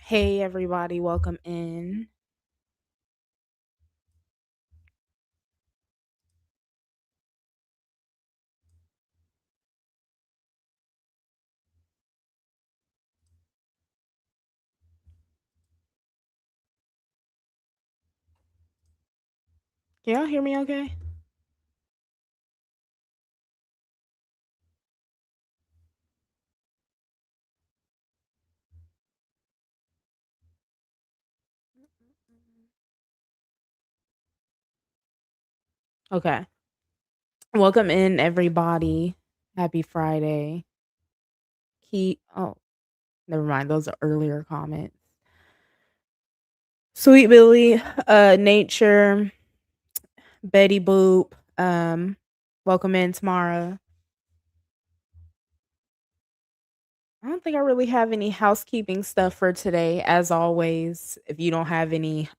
Hey everybody, welcome in. Can y'all hear me okay? Okay. Welcome in everybody. Happy Friday. Never mind, those are earlier comments. Sweet Billy, Nature, Betty Boop, welcome in Tamara. I don't think I really have any housekeeping stuff for today. As always, if you don't have any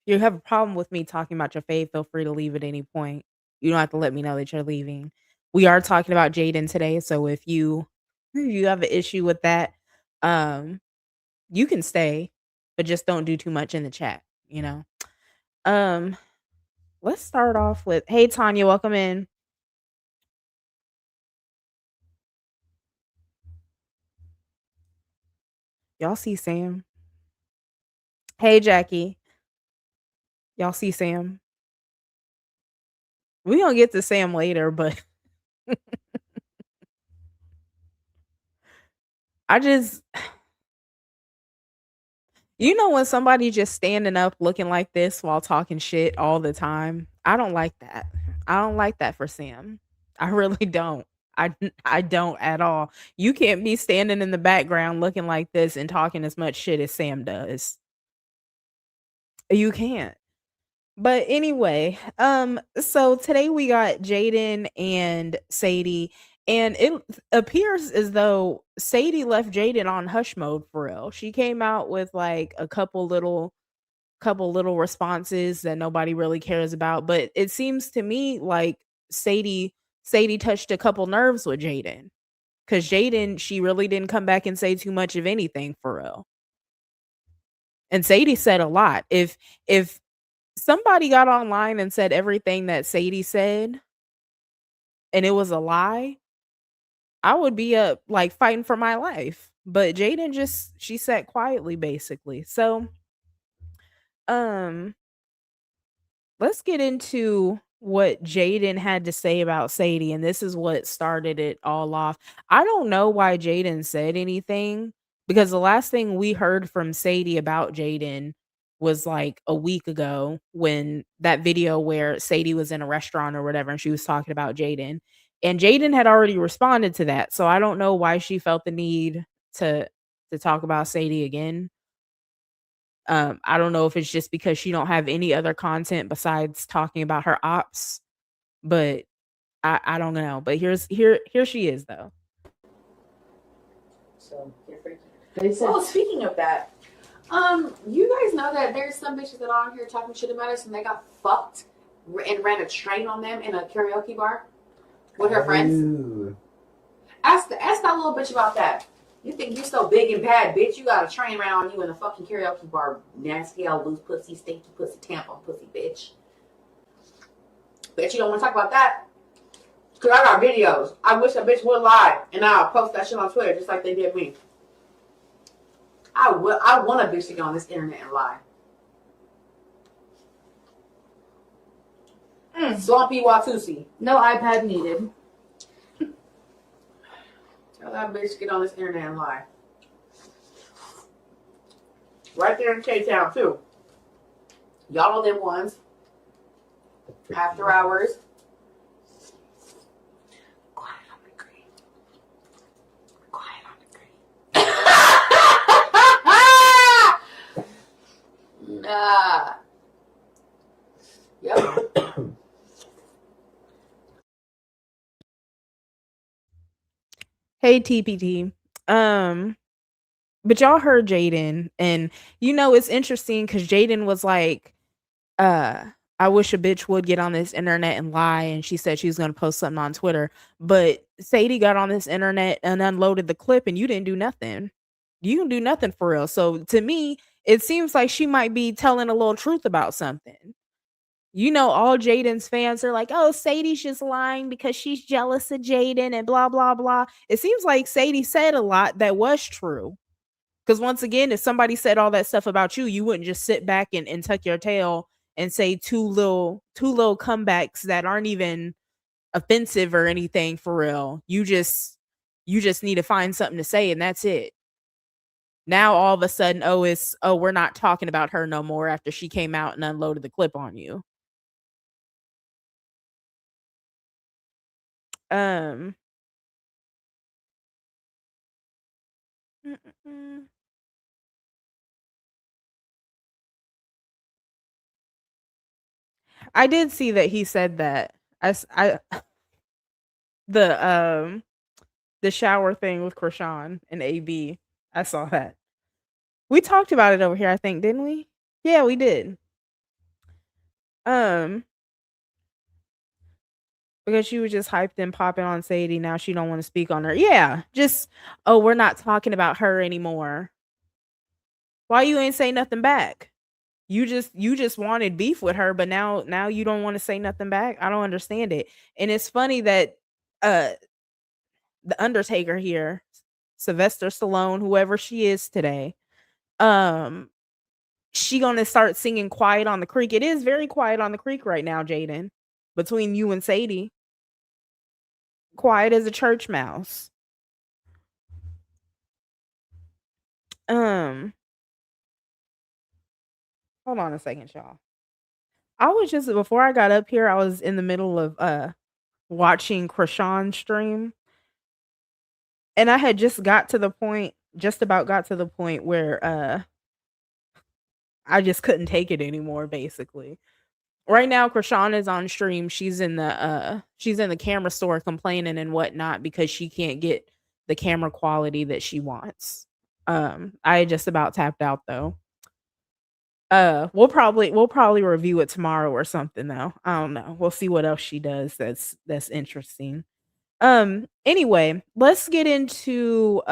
you have a problem with me talking about your faith, feel free to leave at any point. You don't have to let me know that you're leaving. We are talking about Jaden today, so if you have an issue with that, um you can stay, but just don't do too much in the chat, you know. Um let's start off with hey Tanya, welcome in. Y'all see Sam? Hey Jackie, y'all see Sam? We gonna get to Sam later, but I just you know when somebody just standing up looking like this while talking shit all the time? I don't like that. I don't like that for Sam. I really don't. I don't at all. You can't be standing in the background looking like this and talking as much shit as Sam does. You can't. But anyway, so today we got Jaden and Sadie, and it appears as though Sadie left Jaden on hush mode for real. She came out with like a couple little responses that nobody really cares about, but it seems to me like Sadie touched a couple nerves with Jaden. Cause Jaden, she really didn't come back and say too much of anything for real. And Sadie said a lot. If somebody got online and said everything that Sadie said and it was a lie, I would be up like fighting for my life. But Jaden just she sat quietly basically. So um let's get into what Jaden had to say about Sadie, and this is what started it all off. I don't know why Jaden said anything because the last thing we heard from Sadie about Jaden was like a week ago when that video where Sadie was in a restaurant or whatever and she was talking about Jaden. And Jaden had already responded to that. So I don't know why she felt the need to to talk about Sadie again. I don't know if it's just because she don't have any other content besides talking about her ops, but I don't know. But here she is though. So well, speaking of that, you guys know that there's some bitches that are on here talking shit about us, and they got fucked and ran a train on them in a karaoke bar with her friends. Ask that little bitch about that. You think you so big and bad, bitch? You got a train ran on you in a fucking karaoke bar, nasty old loose pussy, stinky pussy, tampon pussy, bitch. Bet you don't want to talk about that. Cause I got videos. I wish a bitch would lie, and I'll post that shit on Twitter just like they did me. I want a bitch to get on this internet and lie. Swampy Watusi. No iPad needed. Tell that bitch to get on this internet and lie. Right there in K-Town, too. Y'all know them ones. After hours. Quiet on the green. Quiet on the green. Nah. Yep. Hey TPT. But y'all heard Jaden, and it's interesting because Jaden was like, I wish a bitch would get on this internet and lie, and she said she was gonna post something on Twitter. But Sadie got on this internet and unloaded the clip and you didn't do nothing. You can do nothing for real. So to me, it seems like she might be telling a little truth about something. You know, all Jaden's fans are like, "Oh, Sadie's just lying because she's jealous of Jaden and blah blah blah." It seems like Sadie said a lot that was true. Because once again, if somebody said all that stuff about you, you wouldn't just sit back and tuck your tail and say two little comebacks that aren't even offensive or anything for real. You just need to find something to say and that's it. Now all of a sudden, we're not talking about her no more after she came out and unloaded the clip on you. Um mm, mm, mm. I did see that he said that. I the the shower thing with Krishan and AB. I saw that. We talked about it over here, I think, didn't we? Yeah, we did. Um, because she was just hyped and popping on Sadie. Now she don't want to speak on her. Yeah, just we're not talking about her anymore. Why you ain't say nothing back? You just wanted beef with her, but now you don't want to say nothing back. I don't understand it. And it's funny that uh the Undertaker here, Sylvester Stallone, whoever she is today, um, she gonna start singing "Quiet on the Creek." It is very quiet on the creek right now, Jaden, between you and Sadie. Quiet as a church mouse. Um, hold on a second, y'all. I was just before I got up here, I was in the middle of watching Krishan stream, and I had just about got to the point where I just couldn't take it anymore, basically. Right now, Krishan is on stream. She's in the camera store complaining and whatnot because she can't get the camera quality that she wants. I just about tapped out though. We'll probably review it tomorrow or something though. I don't know. We'll see what else she does that's interesting. Anyway, let's get into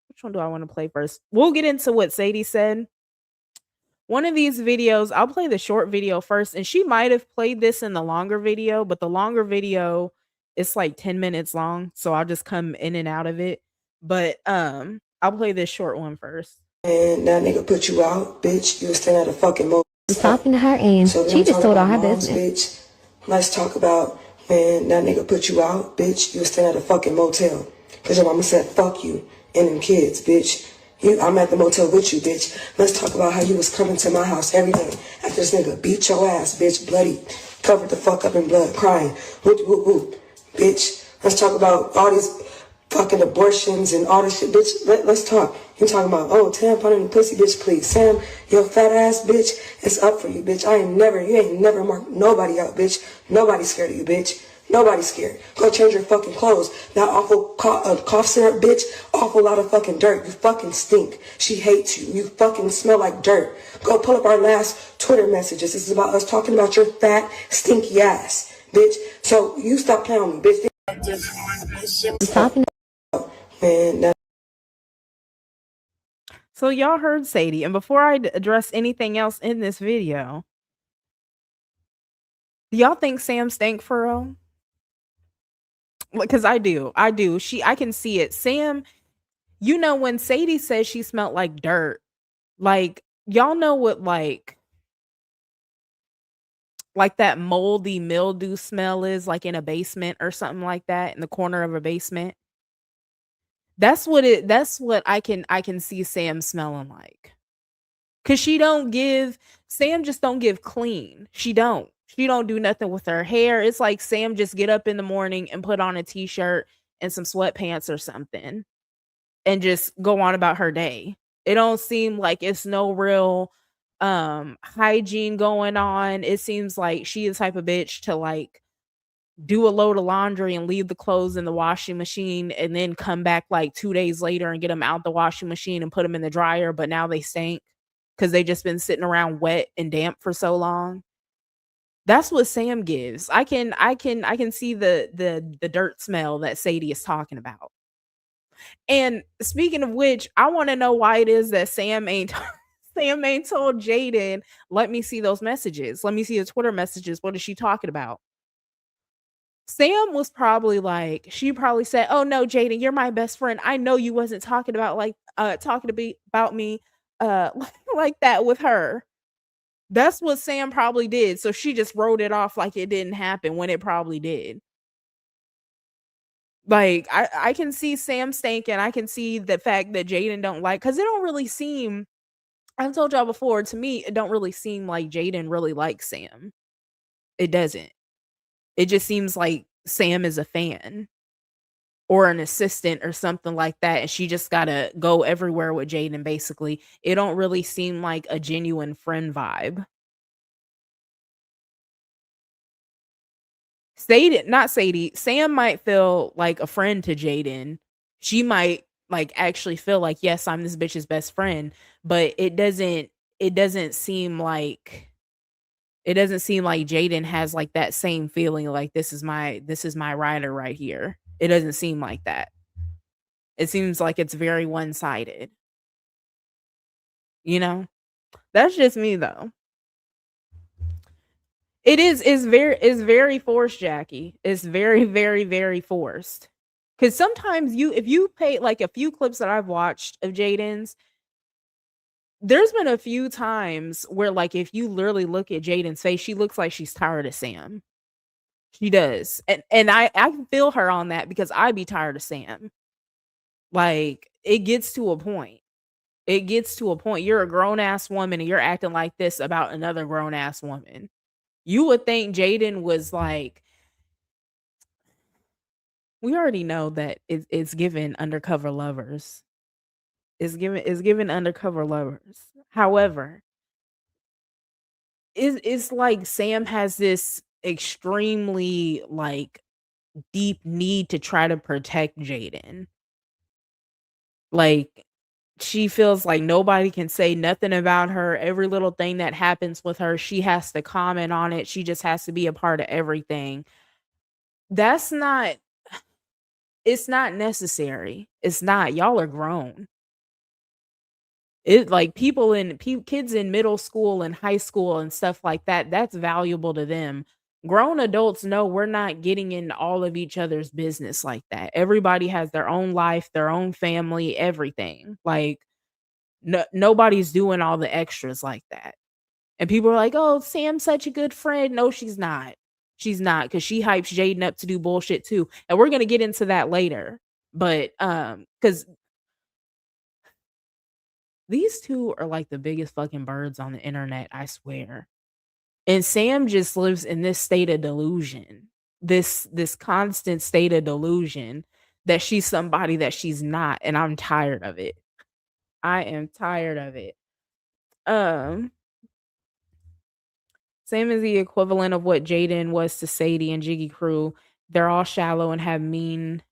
which one do I want to play first? We'll get into what Sadie said. One of these videos, I'll play the short video first, and she might have played this in the longer video, but the longer video is like 10 minutes long, so I'll just come in and out of it. But I'll play this short one first. And that nigga put you out, bitch. You was staying at a fucking motel. Was talking to her and So she just told all her moms, business. Bitch. Let's talk about when that nigga put you out, bitch. You was staying at a fucking motel. Cause your mama said fuck you and them kids, bitch. I'm at the motel with you, bitch. Let's talk about how you was coming to my house every day after this nigga beat your ass, bitch, bloody, covered the fuck up in blood, crying. Whoop, whoop, whoop. Bitch, let's talk about all these fucking abortions and all this shit, bitch. Let's talk. You talking about, oh, tampon and pussy, bitch, please. Sam, your fat ass, bitch, it's up for you, bitch. You ain't never marked nobody out, bitch. Nobody's scared of you, bitch. Nobody's scared. Go change your fucking clothes. That awful cough syrup, bitch. Awful lot of fucking dirt. You fucking stink. She hates you. You fucking smell like dirt. Go pull up our last Twitter messages. This is about us talking about your fat, stinky ass, bitch. So you stop playing with me, bitch. Was talking Man, So y'all heard Sadie, and before I address anything else in this video, do y'all think Sam stank for real? Because I do. I can see it. Sam, when Sadie says she smelled like dirt, like y'all know what like that moldy mildew smell is like in a basement or something like that in the corner of a basement. That's what I can see Sam smelling like. Cause Sam just don't give clean. She don't do nothing with her hair. It's like Sam just get up in the morning and put on a t-shirt and some sweatpants or something and just go on about her day. It don't seem like it's no real hygiene going on. It seems like she is the type of bitch to like do a load of laundry and leave the clothes in the washing machine and then come back like 2 days later and get them out the washing machine and put them in the dryer, but now they stink because they just been sitting around wet and damp for so long. That's what Sam gives. I can see the dirt smell that Sadie is talking about. And speaking of which, I wanna know why it is that Sam ain't Sam ain't told Jaden, "Let me see those messages. Let me see the Twitter messages. What is she talking about?" Sam was probably like she probably said, "Oh, no, Jaden, you're my best friend. I know you wasn't talking about, like, talking to be about me, like that with her." That's what Sam probably did, so she just wrote it off like it didn't happen when it probably did. Like, I can see Sam stinking, I can see the fact that Jaden don't like, cause it don't really seem I've told y'all before, to me, it don't really seem like Jaden really likes Sam. It doesn't. It just seems like Sam is a fan or an assistant or something like that, and she just gotta go everywhere with Jaden, basically. It don't really seem like a genuine friend vibe. Sadie, Sam might feel like a friend to Jaden. She might, like, actually feel like, "Yes, I'm this bitch's best friend," but it doesn't seem like it doesn't seem like Jaden has, like, that same feeling, like, this is my rider right here." It doesn't seem like that. It seems like it's very one-sided, you know? That's just me, though. It is it's very forced, Jackie. It's very, very, very forced. Cause sometimes if you pay like, a few clips that I've watched of Jaden's, there's been a few times where, like, if you literally look at Jaden's face, she looks like she's tired of Sam. She does, and I can feel her on that because I'd be tired of Sam. Like, it gets to a point. It gets to a point. You're a grown ass woman and you're acting like this about another grown ass woman. You would think Jaden was like, we already know that it's given undercover lovers. It's given undercover lovers. However, it's like Sam has this extremely, like, deep need to try to protect Jaden. Like, she feels like nobody can say nothing about her. Every little thing that happens with her, she has to comment on it. She just has to be a part of everything. That's not it's not necessary. It's not. Y'all are grown. It like people in kids in middle school and high school and stuff like that, that's valuable to them. Grown adults know we're not getting in all of each other's business like that. Everybody has their own life, their own family, everything. Like, nobody's doing all the extras like that. And people are like, "Oh, Sam's such a good friend." No, she's not. She's not, because she hypes Jaden up to do bullshit too. And we're gonna get into that later. But because these two are like the biggest fucking birds on the internet, I swear. And Sam just lives in this state of delusion. This constant state of delusion that she's somebody that she's not, and I'm tired of it. I am tired of it. Um Sam is the equivalent of what Jaden was to Sadie and Jiggy Crew. They're all shallow and have mean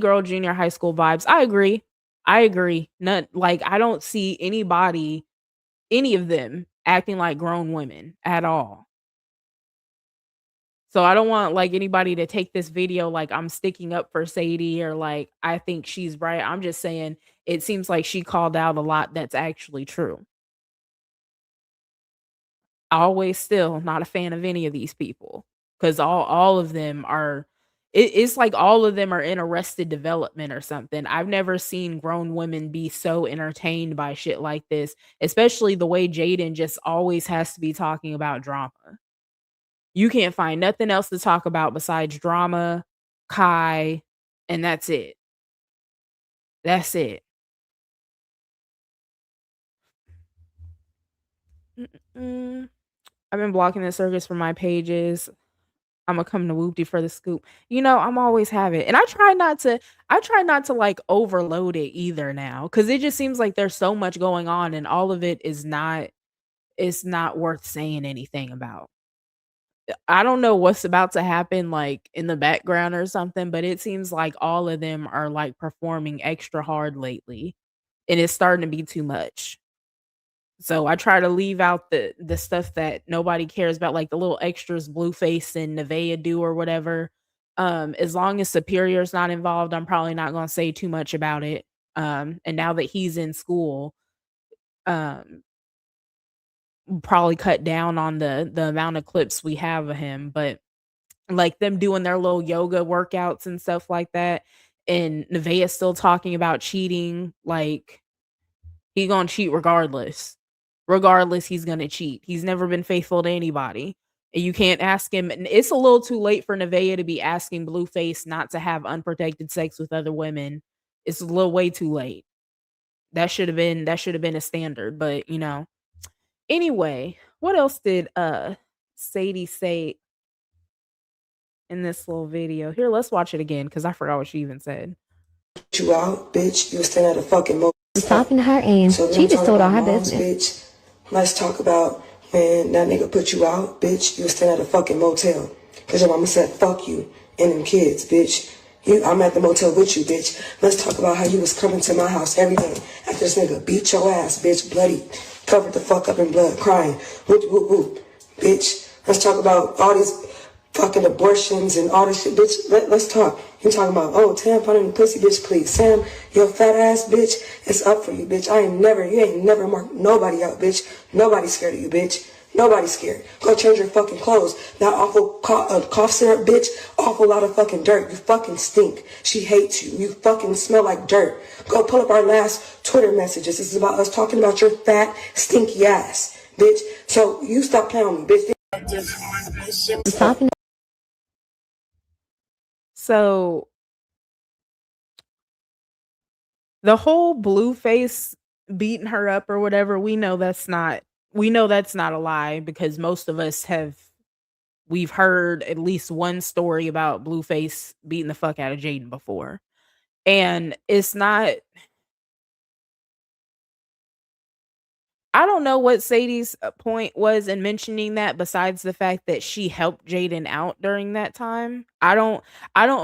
girl junior high school vibes. I agree. I agree. Not like I don't see anybody, any of them acting like grown women at all. So I don't want like anybody to take this video like I'm sticking up for Sadie or like I think she's right. I'm just saying it seems like she called out a lot that's actually true. Always still not a fan of any of these people, because all of them are it's like all of them are in arrested development or something. I've never seen grown women be so entertained by shit like this, especially the way Jaden just always has to be talking about drama. You can't find nothing else to talk about besides drama, Kai, and that's it. That's it. Mm-mm. I've been blocking the circus from my pages. Imma come to Whoopty for the scoop. You know, I'm always have it, and I try not to, like, overload it either now, because it just seems like there's so much going on and all of it is not it's not worth saying anything about. I don't know what's about to happen, like, in the background or something, but it seems like all of them are, like, performing extra hard lately, and it's starting to be too much. So I try to leave out the stuff that nobody cares about, like the little extras Blueface and Nevaeh do or whatever. As long as Superior's not involved, I'm probably not gonna say too much about it. And now that he's in school, um, we'll probably cut down on the amount of clips we have of him, but, like, them doing their little yoga workouts and stuff like that, and Nevaeh's still talking about cheating, like, he gonna cheat regardless. Regardless, he's gonna cheat. He's never been faithful to anybody, and you can't ask him, and it's a little too late for Nevaeh to be asking Blueface not to have unprotected sex with other women. It's a little way too late. That should have been a standard, but, Anyway, what else did, Sadie say in this little video? Here, let's watch it again because I forgot what she even said. You out, bitch. You was staying at a fucking motel. I'm talking to her and So she just told all her moms, business. bitch. Let's talk about when that nigga put you out, bitch. You was staying at a fucking motel. Cause your mama said fuck you and them kids, bitch. I'm at the motel with you, bitch. Let's talk about how you was coming to my house every day after this nigga beat your ass, bitch, bloody, covered the fuck up in blood, crying, whoop, whoop, whoop, bitch. Let's talk about all these fucking abortions and all this shit, bitch. Let's talk. You talking about, oh, tampon in the pussy, bitch, please. Sam, your fat ass, bitch, it's up for you, bitch. You ain't never marked nobody out, bitch. Nobody's scared of you, bitch. Nobody's scared. Go change your fucking clothes. That awful cough syrup, bitch. Awful lot of fucking dirt. You fucking stink. She hates you. You fucking smell like dirt. Go pull up our last Twitter messages. This is about us talking about your fat, stinky ass, bitch. So you stop playing with me, bitch. I'm talking. So, the whole Blueface beating her up or whatever, we know that's not a lie because most of us we've heard at least one story about Blueface beating the fuck out of Jaidyn before. And it's not I don't know what Sadie's point was in mentioning that besides the fact that she helped Jaidyn out during that time. I don't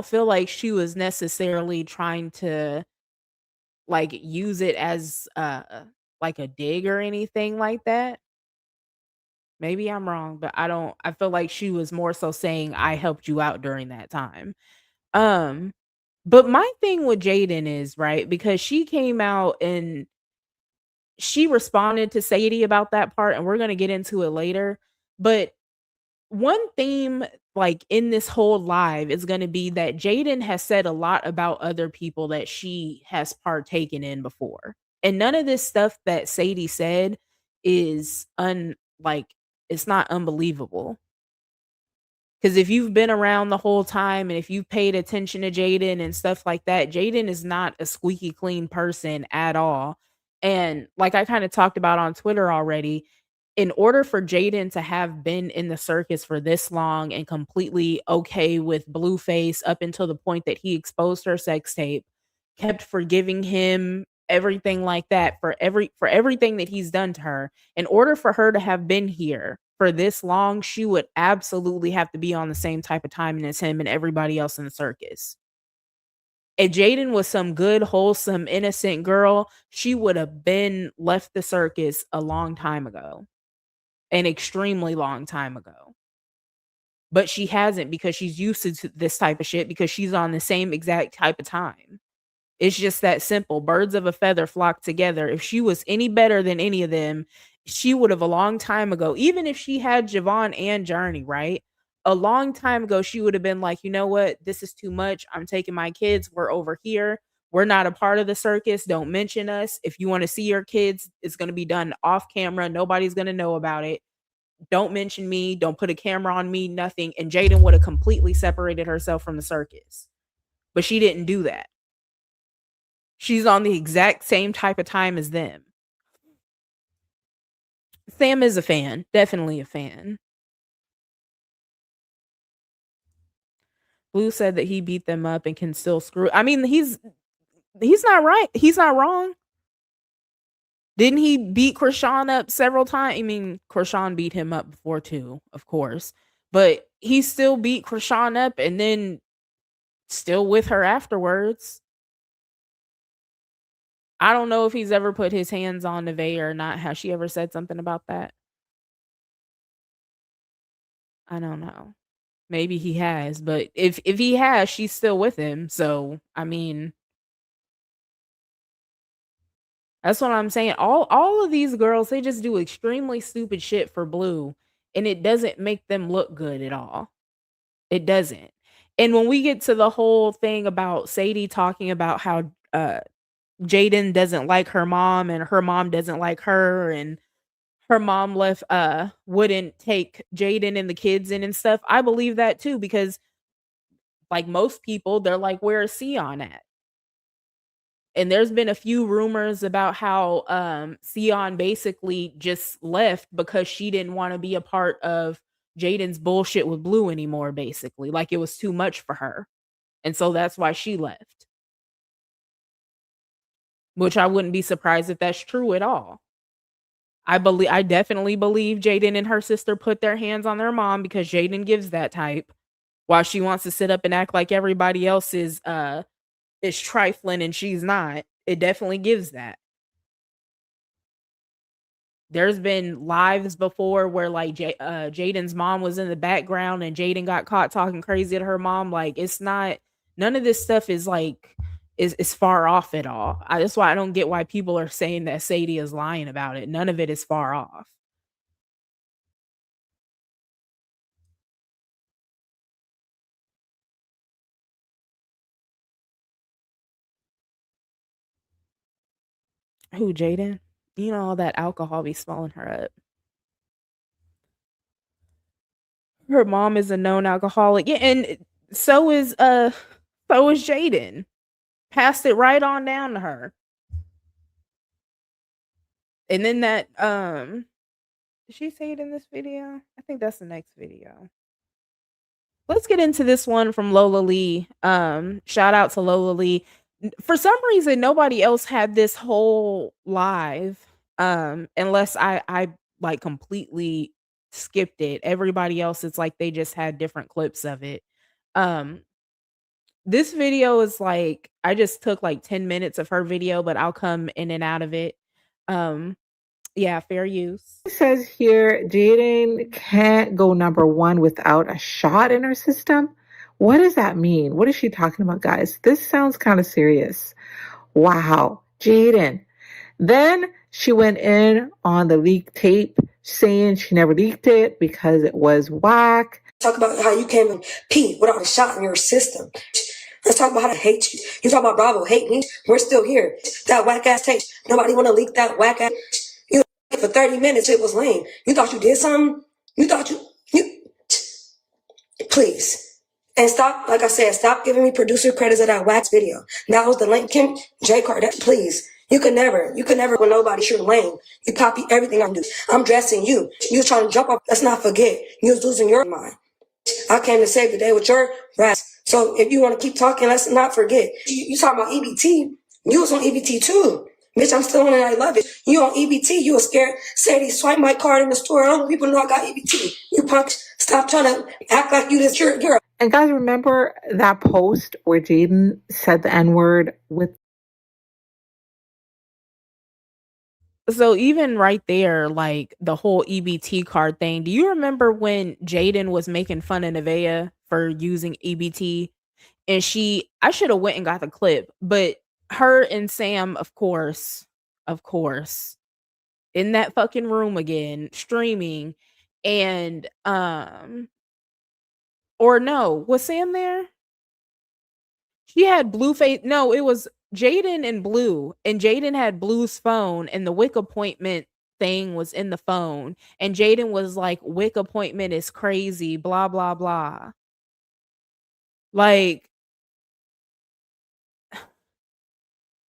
feel like she was necessarily trying to like use it as like a dig or anything like that. Maybe I'm wrong, but I feel like she was more so saying I helped you out during that time. Um but my thing with Jaidyn is, right, because she came out and she responded to Sadie about that part, and we're gonna get into it later. But one theme, like in this whole live, is gonna be that Jaidyn has said a lot about other people that she has partaken in before. And none of this stuff that Sadie said is like it's not unbelievable. Because if you've been around the whole time and if you've paid attention to Jaidyn and stuff like that, Jaidyn is not a squeaky clean person at all. And like I kind of talked about on Twitter already, in order for Jaidyn to have been in the circus for this long and completely okay with Blueface up until the point that he exposed her sex tape, kept forgiving him, everything like that for everything that he's done to her, in order for her to have been here for this long, she would absolutely have to be on the same type of timing as him and everybody else in the circus. If Jaidyn was some good, wholesome, innocent girl, she would have been left the circus a long time ago, an extremely long time ago. But she hasn't because she's used to this type of shit because she's on the same exact type of time. It's just that simple. Birds of a feather flock together. If she was any better than any of them, she would have a long time ago, even if she had Javon and Journey, right? A long time ago, she would have been like, you know what? This is too much. I'm taking my kids. We're over here. We're not a part of the circus. Don't mention us. If you want to see your kids, it's going to be done off camera. Nobody's going to know about it. Don't mention me. Don't put a camera on me. Nothing. And Jaidyn would have completely separated herself from the circus. But she didn't do that. She's on the exact same type of time as them. Sam is a fan, definitely a fan. Blue said that he beat them up and can still screw. I mean, he's not right. He's not wrong. Didn't he beat Krishan up several times? I mean, Krishan beat him up before too, of course. But he still beat Krishan up and then still with her afterwards. I don't know if he's ever put his hands on Nevaeh or not. Has she ever said something about that? I don't know. Maybe he has, but if he has, she's still with him. So, I mean, that's what I'm saying. All of these girls, they just do extremely stupid shit for Blue, and it doesn't make them look good at all. It doesn't. And when we get to the whole thing about Sadie talking about how Jaidyn doesn't like her mom and her mom doesn't like her and her mom left wouldn't take Jaidyn and the kids in and stuff. I believe that too because like most people, they're like, "Where's Sion at?" And there's been a few rumors about how Sion basically just left because she didn't want to be a part of Jaden's bullshit with Blue anymore, basically. Like it was too much for her. And so that's why she left. Which I wouldn't be surprised if that's true at all. I definitely believe Jaidyn and her sister put their hands on their mom because Jaidyn gives that type. While she wants to sit up and act like everybody else is trifling and she's not. It definitely gives that. There's been lives before where like Jaden's mom was in the background and Jaden got caught talking crazy to her mom. Like it's not none of this stuff is like is far off at all. That's why I don't get why people are saying that Sadie is lying about it. None of it is far off. Who, Jaden? You know all that alcohol be swelling her up. Her mom is a known alcoholic. Yeah, and so is Jaden. Passed it right on down to her. And then that did she say it in this video? I think that's the next video. Let's get into this one from Lola Lee. Shout out to Lola Lee. For some reason, nobody else had this whole live. Unless I like completely skipped it. Everybody else, it's like they just had different clips of it. Um, this video is like I just took like 10 minutes of her video, but I'll come in and out of it. Um, yeah, fair use. It says here Jaidyn can't go number one without a shot in her system. What does that mean? What is she talking about, guys? This sounds kind of serious. Wow, Jaidyn. Then she went in on the leaked tape saying she never leaked it because it was whack. Talk about how you came and pee without a shot in your system. Let's talk about how to hate you. You talk about Bravo hate me. We're still here. That whack ass tape. Nobody want to leak that whack ass. You for 30 minutes. It was lame. You thought you did something. You thought you. Please. And stop, like I said, stop giving me producer credits of that wax video. That was the link. Kim J. Kardashian, please. You could never, when nobody, you're lame. You copy everything I'm doing. I'm dressing you. You was trying to jump off. Let's not forget. You was losing your mind. I came to save the day with your rats. So if you want to keep talking, let's not forget. You talking about EBT. You was on EBT too. Bitch, I'm still on it. I love it. You on EBT. You was scared. Sadie, swipe my card in the store. I don't want people to know I got EBT. You punk. Stop trying to act like you this. You're And guys, remember that post where Jaidyn said the N-word with So even right there, like the whole EBT card thing, do you remember when Jaidyn was making fun of Nevaeh for using EBT? And I should have went and got the clip, but her and Sam, of course, in that fucking room again, streaming, and or no, was Sam there? She had Blueface. No, it was Jaidyn and Blue, and Jaidyn had Blue's phone, and the Wick appointment thing was in the phone, and Jaidyn was like, "Wick appointment is crazy," blah blah blah. Like,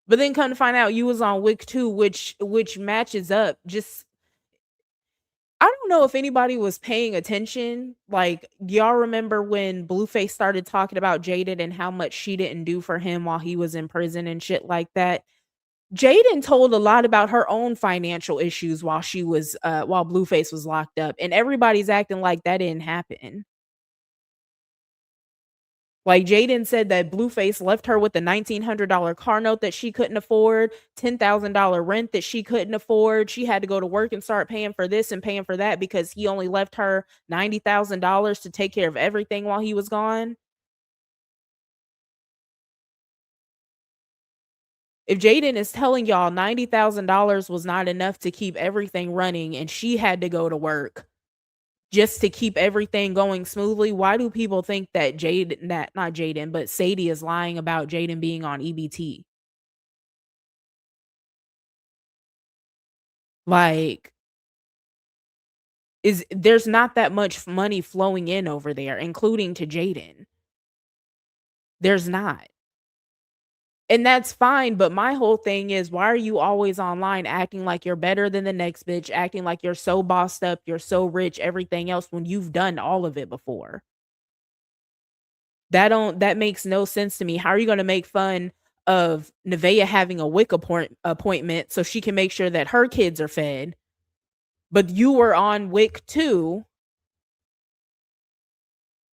but then come to find out you was on Wick too, which matches up. Just I don't know if anybody was paying attention. Like, do y'all remember when Blueface started talking about Jaidyn and how much she didn't do for him while he was in prison and shit like that? Jaidyn told a lot about her own financial issues while she was while Blueface was locked up, and everybody's acting like that didn't happen. Like Jaidyn said that Blueface left her with a $1,900 car note that she couldn't afford, $10,000 rent that she couldn't afford. She had to go to work and start paying for this and paying for that because he only left her $90,000 to take care of everything while he was gone. If Jaidyn is telling y'all $90,000 was not enough to keep everything running and she had to go to work just to keep everything going smoothly, why do people think that not Jaidyn, but Sadie is lying about Jaidyn being on EBT? Like, there's not that much money flowing in over there, including to Jaidyn. There's not. And that's fine, but my whole thing is, why are you always online acting like you're better than the next bitch, acting like you're so bossed up, you're so rich, everything else, when you've done all of it before? That makes no sense to me. How are you gonna make fun of Nevaeh having a WIC appointment so she can make sure that her kids are fed, but you were on WIC too?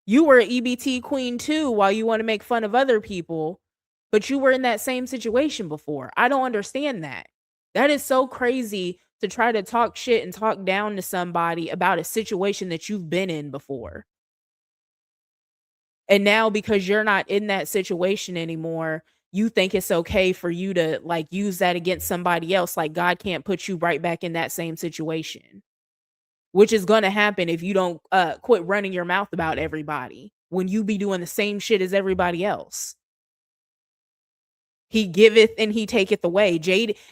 You were an EBT queen too, while you want to make fun of other people, but you were in that same situation before. I don't understand that. That is so crazy to try to talk shit and talk down to somebody about a situation that you've been in before. And now because you're not in that situation anymore, you think it's okay for you to like use that against somebody else. Like God can't put you right back in that same situation, which is going to happen if you don't quit running your mouth about everybody when you be doing the same shit as everybody else. He giveth and he taketh away.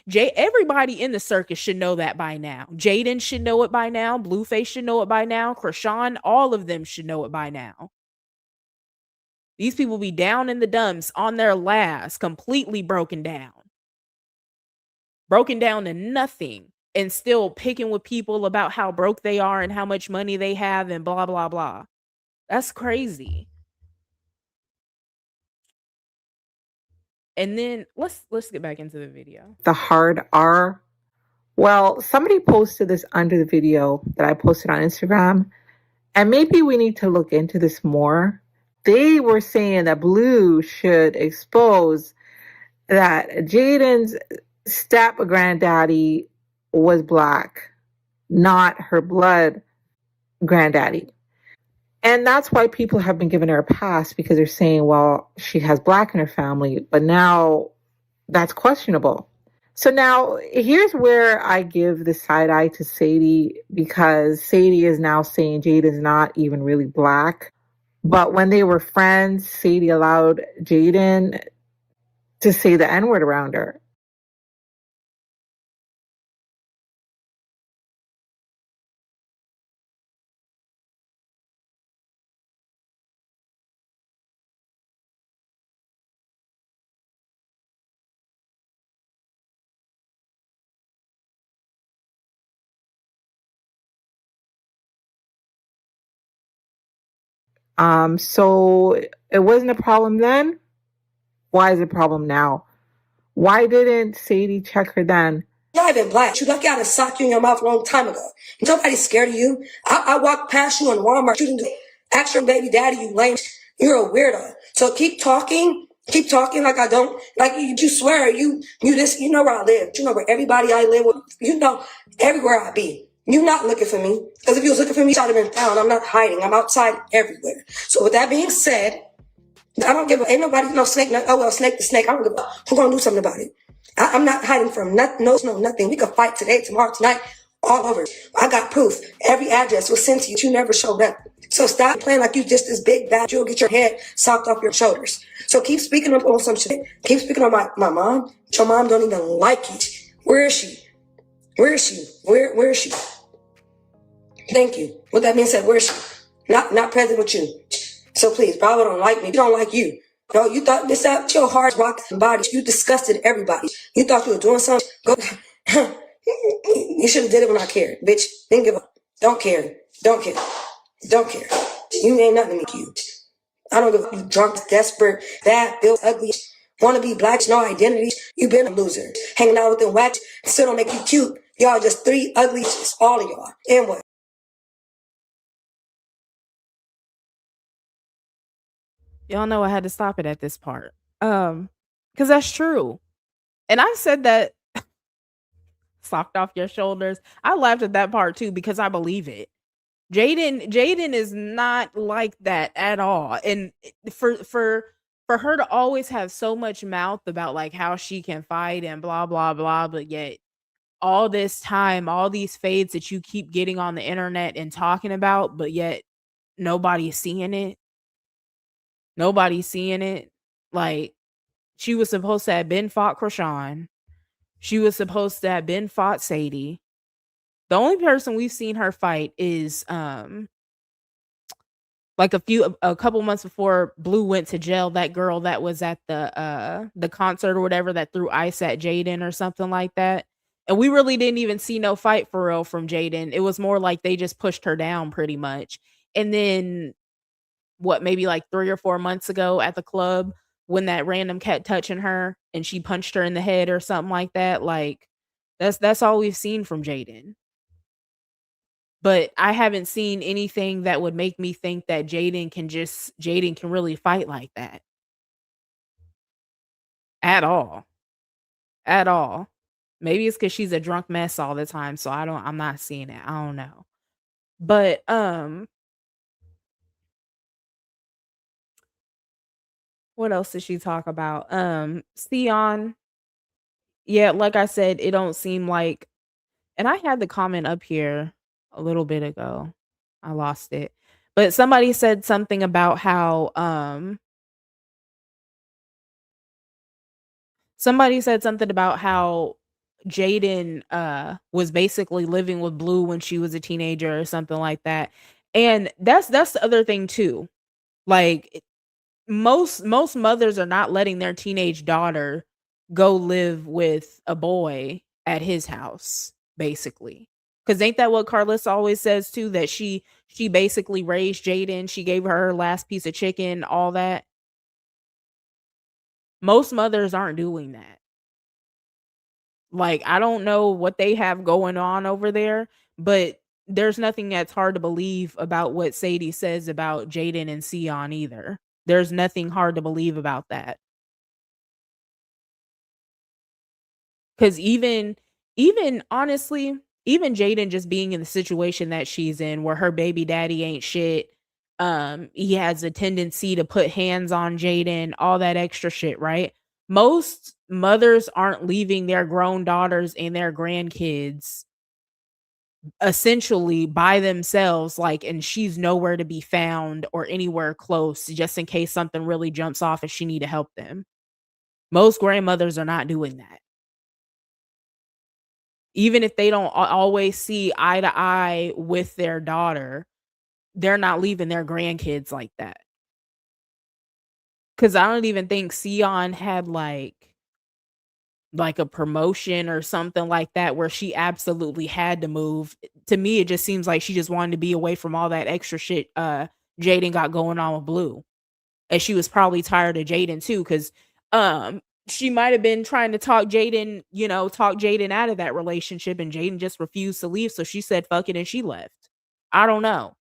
Everybody in the circus should know that by now. Jaidyn should know it by now. Blueface should know it by now. Krishan, all of them should know it by now. These people be down in the dumps on their last, completely broken down to nothing, and still picking with people about how broke they are and how much money they have and blah, blah, blah. That's crazy. And then let's get back into the video. The hard R. Well, somebody posted this under the video that I posted on Instagram, and maybe we need to look into this more. They were saying that Blue should expose that Jaidyn's step granddaddy was black, not her blood granddaddy. And that's why people have been giving her a pass, because they're saying, well, she has black in her family, but now that's questionable. So now here's where I give the side eye to Sadie, because Sadie is now saying Jaidyn's not even really black. But when they were friends, Sadie allowed Jaidyn to say the N-word around her. So it wasn't a problem then. Why is it a problem now? Why didn't Sadie check her then? Not even black. You lucky I done socked you in your mouth a long time ago. Nobody's scared of you. I walked past you in Walmart. You didn't ask your baby daddy, you lame. You're a weirdo. So keep talking like I don't, like you swear you this, you know where I live. You know where everybody I live with, you know everywhere I be. You not looking for me. Because if you was looking for me, I'd have been found. I'm not hiding. I'm outside everywhere. So with that being said, I don't give a, ain't nobody, no snake, no, oh well, snake the snake. I don't give a, who gonna do something about it? I'm not hiding from nothing, nothing. We could fight today, tomorrow, tonight, all over. I got proof. Every address was sent to you. You never showed up. So stop playing like you just this big bad. You'll get your head socked off your shoulders. So keep speaking up on some shit. Keep speaking on my mom. Your mom don't even like it. Where is she? Where is she? Where is she? Thank you. With that being said, where is she? Not present with you. So please, Bravo don't like me. She don't like you. No, you thought this out your heart rock body. You disgusted everybody. You thought you were doing something. Go. You should have did it when I cared, bitch. Didn't give up. Don't care. Don't care. Don't care. You ain't nothing to me, you. I don't give a you drunk, desperate, bad, built, ugly, wanna be black, no identity. You been a loser. Hanging out with them whack, still don't make you cute. Y'all just three ugly, just all of y'all. And what? Y'all know I had to stop it at this part. Because that's true. And I said that socked off your shoulders. I laughed at that part too because I believe it. Jaidyn is not like that at all. And for her to always have so much mouth about like how she can fight and blah blah blah, but yet all this time, all these fades that you keep getting on the internet and talking about, but yet nobody's seeing it. Nobody's seeing it. Like she was supposed to have been fought Krishan. She was supposed to have been fought Sadie. The only person we've seen her fight is like a couple months before Blue went to jail, that girl that was at the concert or whatever that threw ice at Jaidyn or something like that. And we really didn't even see no fight for real from Jaidyn. It was more like they just pushed her down pretty much. And then what, maybe like 3 or 4 months ago at the club when that random kept touching her and she punched her in the head or something like that. Like that's all we've seen from Jaidyn. But I haven't seen anything that would make me think that Jaidyn can really fight like that. At all. At all. Maybe it's because she's a drunk mess all the time, so I'm not seeing it. I don't know. But what else did she talk about? Sion. Yeah, like I said, it don't seem like, and I had the comment up here a little bit ago. I lost it. But somebody said something about how Jaidyn was basically living with Blue when she was a teenager or something like that. And that's the other thing too. Like most mothers are not letting their teenage daughter go live with a boy at his house, basically. Cause ain't that what Carlissa always says too? That she basically raised Jaidyn, she gave her last piece of chicken, all that. Most mothers aren't doing that. Like, I don't know what they have going on over there, but there's nothing that's hard to believe about what Sadie says about Jaidyn and Sion either. There's nothing hard to believe about that. Cause even honestly, even Jaidyn just being in the situation that she's in where her baby daddy ain't shit, he has a tendency to put hands on Jaidyn, all that extra shit, right? Most mothers aren't leaving their grown daughters and their grandkids essentially by themselves, like, and she's nowhere to be found or anywhere close just in case something really jumps off and she need to help them. Most grandmothers are not doing that. Even if they don't always see eye to eye with their daughter, they're not leaving their grandkids like that. Cause I don't even think Sion had like a promotion or something like that where she absolutely had to move. To me, it just seems like she just wanted to be away from all that extra shit Jaidyn got going on with Blue. And she was probably tired of Jaidyn too, because she might have been trying to talk Jaidyn out of that relationship, and Jaidyn just refused to leave. So she said fuck it and she left. I don't know.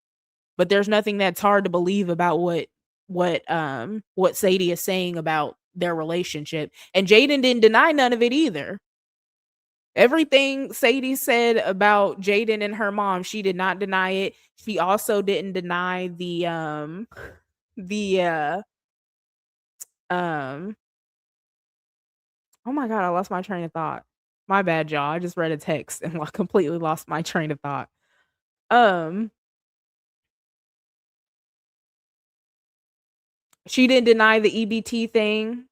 But there's nothing that's hard to believe about what Sadie is saying about their relationship. And Jaidyn didn't deny none of it either. Everything Sadie said about Jaidyn and her mom, she did not deny it. She also didn't deny the oh my god, I lost my train of thought. My bad, y'all. I just read a text and like completely lost my train of thought. Um she didn't deny the EBT thing.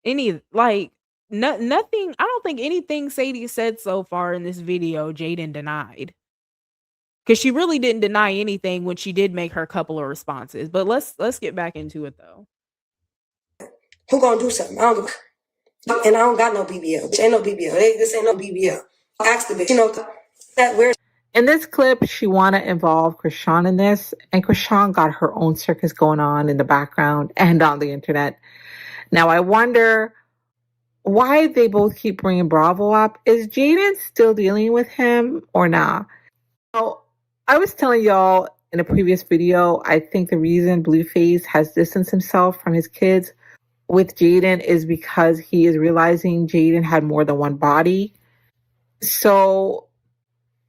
Any like nothing. I don't think anything Sadie said so far in this video Jaidyn denied. Cause she really didn't deny anything when she did make her couple of responses. But let's get back into it though. Who gonna do something? I don't give and I don't got no BBL. Bitch, ain't no BBL. This ain't no BBL. Ask the bitch. That where. In this clip, she want to involve Krishan in this, and Krishan got her own circus going on in the background and on the internet. Now, I wonder why they both keep bringing Bravo up. Is Jaidyn still dealing with him or not? So, I was telling y'all in a previous video, I think the reason Blueface has distanced himself from his kids with Jaidyn is because he is realizing Jaidyn had more than one body. So,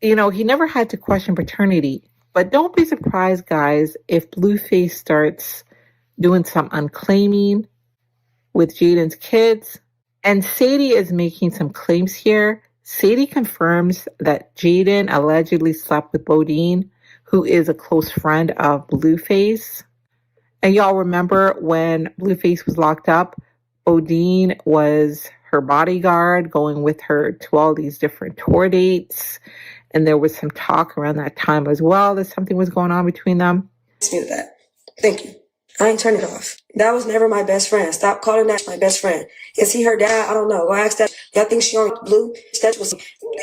he never had to question paternity. But don't be surprised, guys, if Blueface starts doing some unclaiming with Jaidyn's kids. And Sadie is making some claims here. Sadie confirms that Jaidyn allegedly slept with Bodine, who is a close friend of Blueface. And y'all remember when Blueface was locked up, Bodine was her bodyguard, going with her to all these different tour dates. And there was some talk around that time as well that something was going on between them. That. Thank you. I ain't turning it off. That was never my best friend. Stop calling that my best friend. Is he her dad? I don't know. Go ask that. Y'all think she on Blue? That was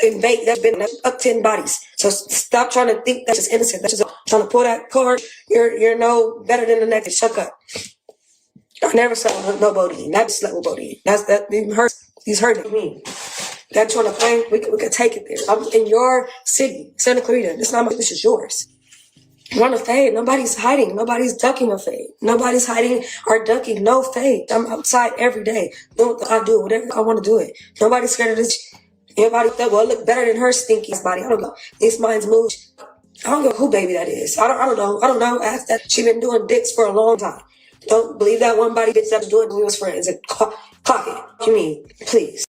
invade. That's been up 10 bodies. So stop trying to think that's just innocent. That's just trying to pull that card. You're no better than the next. Shut up. I never saw no Bodine. Not slept with Bodine. That hurts. He's hurting me. That trying to play. We could take it there. I'm in your city, Santa Clarita. This is yours. Run a fade. Nobody's hiding. Nobody's ducking a fade. Nobody's hiding or ducking. No fade. I'm outside every day. Doing what I do. Whatever I want to do it. Nobody's scared of this. Everybody that will look better than her stinky body. I don't know. This mind's moved. I don't know who baby that is. I don't know. I don't know. Ask that. She been doing dicks for a long time. Don't believe that one body bitch that was doing it when we was friends. And clock it. You mean, please.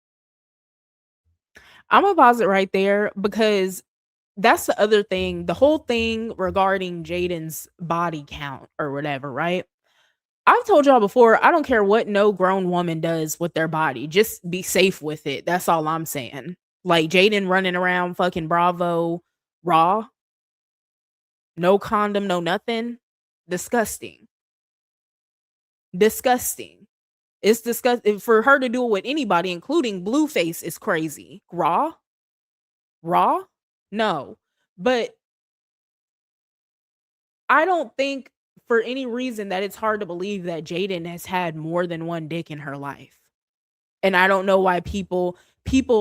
I'm gonna pause it right there because that's the other thing. The whole thing regarding Jaidyn's body count or whatever, right? I've told y'all before, I don't care what no grown woman does with their body. Just be safe with it. That's all I'm saying. Like Jaidyn running around fucking Bravo raw. No condom, no nothing. Disgusting. Disgusting. It's disgusting. For her to do it with anybody, including Blueface, is crazy. Raw? No. But I don't think for any reason that it's hard to believe that Jaidyn has had more than one dick in her life. And I don't know why people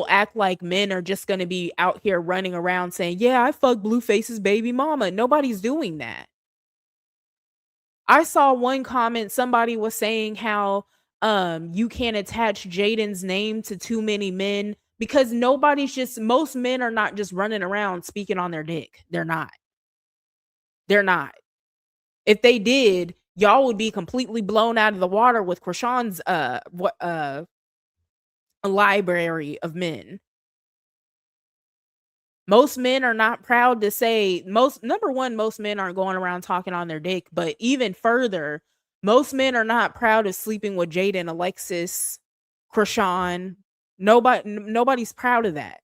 act like men are just going to be out here running around saying, yeah, I fucked Blueface's baby mama. Nobody's doing that. I saw one comment, somebody was saying how you can't attach Jaidyn's name to too many men because most men are not just running around speaking on their dick. They're not. If they did, y'all would be completely blown out of the water with Krishan's library of men. Most men are not proud to say number one, most men aren't going around talking on their dick, but even further, most men are not proud of sleeping with Jaidyn Alexis, Krishan. Nobody's proud of that.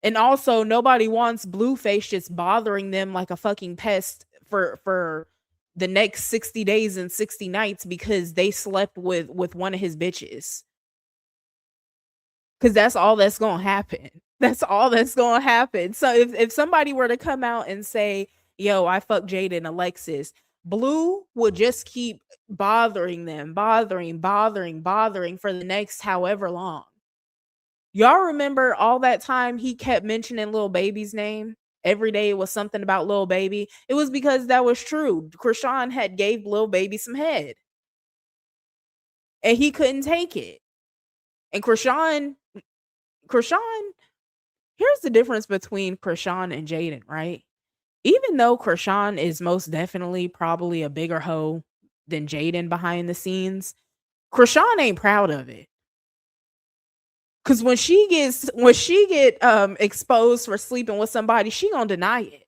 And also nobody wants Blueface just bothering them like a fucking pest for the next 60 days and 60 nights because they slept with one of his bitches. Cause that's all that's gonna happen. That's all that's gonna happen. So if somebody were to come out and say, yo, I fucked Jaidyn Alexis, Blue would just keep bothering them, bothering for the next however long. Y'all remember all that time he kept mentioning Lil Baby's name? Every day it was something about Lil Baby. It was because that was true. Krishan had gave Lil Baby some head. And he couldn't take it. And Krishan, here's the difference between Krishan and Jaidyn, right? Even though Krishan is most definitely probably a bigger hoe than Jaidyn behind the scenes, Krishan ain't proud of it. Cause when she get exposed for sleeping with somebody, she gonna deny it.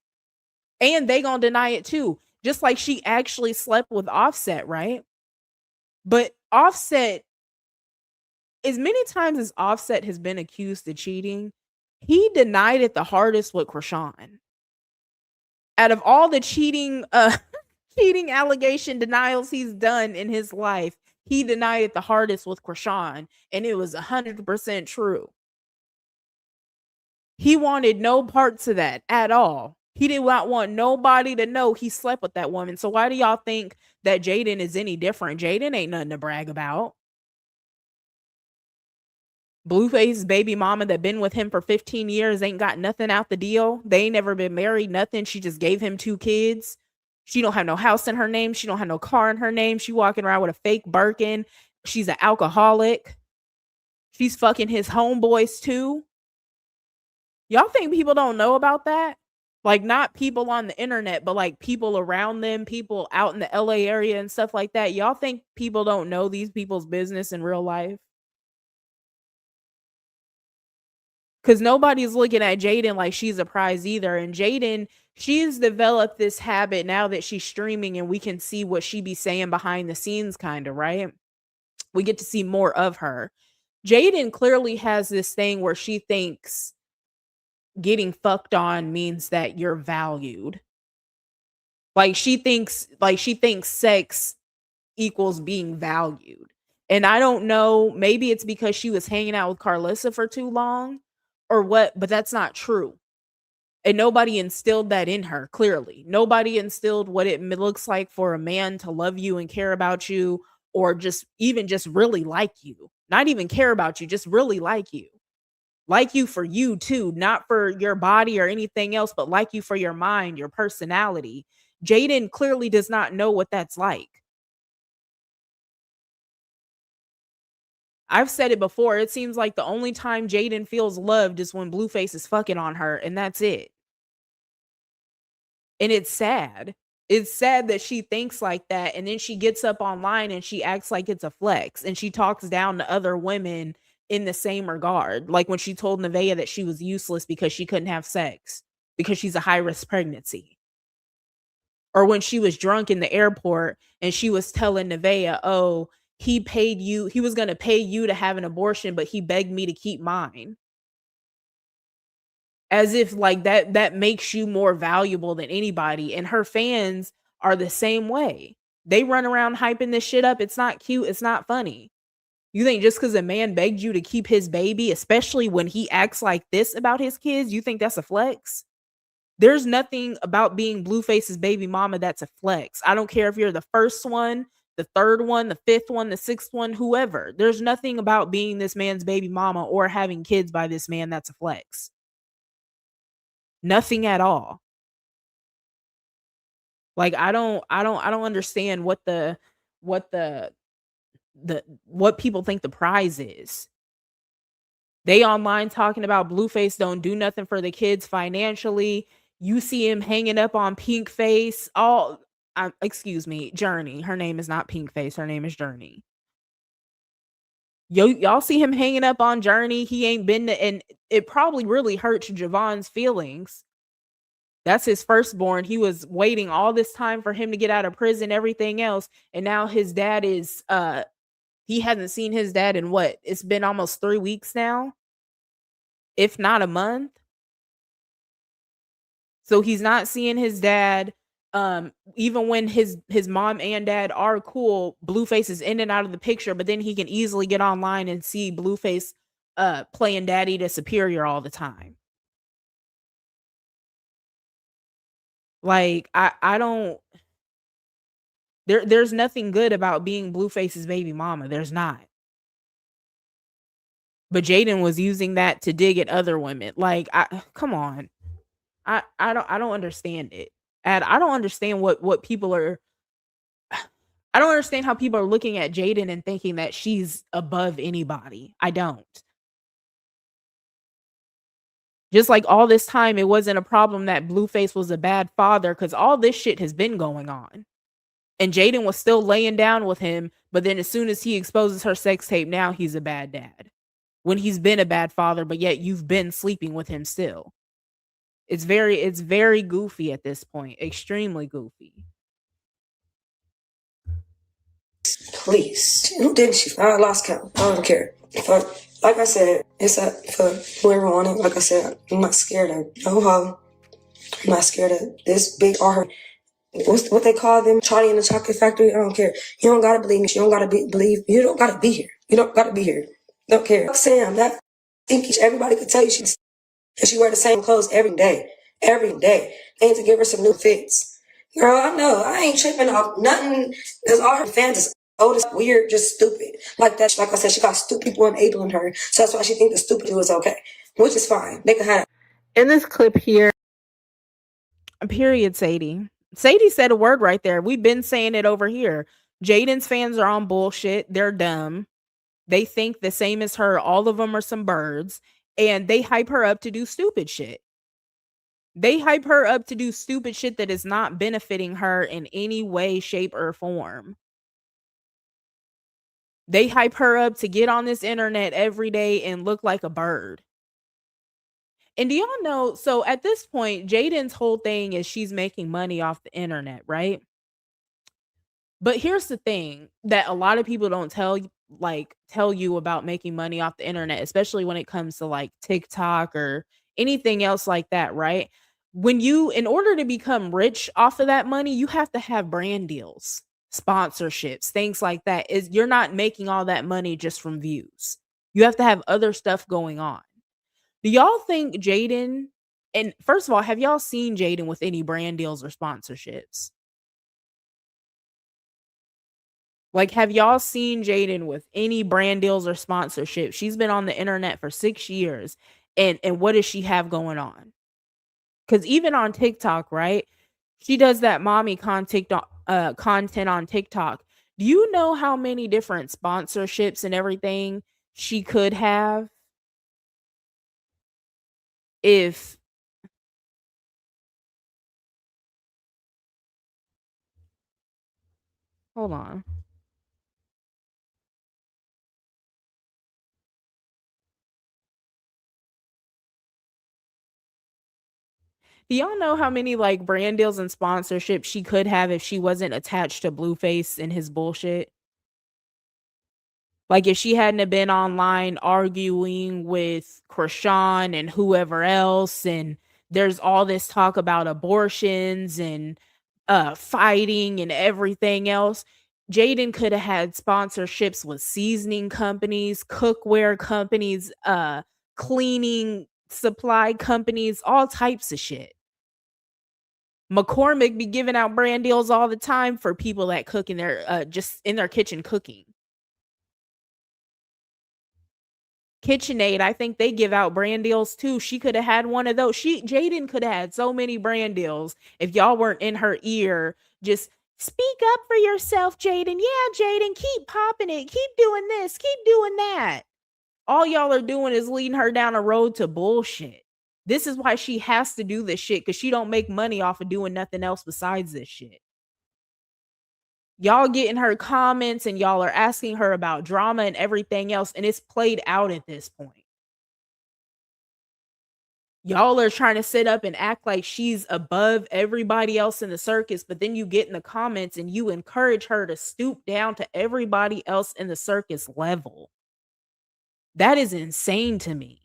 And they gonna deny it too. Just like she actually slept with Offset, right? But Offset, as many times as Offset has been accused of cheating, he denied it the hardest with Krishan. Out of all the cheating allegation denials he's done in his life, he denied it the hardest with Krishan, and it was 100% true. He wanted no parts of that at all. He did not want nobody to know he slept with that woman. So why do y'all think that Jaidyn is any different? Jaidyn ain't nothing to brag about. Blueface baby mama that been with him for 15 years ain't got nothing out the deal. They ain't never been married, nothing. She just gave him 2 kids. She don't have no house in her name. She don't have no car in her name. She walking around with a fake Birkin. She's an alcoholic. She's fucking his homeboys too. Y'all think people don't know about that? Like, not people on the internet, but like people around them, people out in the LA area and stuff like that. Y'all think people don't know these people's business in real life? Because nobody's looking at Jaidyn like she's a prize either. And Jaidyn, she's developed this habit now that she's streaming and we can see what she be saying behind the scenes, kind of, right? We get to see more of her. Jaidyn clearly has this thing where she thinks getting fucked on means that you're valued. Like she thinks sex equals being valued. And I don't know, maybe it's because she was hanging out with Carlissa for too long or what, but that's not true. And nobody instilled that in her, clearly. Nobody instilled what it looks like for a man to love you and care about you, or just really like you. Not even care about you, just really like you. Like you for you too, not for your body or anything else, but like you for your mind, your personality. Jaidyn clearly does not know what that's like. I've said it before. It seems like the only time Jaidyn feels loved is when Blueface is fucking on her, and that's it. And it's sad. It's sad that she thinks like that, and then she gets up online and she acts like it's a flex, and she talks down to other women in the same regard. Like when she told Nevaeh that she was useless because she couldn't have sex because she's a high-risk pregnancy. Or when she was drunk in the airport and she was telling Nevaeh, oh, he was going to pay you to have an abortion, but he begged me to keep mine. As if like that makes you more valuable than anybody. And her fans are the same way. They run around hyping this shit up. It's not cute. It's not funny. You think just because a man begged you to keep his baby, especially when he acts like this about his kids, you think that's a flex? There's nothing about being Blueface's baby mama that's a flex. I don't care if you're the first one, the third one, the fifth one, the sixth one, whoever. There's nothing about being this man's baby mama or having kids by this man that's a flex. Nothing at all. Like I don't understand what people think the prize is. They online talking about Blueface don't do nothing for the kids financially. You see him hanging up on Pinkface. Excuse me, Journey. Her name is not Pinkface. Her name is Journey. Y'all see him hanging up on Journey. He ain't been to, and it probably really hurts Javon's feelings. That's his firstborn. He was waiting all this time for him to get out of prison, everything else. And now his dad is, he hasn't seen his dad in what? It's been almost 3 weeks now, if not a month. So he's not seeing his dad. Even when his mom and dad are cool, Blueface is in and out of the picture, but then he can easily get online and see Blueface playing daddy to Superior all the time. Like I don't there's nothing good about being Blueface's baby mama. There's not. But Jaidyn was using that to dig at other women. Like come on. I don't understand it. And I don't understand what people are. I don't understand how people are looking at Jaidyn and thinking that she's above anybody. I don't. Just like all this time, it wasn't a problem that Blueface was a bad father, because all this shit has been going on. And Jaidyn was still laying down with him, but then as soon as he exposes her sex tape, now he's a bad dad. When he's been a bad father, but yet you've been sleeping with him still. It's very goofy at this point. Extremely goofy. Please. Who didn't she? I lost count. I don't care. Like I said, it's up for whoever wanted. Like I said, I'm not scared of no hoe. I'm not scared of this big or what they call them, Charlie in the Chocolate Factory. I don't care. You don't gotta believe me. You don't gotta believe. You don't gotta be here. You don't gotta be here. Don't care. Sam, that stinky. Everybody could tell you she wear the same clothes every day. Every day. They need to give her some new fits. Girl, I know. I ain't tripping off nothing. There's all her fantasies. old as weird, just stupid. Like that, like I said, she got stupid people enabling her. So that's why she thinks the stupid is okay, which is fine. They can have. In this clip here, Period, Sadie. Sadie said a word right there. We've been saying it over here. Jaidyn's fans are on bullshit. They're dumb. They think the same as her. All of them are some birds. And they hype her up to do stupid shit. They hype her up to do stupid shit that is not benefiting her in any way, shape, or form. They hype her up to get on this internet every day and look like a bird. And do y'all know, so at this point, Jaidyn's whole thing is she's making money off the internet, right? But here's the thing that a lot of people don't tell you about making money off the internet, especially when it comes to like TikTok or anything else like that, right? In order to become rich off of that money, you have to have brand deals, sponsorships, things like that. Is you're not making all that money just from views. You have to have other stuff going on. Do y'all think Jaidyn, and first of all, have y'all seen Jaidyn with any brand deals or sponsorships? Like, have y'all seen Jaidyn with any brand deals or sponsorship? She's been on the internet for 6 years. And what does she have going on? Because even on TikTok, right? She does that mommy content on TikTok. Do you know how many different sponsorships and everything she could have if hold on. Do y'all know how many like brand deals and sponsorships she could have if she wasn't attached to Blueface and his bullshit? Like if she hadn't have been online arguing with Krishan and whoever else, and there's all this talk about abortions and fighting and everything else. Jaidyn could have had sponsorships with seasoning companies, cookware companies, cleaning supply companies, all types of shit. McCormick be giving out brand deals all the time for people that cook in their just in their kitchen cooking. KitchenAid, I think they give out brand deals too. She could have had one of those. Jaidyn could have had so many brand deals if y'all weren't in her ear. Just speak up for yourself, Jaidyn. Yeah, Jaidyn, keep popping it. Keep doing this. Keep doing that. All y'all are doing is leading her down a road to bullshit. This is why she has to do this shit, because she don't make money off of doing nothing else besides this shit. Y'all getting her comments and y'all are asking her about drama and everything else, and it's played out at this point. Y'all are trying to sit up and act like she's above everybody else in the circus, but then you get in the comments and you encourage her to stoop down to everybody else in the circus level. That is insane to me.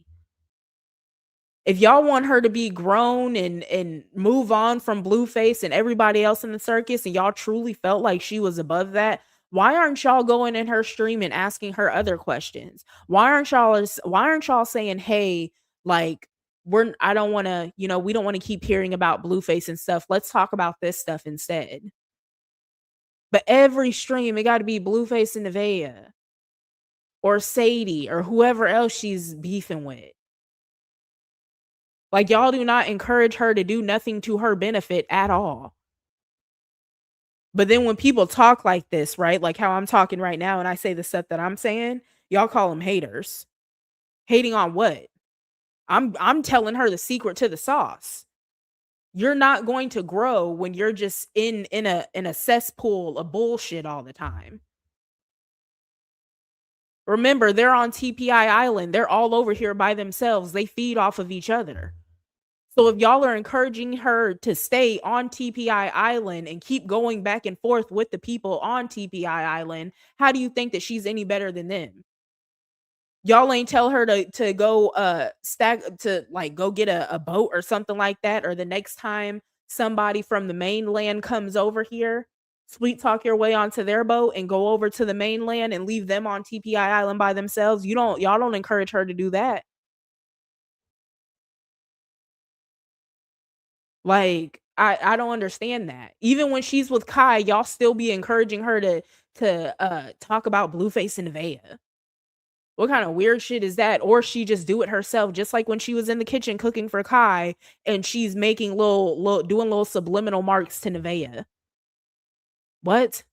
If y'all want her to be grown and move on from Blueface and everybody else in the circus, and y'all truly felt like she was above that, why aren't y'all going in her stream and asking her other questions? Why aren't y'all saying, hey, like, I don't want to, we don't want to keep hearing about Blueface and stuff. Let's talk about this stuff instead. But every stream, it got to be Blueface and Nevaeh or Sadie or whoever else she's beefing with. Like, y'all do not encourage her to do nothing to her benefit at all. But then when people talk like this, right? Like how I'm talking right now and I say the stuff that I'm saying, y'all call them haters. Hating on what? I'm telling her the secret to the sauce. You're not going to grow when you're just in a cesspool of bullshit all the time. Remember, they're on TPI Island. They're all over here by themselves. They feed off of each other. So if y'all are encouraging her to stay on TPI Island and keep going back and forth with the people on TPI Island, how do you think that she's any better than them? Y'all ain't tell her to go go get a boat or something like that, or the next time somebody from the mainland comes over here, sweet talk your way onto their boat and go over to the mainland and leave them on TPI Island by themselves. Y'all don't encourage her to do that. Like, I don't understand that. Even when she's with Kai, y'all still be encouraging her to talk about Blueface and Nevaeh? What kind of weird shit is that? Or she just do it herself, just like when she was in the kitchen cooking for Kai and she's making doing little subliminal marks to Nevaeh. What?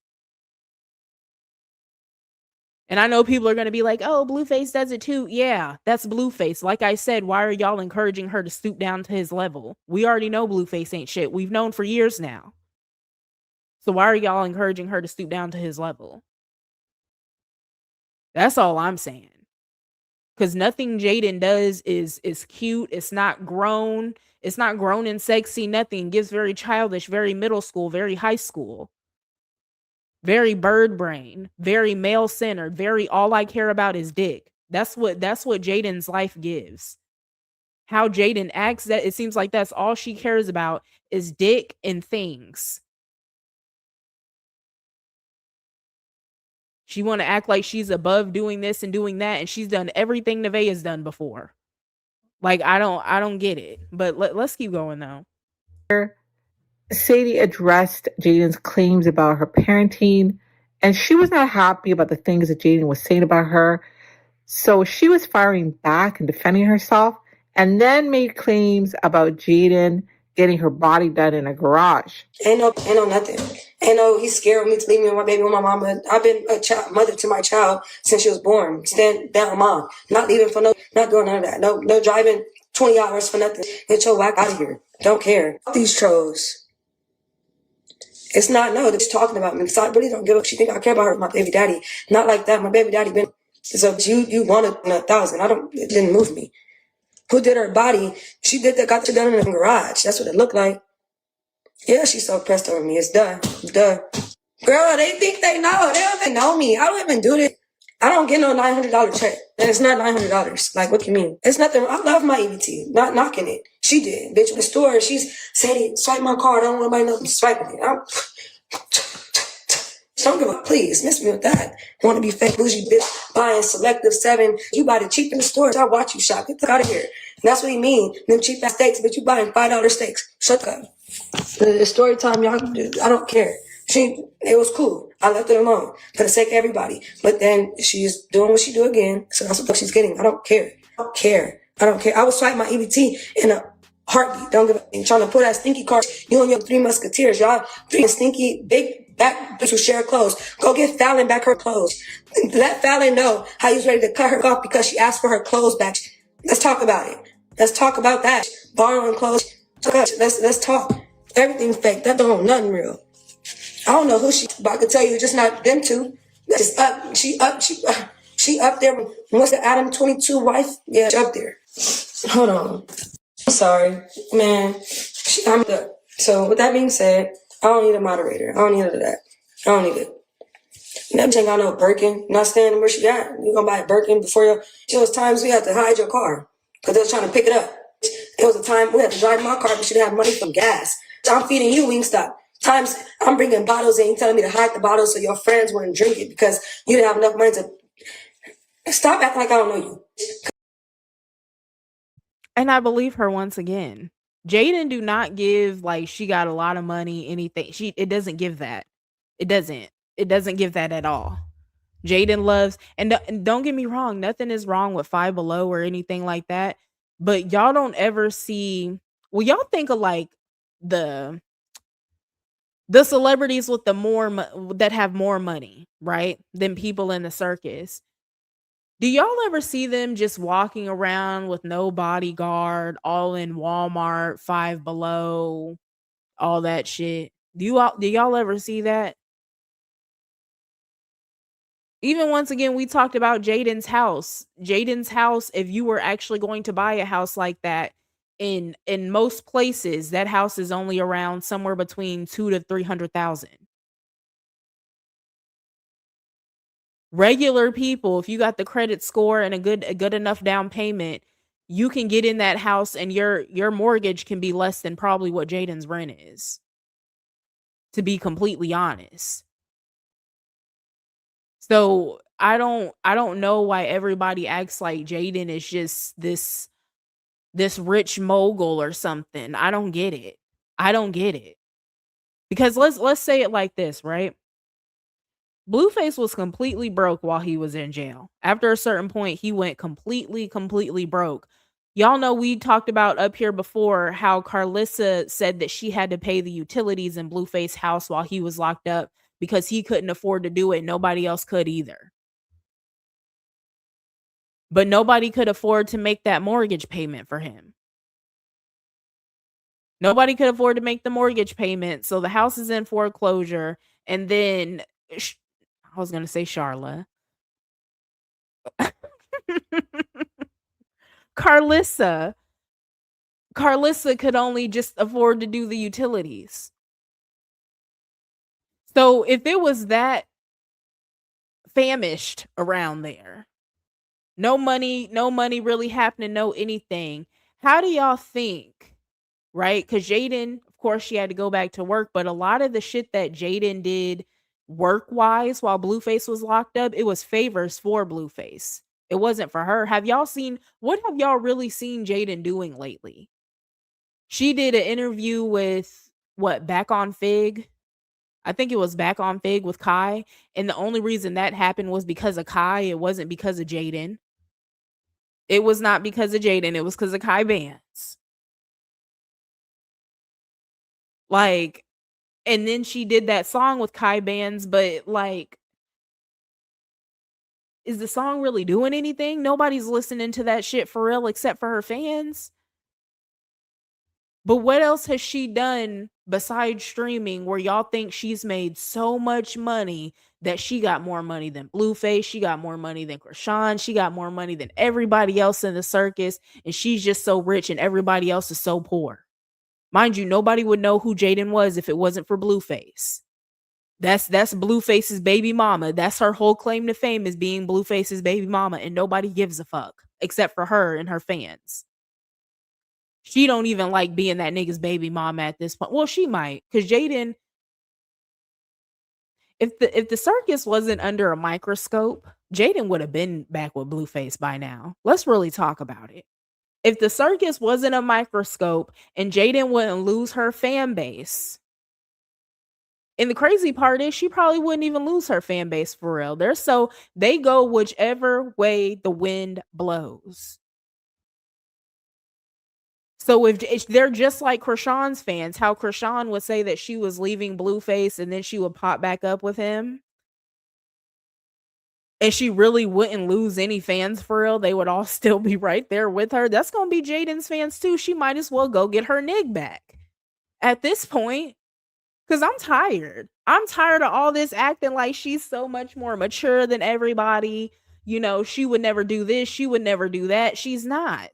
And I know people are going to be like, oh, Blueface does it too. Yeah, that's Blueface. Like I said, why are y'all encouraging her to stoop down to his level? We already know Blueface ain't shit. We've known for years now. So why are y'all encouraging her to stoop down to his level? That's all I'm saying. Because nothing Jaidyn does is cute. It's not grown. It's not grown and sexy. Nothing. It gives very childish, very middle school, very high school. Very bird brain, very male centered, very all I care about is dick. That's what Jaidyn's life gives. How Jaidyn acts, that it seems like that's all she cares about is dick and things. She want to act like she's above doing this and doing that, and she's done everything Nevaeh has done before. Like I don't get it. But let's keep going though. Sadie addressed Jaidyn's claims about her parenting, and she was not happy about the things that Jaidyn was saying about her. So she was firing back and defending herself, and then made claims about Jaidyn getting her body done in a garage. Ain't no nothing. Ain't no, he's scared me to leave me with my baby with my mama. I've been a mother to my child since she was born. Stand down, mom. Not leaving for not doing none of that. No driving 20 hours for nothing. Get your whack out of here. Don't care. These trolls. It's not, no, they're just talking about me. Because I really don't give a, she think I care about her, my baby daddy. Not like that. My baby daddy been, so you wanted 1,000. It didn't move me. Who did her body? She did that, got it done in the garage. That's what it looked like. Yeah, she's so pressed over me. It's duh. Girl, they think they know. They don't even know me. I don't even do this. I don't get no $900 check. And it's not $900. Like, what do you mean? It's nothing. I love my EBT. Not knocking it. She did. Bitch, in the store, she's Sadie, swipe my card. I don't want nobody to know I'm swiping it. Don't give up, please. Miss me with that. Want to be fake bougie bitch buying selective 7. You buy the cheap in the stores. I watch you shop. Get the fuck out of here. And that's what he mean. Them cheap ass steaks, but you buying $5 steaks. Shut up. The story time, y'all, I don't care. It was cool. I left it alone for the sake of everybody. But then she's doing what she do again. So that's what she's getting. I don't care. I would swipe my EBT in a heartbeat. Don't give a trying to put that stinky card. You and your 3 musketeers, y'all 3 stinky big back bitch who share clothes. Go get Fallon back her clothes. Let Fallon know how he's ready to cut her off because she asked for her clothes back. Let's talk about it. Let's talk about that. Borrowing clothes. Let's talk. Everything's fake. That don't nothing real. I don't know who but I can tell you, just not them two. Just up. She up there. What's the Adam 22 wife? Yeah, she up there. Hold on. I'm sorry, man. I'm good. So with that being said, I don't need a moderator. I don't need none of that. I don't need it. Never ain't got no Birkin. Not standing where she at. You gonna buy a Birkin before you? There was times we had to hide your car because they was trying to pick it up. There was a time we had to drive my car because she didn't have money for gas. So I'm feeding you Wingstop. Times I'm bringing bottles in, you telling me to hide the bottles so your friends wouldn't drink it because you didn't have enough money to. Stop acting like I don't know you. And I believe her once again. Jaidyn do not give like she got a lot of money, anything. It doesn't give that. It doesn't give that at all. Jaidyn loves, and don't get me wrong, nothing is wrong with Five Below or anything like that. But y'all don't ever see. Well, y'all think of like the celebrities with the that have more money, right, than people in the circus. Do y'all ever see them just walking around with no bodyguard, all in Walmart, Five Below, all that shit? Do y'all ever see that? Even once again, we talked about Jaidyn's house. Jaidyn's house, if you were actually going to buy a house like that, in most places, that house is only around somewhere between 2 to 300,000. Regular people, if you got the credit score and a good enough down payment, you can get in that house and your mortgage can be less than probably what Jaidyn's rent is. To be completely honest. So I don't know why everybody acts like Jaidyn is just this rich mogul or something. I don't get it. Because let's say it like this, right? Blueface was completely broke while he was in jail. After a certain point, he went completely broke. Y'all know we talked about up here before how Carlissa said that she had to pay the utilities in Blueface's house while he was locked up because he couldn't afford to do it. Nobody else could either. But nobody could afford to make that mortgage payment for him. Nobody could afford to make the mortgage payment. So the house is in foreclosure. And then I was going to say Charla. Carlissa could only just afford to do the utilities. So if it was that famished around there, no money really happening, no anything, how do y'all think, right? Because Jaidyn, of course, she had to go back to work, but a lot of the shit that Jaidyn did work-wise while Blueface was locked up, it was favors for Blueface. It wasn't for her. What have y'all really seen Jaidyn doing lately? She did an interview with Back on Fig? I think it was Back on Fig with Kai, and the only reason that happened was because of Kai. It wasn't because of Jaidyn. It was not because of Jaidyn. It was because of Kai Vance. Like, and then she did that song with Kai Vance, but like, is the song really doing anything? Nobody's listening to that shit for real except for her fans. But what else has she done besides streaming where y'all think she's made so much money that she got more money than Blueface, she got more money than Krishan, she got more money than everybody else in the circus, and she's just so rich and everybody else is so poor? Mind you, nobody would know who Jaidyn was if it wasn't for Blueface. That's Blueface's baby mama. That's her whole claim to fame, is being Blueface's baby mama, and nobody gives a fuck except for her and her fans. She don't even like being that nigga's baby mama at this point. Well, she might, because Jaidyn, if the circus wasn't under a microscope, Jaidyn would have been back with Blueface by now. Let's really talk about it. If the circus wasn't a microscope and Jaidyn wouldn't lose her fan base, and the crazy part is she probably wouldn't even lose her fan base for real. They go whichever way the wind blows. So if they're just like Krishan's fans, how Krishan would say that she was leaving Blueface and then she would pop back up with him, and she really wouldn't lose any fans for real. They would all still be right there with her. That's going to be Jaidyn's fans too. She might as well go get her nig back at this point, because I'm tired. I'm tired of all this acting like she's so much more mature than everybody. You know, she would never do this. She would never do that. She's not.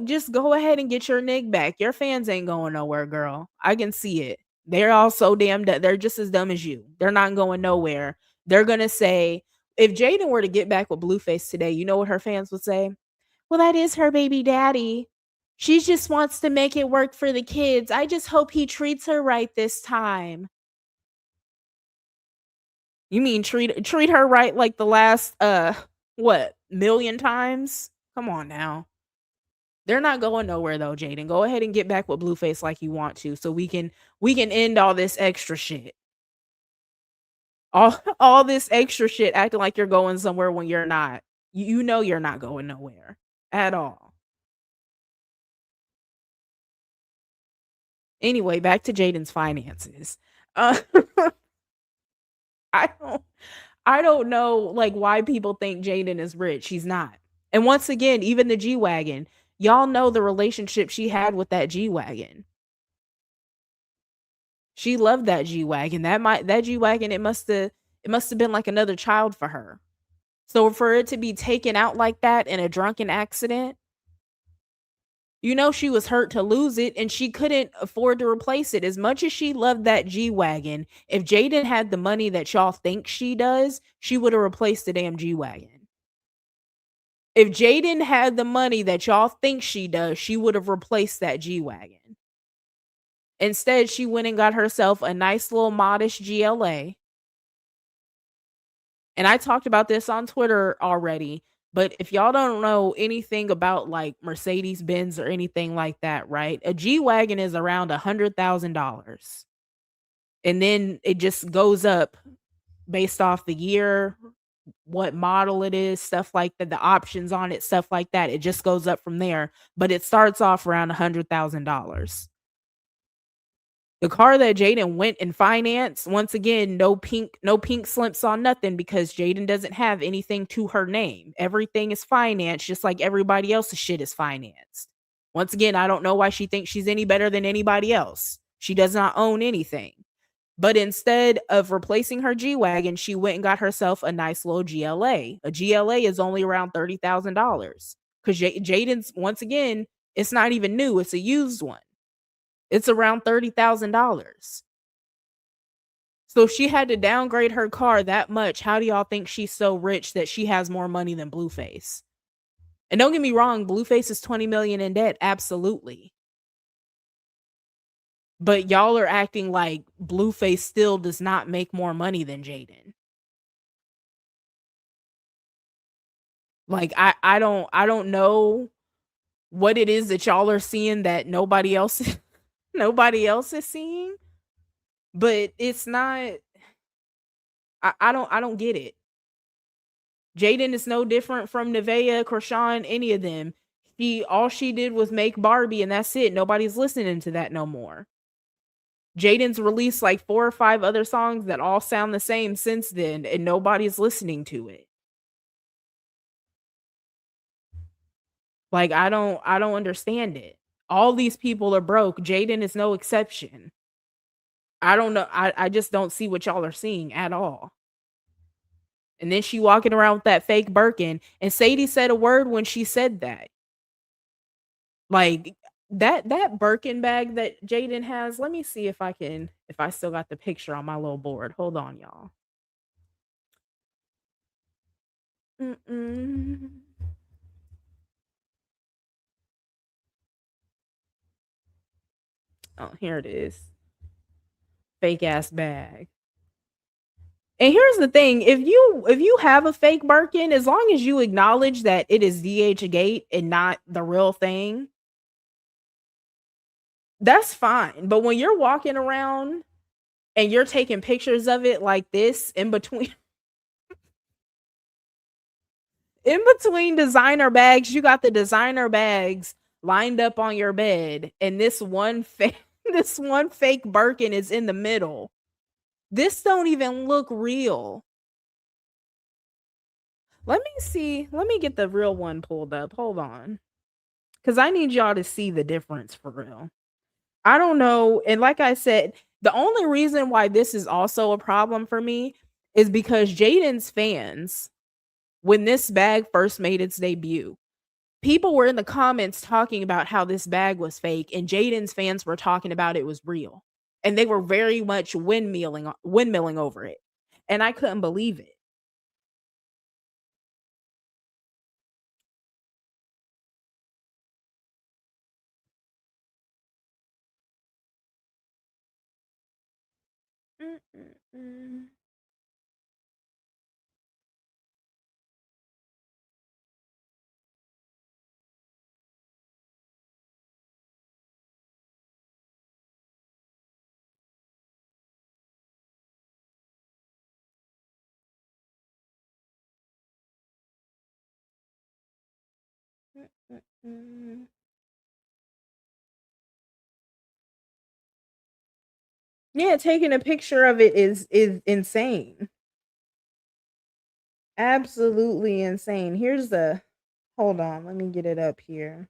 Just go ahead and get your nig back. Your fans ain't going nowhere, girl. I can see it. They're all so damn dumb. They're just as dumb as you. They're not going nowhere. They're gonna say, if Jaidyn were to get back with Blueface today, you know what her fans would say? Well, that is her baby daddy. She just wants to make it work for the kids. I just hope he treats her right this time. You mean treat her right like the last million times? Come on now. They're not going nowhere though, Jaidyn. Go ahead and get back with Blueface like you want to, so we can end all this extra shit. All this extra shit acting like you're going somewhere when you're not. You know you're not going nowhere at all. Anyway, back to Jaidyn's finances. I don't know like why people think Jaidyn is rich. She's not. And once again, even the G-Wagon, y'all know the relationship she had with that G-Wagon. She loved that G-Wagon. That G-Wagon, it must have been like another child for her. So for it to be taken out like that in a drunken accident, you know she was hurt to lose it, and she couldn't afford to replace it. As much as she loved that G-Wagon, if Jaidyn had the money that y'all think she does, she would have replaced the damn G-Wagon. If Jaidyn had the money that y'all think she does, she would have replaced that G-Wagon. Instead, she went and got herself a nice little modest GLA. And I talked about this on Twitter already, but if y'all don't know anything about like Mercedes-Benz or anything like that, right? A G-Wagon is around $100,000. And then it just goes up based off the year, what model it is, stuff like that, the options on it, stuff like that. It just goes up from there, but it starts off around $100,000. The car that Jaidyn went and financed, once again, no pink slips on nothing because Jaidyn doesn't have anything to her name. Everything is financed just like everybody else's shit is financed. Once again, I don't know why she thinks she's any better than anybody else. She does not own anything. But instead of replacing her G-Wagon, she went and got herself a nice little GLA. A GLA is only around $30,000 because Jaden's, once again, it's not even new. It's a used one. It's around $30,000. So if she had to downgrade her car that much, how do y'all think she's so rich that she has more money than Blueface? And don't get me wrong, Blueface is 20 million in debt. Absolutely. But y'all are acting like Blueface still does not make more money than Jaidyn. Like I don't know what it is that y'all are seeing that nobody else is seeing, but it's not. I don't get it. Jaidyn is no different from Nevaeh, Krishan, any of them. All she did was make Barbie and that's it. Nobody's listening to that no more. Jaden's released like 4 or 5 other songs that all sound the same since then, and nobody's listening to it. Like, I don't understand it. All these people are broke. Jaidyn is no exception. I don't know. I just don't see what y'all are seeing at all. And then she walking around with that fake Birkin, and Sadie said a word when she said that. Like, that Birkin bag that Jaidyn has, let me see if I still got the picture on my little board. Hold on, y'all. Oh, here it is. Fake ass bag. And here's the thing, if you have a fake Birkin, as long as you acknowledge that it is DH Gate and not the real thing, that's fine. But when you're walking around and you're taking pictures of it like this in between designer bags, you got the designer bags lined up on your bed, and this one fake Birkin is in the middle. This don't even look real. Let me see. Let me get the real one pulled up. Hold on. Cuz I need y'all to see the difference for real. I don't know, and like I said, the only reason why this is also a problem for me is because Jaidyn's fans, when this bag first made its debut, people were in the comments talking about how this bag was fake, and Jaidyn's fans were talking about it was real. And they were very much windmilling over it. And I couldn't believe it. Mm-mm-mm. Mm-mm-mm. Yeah, taking a picture of it is insane. Absolutely insane. Here's the hold on, let me get it up here.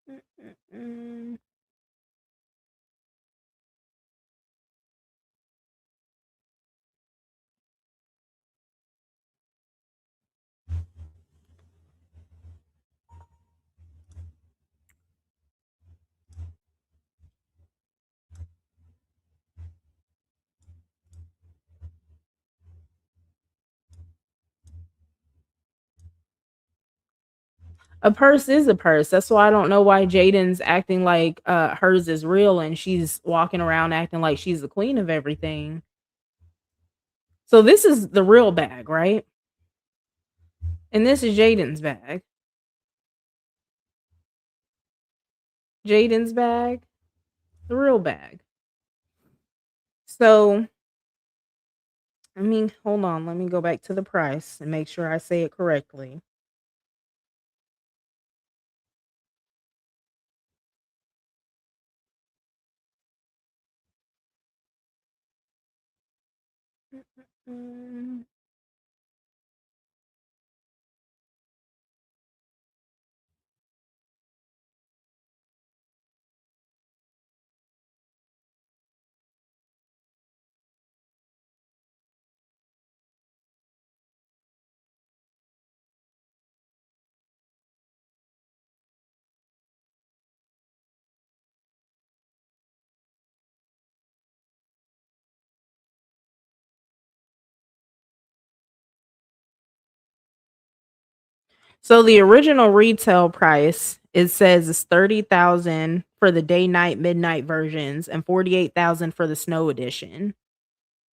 Mm-mm-mm. A purse is a purse. That's why I don't know why Jaden's acting like hers is real and she's walking around acting like she's the queen of everything. So this is the real bag, right? And this is Jaden's bag. Jaden's bag, the real bag. So, I mean, hold on. Let me go back to the price and make sure I say it correctly. Mm. So the original retail price, it says, is 30,000 for the day, night, midnight versions and 48,000 for the snow edition.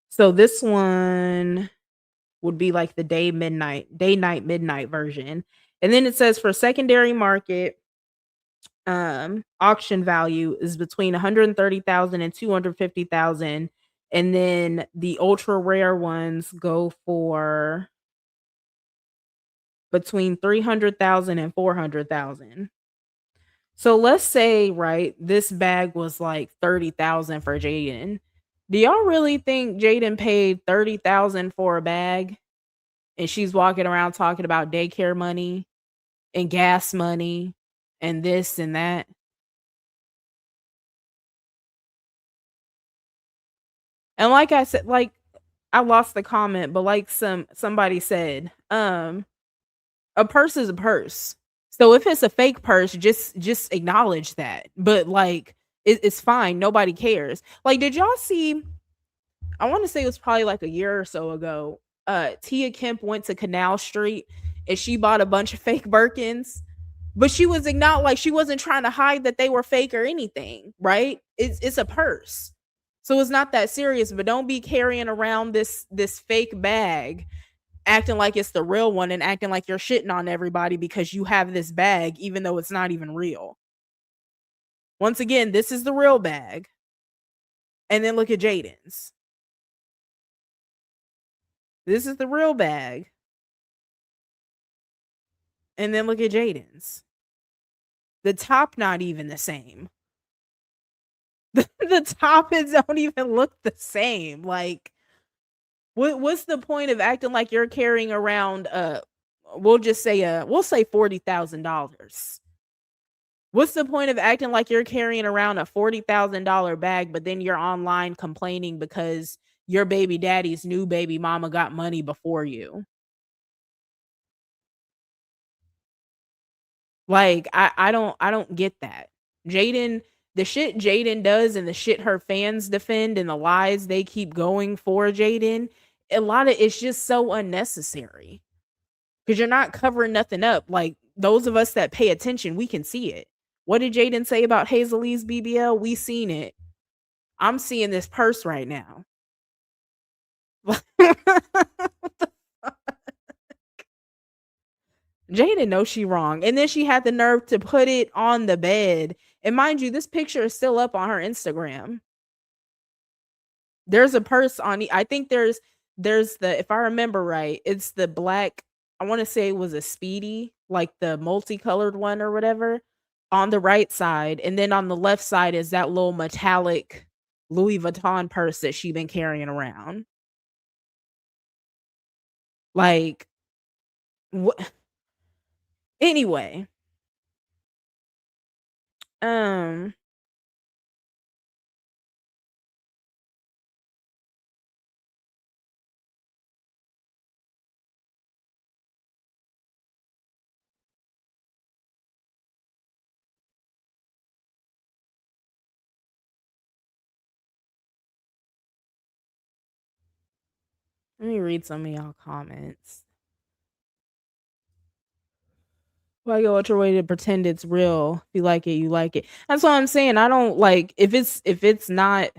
So this one would be like the day, night, midnight version. And then it says for secondary market, auction value is between 130,000 and 250,000, and then the ultra rare ones go for between 300,000 and 400,000. So let's say, right, this bag was like 30,000 for Jaden. Do y'all really think Jaden paid 30,000 for a bag and she's walking around talking about daycare money and gas money and this and that? And like I said, like I lost the comment, but like somebody said, a purse is a purse. So if it's a fake purse, just acknowledge that. But like it's fine. Nobody cares. Like, did y'all see? I want to say it was probably like a year or so ago. Tia Kemp went to Canal Street and she bought a bunch of fake Birkins, but she was not like she wasn't trying to hide that they were fake or anything, right? It's a purse. So it's not that serious, but don't be carrying around this fake bag acting like it's the real one and acting like you're shitting on everybody because you have this bag even though it's not even real. Once again, this is the real bag. And then look at Jaden's. This is the real bag. And then look at Jaden's. The top not even the same. The top don't even look the same. Like what's the point of acting like you're carrying around we'll say $40,000. What's the point of acting like you're carrying around a $40,000 bag, but then you're online complaining because your baby daddy's new baby mama got money before you? Like I don't get that. Jaden, the shit Jaden does and the shit her fans defend and the lies they keep going for Jaden, a lot of it's just so unnecessary. Because you're not covering nothing up. Like those of us that pay attention, we can see it. What did Jaden say about Hazel-Lee's BBL? We seen it. I'm seeing this purse right now. Jaden knows she wrong. And then she had the nerve to put it on the bed. And mind you, this picture is still up on her Instagram. There's a purse on I think there's the, if I remember right, it's the black, I want to say it was a Speedy, like the multicolored one or whatever, on the right side. And then on the left side is that little metallic Louis Vuitton purse that she been carrying around. Like what? Anyway, um let me read some of y'all comments. Why go out your way to pretend it's real? If you like it, you like it. That's what I'm saying. I don't like if it's not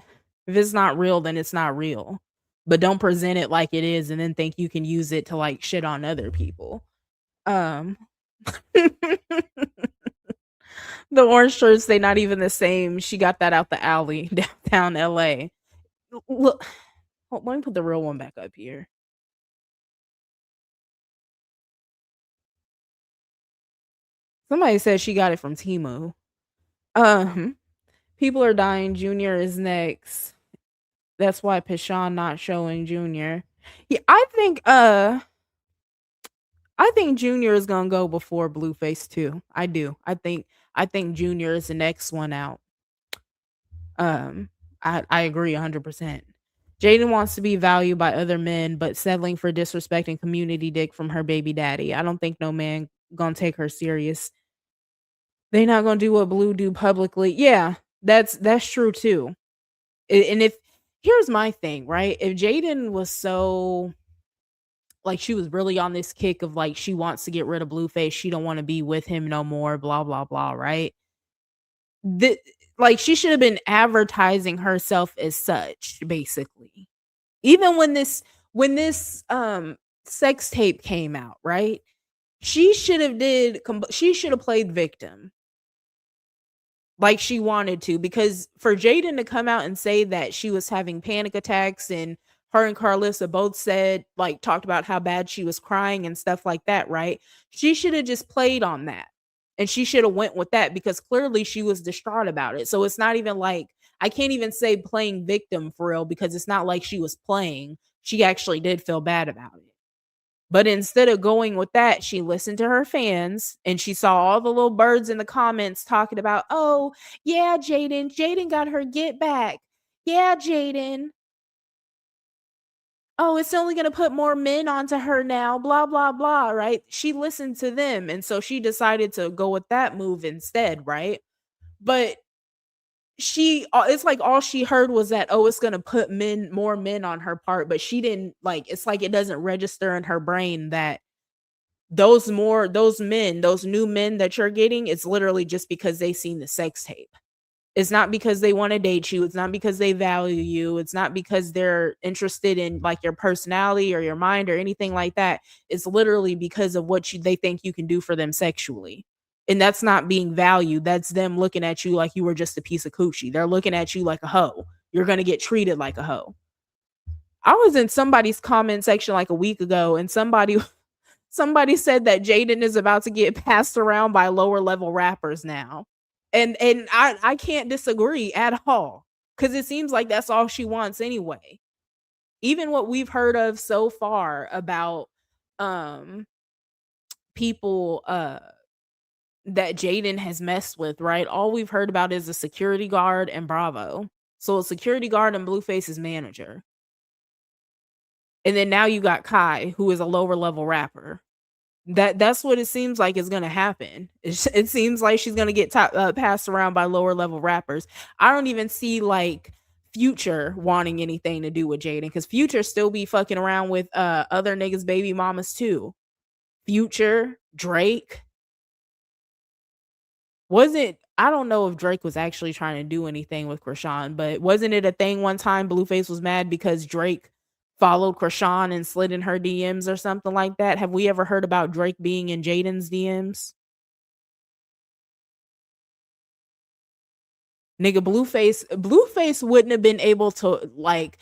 real, then it's not real. But don't present it like it is and then think you can use it to like shit on other people. Um The orange shirts, they not even the same. She got that out the alley downtown LA. Look, let me put the real one back up here. Somebody said she got it from Temu. Um, People are dying. Junior is next. That's why Pishan not showing Junior. Yeah, I think Junior is gonna go before Blueface too. I do. I think Junior is the next one out. Um, I agree 100%. Jaidyn wants to be valued by other men, but settling for disrespecting community dick from her baby daddy. I don't think no man gonna take her serious. They not gonna do what Blue do publicly. Yeah, that's true too. And if here's my thing, right? If Jaidyn was so like she was really on this kick of like she wants to get rid of Blueface, she don't want to be with him no more, blah blah blah, right? The, like she should have been advertising herself as such, basically. Even when this sex tape came out, right? She should have played victim like she wanted to, because for Jaidyn to come out and say that she was having panic attacks and her and Carlissa both said like talked about how bad she was crying and stuff like that, right? She should have just played on that. And she should have went with that because clearly she was distraught about it. So it's not even like I can't even say playing victim for real because it's not like she was playing. She actually did feel bad about it. But instead of going with that, she listened to her fans and she saw all the little birds in the comments talking about, oh, yeah, Jaidyn. Jaidyn got her get back. Yeah, Jaidyn. Oh, it's only going to put more men onto her now, blah, blah, blah, right? She listened to them. And so she decided to go with that move instead, right? But it's like all she heard was that, oh, it's going to put more men on her part. But she didn't like, it's like it doesn't register in her brain that those new men that you're getting, it's literally just because they seen the sex tape. It's not because they want to date you. It's not because they value you. It's not because they're interested in like your personality or your mind or anything like that. It's literally because of they think you can do for them sexually. And that's not being valued. That's them looking at you like you were just a piece of coochie. They're looking at you like a hoe. You're going to get treated like a hoe. I was in somebody's comment section like a week ago and somebody said that Jaidyn is about to get passed around by lower level rappers now. And I can't disagree at all. Cause it seems like that's all she wants anyway. Even what we've heard of so far about um people that Jaidyn has messed with, right? All we've heard about is a security guard and Bravo. So a security guard and Blueface's manager. And then now you got Kai, who is a lower level rapper. That's what it seems like is gonna happen. It seems like she's gonna get passed around by lower level rappers. I don't even see like Future wanting anything to do with Jaidyn because Future still be fucking around with other niggas' baby mamas too. Future, Drake. Wasn't I don't know if Drake was actually trying to do anything with Krishan, but wasn't it a thing one time Blueface was mad because Drake followed Krishan and slid in her DMs or something like that? Have we ever heard about Drake being in Jaden's DMs? Nigga, Blueface wouldn't have been able to like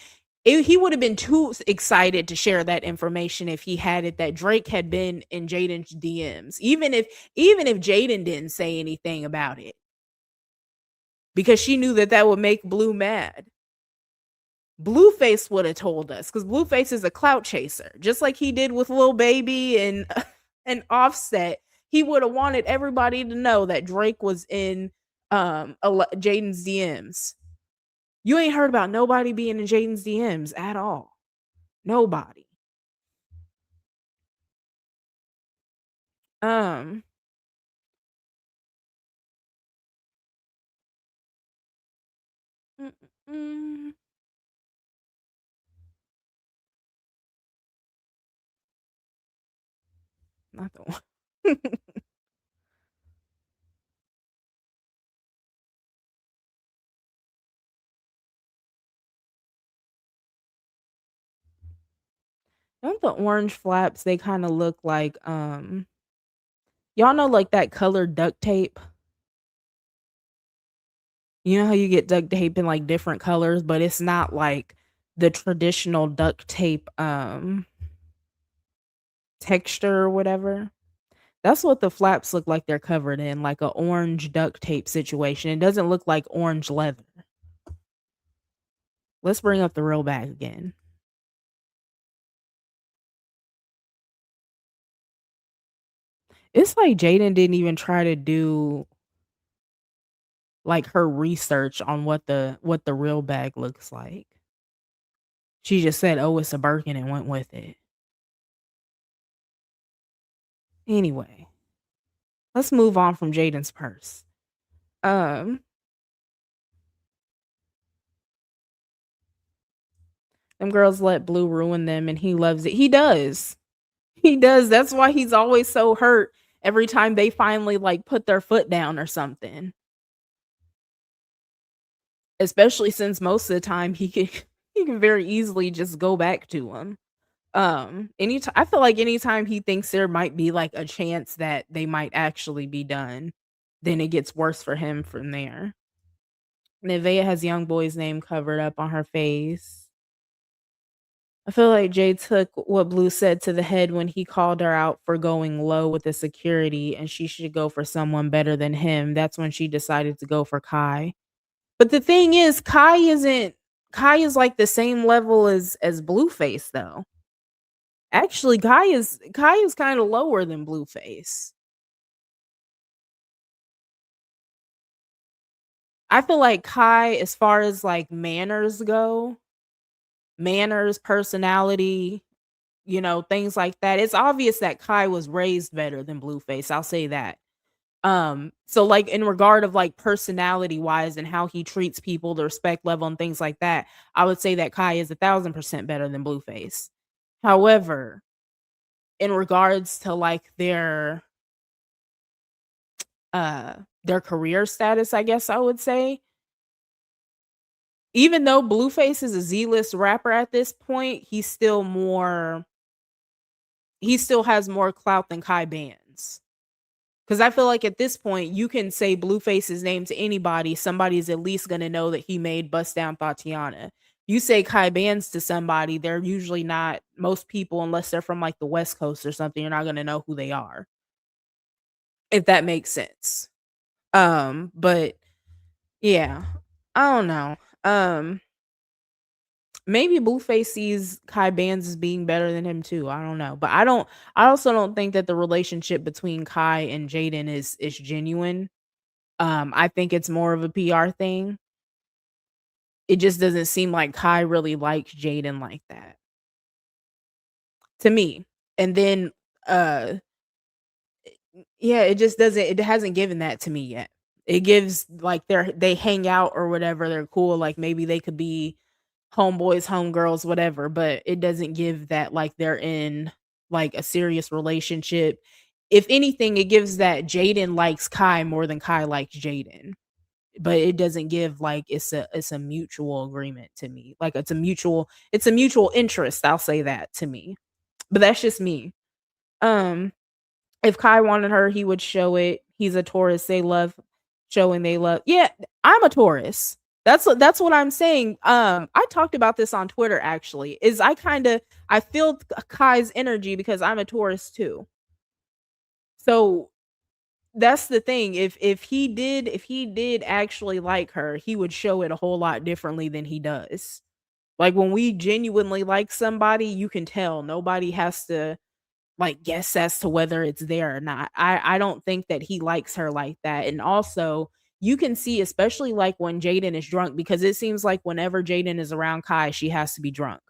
he would have been too excited to share that information if he had it that Drake had been in Jaden's DMs. Even if Jaidyn didn't say anything about it. Because she knew that would make Blue mad. Blueface would have told us because Blueface is a clout chaser, just like he did with Lil Baby and and Offset. He would have wanted everybody to know that Drake was in Jaden's DMs. You ain't heard about nobody being in Jaden's DMs at all. Nobody. Um. mm, mm, Not the one. Don't the orange flaps? They kind of look like y'all know like that colored duct tape. You know how you get duct tape in like different colors, but it's not like the traditional duct tape texture or whatever. That's what the flaps look like they're covered in, like a orange duct tape situation. It doesn't look like orange leather. Let's bring up the real bag again. It's like Jaidyn didn't even try to do like her research on what the real bag looks like. She just said, "Oh, it's a Birkin," and went with it. Anyway, let's move on from Jaden's purse. Um, them girls let Blue ruin them, and he loves it. He does. He does. That's why he's always so hurt every time they finally like put their foot down or something. Especially since most of the time he can very easily just go back to him. Anytime I feel like anytime he thinks there might be like a chance that they might actually be done, then it gets worse for him from there. Nevaeh has young boy's name covered up on her face. I feel like Jay took what Blue said to the head when he called her out for going low with the security and she should go for someone better than him. That's when she decided to go for Kai. But the thing is, Kai is like the same level as Blueface though. Actually, Kai is kind of lower than Blueface. I feel like Kai, as far as like manners go, manners, personality, things like that. It's obvious that Kai was raised better than Blueface. I'll say that. So like in regard of like personality wise and how he treats people, the respect level and things like that, I would say that Kai is 1,000% better than Blueface. However, in regards to like their career status, I guess I would say, even though Blueface is a Z-list rapper at this point, he still has more clout than Kai Bands. Because I feel like at this point, you can say Blueface's name to anybody, somebody's at least gonna know that he made Bust Down Tatiana. You say Kai Bands to somebody, they're usually not, most people, unless they're from like the West Coast or something, you're not gonna know who they are. If that makes sense. But yeah, I don't know. Maybe Blueface sees Kai Bands as being better than him too. I don't know. But I also don't think that the relationship between Kai and Jaidyn is genuine. I think it's more of a PR thing. It just doesn't seem like Kai really likes Jaidyn like that. To me. And then yeah, it hasn't given that to me yet. It gives like they hang out or whatever, they're cool, like maybe they could be homeboys, homegirls, whatever, but it doesn't give that like they're in like a serious relationship. If anything, it gives that Jaidyn likes Kai more than Kai likes Jaidyn. But it doesn't give like it's a mutual agreement to me. Like it's a mutual interest, I'll say that to me. But that's just me. Um if Kai wanted her, he would show it. He's a Taurus. They love showing they love. Yeah, I'm a Taurus. That's what I'm saying. I talked about this on Twitter actually. Is I feel Kai's energy because I'm a Taurus too. So that's the thing. If he did actually like her, he would show it a whole lot differently than he does. Like when we genuinely like somebody, you can tell. Nobody has to like guess as to whether it's there or not. I don't think that he likes her like that. And also, you can see, especially like when Jaidyn is drunk, because it seems like whenever Jaidyn is around Kai, she has to be drunk.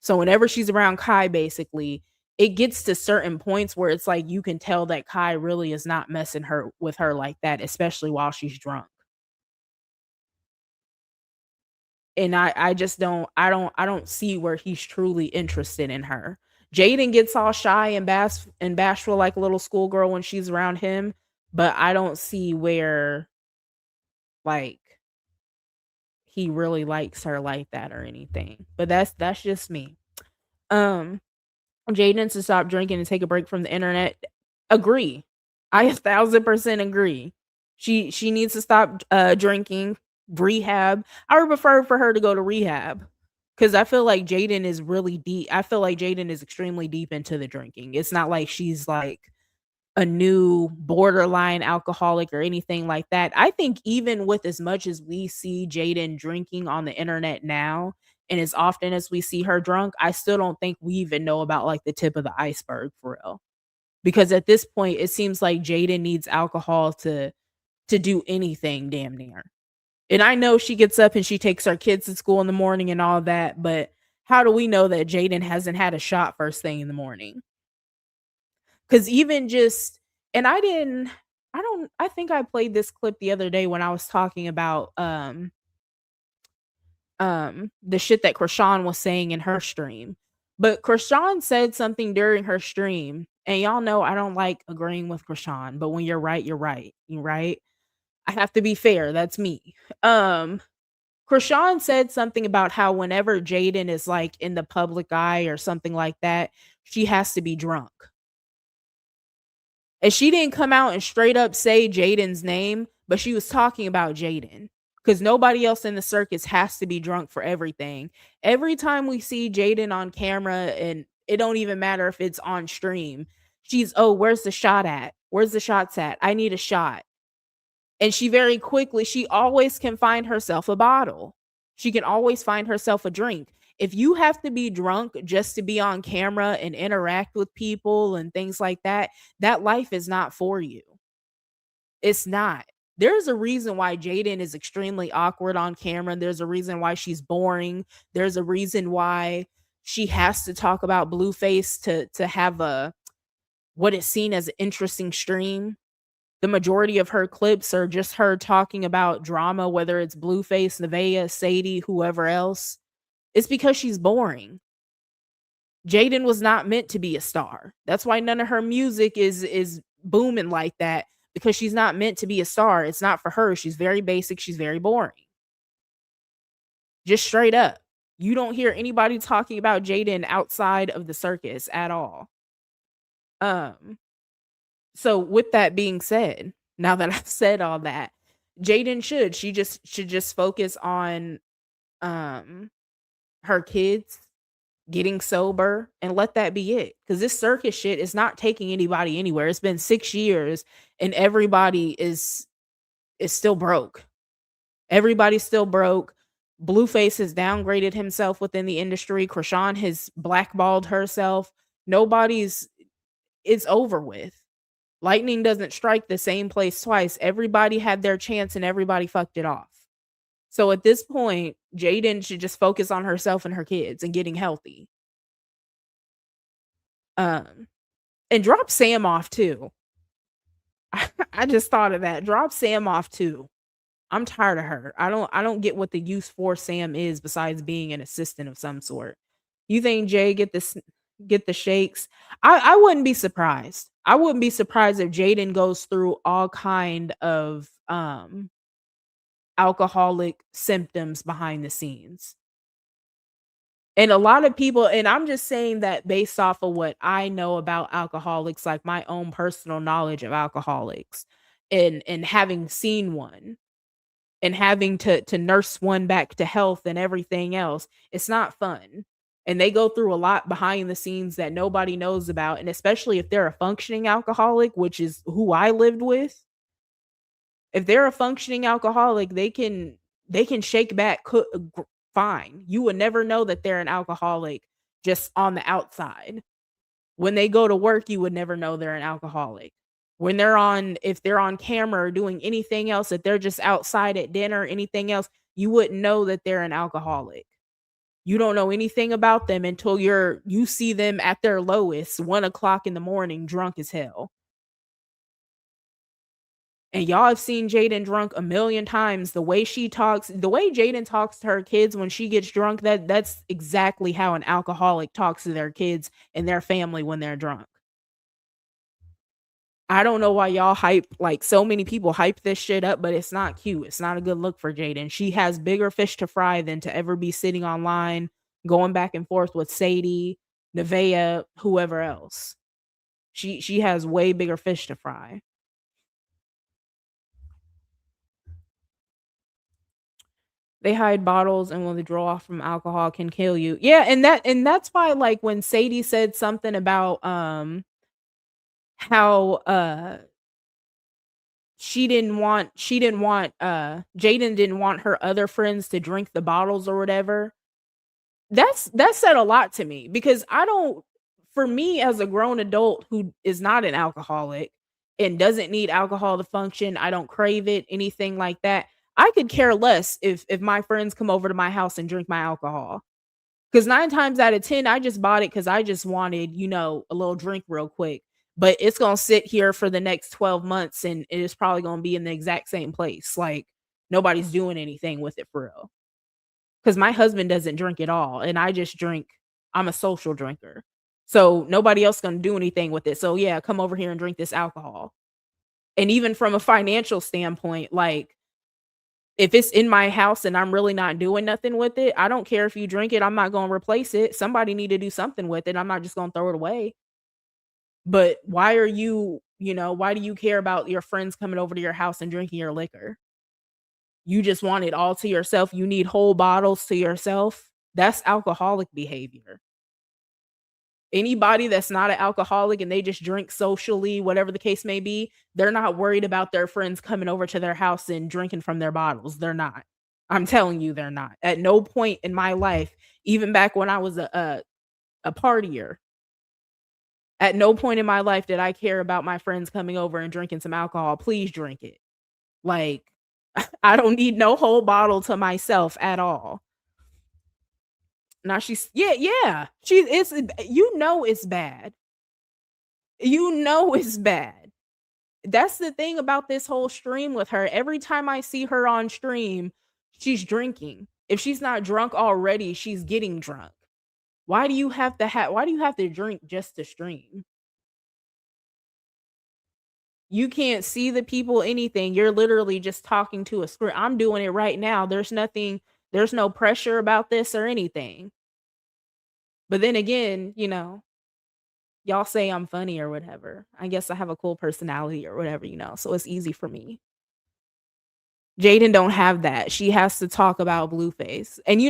So whenever she's around Kai, basically, it gets to certain points where it's like you can tell that Kai really is not messing her with her like that, especially while she's drunk. And I just don't see where he's truly interested in her. Jaden gets all shy and bashful like a little schoolgirl when she's around him, but I don't see where like he really likes her like that or anything. But that's just me. Um Jaden to stop drinking and take a break from the internet. Agree. I 1,000% agree. She needs to stop drinking. rehab. I would prefer for her to go to rehab because I feel like Jaidyn is really deep. I feel like Jaidyn is extremely deep into the drinking. It's not like she's like a new borderline alcoholic or anything like that. I think even with as much as we see Jaidyn drinking on the internet now, and as often as we see her drunk, I still don't think we even know about like the tip of the iceberg for real. Because at this point, it seems like Jaidyn needs alcohol to do anything damn near. And I know she gets up and she takes our kids to school in the morning and all that, but how do we know that Jaidyn hasn't had a shot first thing in the morning? Because even just, and I think I played this clip the other day when I was talking about the shit that Krishan was saying in her stream. But Krishan said something during her stream, and y'all know I don't like agreeing with Krishan, but when you're right, you're right. You're right. I have to be fair. That's me. Krishan said something about how whenever Jaidyn is like in the public eye or something like that, she has to be drunk. And she didn't come out and straight up say Jaden's name, but she was talking about Jaidyn because nobody else in the circus has to be drunk for everything. Every time we see Jaidyn on camera, and it don't even matter if it's on stream, she's, oh, where's the shot at? Where's the shots at? I need a shot. And she very quickly, she always can find herself a bottle. She can always find herself a drink. If you have to be drunk just to be on camera and interact with people and things like that, that life is not for you. It's not. There's a reason why Jaidyn is extremely awkward on camera. There's a reason why she's boring. There's a reason why she has to talk about Blueface to have a what is seen as an interesting stream. The majority of her clips are just her talking about drama, whether it's Blueface, Nevaeh, Sadie, whoever else. It's because she's boring. Jaidyn was not meant to be a star. That's why none of her music is booming like that, because she's not meant to be a star. It's not for her. She's very basic. She's very boring. Just straight up. You don't hear anybody talking about Jaidyn outside of the circus at all. So with that being said, now that I've said all that, Jaidyn should just focus on her kids getting sober and let that be it. Because this circus shit is not taking anybody anywhere. It's been 6 years and everybody is still broke. Everybody's still broke. Blueface has downgraded himself within the industry. Krishan has blackballed herself. It's over with. Lightning doesn't strike the same place twice. Everybody had their chance and everybody fucked it off. So at this point, Jaidyn should just focus on herself and her kids and getting healthy. And drop Sam off too. I just thought of that. Drop Sam off too. I'm tired of her. I don't get what the use for Sam is besides being an assistant of some sort. You think Jay get the shakes? I wouldn't be surprised. I wouldn't be surprised if Jaidyn goes through all kind of alcoholic symptoms behind the scenes. And a lot of people, and I'm just saying that based off of what I know about alcoholics, like my own personal knowledge of alcoholics, and having seen one and having to nurse one back to health and everything else, it's not fun. And they go through a lot behind the scenes that nobody knows about. And especially if they're a functioning alcoholic, which is who I lived with. If they're a functioning alcoholic, they can shake back fine. You would never know that they're an alcoholic just on the outside. When they go to work, you would never know they're an alcoholic. If they're on camera or doing anything else, if they're just outside at dinner, anything else, you wouldn't know that they're an alcoholic. You don't know anything about them until you see them at their lowest, 1:00 in the morning, drunk as hell. And y'all have seen Jaidyn drunk a million times. The way she talks, the way Jaidyn talks to her kids when she gets drunk, that's exactly how an alcoholic talks to their kids and their family when they're drunk. I don't know why y'all like so many people hype this shit up, but it's not cute. It's not a good look for Jaidyn. She has bigger fish to fry than to ever be sitting online, going back and forth with Sadie, Nevaeh, whoever else. She has way bigger fish to fry. They hide bottles and will withdraw from alcohol can kill you. Yeah, and that's why, like, when Sadie said something about, how, Jaidyn didn't want her other friends to drink the bottles or whatever, that said a lot to me because I don't for me as a grown adult who is not an alcoholic and doesn't need alcohol to function, I don't crave it, anything like that. I could care less if my friends come over to my house and drink my alcohol. Cuz 9 times out of 10 I just bought it cuz I just wanted, a little drink real quick. But it's going to sit here for the next 12 months and it is probably going to be in the exact same place. Like nobody's doing anything with it for real. Because my husband doesn't drink at all, and I just drink. I'm a social drinker. So nobody else gonna do anything with it. So yeah, come over here and drink this alcohol. And even from a financial standpoint, like if it's in my house and I'm really not doing nothing with it, I don't care if you drink it. I'm not gonna replace it. Somebody need to do something with it. I'm not just gonna throw it away. But why do you care about your friends coming over to your house and drinking your liquor? You just want it all to yourself. You need whole bottles to yourself. That's alcoholic behavior. Anybody that's not an alcoholic and they just drink socially, whatever the case may be, they're not worried about their friends coming over to their house and drinking from their bottles. They're not. I'm telling you, they're not. At no point in my life, even back when I was a partier, at no point in my life did I care about my friends coming over and drinking some alcohol. Please drink it. Like, I don't need no whole bottle to myself at all. Now she's yeah. It's it's bad. It's bad. That's the thing about this whole stream with her. Every time I see her on stream, she's drinking. If she's not drunk already, she's getting drunk. Why do you have to drink just to stream? You can't see the people anything. You're literally just talking to a screen. I'm doing it right now. There's no pressure about this or anything. But then again, y'all say I'm funny or whatever. I guess I have a cool personality or whatever, so it's easy for me. Jaidyn don't have that. She has to talk about Blueface. And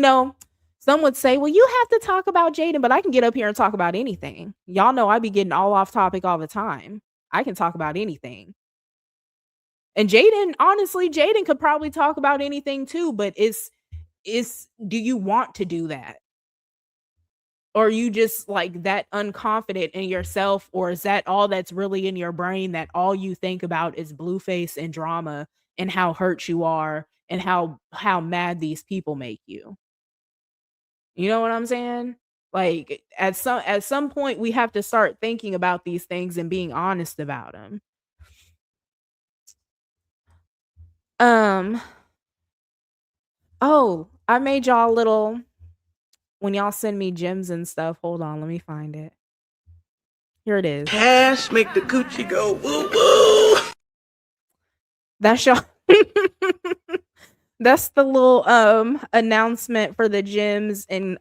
some would say, well, you have to talk about Jaidyn, but I can get up here and talk about anything. Y'all know I be getting all off topic all the time. I can talk about anything. And honestly, Jaidyn could probably talk about anything too, but do you want to do that? Or are you just like that unconfident in yourself? Or is that all that's really in your brain that all you think about is Blueface and drama and how hurt you are and how mad these people make you? You know what I'm saying? Like at some point we have to start thinking about these things and being honest about them. Oh, I made y'all a little when y'all send me gems and stuff. Hold on, let me find it. Here it is. Cash make the coochie go woo woo. That's y'all. That's the little announcement for the gems and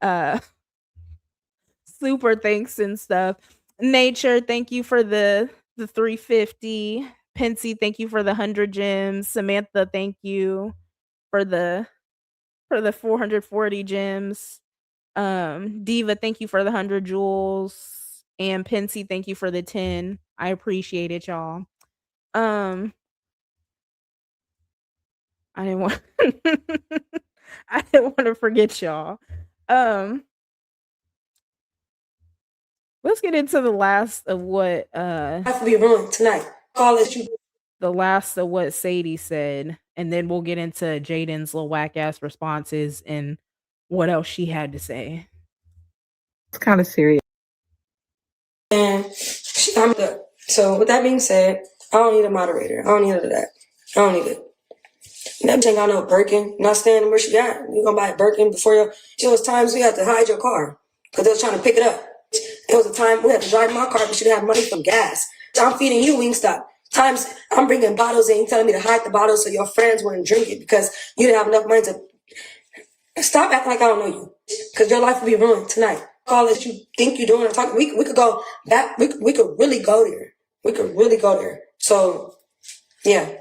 super thanks and stuff. Nature, thank you for the 350. Pensy, thank you for the 100 gems. Samantha, thank you for the 440 gems. Diva, thank you for the 100 jewels. And Pensy, thank you for the 10. I appreciate it, y'all. I didn't want I didn't want to forget y'all. Let's get into the last of what have to be ruined tonight. Call it you. The last of what Sadie said, and then we'll get into Jaidyn's little whack ass responses and what else she had to say. It's kind of serious. And I'm good. So with that being said, I don't need a moderator. I don't need none of that. I don't need it. That bitch ain't got no Birkin. Not standing where she at. You gonna buy a Birkin before you? There was times we had to hide your car because they was trying to pick it up. There was a time we had to drive my car, but she didn't have money from gas. So I'm feeding you Wingstop. Times I'm bringing bottles in, you telling me to hide the bottles so your friends wouldn't drink it because you didn't have enough money to. Stop acting like I don't know you, because your life will be ruined tonight. All that you think you're doing and talking, we could go back. We could really go there. We could really go there. So, yeah.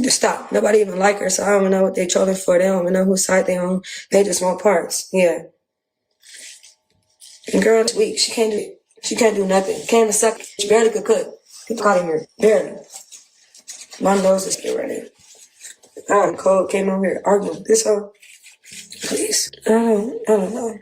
Just stop. Nobody even like her, so I don't even know what they trolling for. They don't even know whose side they on. They just want parts. Yeah. And girl, this week, she can't do it. She can't do nothing. Can't even suck. She barely could cook. Get out of here. Barely. My nose is getting ready. I'm cold. Came over here arguing with this hoe. Please. I don't know.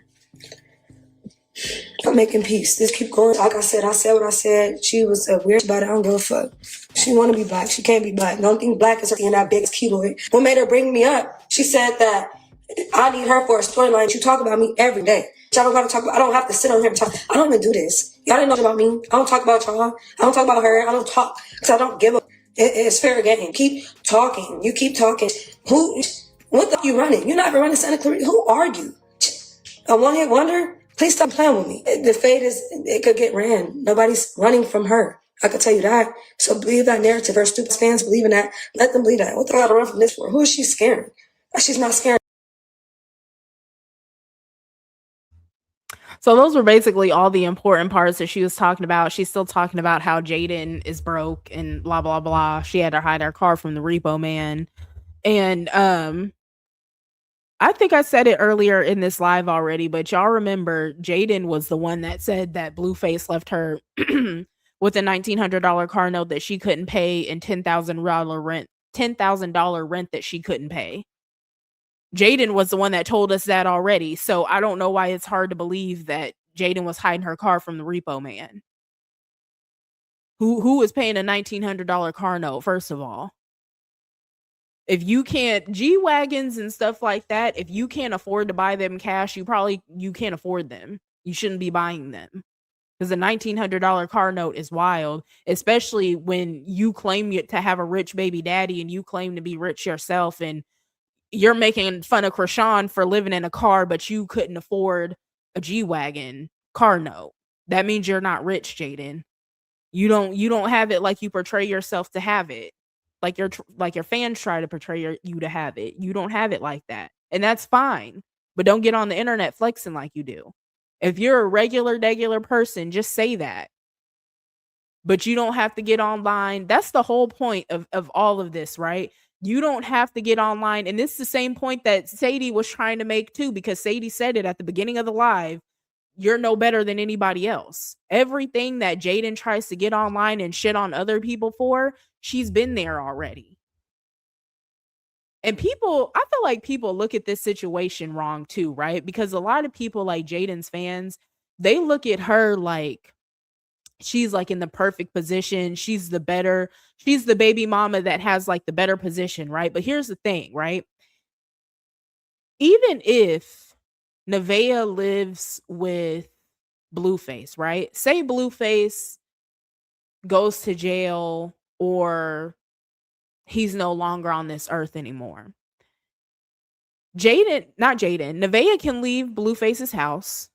I'm making peace. Just keep going. Like I said what I said. She was weird about it. I don't give a fuck. She want to be black. She can't be black. Don't think black is her in that big keloid. What made her bring me up? She said that I need her for a storyline. You talk about me every day. I don't gotta talk about. I don't have to sit on here and talk. I don't even do this. Y'all didn't know about me. I don't talk about y'all. I don't talk about her. I don't talk because I don't give a. It's fair game. Keep talking. You keep talking. Who? What the you running? You're not even running Santa Clarita. Who are you? A one-hit wonder? Please stop playing with me. The fate is, it could get ran. Nobody's running from her. I can tell you that. So believe that narrative. Her stupid fans believe in that. Let them believe that. What the hell to run from this for? Who is she scaring? She's not scaring. So those were basically all the important parts that she was talking about. She's still talking about how Jaidyn is broke and blah, blah, blah. She had to hide her car from the repo man. And I think I said it earlier in this live already, but y'all remember Jaidyn was the one that said that Blueface left her with a $1,900 car note that she couldn't pay and $10,000 rent that she couldn't pay. Jaidyn was the one that told us that already. So I don't know why it's hard to believe that Jaidyn was hiding her car from the repo man. Who is paying a $1,900 car note, first of all? If you can't, G-Wagons and stuff like that, if you can't afford to buy them cash, you can't afford them. You shouldn't be buying them. Because a $1,900 car note is wild, especially when you claim to have a rich baby daddy and you claim to be rich yourself, and you're making fun of Krishan for living in a car, but you couldn't afford a G-Wagon car note. That means you're not rich, Jaidyn. You don't have it like you portray yourself to have it. Like your fans try to portray you to have it. You don't have it like that. And that's fine. But don't get on the internet flexing like you do. If you're a regular person, just say that. But you don't have to get online. That's the whole point of all of this, right? You don't have to get online. And this is the same point that Sadie was trying to make too, because Sadie said it at the beginning of the live. You're no better than anybody else. Everything that Jaidyn tries to get online and shit on other people for, she's been there already. And I feel like people look at this situation wrong too, right? Because a lot of people like Jaidyn's fans, they look at her like she's like in the perfect position. She's the baby mama that has like the better position, right? But here's the thing, right? Even if Nevaeh lives with Blueface, right? Say Blueface goes to jail or he's no longer on this earth anymore. Nevaeh can leave Blueface's house.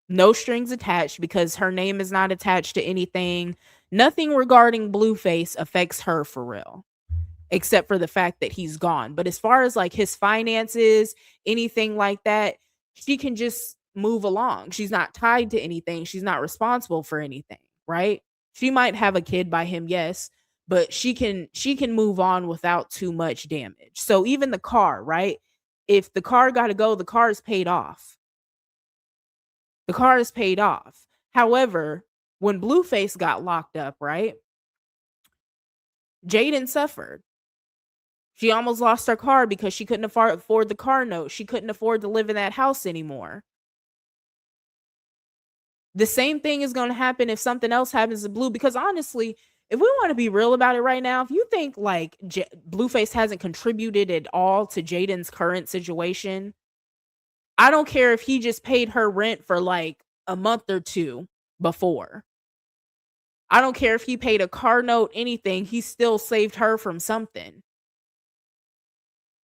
No strings attached because her name is not attached to anything. Nothing regarding Blueface affects her for real, except for the fact that he's gone. But as far as like his finances, anything like that, she can just move along. She's not tied to anything. She's not responsible for anything, right? She might have a kid by him, yes, but she can move on without too much damage. So even the car, right? If the car got to go, the car is paid off. The car is paid off. However, when Blueface got locked up, right? Jaidyn suffered. She almost lost her car because she couldn't afford the car note. She couldn't afford to live in that house anymore. The same thing is going to happen if something else happens to Blue. Because honestly, if we want to be real about it right now, if you think like Blueface hasn't contributed at all to Jaidyn's current situation, I don't care if he just paid her rent for like a month or two before. I don't care if he paid a car note, anything. He still saved her from something.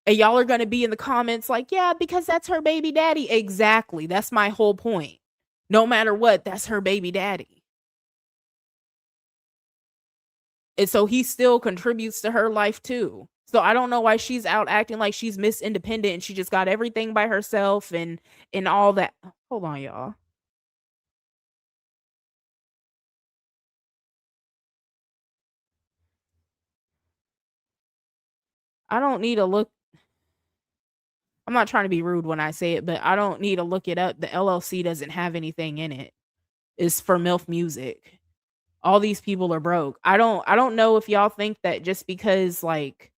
And y'all are going to be in the comments like, yeah, because that's her baby daddy. Exactly. That's my whole point. No matter what, that's her baby daddy. And so he still contributes to her life too. So I don't know why she's out acting like she's Miss Independent and she just got everything by herself and all that. Hold on, y'all. I don't need to look. I'm not trying to be rude when I say it, but I don't need to look it up. The LLC doesn't have anything in it. It's for MILF Music. All these people are broke. I don't know if y'all think that just because like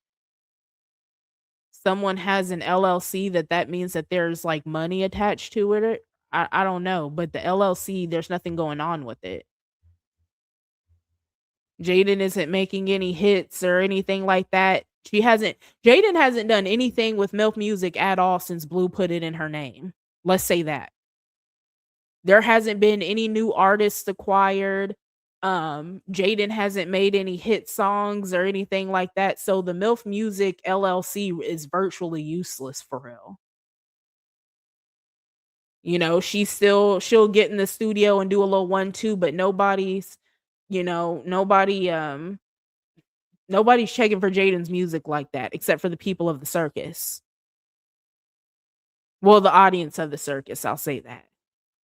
someone has an LLC that means that there's like money attached to it. I don't know, but the LLC there's nothing going on with it. Jaidyn isn't making any hits or anything like that. Jaidyn hasn't done anything with MILF Music at all since Blue put it in her name. Let's say that. There hasn't been any new artists acquired. Jaidyn hasn't made any hit songs or anything like that. So the MILF Music LLC is virtually useless for real. You know, she'll get in the studio and do a little 1-2, but nobody's checking for Jaden's music like that, except for the people of the circus. Well, the audience of the circus, I'll say that.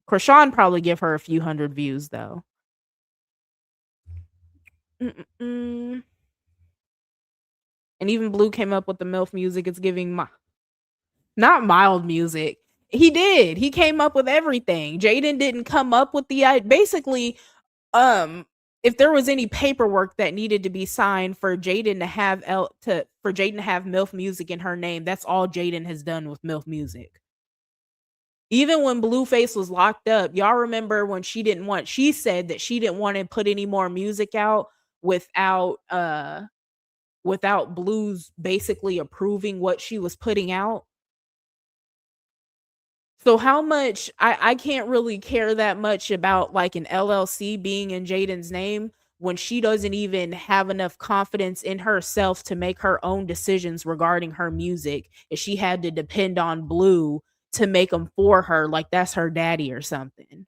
Krishan probably give her a few hundred views though. Mm-mm. And even Blue came up with the MILF music. It's giving not mild music. He did. He came up with everything. Jaidyn didn't come up with the basically. If there was any paperwork that needed to be signed for Jaidyn to have MILF music in her name, that's all Jaidyn has done with MILF music. Even when Blueface was locked up, y'all remember when she said that she didn't want to put any more music out without Blue's basically approving what she was putting out. So how much I can't really care that much about like an LLC being in Jaidyn's name when she doesn't even have enough confidence in herself to make her own decisions regarding her music. If she had to depend on Blue to make them for her, like that's her daddy or something.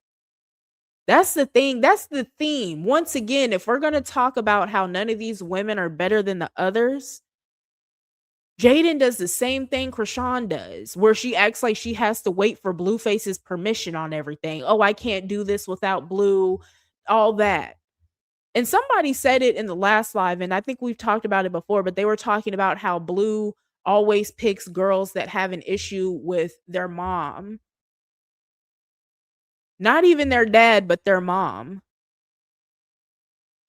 That's the thing. That's the theme. Once again, if we're going to talk about how none of these women are better than the others, Jaidyn does the same thing Krishan does, where she acts like she has to wait for Blueface's permission on everything. Oh, I can't do this without Blue, all that. And somebody said it in the last live, and I think we've talked about it before, but they were talking about how Blue always picks girls that have an issue with their mom. Not even their dad, but their mom.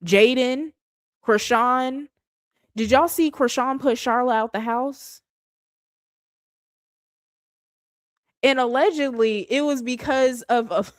Jaidyn, Krishan. Did y'all see Krishan put Charlotte out the house? And allegedly, it was because of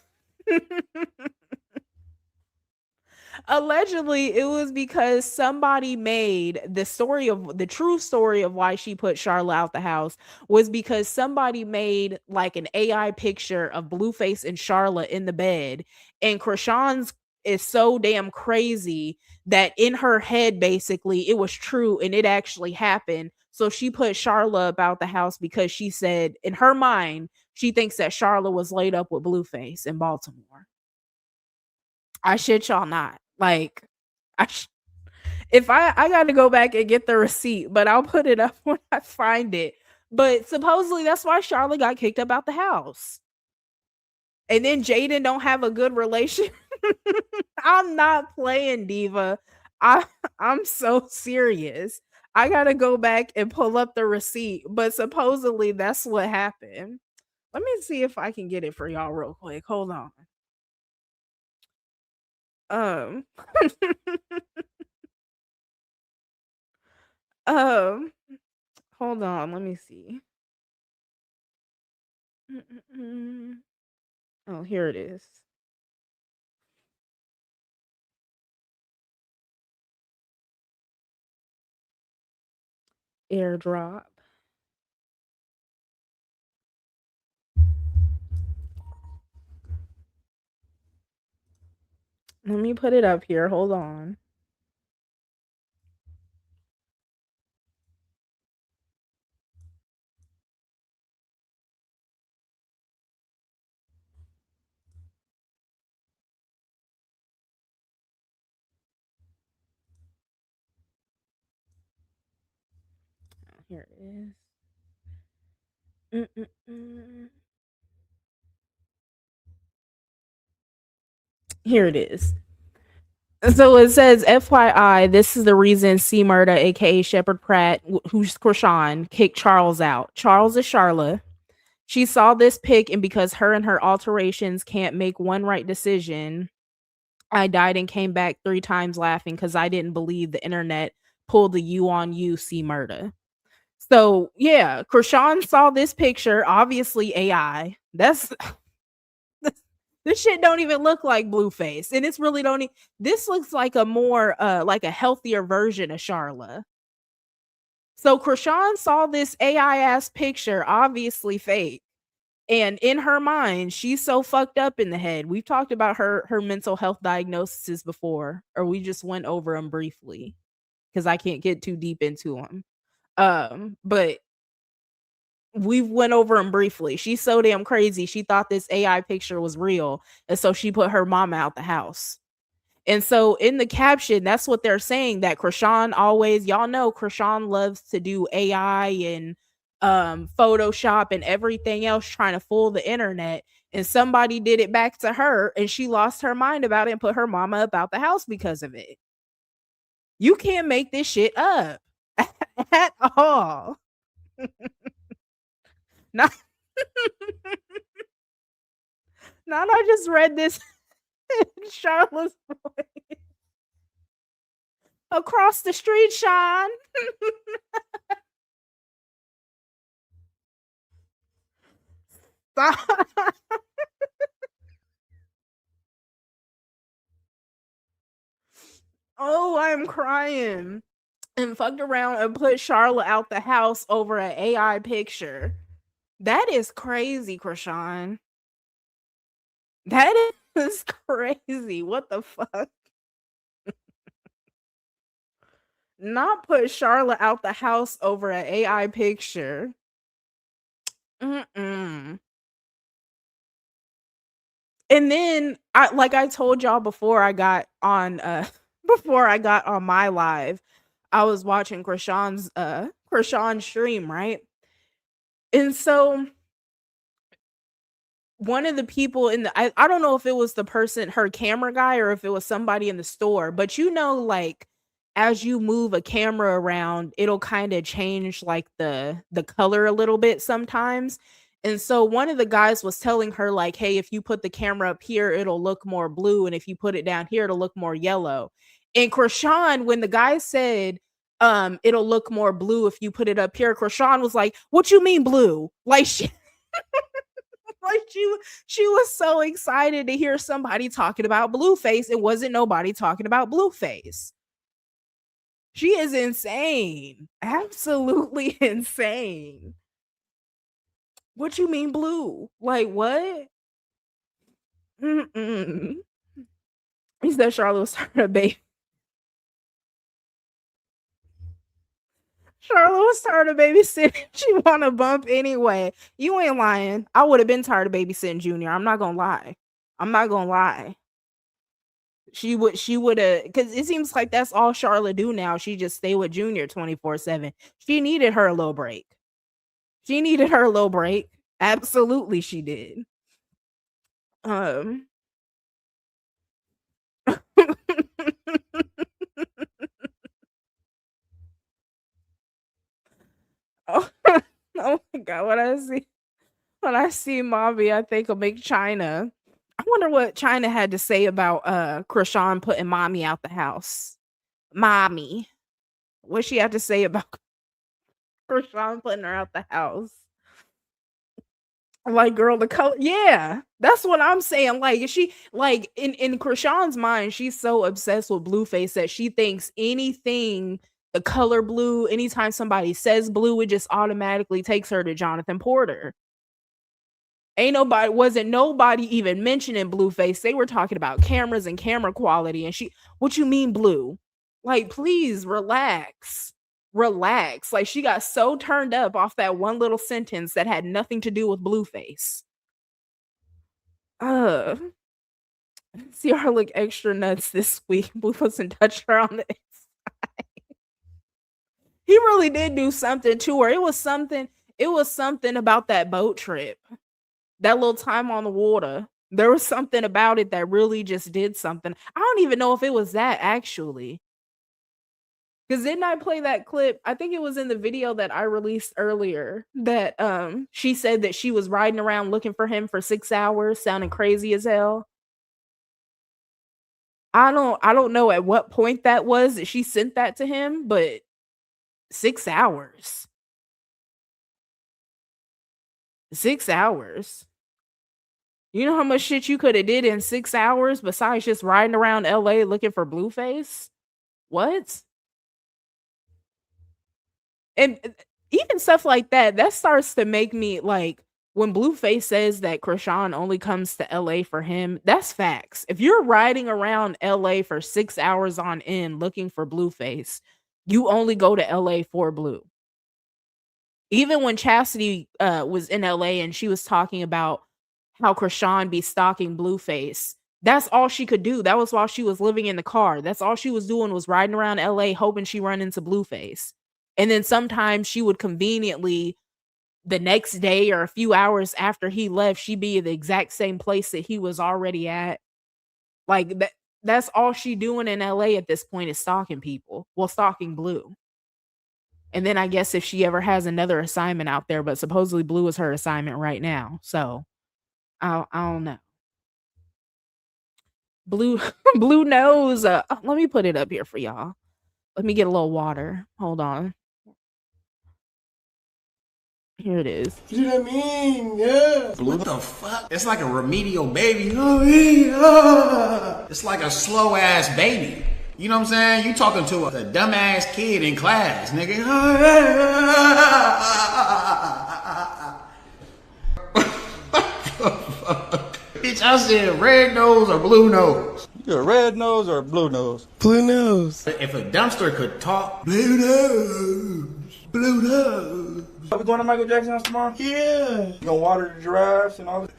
allegedly it was because somebody made the true story of why she put Charlotte out the house was because somebody made like an AI picture of Blueface and Charlotte in the bed, and Krishan's is so damn crazy that in her head basically it was true and it actually happened. So she put Charlotte about the house because she said in her mind she thinks that Charlotte was laid up with Blueface in Baltimore. I shit y'all not. Like, if I got to go back and get the receipt, but I'll put it up when I find it. But supposedly that's why Charlotte got kicked up out the house. And then Jaidyn don't have a good relation. I'm not playing, Diva. I'm so serious. I gotta go back and pull up the receipt, but supposedly that's what happened. Let me see if I can get it for y'all real quick. Hold on. Um um hold on, let me see. Mm-mm-mm. Oh, here it is. Airdrop. Let me put it up here. Hold on. Oh, here it is. Mm-mm-mm. Here it is. So it says, FYI, this is the reason C. Murda, aka Shepard Pratt, who's Krishan, kicked Charles out. Charles is Charla. She saw this pic, and because her and her alterations can't make one right decision, I died and came back 3 times laughing because I didn't believe the internet pulled the you on you, C. Murda. So yeah, Krishan saw this picture, obviously AI. That's this shit don't even look like Blueface, and it's really don't. This looks like a more like a healthier version of Charla. So Krishan saw this AI ass picture, obviously fake, and in her mind, she's so fucked up in the head. We've talked about her mental health diagnoses before, or we just went over them briefly because I can't get too deep into them. But we went over them briefly. She's so damn crazy. She thought this AI picture was real, and so she put her mama out the house. And so in the caption, that's what they're saying, that Krishan always, y'all know Krishan loves to do AI and Photoshop and everything else trying to fool the internet. And somebody did it back to her, and she lost her mind about it and put her mama about the house because of it. You can't make this shit up at all. Not, not I just read this in Charlotte's voice. Across the street, Sean. Oh, I'm crying. And fucked around and put Charlotte out the house over an AI picture. That is crazy, Krishan. That is crazy. What the fuck? Not put Charlotte out the house over an AI picture. Mm-mm. And then I told y'all before I got on before I got on my live, I was watching Krishan's stream, right? And so one of the people in the I don't know if it was the person, her camera guy, or if it was somebody in the store, but like as you move a camera around, it'll kind of change like the color a little bit sometimes. And so one of the guys was telling her like, hey, if you put the camera up here, it'll look more blue, and if you put it down here, it'll look more yellow. And Krishan, when the guy said it'll look more blue if you put it up here, Krishan was like, what you mean blue? Like like she was so excited to hear somebody talking about Blueface. It wasn't nobody talking about Blueface. She is insane. Absolutely insane. What you mean blue? Like what? Mm-mm. He said Charlotte was starting a baby. Charlotte was tired of babysitting. She want to bump anyway. You ain't lying. I would have been tired of babysitting Junior. I'm not gonna lie. I'm not gonna lie. She would have, because it seems like that's all Charlotte do now. She just stay with Junior 24/7. She needed her a little break. She needed her a little break. Absolutely, she did. Um. Oh, oh my god! When I see Mommy, I think of Big China. I wonder what China had to say about Krishan putting Mommy out the house. Mommy, what she had to say about Krishan putting her out the house? Like, girl, the color, yeah, that's what I'm saying. Like, she like in Krishan's mind, she's so obsessed with Blueface that she thinks anything the color blue, anytime somebody says blue, it just automatically takes her to Jonathan Porter. Wasn't nobody even mentioning Blueface. They were talking about cameras and camera quality, and what you mean blue? Like, please relax. Relax. Like, she got so turned up off that one little sentence that had nothing to do with Blueface. See her look extra nuts this week. Blueface and touched her on the inside. He really did do something to her. It was something about that boat trip. That little time on the water. There was something about it that really just did something. I don't even know if it was that actually. Because didn't I play that clip? I think it was in the video that I released earlier that she said that she was riding around looking for him for 6 hours, sounding crazy as hell. I don't know at what point that was that she sent that to him, but 6 hours. 6 hours. You know how much shit you could have did in 6 hours besides just riding around LA looking for Blueface? What? And even stuff like that, that starts to make me like when Blueface says that Krishan only comes to LA for him, that's facts. If you're riding around LA for 6 hours on end looking for Blueface, you only go to LA for Blue. Even when Chastity was in LA and she was talking about how Krishan be stalking Blueface, that's all she could do. That was while she was living in the car. That's all she was doing was riding around LA hoping she run into Blueface. And then sometimes she would conveniently the next day or a few hours after he left, she'd be in the exact same place that he was already at. Like that's all she doing in LA at this point is stalking people. Well, stalking Blue. And then I guess if she ever has another assignment out there, but supposedly Blue is her assignment right now. So I don't know. Blue Blue knows. Let me put it up here for y'all. Let me get a little water. Hold on. Here it is. You know what I mean? Yeah. What the fuck? It's like a remedial baby. Oh, yeah. It's like a slow ass baby. You know what I'm saying? You talking to a dumbass kid in class, nigga. Bitch, I said red nose or blue nose. You're a red nose or a blue nose? Blue nose. If a dumpster could talk, blue nose. Blue nose. Are we going to Michael Jackson's house tomorrow? Yeah. You gonna water the giraffes and all that?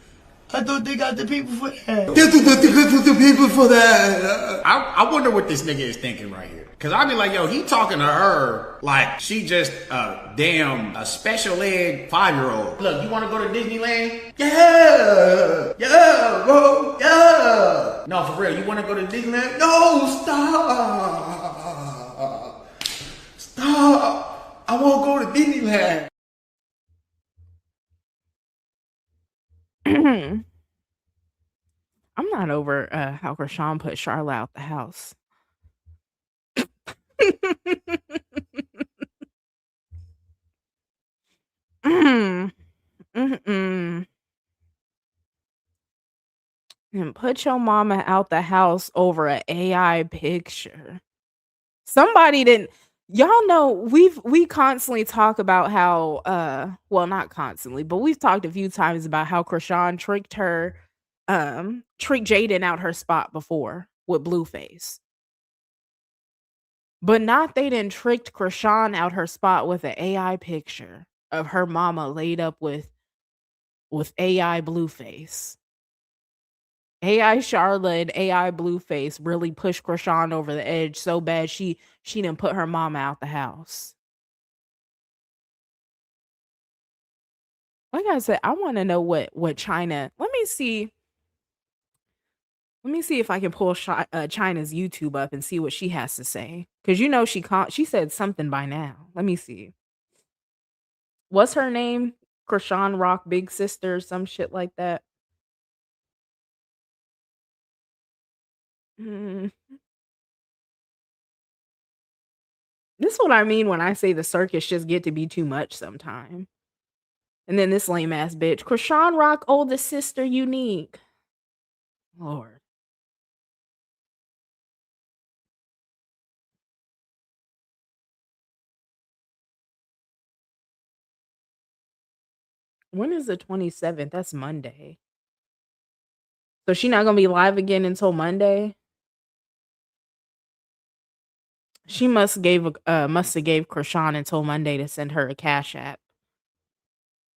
I thought they got the people for that. They got the people for that. I wonder what this nigga is thinking right here. Cause I be like, yo, he talking to her like she just a special ed 5-year-old. Look, you wanna go to Disneyland? Yeah, bro, yeah. No, for real, you wanna go to Disneyland? No, stop. I won't go to Disneyland. I'm not over how Krishan put Charlotte out the house. And put your mama out the house over an AI picture. Somebody didn't. Y'all know we constantly talk about how well, not constantly, but we've talked a few times about how Krishan tricked Jaidyn out her spot before with Blueface. But not they didn't tricked Krishan out her spot with an AI picture of her mama laid up with AI Blueface. AI Charlotte and AI Blueface really pushed Krishan over the edge so bad she didn't put her mama out the house. Like I said, I want to know what China. Let me see if I can pull China's YouTube up and see what she has to say. Cause you know she said something by now. Let me see. What's her name? Krishan Rock Big Sister, some shit like that. Mm. This is what I mean when I say the circus just get to be too much sometime. And then this lame ass bitch, Krishan Rock oldest sister unique. Lord. When is the 27th? That's Monday. So she not gonna be live again until Monday? She must have gave Krishan until Monday to send her a Cash App.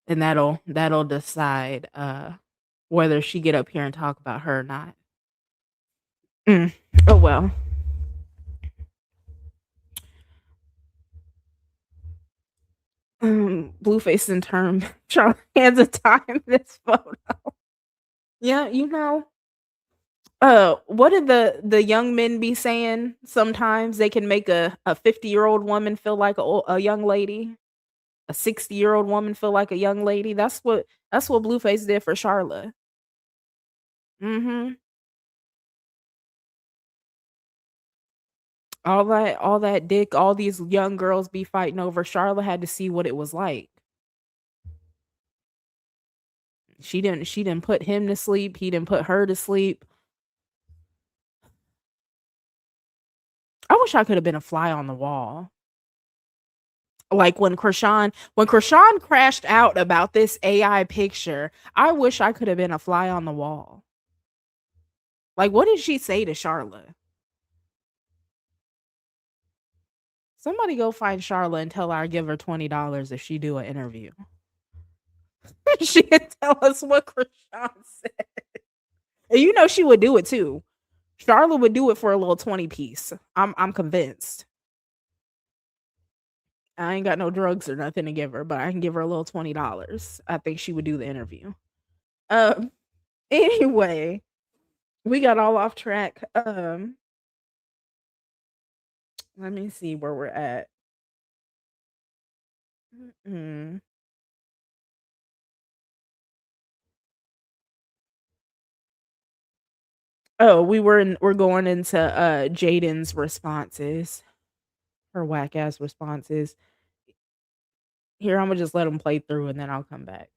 And that'll decide whether she get up here and talk about her or not. Oh well. Blueface in term Charlie hands a time this photo. Yeah, what did the young men be saying? Sometimes they can make a 50-year-old woman feel like a young lady, a 60-year-old woman feel like a young lady. That's what Blueface did for Charlotte. Mhm. All that dick, all these young girls be fighting over. Charlotte had to see what it was like. She didn't put him to sleep. He didn't put her to sleep. I wish I could have been a fly on the wall. Like when Krishan crashed out about this AI picture, I wish I could have been a fly on the wall. Like, what did she say to Charlotte? Somebody go find Charlotte and tell her I give her $20 if she do an interview. She can tell us what Krishan said. And she would do it too. Charlotte would do it for a little 20 piece. I'm convinced. I ain't got no drugs or nothing to give her, but I can give her a little $20. I think she would do the interview. Um anyway, we got all off track. Let me see where we're at. Mm. Oh, we're going into Jaidyn's responses. Her whack ass responses. Here, I'm gonna just let them play through and then I'll come back.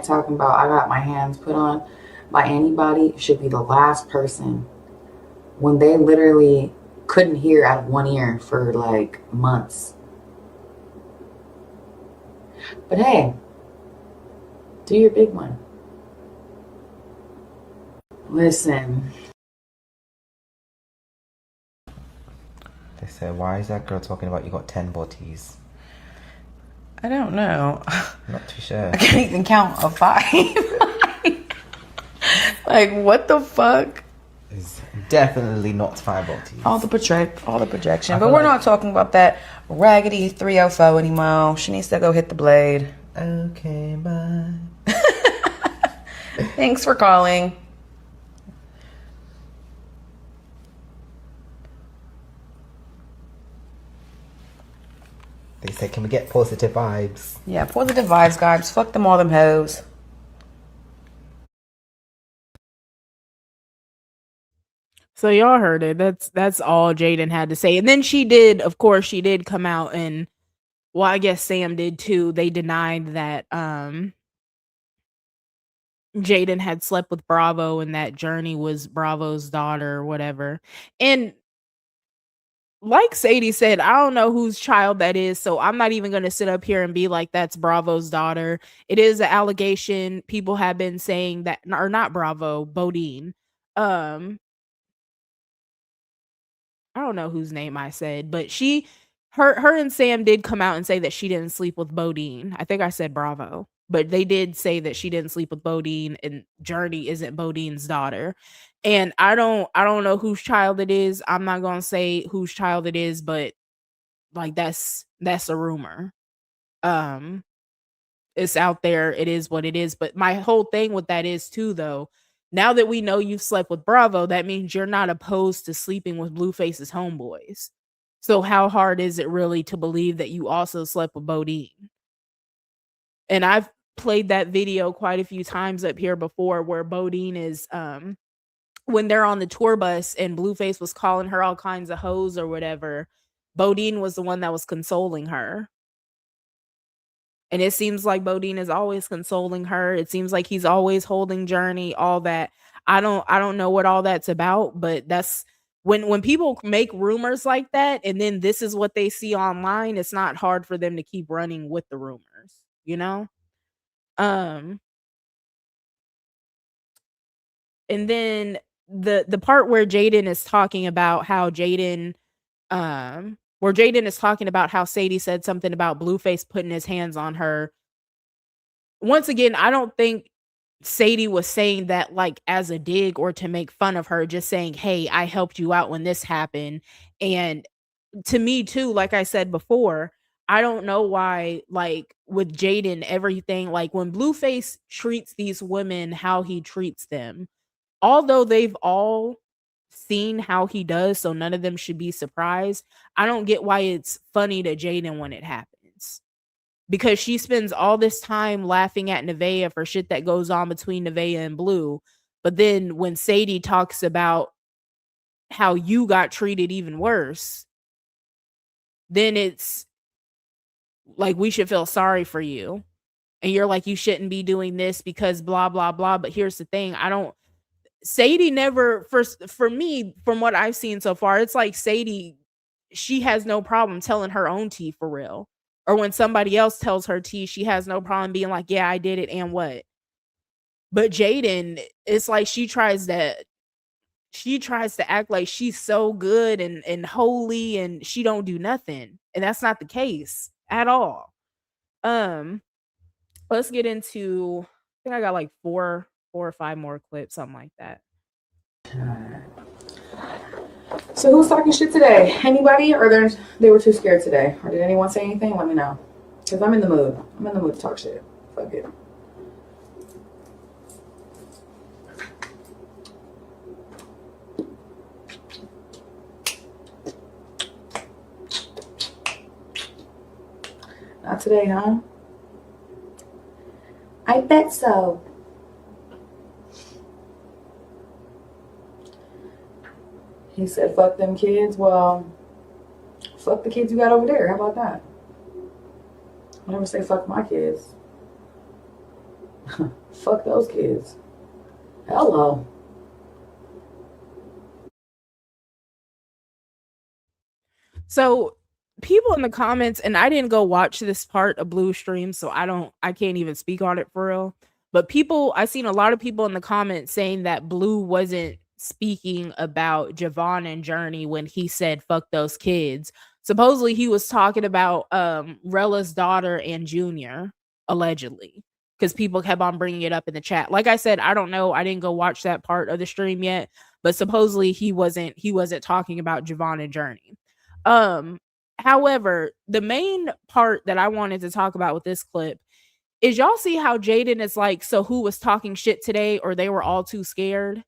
Talking about I got my hands put on by anybody should be the last person when they literally couldn't hear out of one ear for like months. But hey, do your big one. Listen. They said, why is that girl talking about you got 10 bodies? I don't know. Not too sure. I can't even count a 5. Like, what the fuck? It's definitely not 5 bodies. All the projection. But we're not talking about that raggedy 304 anymore. She needs to go hit the blade. Okay, bye. Thanks for calling. They said, can we get positive vibes? Yeah, positive vibes, guys. Fuck them all them hoes. So y'all heard it. That's all Jaidyn had to say. And then she did come out and, well, I guess Sam did too. They denied that Jaidyn had slept with Bravo and that Journey was Bravo's daughter or whatever. And like Sadie said, I don't know whose child that is, so I'm not even going to sit up here and be like that's Bravo's daughter. It is an allegation. People have been saying that, or not Bravo, Bodine. I don't know whose name I said, but her and Sam did come out and say that she didn't sleep with Bodine. I think I said Bravo, but they did say that she didn't sleep with Bodine and Journey isn't Bodine's daughter. And I don't know whose child it is. I'm not going to say whose child it is, but like that's a rumor. It's out there. It is what it is. But my whole thing with that is too, though, now that we know you've slept with Bravo, that means you're not opposed to sleeping with Blueface's homeboys. So how hard is it really to believe that you also slept with Bodine? And I've played that video quite a few times up here before where Bodine is when they're on the tour bus and Blueface was calling her all kinds of hoes or whatever. Bodine was the one that was consoling her. And it seems like Bodine is always consoling her. It seems like he's always holding Journey, all that. I don't know what all that's about, but that's when people make rumors like that and then this is what they see online, it's not hard for them to keep running with the rumors, you know? And then the part where Jaidyn is talking about how where Jaidyn is talking about how Sadie said something about Blueface putting his hands on her. Once again, I don't think Sadie was saying that like as a dig or to make fun of her, just saying, hey, I helped you out when this happened. And to me too, like I said before, I don't know why, like, with Jaidyn, everything, like, when Blueface treats these women how he treats them, although they've all seen how he does, so none of them should be surprised, I don't get why it's funny to Jaidyn when it happens. Because she spends all this time laughing at Nevaeh for shit that goes on between Nevaeh and Blue, but then when Sadie talks about how you got treated even worse, then it's like we should feel sorry for you. And you're like, you shouldn't be doing this because blah blah blah. But here's the thing, I don't Sadie never for me, from what I've seen so far, it's like Sadie, she has no problem telling her own tea for real. Or when somebody else tells her tea, she has no problem being like, yeah, I did it and what? But Jaidyn, it's like she tries to act like she's so good and holy and she don't do nothing. And that's not the case at all. Um, let's get into I think I got like four or five more clips, something like that. So who's talking shit today? Anybody? Or they were too scared today? Or did anyone say anything? Let me know. Because I'm in the mood. I'm in the mood to talk shit. Fuck it. Not today, huh? I bet so. He said, fuck them kids. Well, fuck the kids you got over there. How about that? I never say fuck my kids. Fuck those kids. Hello. So people in the comments, and I didn't go watch this part of Blue stream, so I can't even speak on it for real. But I seen a lot of people in the comments saying that Blue wasn't speaking about Javon and Journey when he said fuck those kids. Supposedly he was talking about Rella's daughter and Junior, allegedly. Because people kept on bringing it up in the chat. Like I said, I don't know. I didn't go watch that part of the stream yet, but supposedly he wasn't talking about Javon and Journey. However, the main part that I wanted to talk about with this clip is y'all see how Jaidyn is like, so who was talking shit today, or they were all too scared?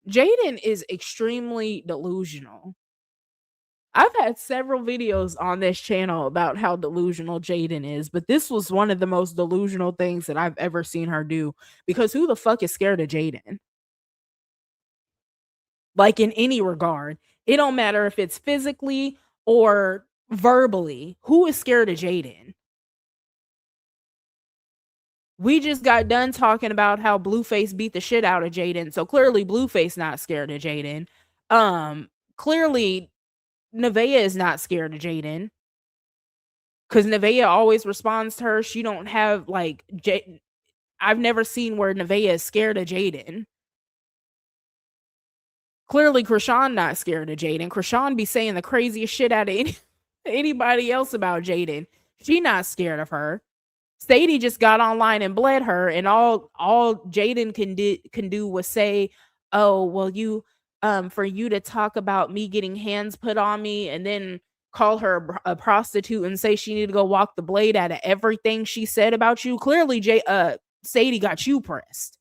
Jaidyn is extremely delusional. I've had several videos on this channel about how delusional Jaidyn is, but this was one of the most delusional things that I've ever seen her do, because who the fuck is scared of Jaidyn? Like, in any regard. It don't matter if it's physically or verbally. Who is scared of Jaidyn? We just got done talking about how Blueface beat the shit out of Jaidyn. So clearly Blueface not scared of Jaidyn. Clearly Nevaeh is not scared of Jaidyn. Cause Nevaeh always responds to her. She don't have like I've never seen where Nevaeh is scared of Jaidyn. Clearly Krishan not scared of Jaidyn. Krishan be saying the craziest shit out of anybody else about Jaidyn. She not scared of her. Sadie just got online and bled her, and all Jaidyn can do was say, "Oh, well, you for you to talk about me getting hands put on me, and then call her a prostitute and say she need to go walk the blade out of everything she said about you." Clearly, Sadie got you pressed.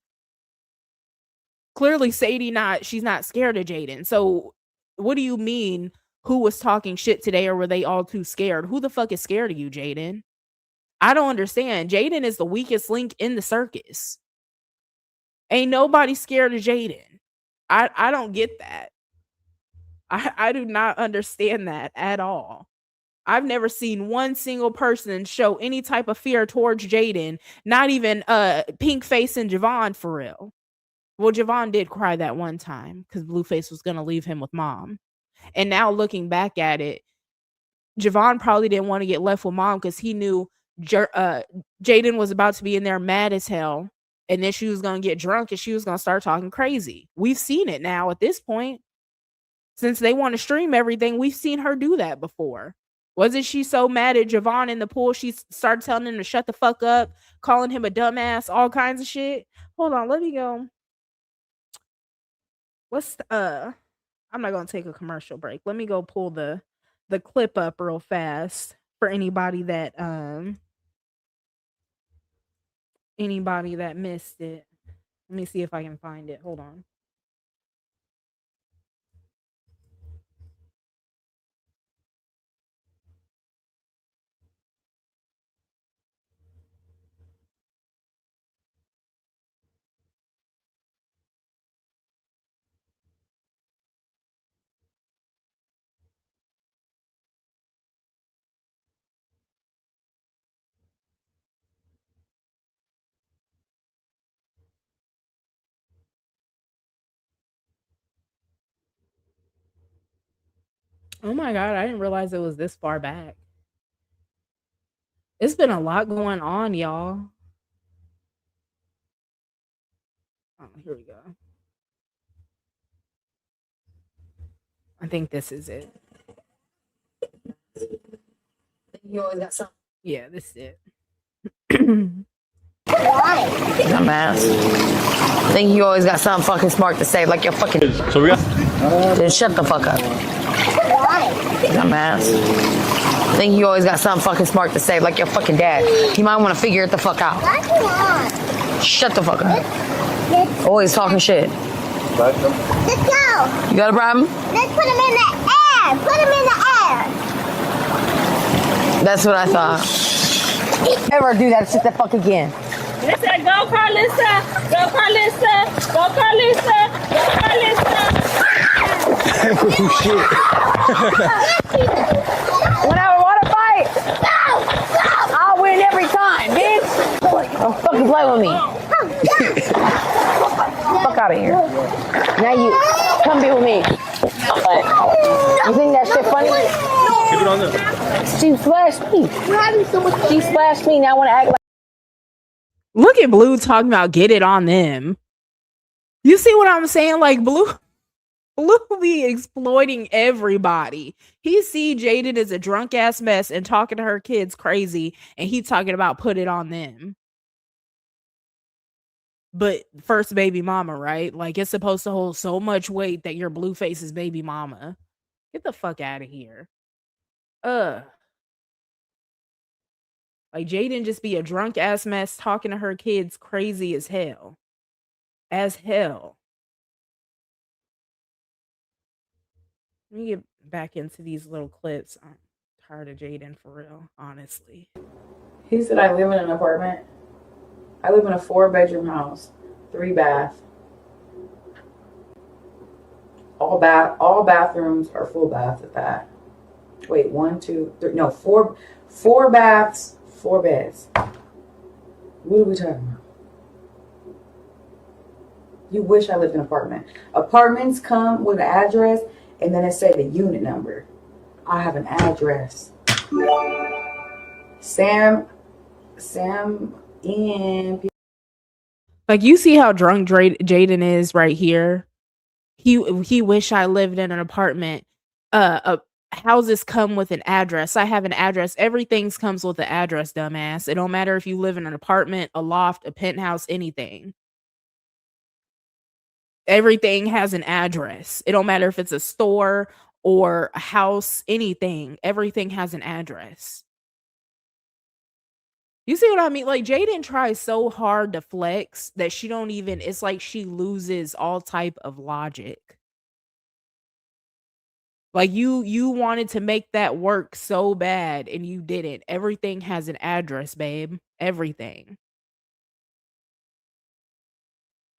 Clearly, she's not scared of Jaidyn. So, what do you mean? Who was talking shit today, or were they all too scared? Who the fuck is scared of you, Jaidyn? I don't understand. Jaidyn is the weakest link in the circus. Ain't nobody scared of Jaidyn. I don't get that. I do not understand that at all. I've never seen one single person show any type of fear towards Jaidyn, not even Pink Face and Javon for real. Well, Javon did cry that one time because Blueface was gonna leave him with mom. And now looking back at it, Javon probably didn't want to get left with mom because he knew Jaidyn was about to be in there mad as hell, and then she was gonna get drunk and she was gonna start talking crazy. We've seen it now at this point. Since they want to stream everything, we've seen her do that before. Wasn't she so mad at Javon in the pool? She started telling him to shut the fuck up, calling him a dumbass, all kinds of shit. Hold on, let me go. I'm not gonna take a commercial break. Let me go pull the clip up real fast For anybody that missed it. Let me see if I can find it. Hold on. Oh my god, I didn't realize it was this far back. It's been a lot going on, y'all. Oh, here we go. I think this is it. You always got something. Yeah, this is it. Dumbass. Think you always got something fucking smart to say, like you're fucking. So we got. Then shut the fuck up. Dumbass. Think you always got something fucking smart to say, like your fucking dad. You might want to figure it the fuck out. Shut the fuck up. Always talking shit. Let's go. You got a problem? Let's put him in the air. Put him in the air. That's what I thought. Ever do that shit the fuck again. Listen, go Carlissa, go Carlissa, go Carlissa, go Carlissa. Oh shit. When I want to fight, I'll win every time, bitch. Don't fucking play with me. Fuck out of here. Now you come be with me. You think that shit funny? Keep it on there. She splashed me. She splashed me. Now I want to act like. Look at Blue talking about get it on them. You see what I'm saying? Like Blue be exploiting everybody. He see Jaidyn as a drunk ass mess and talking to her kids crazy, and he talking about put it on them. But first baby mama, right? Like it's supposed to hold so much weight that you're Blueface's baby mama. Get the fuck out of here. Like Jaidyn just be a drunk ass mess talking to her kids crazy as hell. As hell. Let me get back into these little clips. I'm tired of Jaidyn for real, honestly. He said I live in an apartment. I live in a 4-bedroom house, 3 bath. All bathrooms are full baths at that. Wait, 1, 2, 3. No, four baths, 4 beds. What are we talking about? You wish I lived in an apartment. Apartments come with an address and then it say the unit number. I have an address. Sam in. Like you see how drunk Jaidyn is right here. He wish I lived in an apartment. Houses come with an address. I have an address. Everything comes with an address, dumbass. It don't matter if you live in an apartment, a loft, a penthouse, anything. Everything has an address. It don't matter if it's a store or a house, anything. Everything has an address. You see what I mean? Like Jaidyn tries so hard to flex that she don't even, it's like she loses all type of logic. Like you wanted to make that work so bad and you didn't. Everything has an address, babe. Everything.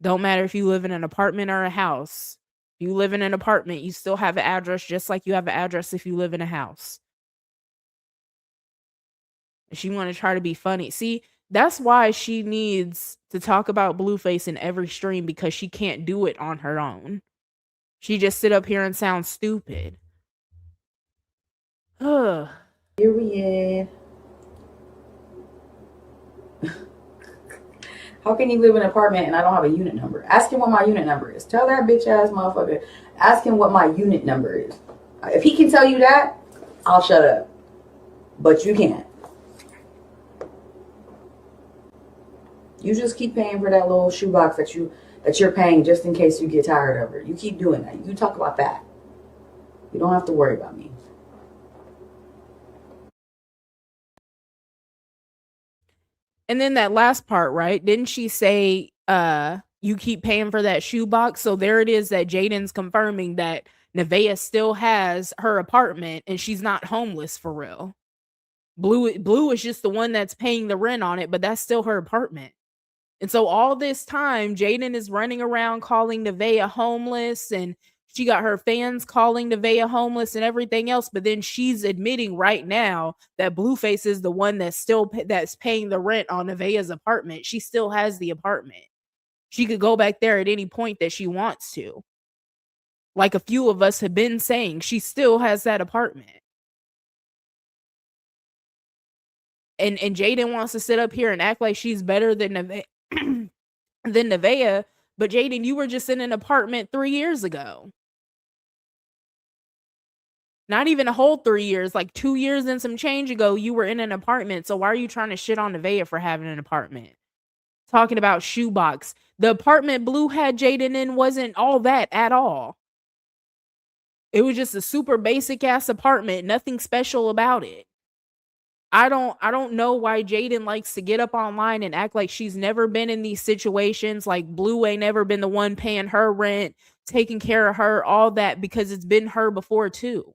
Don't matter if you live in an apartment or a house. If you live in an apartment, you still have an address just like you have an address if you live in a house. She want to try to be funny. See, that's why she needs to talk about Blueface in every stream because she can't do it on her own. She just sit up here and sound stupid. Period. How can you live in an apartment and I don't have a unit number? Ask him what my unit number is. Tell that bitch ass motherfucker. Ask him what my unit number is. If he can tell you that, I'll shut up. But you can't. You just keep paying for that little shoebox that you're paying just in case you get tired of it. You keep doing that. You talk about that. You don't have to worry about me. And then that last part, right? Didn't she say, you keep paying for that shoebox? So there it is that Jaidyn's confirming that Nevaeh still has her apartment and she's not homeless for real. Blue is just the one that's paying the rent on it, but that's still her apartment. And so all this time, Jaidyn is running around calling Nevaeh homeless, and she got her fans calling Nevaeh homeless and everything else. But then she's admitting right now that Blueface is the one that's that's paying the rent on Nevaeh's apartment. She still has the apartment. She could go back there at any point that she wants to. Like a few of us have been saying, she still has that apartment. And Jaidyn wants to sit up here and act like she's better than Nevaeh, but Jaidyn, you were just in an apartment 3 years ago. Not even a whole 3 years, like 2 years and some change ago, you were in an apartment. So why are you trying to shit on Nevaeh for having an apartment? Talking about shoebox. The apartment Blue had Jaidyn in wasn't all that at all. It was just a super basic ass apartment, nothing special about it. I don't know why Jaidyn likes to get up online and act like she's never been in these situations, like Blue ain't never been the one paying her rent, taking care of her, all that, because it's been her before too.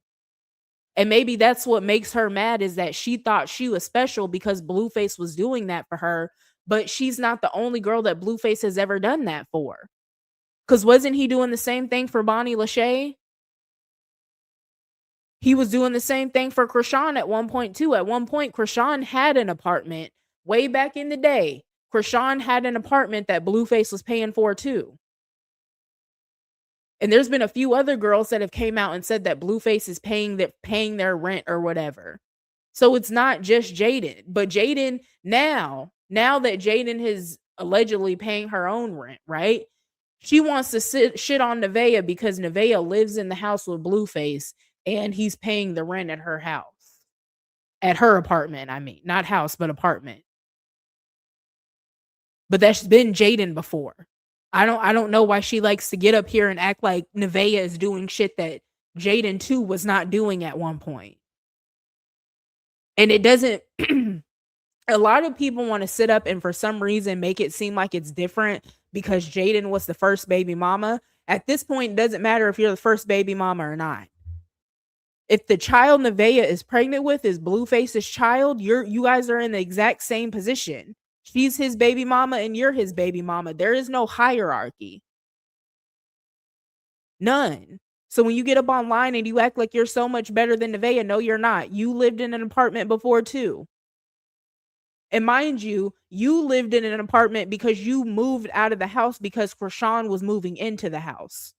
And maybe that's what makes her mad, is that she thought she was special because Blueface was doing that for her, but she's not the only girl that Blueface has ever done that for. Because wasn't he doing the same thing for Bonnie Lachey? He was doing the same thing for Krishan at one point too. At one point, Krishan had an apartment way back in the day. Krishan had an apartment that Blueface was paying for too. And there's been a few other girls that have came out and said that Blueface is paying their rent or whatever. So it's not just Jaidyn, but Jaidyn now that Jaidyn is allegedly paying her own rent, right? She wants to shit on Nevaeh because Nevaeh lives in the house with Blueface and he's paying the rent at her house. At her apartment, I mean. Not house, but apartment. But that's been Jaidyn before. I don't know why she likes to get up here and act like Nevaeh is doing shit that Jaidyn too was not doing at one point. And it doesn't a lot of people want to sit up and for some reason make it seem like it's different because Jaidyn was the first baby mama. At this point, it doesn't matter if you're the first baby mama or not. If the child Nevaeh is pregnant with is Blueface's child, you guys are in the exact same position. She's his baby mama and you're his baby mama. There is no hierarchy. None. So when you get up online and you act like you're so much better than Nevaeh, no, you're not. You lived in an apartment before too. And mind you, you lived in an apartment because you moved out of the house because Krishan was moving into the house.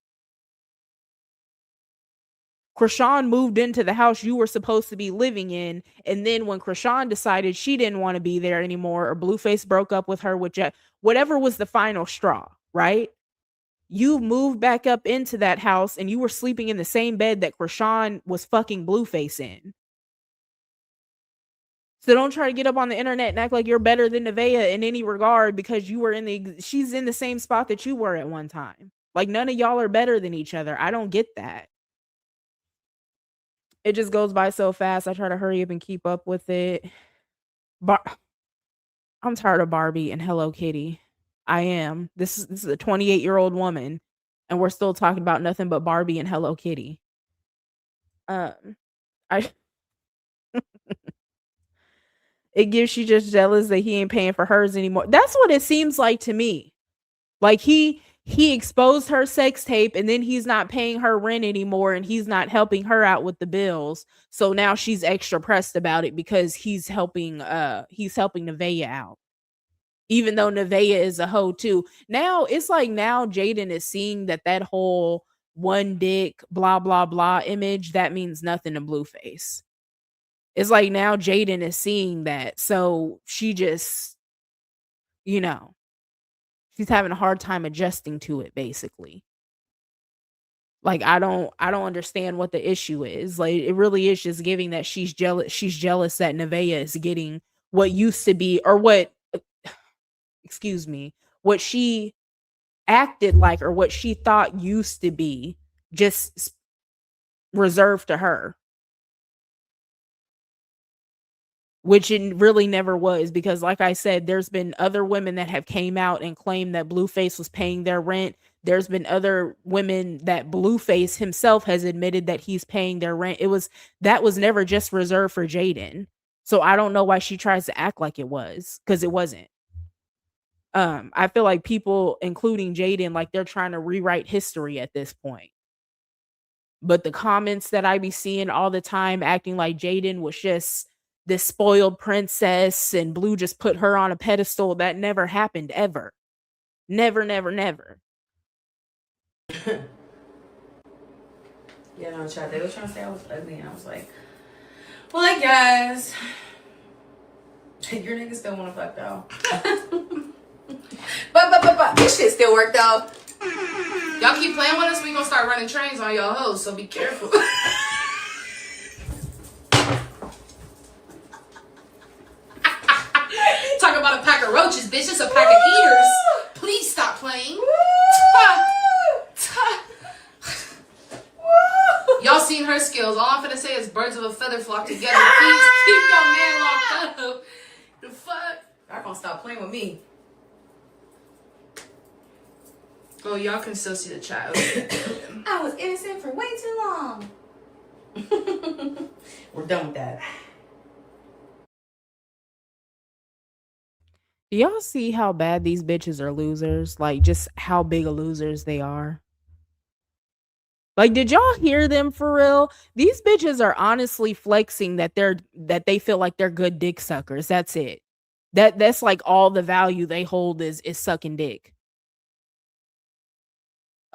Krishan moved into the house you were supposed to be living in, and then when Krishan decided she didn't want to be there anymore, or Blueface broke up with her, whatever was the final straw, right? You moved back up into that house and you were sleeping in the same bed that Krishan was fucking Blueface in. So don't try to get up on the internet and act like you're better than Nevaeh in any regard because you were she's in the same spot that you were at one time. Like none of y'all are better than each other. I don't get that. It just goes by so fast. I try to hurry up and keep up with it. I'm tired of Barbie and Hello Kitty. I am. This is a 28-year-old woman, and we're still talking about nothing but Barbie and Hello Kitty. It gives you just jealous that he ain't paying for hers anymore. That's what it seems like to me. Like he exposed her sex tape and then he's not paying her rent anymore and he's not helping her out with the bills. So now she's extra pressed about it because he's helping Nevaeh out. Even though Nevaeh is a hoe too. Now it's like now Jaidyn is seeing that whole one dick blah blah blah image that means nothing to Blueface. It's like now Jaidyn is seeing that. So she just, she's having a hard time adjusting to it, basically. Like, I don't understand what the issue is. Like, it really is just giving that she's jealous. She's jealous that Nevaeh is getting what used to be, or what she acted like, or what she thought used to be just reserved to her. which it really never was, because like I said, there's been other women that have came out and claimed that Blueface was paying their rent. There's been other women that Blueface himself has admitted that he's paying their rent. That was never just reserved for Jaidyn. So I don't know why she tries to act like it was, because it wasn't. I feel like people, including Jaidyn, like they're trying to rewrite history at this point. But the comments that I be seeing all the time acting like Jaidyn was just this spoiled princess and Blue just put her on a pedestal, that never happened ever. Never, never, never. Yeah, no, chat. They were trying to say I was ugly, and I was like, well, I guess. Your niggas still want to fuck, though. but this shit still work, though. Y'all keep playing with us, we gonna start running trains on y'all hoes, so be careful. Talk about a pack of roaches, bitch. It's a pack of eaters. Please stop playing. Y'all seen her skills. All I'm finna say is birds of a feather flock together. Please keep your man locked up. The fuck? Y'all gonna stop playing with me. Oh, y'all can still see the child. I was innocent for way too long. We're done with that. Do y'all see how bad these bitches are losers? Like, just how big of losers they are. Like, did y'all hear them for real? These bitches are honestly flexing that they feel like they're good dick suckers. That's it. That's like all the value they hold is sucking dick.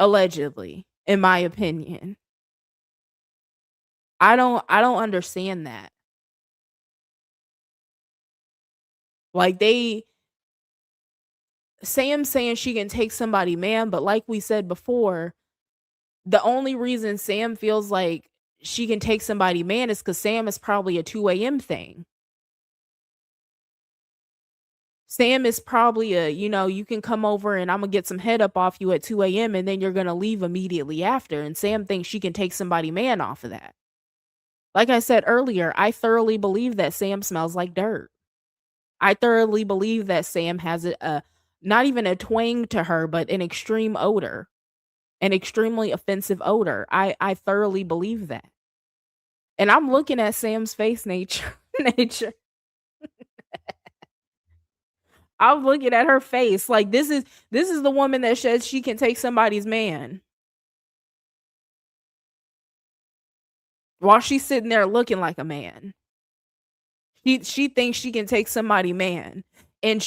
Allegedly, in my opinion. I don't understand that. Like, Sam's saying she can take somebody man, but like we said before, the only reason Sam feels like she can take somebody man is because Sam is probably a 2 a.m. thing. Sam is probably you can come over and I'm going to get some head up off you at 2 a.m. and then you're going to leave immediately after. And Sam thinks she can take somebody man off of that. Like I said earlier, I thoroughly believe that Sam smells like dirt. I thoroughly believe that Sam has not even a twang to her, but an extreme odor. An extremely offensive odor. I thoroughly believe that. And I'm looking at Sam's face nature. I'm looking at her face. Like, this is the woman that says she can take somebody's man. While she's sitting there looking like a man. She thinks she can take somebody man. And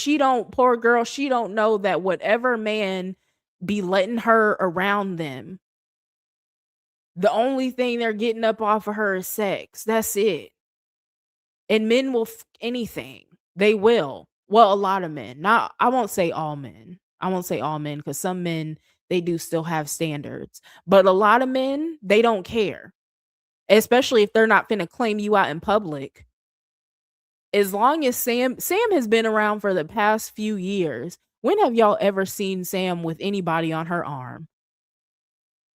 poor girl, she don't know that whatever man be letting her around them, the only thing they're getting up off of her is sex. That's it. And men will anything. They will. Well, a lot of men. I won't say all men. I won't say all men, because some men, they do still have standards. But a lot of men, they don't care. Especially if they're not finna claim you out in public. As long as Sam has been around for the past few years, when have y'all ever seen Sam with anybody on her arm?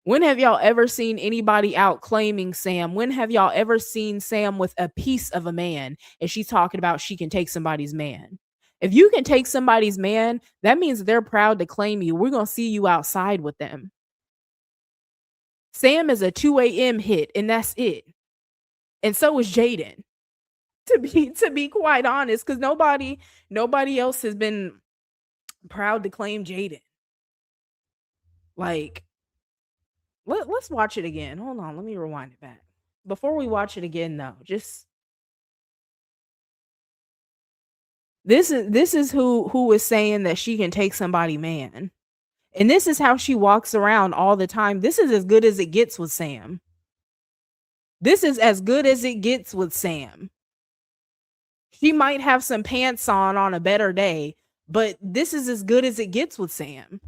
When have y'all ever seen anybody out claiming Sam? When have y'all ever seen Sam with a piece of a man and she's talking about she can take somebody's man? If you can take somebody's man, that means they're proud to claim you. We're going to see you outside with them. Sam is a 2 a.m. hit, and that's it. And so is Jaidyn. To be quite honest, because nobody else has been proud to claim Jaidyn. Like, let's watch it again. Hold on, let me rewind it back. Before we watch it again, though, just this is who is saying that she can take somebody man. And this is how she walks around all the time. This is as good as it gets with Sam. This is as good as it gets with Sam. She might have some pants on a better day, but this is as good as it gets with Sam.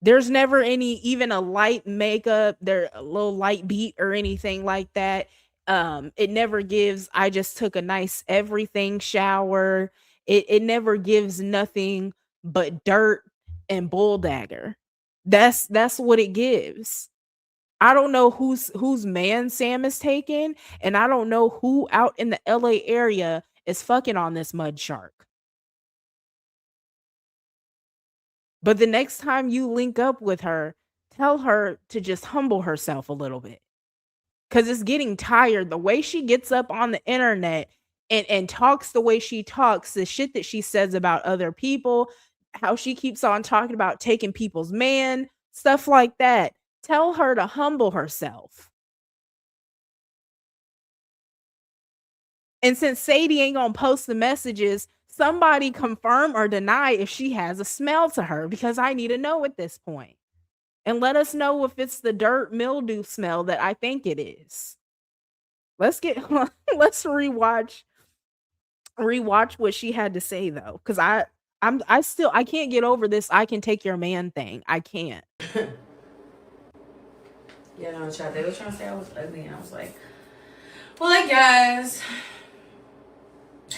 There's never even a light makeup, a little light beat or anything like that. It never gives, I just took a nice everything shower. It never gives nothing but dirt and bull dagger. That's what it gives. I don't know whose man Sam is taking, and I don't know who out in the LA area is fucking on this mud shark. But the next time you link up with her, tell her to just humble herself a little bit. Cause it's getting tired. The way she gets up on the internet and talks the way she talks, the shit that she says about other people, how she keeps on talking about taking people's man, stuff like that. Tell her to humble herself. And since Sadie ain't gonna post the messages, somebody confirm or deny if she has a smell to her, because I need to know at this point. And let us know if it's the dirt mildew smell that I think it is. Let's rewatch what she had to say though, because I can't get over this I can take your man thing. I can't. Yeah, no, chat. They were trying to say I was ugly, and I was like, well, I guess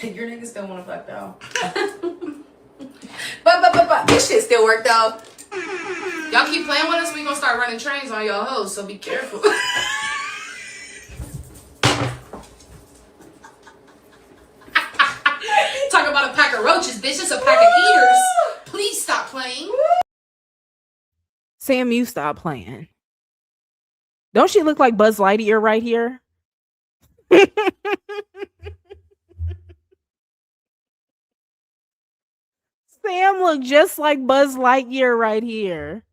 your niggas still want to fuck though. but this shit still work though. Y'all keep playing with us, we gonna start running trains on y'all hoes, so be careful. Talk about a pack of roaches, bitch. It's a pack of eaters. Please stop playing. Sam, you stop playing. Don't she look like Buzz Lightyear right here? Sam look just like Buzz Lightyear right here.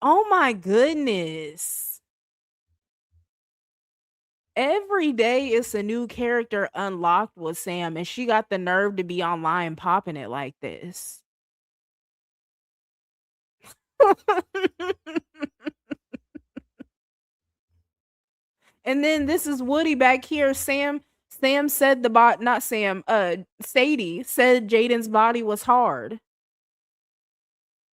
Oh my goodness. Every day it's a new character unlocked with Sam, and she got the nerve to be online popping it like this. And then this is Woody back here. Sam said Sadie said Jaidyn's body was hard.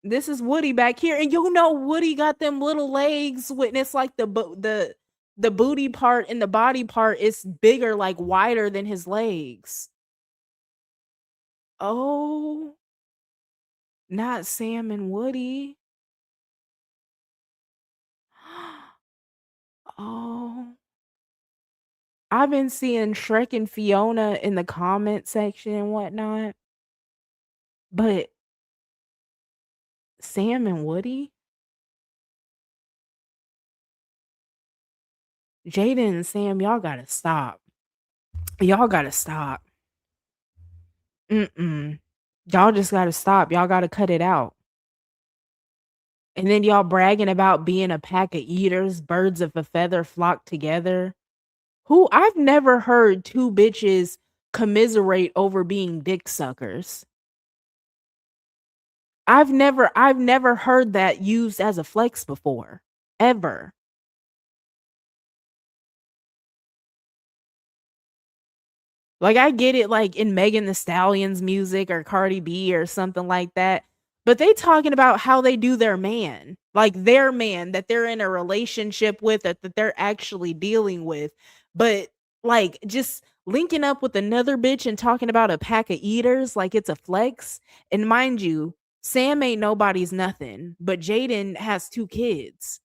This is Woody back here, and you know Woody got them little legs with, and it's like the booty part and the body part is bigger, like wider than his legs. Oh, not Sam and Woody. Oh, I've been seeing Shrek and Fiona in the comment section and whatnot, but Sam and Woody? Jaidyn and Sam, y'all gotta stop. Y'all gotta stop. Y'all just gotta stop. Y'all gotta cut it out. And then y'all bragging about being a pack of eaters, birds of a feather flock together. Who I've never heard two bitches commiserate over being dick suckers. I've never heard that used as a flex before. Ever. Like, I get it, like, in Megan Thee Stallion's music or Cardi B or something like that, but they talking about how they do their man. Like, their man that they're in a relationship with, that they're actually dealing with. But, like, just linking up with another bitch and talking about a pack of eaters like it's a flex. And mind you, Sam ain't nobody's nothing, but Jaidyn has 2 kids.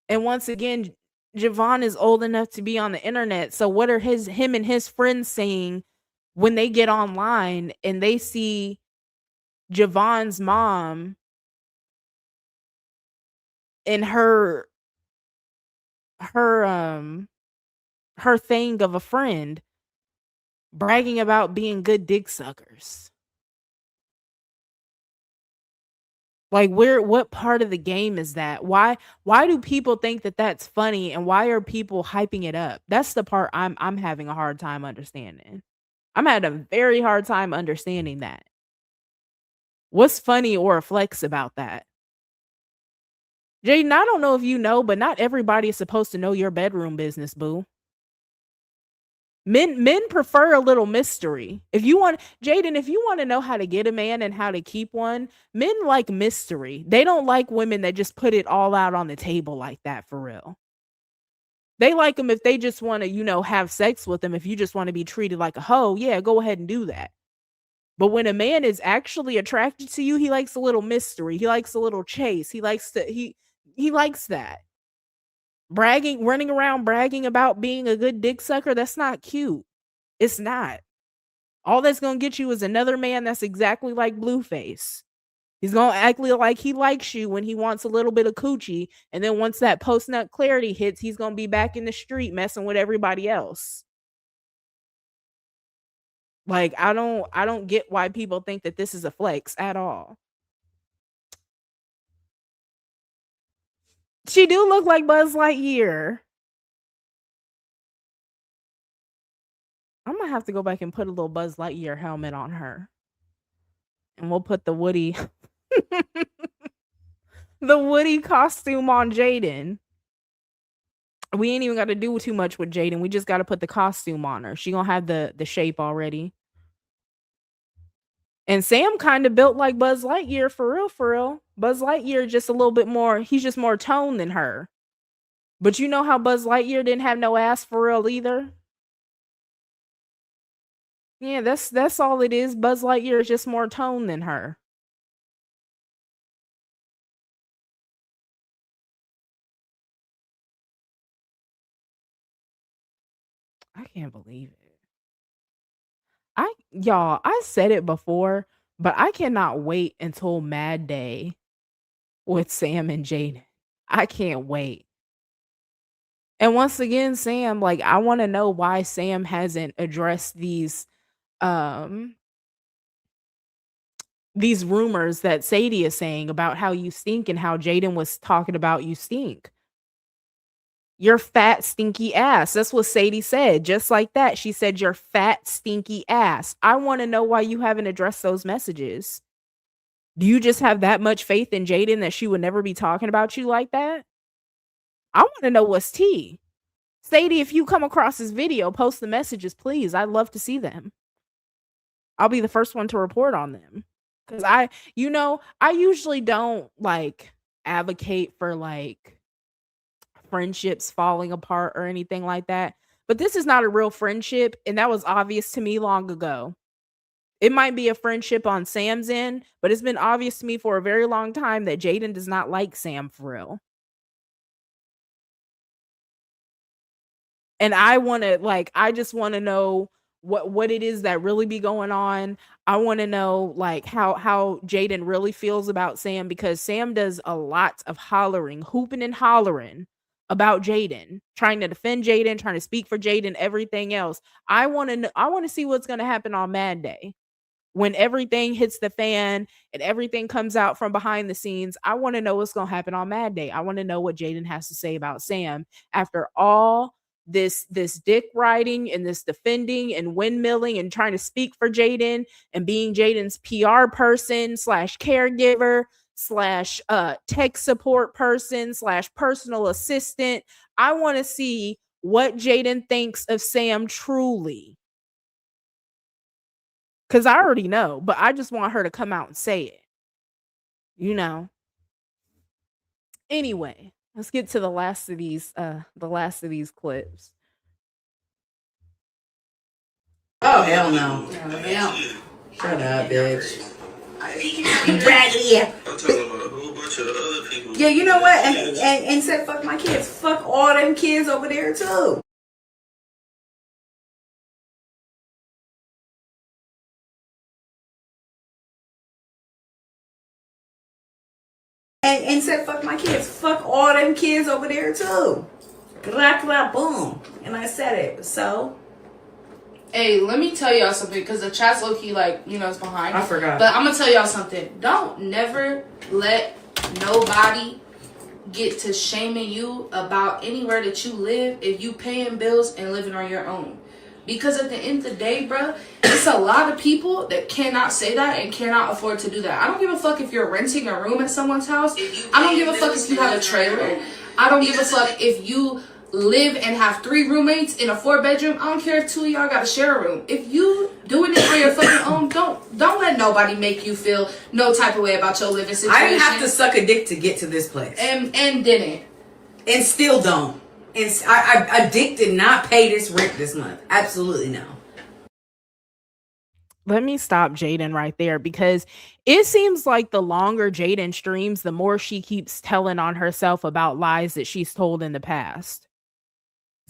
And once again, Javon is old enough to be on the internet. So what are him and his friends saying when they get online and they see Javon's mom and her thing of a friend bragging about being good dick suckers? Like, what part of the game is that? Why do people think that that's funny, and why are people hyping it up? That's the part I'm having a hard time understanding. I'm having a very hard time understanding that. What's funny or a flex about that? Jaidyn, I don't know if you know, but not everybody is supposed to know your bedroom business, boo. Men prefer a little mystery. Jaidyn, if you want to know how to get a man and how to keep one, men like mystery. They don't like women that just put it all out on the table like that, for real. They like them if they just want to, have sex with them. If you just want to be treated like a hoe, yeah, go ahead and do that. But when a man is actually attracted to you, he likes a little mystery. He likes a little chase. He likes that. Running around bragging about being a good dick sucker, that's not cute. It's not. All that's going to get you is another man that's exactly like Blueface. He's going to act like he likes you when he wants a little bit of coochie. And then once that post-nut clarity hits, he's going to be back in the street messing with everybody else. Like, I don't get why people think that this is a flex at all. She do look like Buzz Lightyear. I'm gonna have to go back and put a little Buzz Lightyear helmet on her. And we'll put the Woody the Woody costume on Jaidyn. We ain't even got to do too much with Jaidyn. We just got to put the costume on her. She gonna have the shape already. And Sam kind of built like Buzz Lightyear, for real, for real. Buzz Lightyear just a little bit more, he's just more toned than her. But you know how Buzz Lightyear didn't have no ass for real either? Yeah, that's all it is. Buzz Lightyear is just more toned than her. I can't believe it. Y'all, I said it before, but I cannot wait until Mad Day with Sam and Jaidyn. I can't wait. And once again, Sam, like, I want to know why Sam hasn't addressed these rumors that Sadie is saying about how you stink and how Jaidyn was talking about you stink. Your fat, stinky ass. That's what Sadie said. Just like that. She said, your fat, stinky ass. I want to know why you haven't addressed those messages. Do you just have that much faith in Jaidyn that she would never be talking about you like that? I want to know what's tea. Sadie, if you come across this video, post the messages, please. I'd love to see them. I'll be the first one to report on them. Because I usually don't, like, advocate for, like, friendships falling apart or anything like that. But this is not a real friendship, and that was obvious to me long ago. It might be a friendship on Sam's end, but it's been obvious to me for a very long time that Jaidyn does not like Sam for real. And I just want to know what it is that really be going on. I want to know, like, how Jaidyn really feels about Sam, because Sam does a lot of hollering, hooping and hollering about Jaidyn, trying to defend Jaidyn, trying to speak for Jaidyn, everything else. I want to see what's going to happen on Mad Day. When everything hits the fan and everything comes out from behind the scenes, I want to know what's going to happen on Mad Day. I want to know what Jaidyn has to say about Sam after all this dick riding and this defending and windmilling and trying to speak for Jaidyn and being Jaidyn's PR person / caregiver / tech support person / personal assistant. I want to see what Jaidyn thinks of Sam truly. Because I already know, but I just want her to come out and say it. You know. Anyway, let's get to the last of these clips. Oh, hell no. Hell. Shut up, bitch. You raggedy. Yeah, you know what? And said fuck my kids. Fuck all them kids over there too. And said fuck my kids. Fuck all them kids over there too. Boom. And I said it. So. Hey, let me tell y'all something, because the chat's low-key, like, you know, it's behind. I forgot. But I'm going to tell y'all something. Don't never let nobody get to shaming you about anywhere that you live if you paying bills and living on your own. Because at the end of the day, bro, it's a lot of people that cannot say that and cannot afford to do that. I don't give a fuck if you're renting a room at someone's house. I don't give a fuck if you have a trailer. I don't give a fuck if you live and have 3 roommates in a 4-bedroom. I don't care if 2 of y'all gotta share a room. If you doing it on your fucking own, don't let nobody make you feel no type of way about your living situation. I didn't have to suck a dick to get to this place. And didn't. And still don't. And I did not pay this rent this month. Absolutely no. Let me stop Jaidyn right there because it seems like the longer Jaidyn streams, the more she keeps telling on herself about lies that she's told in the past.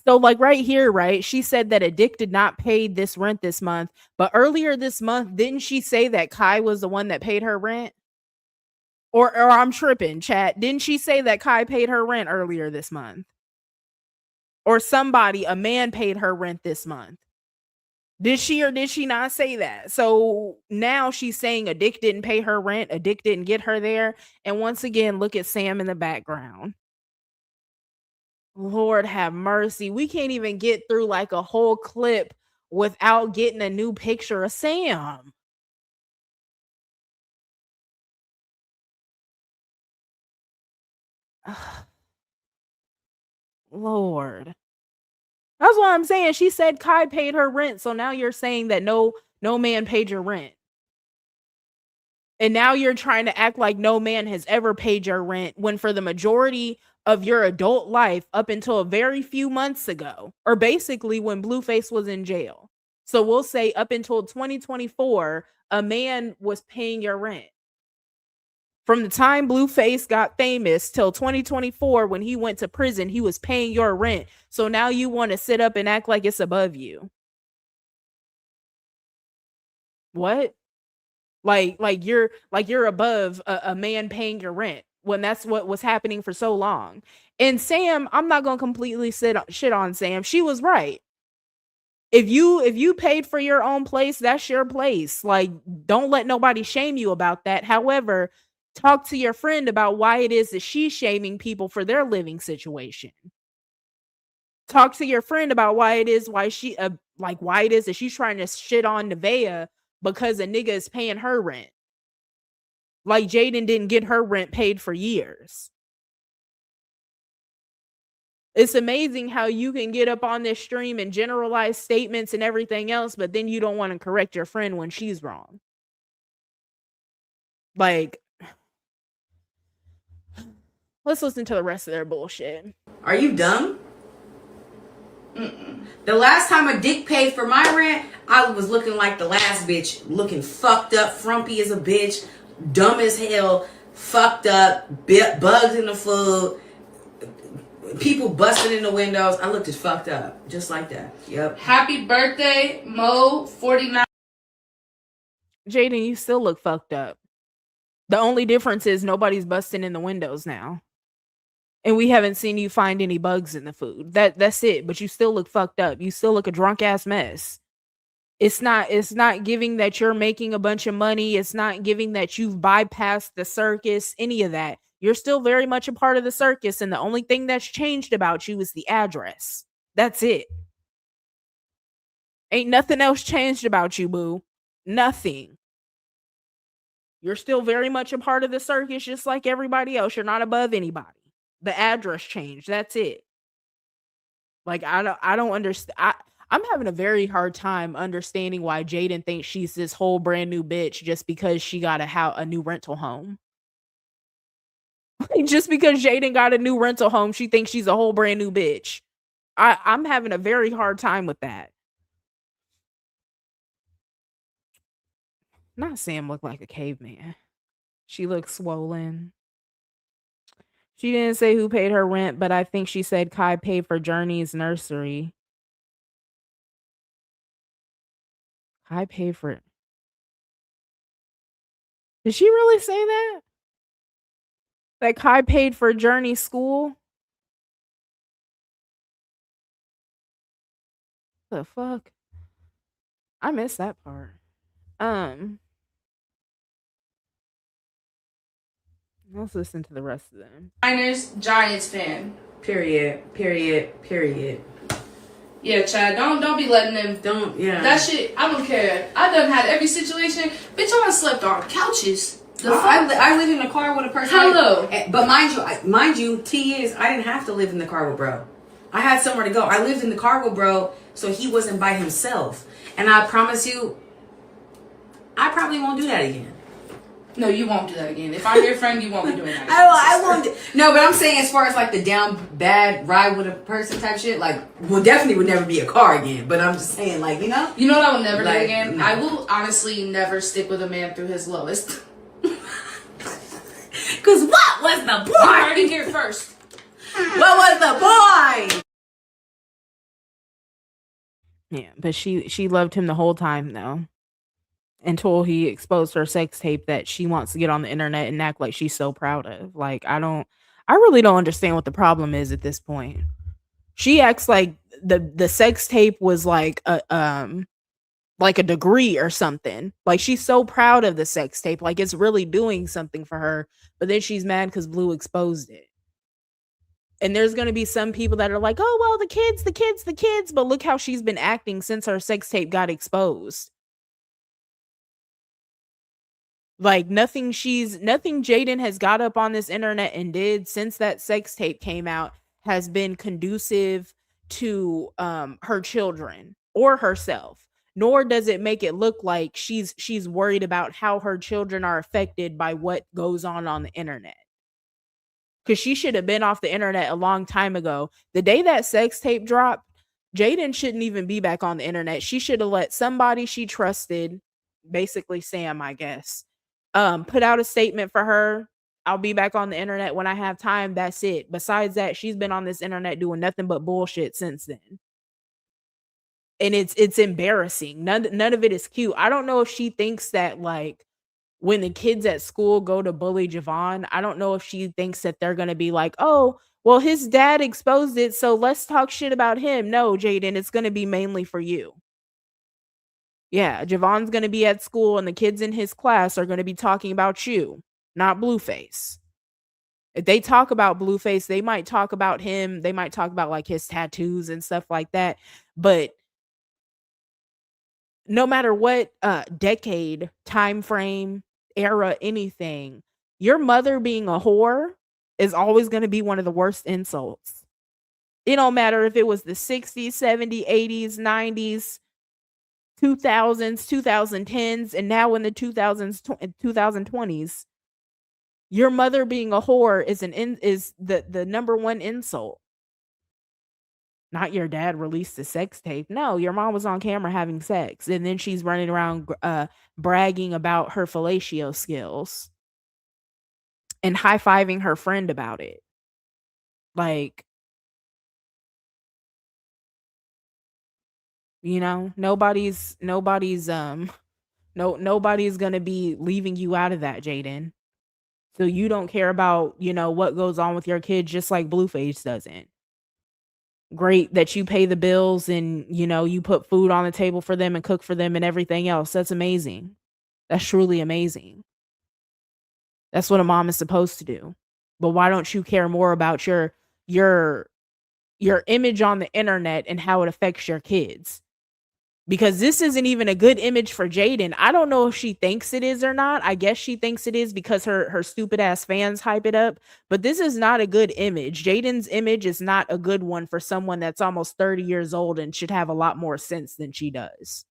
So, like right here, right? She said that Addict did not pay this rent this month, but earlier this month, didn't she say that Kai was the one that paid her rent? Or I'm tripping, chat. Didn't she say that Kai paid her rent earlier this month? Or somebody, a man paid her rent this month? Did she or did she not say that? So now she's saying Addict didn't pay her rent, Addict didn't get her there. And once again, look at Sam in the background. Lord have mercy. We can't even get through like a whole clip without getting a new picture of Sam. Ugh. Lord. That's what I'm saying. She said Kai paid her rent. So now you're saying that no man paid your rent. And now you're trying to act like no man has ever paid your rent when for the majority of your adult life up until a very few months ago, or basically when Blueface was in jail. So we'll say up until 2024, a man was paying your rent. From the time Blueface got famous till 2024 when he went to prison, he was paying your rent. So now you want to sit up and act like it's above you. What? Like you're above a man paying your rent when that's what was happening for so long. And Sam, I'm not gonna completely shit on Sam. She was right. If you paid for your own place, that's your place. Like, don't let nobody shame you about that. However, talk to your friend about why it is that she's shaming people for their living situation. Talk to your friend about why it is that she's trying to shit on Nevaeh because a nigga is paying her rent. Like Jaidyn didn't get her rent paid for years. It's amazing how you can get up on this stream and generalize statements and everything else, but then you don't want to correct your friend when she's wrong. Like, let's listen to the rest of their bullshit. Are you dumb? Mm-mm. The last time Addict paid for my rent, I was looking like the last bitch. Looking fucked up, frumpy as a bitch, dumb as hell, fucked up, bugs in the food, people busting in the windows. I looked as fucked up, just like that. Yep. Happy birthday, Mo 49. Jaidyn, you still look fucked up. The only difference is nobody's busting in the windows now. And we haven't seen you find any bugs in the food. That's it. But you still look fucked up. You still look a drunk ass mess. It's not giving that you're making a bunch of money. It's not giving that you've bypassed the circus, any of that. You're still very much a part of the circus. And the only thing that's changed about you is the address. That's it. Ain't nothing else changed about you, boo. Nothing. You're still very much a part of the circus, just like everybody else. You're not above anybody. The address changed. That's it. Like, I don't understand. I'm having a very hard time understanding why Jaidyn thinks she's this whole brand new bitch just because she got a new rental home. Just because Jaidyn got a new rental home, she thinks she's a whole brand new bitch. I'm having a very hard time with that. Not Sam looked like a caveman. She looks swollen. She didn't say who paid her rent, but I think she said Kai paid for Journey's nursery. Kai paid for it. Did she really say that? That Kai paid for Journey's school? The fuck? I missed that part. Let's listen to the rest of them. Niners, Giants fan. Period. Yeah, Chad, don't be letting them. That shit, I don't care. I done had every situation. Bitch, I done slept on couches. I live in a car with a person. Hello. But mind you, T is I didn't have to live in the car with bro. I had somewhere to go. I lived in the car with bro, so he wasn't by himself. And I promise you, I probably won't do that again. No, you won't do that again. If I'm your friend, you won't be doing that again. I won't. No, but I'm saying as far as like the down bad ride with a person type shit, like, well, definitely would never be a car again. But I'm just saying, like, you know. You know what I will never do Like, again? no. I will honestly never stick with a man through his lowest. Because what was the point? You heard it here first. What was the point? Yeah, but she loved him the whole time though. Until he exposed her sex tape that she wants to get on the internet and act like she's so proud of. Like, I really don't understand what the problem is at this point. She acts like the sex tape was like a degree or something. Like, she's so proud of the sex tape, like it's really doing something for her, but then she's mad because Blue exposed it. And there's going to be some people that are like, oh, well, the kids, but look how she's been acting since her sex tape got exposed. Like, nothing Jaidyn has got up on this internet and did since that sex tape came out has been conducive to her children or herself. Nor does it make it look like she's worried about how her children are affected by what goes on the internet. Because she should have been off the internet a long time ago. The day that sex tape dropped, Jaidyn shouldn't even be back on the internet. She should have let somebody she trusted, basically Sam, I guess, put out a statement for her. I'll be back on the internet when I have time. That's it. Besides that, she's been on this internet doing nothing but bullshit since then. And it's embarrassing. None of it is cute. I don't know if she thinks that, like, when the kids at school go to bully Javon, I don't know if she thinks that they're going to be like, oh, well, his dad exposed it, so let's talk shit about him. No, Jaidyn, it's going to be mainly for you. Yeah, Javon's going to be at school and the kids in his class are going to be talking about you, not Blueface. If they talk about Blueface, they might talk about him. They might talk about like his tattoos and stuff like that. But no matter what decade, time frame, era, anything, your mother being a whore is always going to be one of the worst insults. It don't matter if it was the 60s, 70s, 80s, 90s, 2000s, 2010s, and now in the 2020s. Your mother being a whore is the number one insult. Not your dad released the sex tape. No, your mom was on camera having sex, and then she's running around bragging about her fellatio skills and high-fiving her friend about it. Like, you know, nobody's gonna be leaving you out of that, Jaidyn. So you don't care about, you know, what goes on with your kid, just like Blueface doesn't. Great that you pay the bills and, you know, you put food on the table for them and cook for them and everything else. That's amazing. That's truly amazing. That's what a mom is supposed to do. But why don't you care more about your image on the internet and how it affects your kids? Because this isn't even a good image for Jaidyn. I don't know if she thinks it is or not. I guess she thinks it is because her stupid ass fans hype it up. But this is not a good image. Jaidyn's image is not a good one for someone that's almost 30 years old and should have a lot more sense than she does.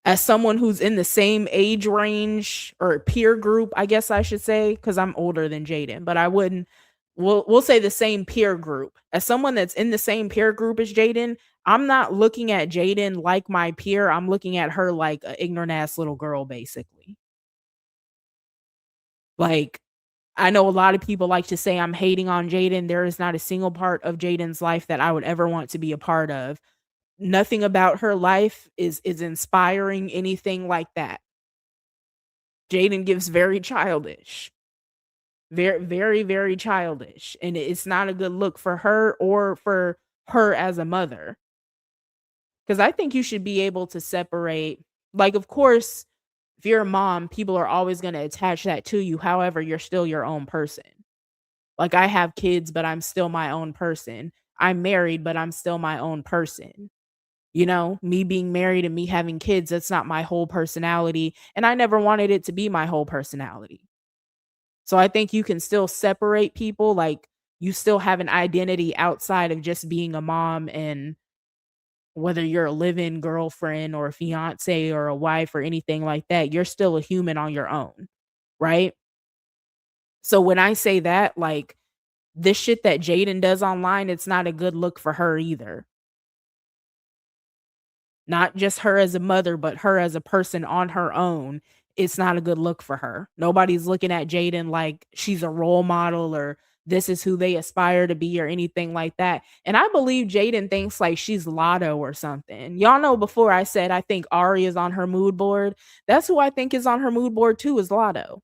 As someone who's in the same age range or peer group, I guess I should say, because I'm older than Jaidyn, but I wouldn't. We'll say the same peer group. As someone that's in the same peer group as Jaidyn, I'm not looking at Jaidyn like my peer. I'm looking at her like an ignorant ass little girl, basically. Like, I know a lot of people like to say I'm hating on Jaidyn. There is not a single part of Jaidyn's life that I would ever want to be a part of. Nothing about her life is inspiring, anything like that. Jaidyn gives very childish. Very, very, very childish. And it's not a good look for her or for her as a mother. Because I think you should be able to separate. Like, of course, if you're a mom, people are always going to attach that to you. However, you're still your own person. Like, I have kids, but I'm still my own person. I'm married, but I'm still my own person. You know, me being married and me having kids, that's not my whole personality. And I never wanted it to be my whole personality. So I think you can still separate people. Like, you still have an identity outside of just being a mom and Whether you're a live-in girlfriend or a fiance or a wife or anything like that, you're still a human on your own, right? So when I say that, like, this shit that Jaidyn does online, it's not a good look for her either. Not just her as a mother, but her as a person on her own. It's not a good look for her. Nobody's looking at Jaidyn like she's a role model or this is who they aspire to be or anything like that. And I believe Jaidyn thinks like she's Lotto or something. Y'all know before I said I think Ari is on her mood board. That's who I think is on her mood board too, is Lotto.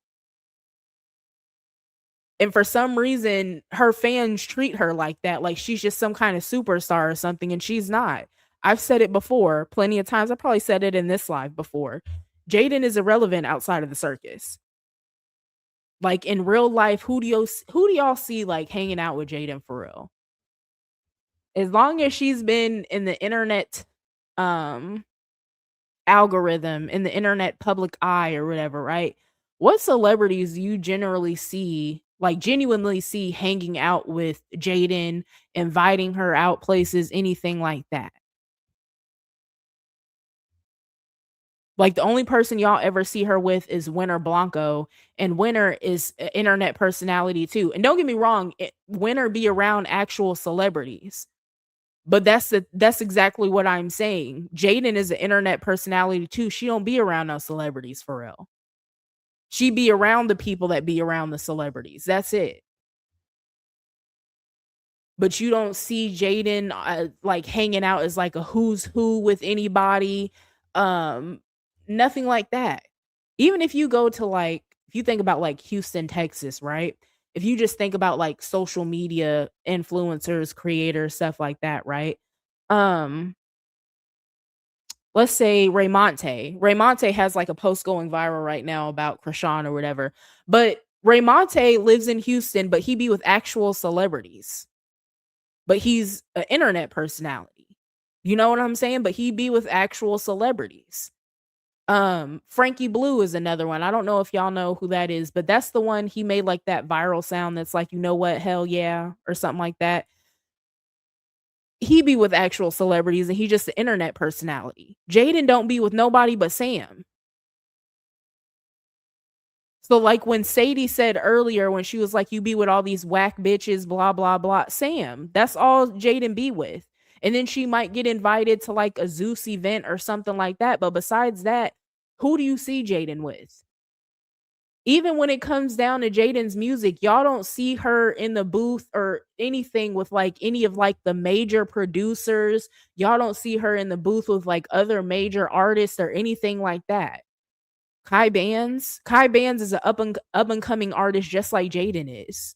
And for some reason, her fans treat her like that, like she's just some kind of superstar or something, and she's not. I've said it before plenty of times. I probably said it in this live before. Jaidyn is irrelevant outside of the circus. Like in real life, who do y'all see like hanging out with Jaidyn for real? As long as she's been in the internet algorithm, in the internet public eye or whatever, right? What celebrities you generally see, like genuinely see hanging out with Jaidyn, inviting her out places, anything like that? Like the only person y'all ever see her with is Winter Blanco, and Winter is an internet personality too. And don't get me wrong, Winter be around actual celebrities. But that's exactly what I'm saying. Jaidyn is an internet personality too. She don't be around no celebrities for real. She be around the people that be around the celebrities. That's it. But you don't see Jaidyn like hanging out as like a who's who with anybody. Nothing like that. Even if you go to like, if you think about like Houston, Texas, right? If you just think about like social media influencers, creators, stuff like that, right? Let's say Raymonte. Raymonte has like a post going viral right now about Krishan or whatever. But Raymonte lives in Houston, but he be with actual celebrities. But he's an internet personality. You know what I'm saying? But he be with actual celebrities. Frankie Blue is another one. I don't know if y'all know who that is, but that's the one he made like that viral sound that's like, you know what, hell yeah, or something like that. He be with actual celebrities and he just an internet personality. Jaidyn don't be with nobody but Sam. So like when Sadie said earlier when she was like, you be with all these whack bitches, blah, blah, blah. Sam, that's all Jaidyn be with. And then she might get invited to like a Zeus event or something like that. But besides that, who do you see Jaidyn with? Even when it comes down to Jaidyn's music, y'all don't see her in the booth or anything with like any of like the major producers. Y'all don't see her in the booth with like other major artists or anything like that. Kai Bands is an up and coming artist just like Jaidyn is.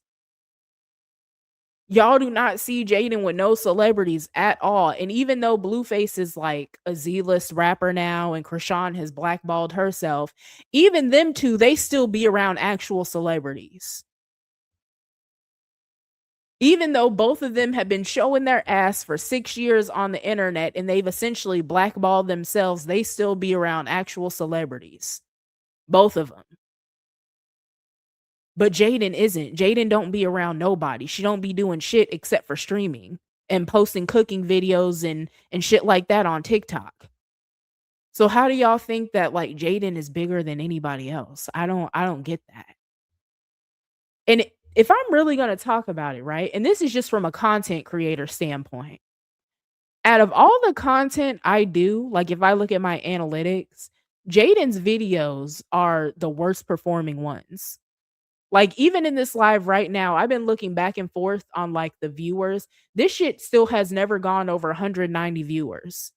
Y'all do not see Jaidyn with no celebrities at all. And even though Blueface is like a Z-list rapper now and Krishan has blackballed herself, even them two, they still be around actual celebrities. Even though both of them have been showing their ass for 6 years on the internet and they've essentially blackballed themselves, they still be around actual celebrities. Both of them. But Jaidyn isn't. Jaidyn don't be around nobody. She don't be doing shit except for streaming and posting cooking videos and shit like that on TikTok. So how do y'all think that like Jaidyn is bigger than anybody else? I don't get that. And if I'm really going to talk about it, right? And this is just from a content creator standpoint. Out of all the content I do, like if I look at my analytics, Jaidyn's videos are the worst performing ones. Like even in this live right now, I've been looking back and forth on like the viewers. This shit still has never gone over 190 viewers.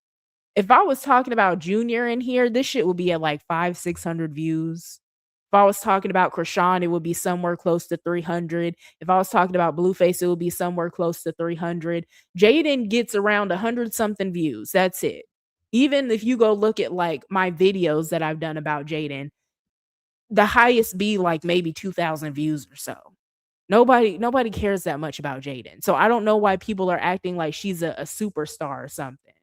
If I was talking about Junior in here, this shit would be at like 500-600 views. If I was talking about Krishan, it would be somewhere close to 300. If I was talking about Blueface, it would be somewhere close to 300. Jaidyn gets around 100 something views. That's it. Even if you go look at like my videos that I've done about Jaidyn, the highest be like maybe 2,000 views or so. Nobody cares that much about Jaidyn. So I don't know why people are acting like she's a superstar or something.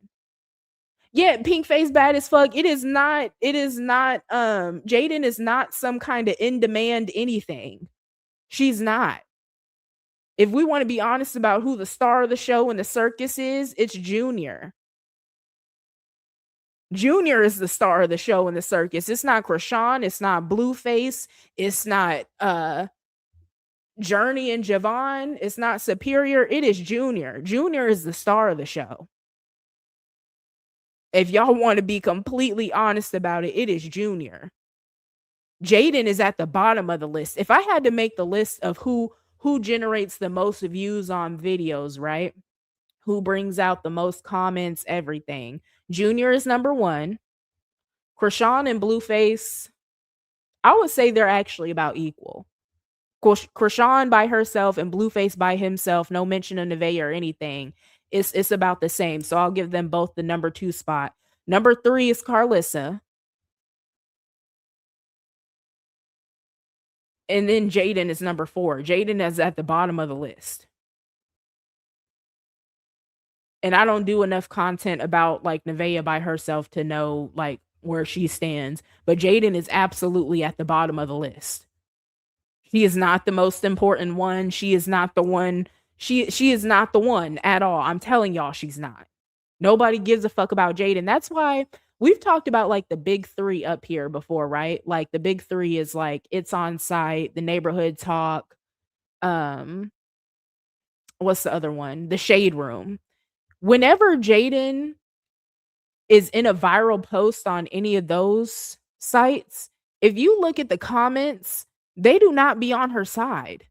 Yeah, pink face bad as fuck. It is not Jaidyn is not some kind of in demand anything. She's not. If we want to be honest about who the star of the show in the circus is, it's Junior. Junior is the star of the show in the circus. It's not Krishan. It's not Blueface. It's not Journey and Javon. It's not Superior. It is Junior. Junior is the star of the show. If y'all want to be completely honest about it, it is Junior. Jaidyn is at the bottom of the list. If I had to make the list of who generates the most views on videos, right? Who brings out the most comments, everything. Junior is number 1. Krishan and Blueface, I would say they're actually about equal. Krishan by herself and Blueface by himself, no mention of Nevaeh or anything. It's about the same. So I'll give them both the number 2 spot. Number 3 is Carlissa. And then Jaidyn is number 4. Jaidyn is at the bottom of the list. And I don't do enough content about like Nevaeh by herself to know like where she stands. But Jaidyn is absolutely at the bottom of the list. She is not the most important one. She is not the one. She is not the one at all. I'm telling y'all, she's not. Nobody gives a fuck about Jaidyn. That's why we've talked about like the big 3 up here before, right? Like the big 3 is like It's On Site, The Neighborhood Talk. What's the other one? The Shade Room. Whenever Jaidyn is in a viral post on any of those sites, if you look at the comments, they do not be on her side.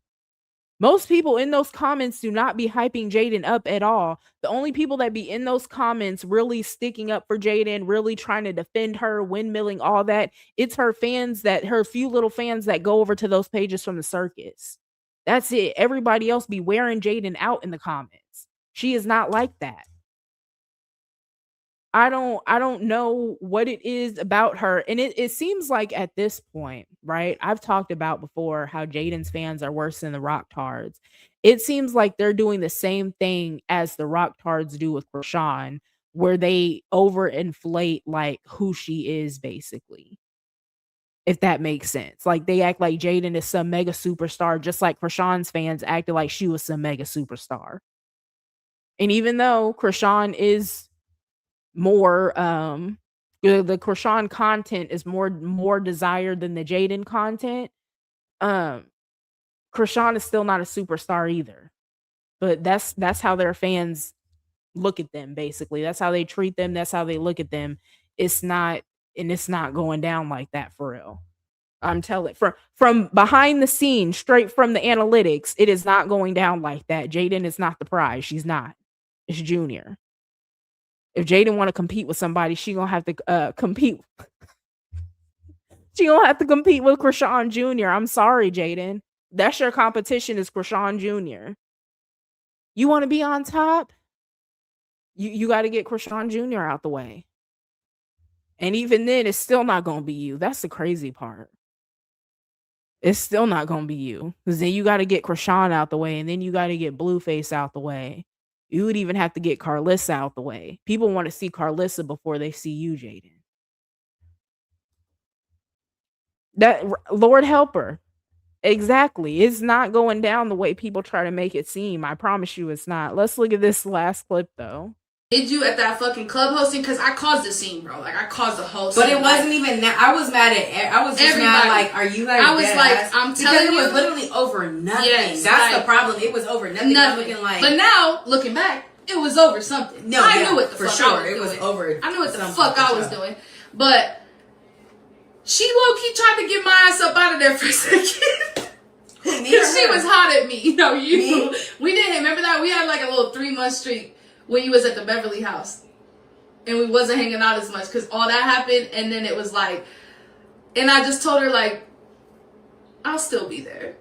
Most people in those comments do not be hyping Jaidyn up at all. The only people that be in those comments really sticking up for Jaidyn, really trying to defend her, windmilling, all that, it's her fans, that her few little fans that go over to those pages from the circus. That's it. Everybody else be wearing Jaidyn out in the comments. She is not like that. I don't know what it is about her. And it seems like at this point, right? I've talked about before how Jaidyn's fans are worse than the Rocktards. It seems like they're doing the same thing as the Rocktards do with Krishan, where they overinflate like who she is, basically. If that makes sense. Like they act like Jaidyn is some mega superstar, just like Krishan's fans acted like she was some mega superstar. And even though Krishan is more the Krishan content is more desired than the Jaidyn content, Krishan is still not a superstar either. But that's how their fans look at them, basically. That's how they treat them, that's how they look at them. It's not going down like that for real. I'm telling from behind the scenes, straight from the analytics, it is not going down like that. Jaidyn is not the prize. She's not. It's Junior. If Jaidyn want to compete with somebody, she gonna have to compete. She gonna have to compete with Krishan Jr. I'm sorry, Jaidyn. That's your competition, is Krishan Jr. You want to be on top? You got to get Krishan Jr. out the way. And even then, it's still not gonna be you. That's the crazy part. It's still not gonna be you, because then you got to get Krishan out the way, and then you got to get Blueface out the way. You would even have to get Carlissa out the way. People want to see Carlissa before they see you, Jaidyn. That Lord help her. Exactly. It's not going down the way people try to make it seem. I promise you it's not. Let's look at this last clip though. Did you at that fucking club hosting? Because I caused the scene, bro. Like, I caused the whole scene. But it wasn't even that. I was mad at I was just mad, like, are you guys I was like, I'm telling you. Because it was literally over nothing. Yes, that's the problem. It was over nothing. Looking like, but now, looking back, it was over something. No, I knew what the for fuck sure. I was it was doing. over. I knew what the fuck I was doing. But she low-key tried to get my ass up out of there for a second. Because she was hot at me. You know, we didn't remember that? We had like a little 3-month streak when you was at the Beverly house. And we wasn't hanging out as much because all that happened. And then it was like, and I just told her like, I'll still be there.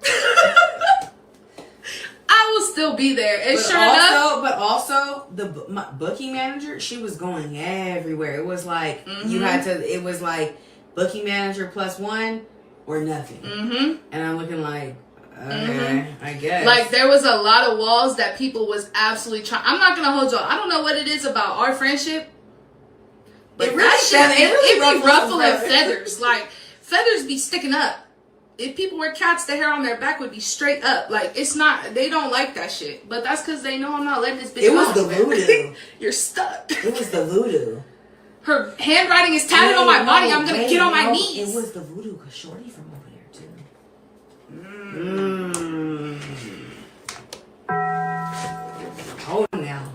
I will still be there. And sure enough. But also my booking manager, she was going everywhere. It was like, you had to, it was like booking manager +1 or nothing. And I'm looking like, okay, I guess. Like there was a lot of walls that people was absolutely trying. I'm not going to hold y'all. I don't know what it is about our friendship. But it be ruffling feathers. Like, feathers be sticking up. If people were cats, the hair on their back would be straight up. Like, it's not, they don't like that shit. But that's because they know I'm not letting this bitch go. It was the voodoo. You're stuck. It was the voodoo. Her handwriting is tatted on my body. I'm gonna get on my knees. It was the voodoo cause Shorty from over there too. Oh, now.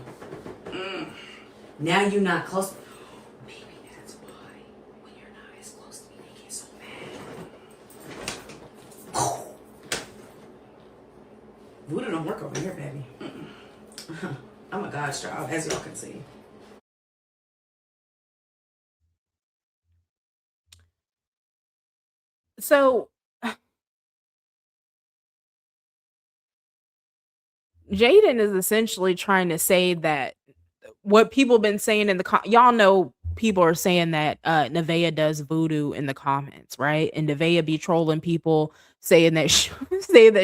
Now you're not close. Maybe that's why when you're not as close to me, they get so mad. Voodoo don't work over here, baby. I'm a god's child, as y'all can see. So Jaidyn is essentially trying to say that what people been saying in the y'all know people are saying that Nevaeh does voodoo in the comments, right? And Nevaeh be trolling people saying that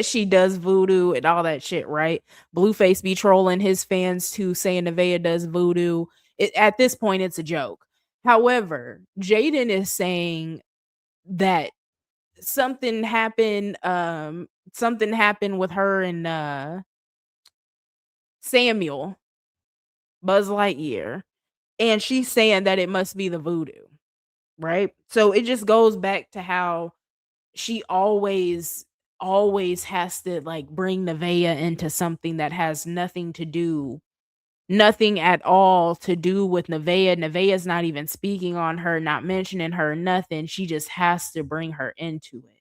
she does voodoo and all that shit, right? Blueface be trolling his fans too, saying Nevaeh does voodoo. At this point, it's a joke. However, Jaidyn is saying that something happened with her and Samuel, Buzz Lightyear, and she's saying that it must be the voodoo, right? So it just goes back to how she always has to like bring Nevaeh into something that has nothing at all to do with Nevaeh. Nevaeh's not even speaking on her, not mentioning her, nothing. She just has to bring her into it.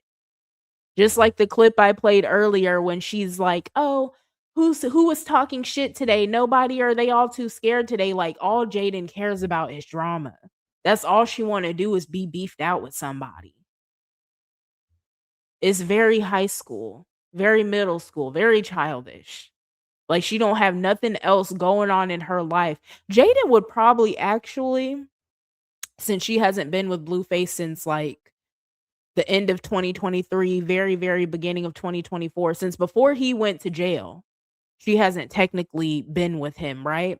Just like the clip I played earlier when she's like, "Oh, who was talking shit today? Nobody, or are they all too scared today?" Like all Jaidyn cares about is drama. That's all she want to do is be beefed out with somebody. It's very high school, very middle school, very childish. Like she don't have nothing else going on in her life. Jaidyn would probably actually, since she hasn't been with Blueface since like the end of 2023, very, very beginning of 2024, since before he went to jail, she hasn't technically been with him, right?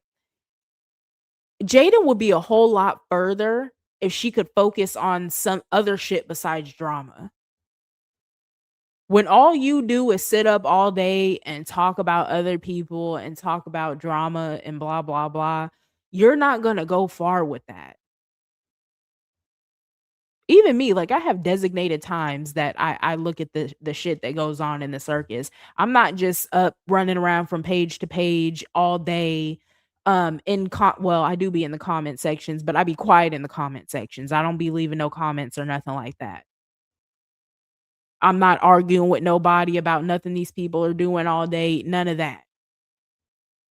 Jaidyn would be a whole lot further if she could focus on some other shit besides drama. When all you do is sit up all day and talk about other people and talk about drama and blah, blah, blah, you're not going to go far with that. Even me, like I have designated times that I look at the shit that goes on in the circus. I'm not just up running around from page to page all day. Well, I do be in the comment sections, but I be quiet in the comment sections. I don't be leaving no comments or nothing like that. I'm not arguing with nobody about nothing these people are doing all day. None of that.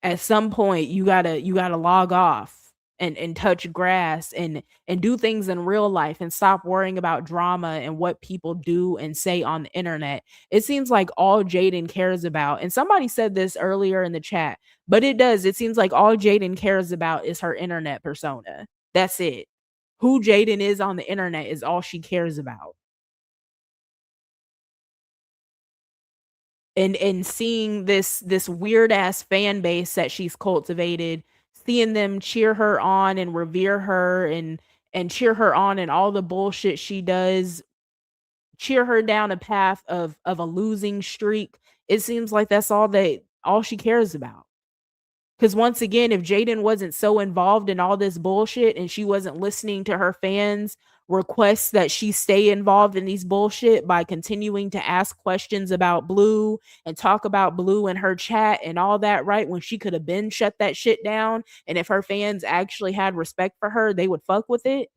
At some point, you gotta log off and touch grass and do things in real life and stop worrying about drama and what people do and say on the internet. It seems like all Jaidyn cares about, and somebody said this earlier in the chat, but it seems like all Jaidyn cares about is her internet persona. That's it. Who Jaidyn is on the internet is all she cares about. And seeing this weird ass fan base that she's cultivated, seeing them cheer her on and revere her and cheer her on and all the bullshit she does, cheer her down a path of a losing streak. It seems like that's all she cares about. Because once again, if Jaidyn wasn't so involved in all this bullshit and she wasn't listening to her fans' requests that she stay involved in these bullshit by continuing to ask questions about Blue and talk about Blue in her chat and all that, right? When she could have been shut that shit down. And if her fans actually had respect for her, they would fuck with it.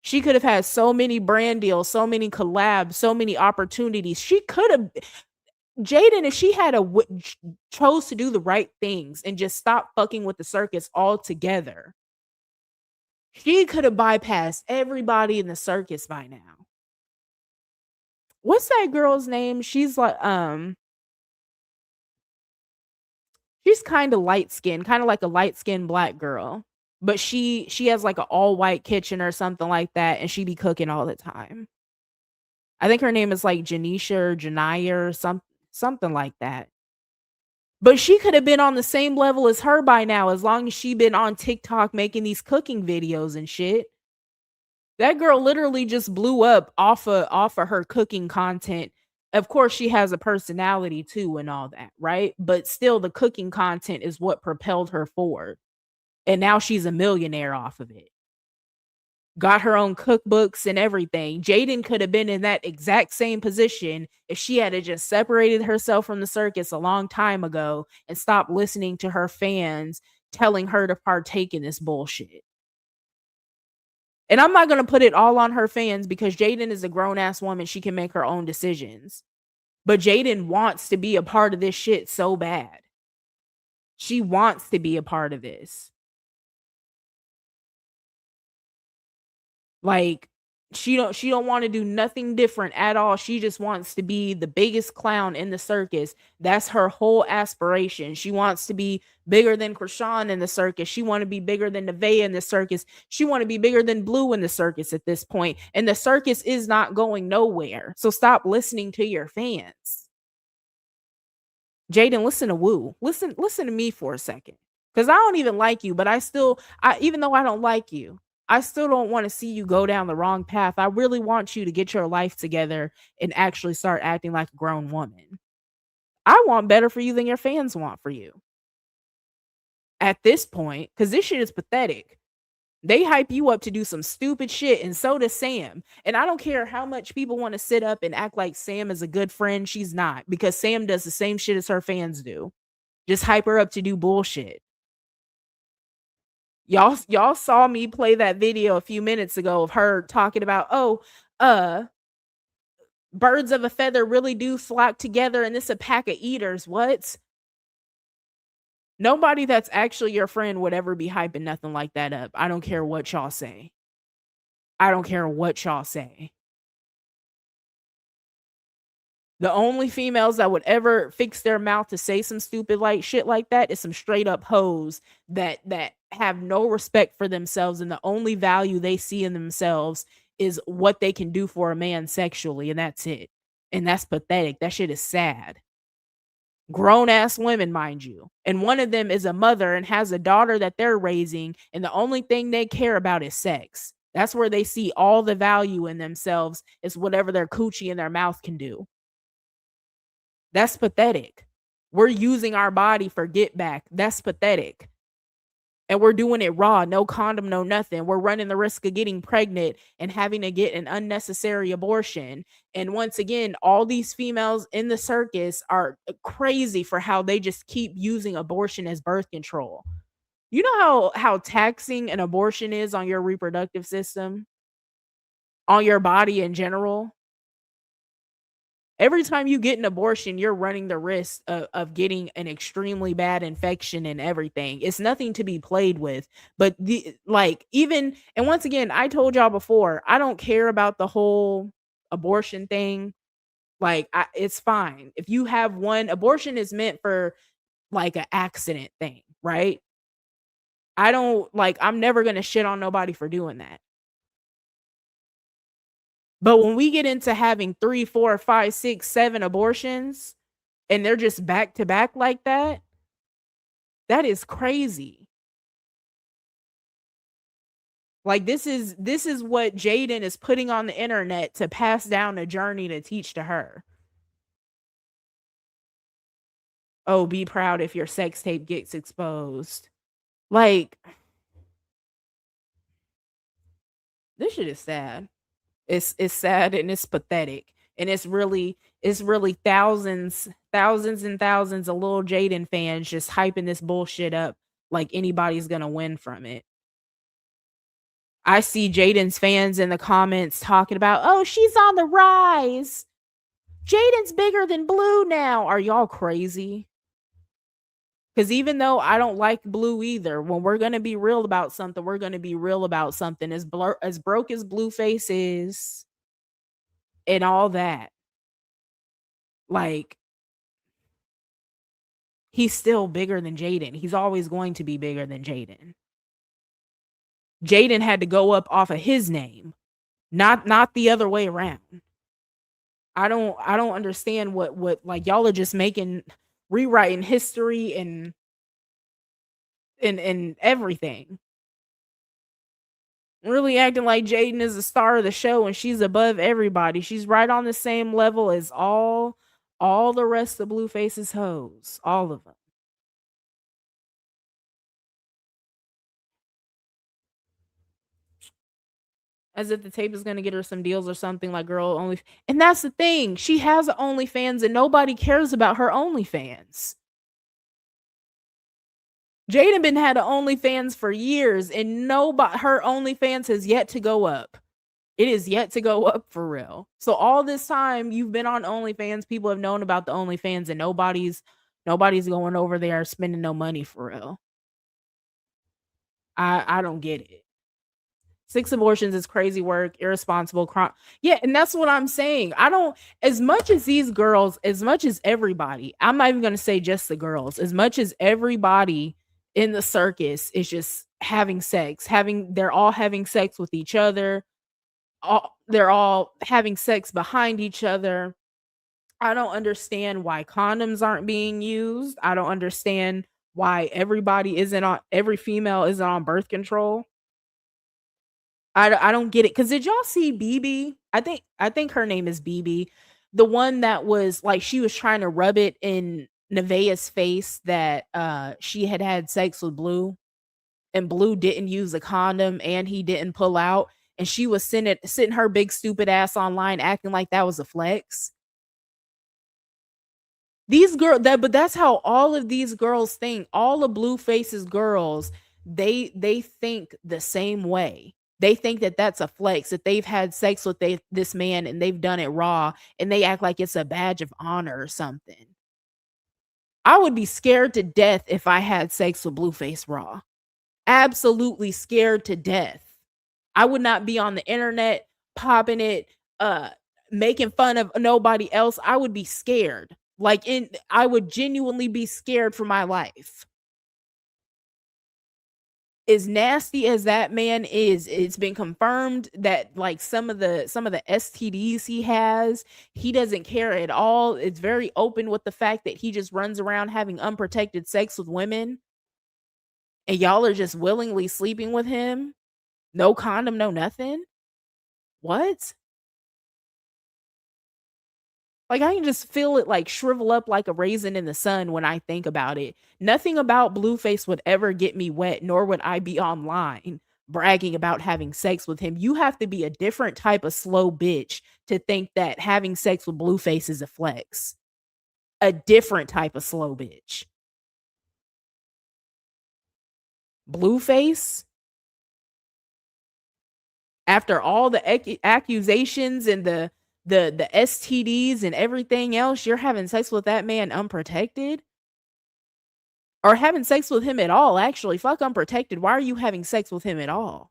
She could have had so many brand deals, so many collabs, so many opportunities. She could have... Jaidyn, if she had chose to do the right things and just stop fucking with the circus altogether, she could have bypassed everybody in the circus by now. What's that girl's name? She's like, she's kind of light skinned, kind of like a light skinned black girl, but she has like an all white kitchen or something like that, and she be cooking all the time. I think her name is like Janisha or Janaya or something like that. But she could have been on the same level as her by now, as long as she been on TikTok making these cooking videos and shit. That girl literally just blew up off of her cooking content. Of course, she has a personality too and all that, right? But still, the cooking content is what propelled her forward. And now she's a millionaire off of it. Got her own cookbooks and everything. Jaidyn could have been in that exact same position if she had just separated herself from the circus a long time ago and stopped listening to her fans telling her to partake in this bullshit. And I'm not going to put it all on her fans because Jaidyn is a grown ass woman. She can make her own decisions. But Jaidyn wants to be a part of this shit so bad. She wants to be a part of this. Like, she don't want to do nothing different at all. She just wants to be the biggest clown in the circus. That's her whole aspiration. She wants to be bigger than Krishan in the circus. She want to be bigger than Nevaeh in the circus. She want to be bigger than Blue in the circus at this point. And the circus is not going nowhere. So stop listening to your fans. Jaidyn, listen to Woo. Listen to me for a second. Because I don't even like you, but even though I don't like you, I still don't want to see you go down the wrong path. I really want you to get your life together and actually start acting like a grown woman. I want better for you than your fans want for you. At this point, because this shit is pathetic. They hype you up to do some stupid shit, and so does Sam. And I don't care how much people want to sit up and act like Sam is a good friend. She's not, because Sam does the same shit as her fans do. Just hype her up to do bullshit. Y'all saw me play that video a few minutes ago of her talking about, birds of a feather really do flock together and this a pack of eaters. What? Nobody that's actually your friend would ever be hyping nothing like that up. I don't care what y'all say. I don't care what y'all say. The only females that would ever fix their mouth to say some stupid like shit like that is some straight up hoes that have no respect for themselves, and the only value they see in themselves is what they can do for a man sexually, and that's it. And that's pathetic. That shit is sad. Grown ass women, mind you. And one of them is a mother and has a daughter that they're raising, and the only thing they care about is sex. That's where they see all the value in themselves, is whatever their coochie and their mouth can do. That's pathetic. We're using our body for get back. That's pathetic. And we're doing it raw, no condom, no nothing. We're running the risk of getting pregnant and having to get an unnecessary abortion. And once again, all these females in the circus are crazy for how they just keep using abortion as birth control. You know how taxing an abortion is on your reproductive system, on your body in general? Every time you get an abortion, you're running the risk of getting an extremely bad infection and everything. It's nothing to be played with. But and once again, I told y'all before, I don't care about the whole abortion thing. It's fine. If you have one, abortion is meant for like an accident thing, right? I'm never going to shit on nobody for doing that. But when we get into having 3, 4, 5, 6, 7 abortions, and they're just back to back like that, that is crazy. Like, this is what Jaidyn is putting on the internet to pass down a journey to teach to her. Oh, be proud if your sex tape gets exposed. Like, this shit is sad. It's sad and it's pathetic. And it's really thousands and thousands of little Jaidyn fans just hyping this bullshit up like anybody's gonna win from it. I see Jaidyn's fans in the comments talking about, oh, she's on the rise. Jaidyn's bigger than Blue now. Are y'all crazy? Because even though I don't like Blue either, when we're going to be real about something, we're going to be real about something. As broke as Blueface is and all that, like, he's still bigger than Jaidyn. He's always going to be bigger than Jaidyn. Jaidyn had to go up off of his name, not the other way around. I don't understand what like y'all are just rewriting history and everything. Really acting like Jaidyn is the star of the show and she's above everybody. She's right on the same level as all the rest of Blueface's hoes. All of them. As if the tape is gonna get her some deals or something like girl only. And that's the thing. She has OnlyFans and nobody cares about her OnlyFans. Jaidyn been had an OnlyFans for years and nobody her OnlyFans has yet to go up. It is yet to go up for real. So all this time you've been on OnlyFans, people have known about the OnlyFans and nobody's going over there spending no money for real. I don't get it. 6 abortions is crazy work, irresponsible crime. Yeah, and that's what I'm saying. I don't as much as these girls, as much as everybody, I'm not even gonna say just the girls, as much as everybody in the circus is just having sex, they're all having sex with each other. They're all having sex behind each other. I don't understand why condoms aren't being used. I don't understand why every female isn't on birth control. I don't get it. Cause did y'all see BB? I think her name is BB. The one that was like she was trying to rub it in Nevaeh's face that she had sex with Blue and Blue didn't use a condom and he didn't pull out and she was sitting her big stupid ass online acting like that was a flex. These girls but that's how all of these girls think. All of Blueface's girls, they think the same way. They think that that's a flex, that they've had sex with this man and they've done it raw and they act like it's a badge of honor or something. I would be scared to death if I had sex with Blueface raw. Absolutely scared to death. I would not be on the internet popping it, making fun of nobody else. I would be scared. I would genuinely be scared for my life. As nasty as that man is, it's been confirmed that like some of the STDs he has, he doesn't care at all. It's very open with the fact that he just runs around having unprotected sex with women. And y'all are just willingly sleeping with him. No condom, no nothing. What? Like, I can just feel it like shrivel up like a raisin in the sun when I think about it. Nothing about Blueface would ever get me wet, nor would I be online bragging about having sex with him. You have to be a different type of slow bitch to think that having sex with Blueface is a flex. A different type of slow bitch. Blueface? After all the accusations and the STDs and everything else, you're having sex with that man unprotected? Or having sex with him at all, actually. Fuck unprotected. Why are you having sex with him at all?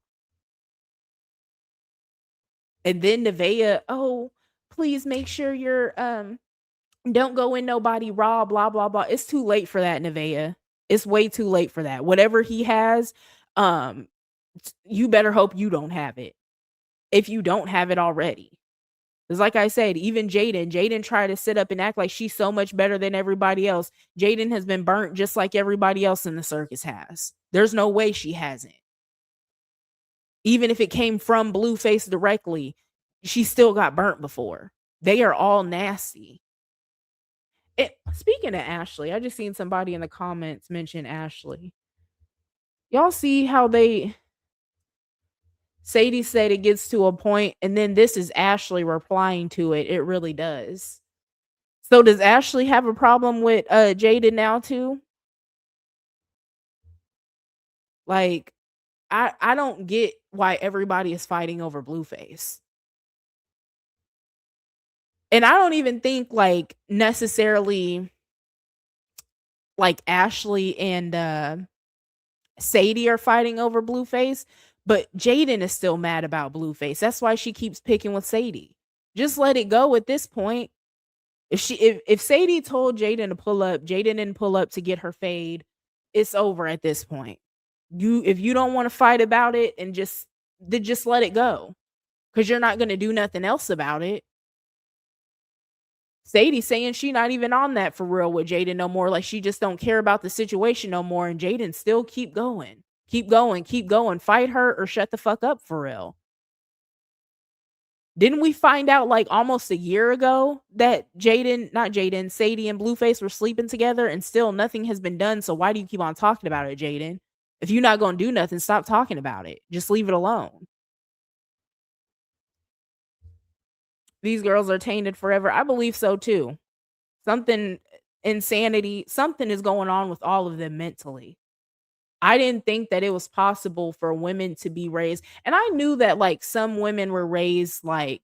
And then Nevaeh, oh, please make sure you're don't go in nobody raw, blah, blah, blah. It's too late for that, Nevaeh. It's way too late for that. Whatever he has, you better hope you don't have it. If you don't have it already. Because like I said, even Jaidyn tried to sit up and act like she's so much better than everybody else. Jaidyn has been burnt just like everybody else in the circus has. There's no way she hasn't. Even if it came from Blueface directly, she still got burnt before. They are all nasty. Speaking of Ashley, I just seen somebody in the comments mention Ashley. Y'all see how Sadie said it gets to a point, and then this is Ashley replying to it. It really does. So does Ashley have a problem with Jaidyn now too? Like, I don't get why everybody is fighting over Blueface. And I don't even think like necessarily like Ashley and Sadie are fighting over Blueface. But Jaidyn is still mad about Blueface. That's why she keeps picking with Sadie. Just let it go at this point. If Sadie told Jaidyn to pull up, Jaidyn didn't pull up to get her fade, it's over at this point. If you don't want to fight about it and just let it go. Because you're not going to do nothing else about it. Sadie saying she not even on that for real with Jaidyn no more. Like she just don't care about the situation no more. And Jaidyn still keep going. Keep going. Fight her or shut the fuck up for real. Didn't we find out like almost a year ago that Sadie and Blueface were sleeping together and still nothing has been done? So why do you keep on talking about it, Jaidyn? If you're not going to do nothing, stop talking about it. Just leave it alone. these girls are tainted forever. I believe so too. Something insanity, something is going on with all of them mentally. I didn't think that it was possible for women to be raised, and I knew that like some women were raised like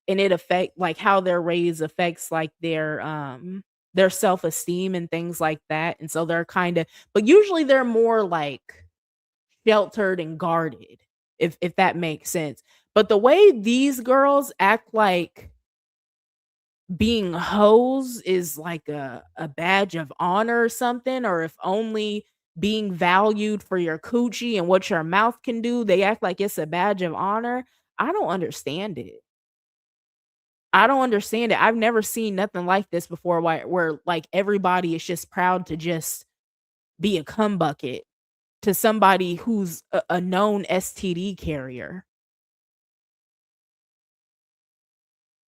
and it affect like how they're raised affects like their self-esteem and things like that. And so they're kind of but usually they're more like sheltered and guarded, if that makes sense. But the way these girls act like being hoes is like a badge of honor or something, or if only being valued for your coochie and what your mouth can do, they act like it's a badge of honor. I don't understand it. I don't understand it. I've never seen nothing like this before where like everybody is just proud to just be a cum bucket to somebody who's a known STD carrier.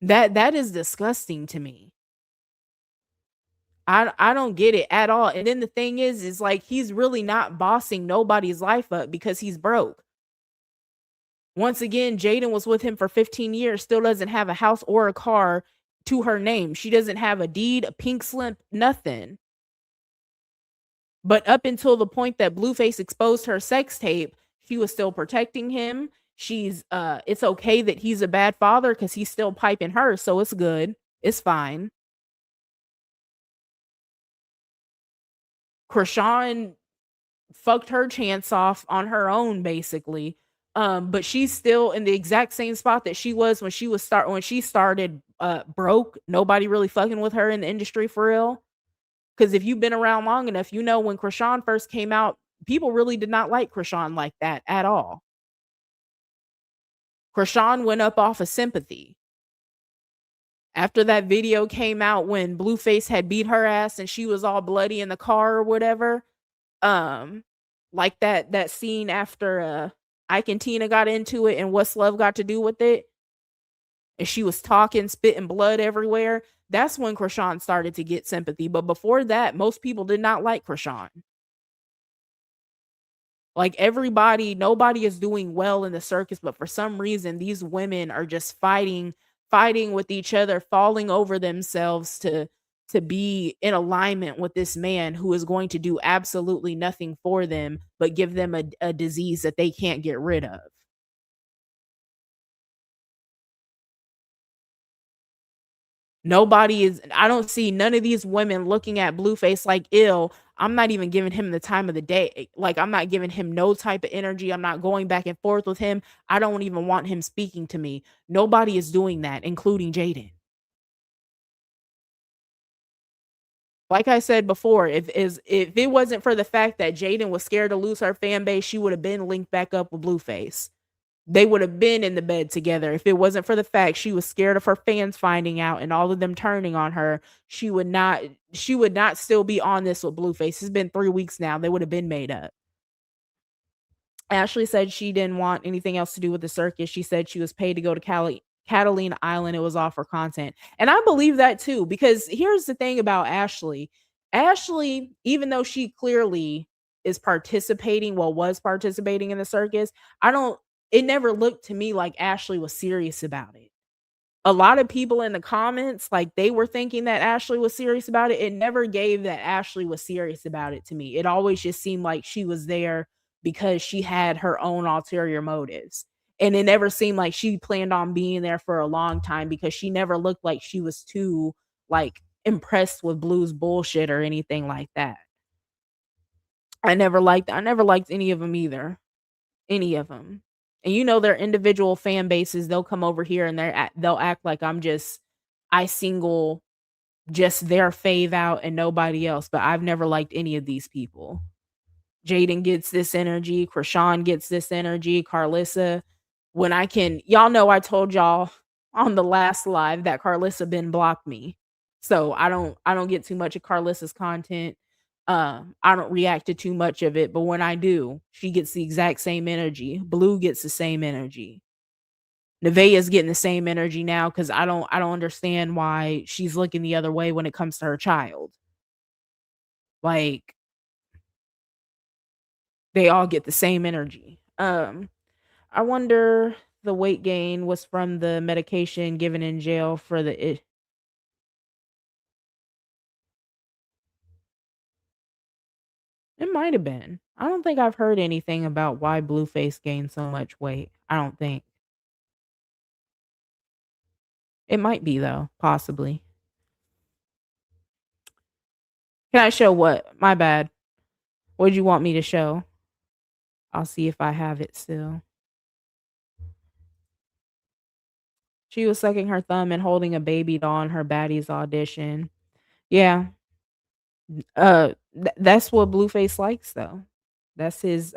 That is disgusting to me. I don't get it at all. And then the thing is like he's really not bossing nobody's life up because he's broke. Once again, Jaidyn was with him for 15 years, still doesn't have a house or a car to her name. She doesn't have a deed, a pink slip, nothing. But up until the point that Blueface exposed her sex tape, she was still protecting him. She's it's okay that he's a bad father because he's still piping her, so it's good. It's fine. Krishan fucked her chance off on her own, basically. But she's still in the exact same spot that she was when she started broke. Nobody really fucking with her in the industry for real. Because if you've been around long enough, you know when Krishan first came out, people really did not like Krishan like that at all. Krishan went up off of sympathy. After that video came out when Blueface had beat her ass and she was all bloody in the car or whatever, like that scene after Ike and Tina got into it and What's Love got to do with it, and she was talking, spitting blood everywhere. That's when Krishan started to get sympathy. But before that, most people did not like Krishan. Like nobody is doing well in the circus, but for some reason, these women are just fighting with each other, falling over themselves to be in alignment with this man who is going to do absolutely nothing for them, but give them a disease that they can't get rid of. I don't see none of these women looking at Blueface like ill. I'm not even giving him the time of the day. Like, I'm not giving him no type of energy. I'm not going back and forth with him. I don't even want him speaking to me. Nobody is doing that, including Jaidyn. Like I said before, if it wasn't for the fact that Jaidyn was scared to lose her fan base, she would have been linked back up with Blueface. They would have been in the bed together. If it wasn't for the fact she was scared of her fans finding out and all of them turning on her, she would not still be on this with Blueface. It's been 3 weeks now. They would have been made up. Ashley said she didn't want anything else to do with the circus. She said she was paid to go to Catalina Island. It was all for content. And I believe that too, because here's the thing about Ashley. Ashley, even though she clearly was participating in the circus, it never looked to me like Ashley was serious about it. A lot of people in the comments, like they were thinking that Ashley was serious about it. It never gave that Ashley was serious about it to me. It always just seemed like she was there because she had her own ulterior motives. And it never seemed like she planned on being there for a long time because she never looked like she was too like impressed with Blue's bullshit or anything like that. I never liked any of them either. Any of them. And you know their individual fan bases, they'll come over here and they'll act like I single just their fave out and nobody else, but I've never liked any of these people. Jaidyn gets this energy, Krishan gets this energy, Carlissa. Y'all know I told y'all on the last live that Carlissa been blocked me. So I don't get too much of Carlissa's content. I don't react to too much of it, but when I do, she gets the exact same energy. Blue gets the same energy. Nevaeh's getting the same energy now because I don't understand why she's looking the other way when it comes to her child. Like, they all get the same energy. I wonder the weight gain was from the medication given in jail for the It might have been. I don't think I've heard anything about why Blueface gained so much weight. I don't think. It might be though, possibly. Can I show what? My bad. What did you want me to show? I'll see if I have it still. She was sucking her thumb and holding a baby doll in her baddie's audition. Yeah. That's what Blueface likes though. That's his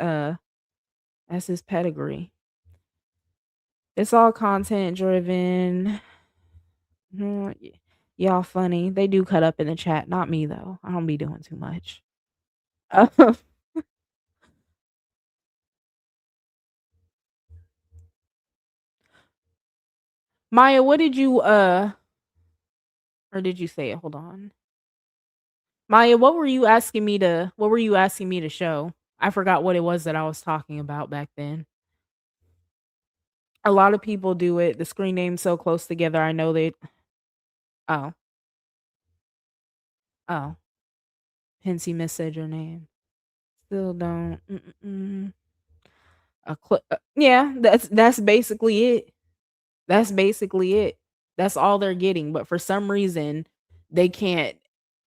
pedigree. It's all content driven. Y'all funny. They do cut up in the chat. Not me though. I don't be doing too much. Maya, what did you or did you say it? Hold on. Maya, what were you asking me to show? I forgot what it was that I was talking about back then. A lot of people do it. The screen name's so close together. I know they Oh. Oh. Hence he missaid your name. Still don't. Yeah, that's basically it. That's basically it. That's all they're getting. But for some reason, they can't.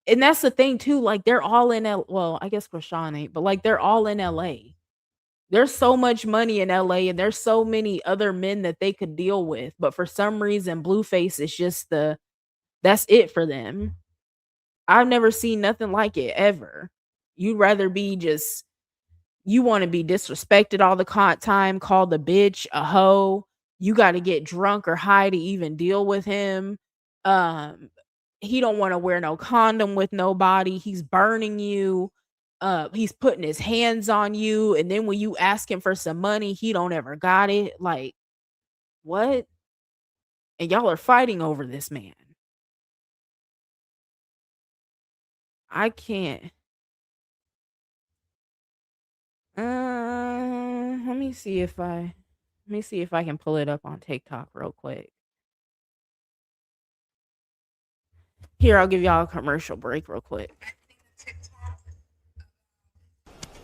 And that's the thing too. Like they're all in well, I guess Krishan ain't, but like they're all in LA. There's so much money in LA and there's so many other men that they could deal with. But for some reason, Blueface is just that's it for them. I've never seen nothing like it ever. You'd rather be you want to be disrespected all the time, called a bitch, a hoe. You got to get drunk or high to even deal with him. He don't want to wear no condom with nobody. He's burning you. He's putting his hands on you. And then when you ask him for some money, he don't ever got it. Like, what? And y'all are fighting over this man. I can't. Let me see if I can pull it up on TikTok real quick. Here, I'll give y'all a commercial break real quick.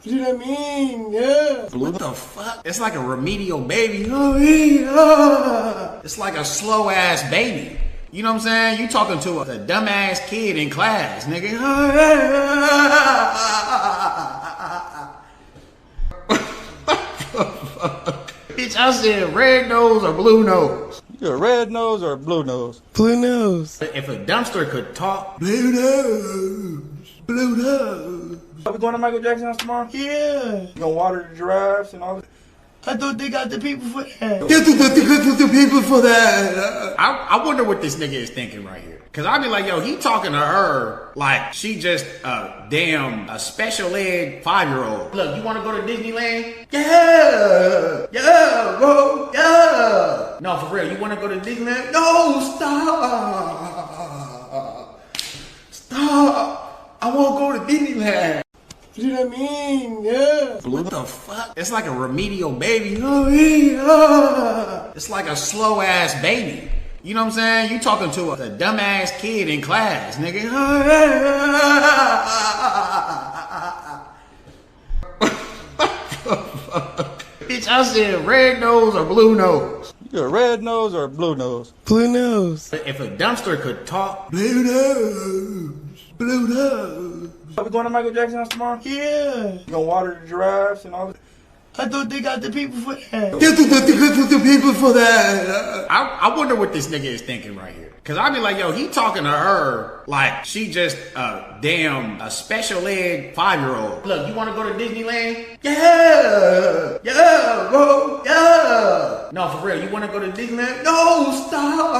You know what I mean? Yeah. What the fuck? It's like a remedial baby. Oh, yeah. It's like a slow ass baby. You know what I'm saying? You talking to a dumbass kid in class, nigga. Bitch, I said red nose or blue nose. You're a red nose or a blue nose? Blue nose. If a dumpster could talk, blue nose, blue nose. Are we going to Michael Jackson's house tomorrow? Yeah. You gonna water the giraffes and all that? I thought they got the people for that. They got the people for that. I wonder what this nigga is thinking right here. Cause I be like, yo, he talking to her like she just a special ed 5-year-old. Look, you wanna go to Disneyland? Yeah, bro, yeah. No, for real, you wanna go to Disneyland? No, stop. I won't go to Disneyland. You know what I mean? Yeah. What the fuck? It's like a remedial baby. Oh, yeah. It's like a slow ass baby. You know what I'm saying? You talking to a dumbass kid in class, nigga. Bitch, I said red nose or blue nose. You're a red nose or a blue nose? Blue nose. If a dumpster could talk, blue nose, blue nose. Are we going to Michael Jackson's house tomorrow? Yeah. You gonna water the giraffes and all that? I thought they got the people for that. They got the people for that. I wonder what this nigga is thinking right here. Cause I be like, yo, he talking to her like she just a special ed 5-year-old. Look, you wanna go to Disneyland? Yeah, bro, yeah. No, for real, you wanna go to Disneyland? No, stop.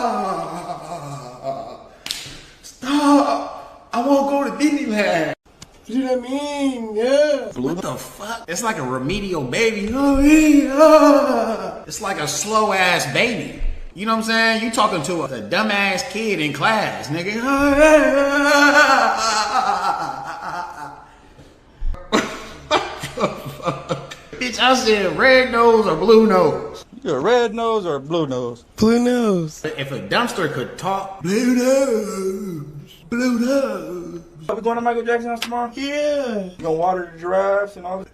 I won't go to Disneyland. You know what I mean? Yeah. What the fuck? It's like a remedial baby. Oh, yeah. It's like a slow ass baby. You know what I'm saying? You talking to a dumbass kid in class, nigga. Bitch, I said red nose or blue nose. You a red nose or a blue nose? Blue nose. If a dumpster could talk, blue nose, blue nose. Are we going to Michael Jackson's house tomorrow? Yeah. You gonna water the giraffes and all that?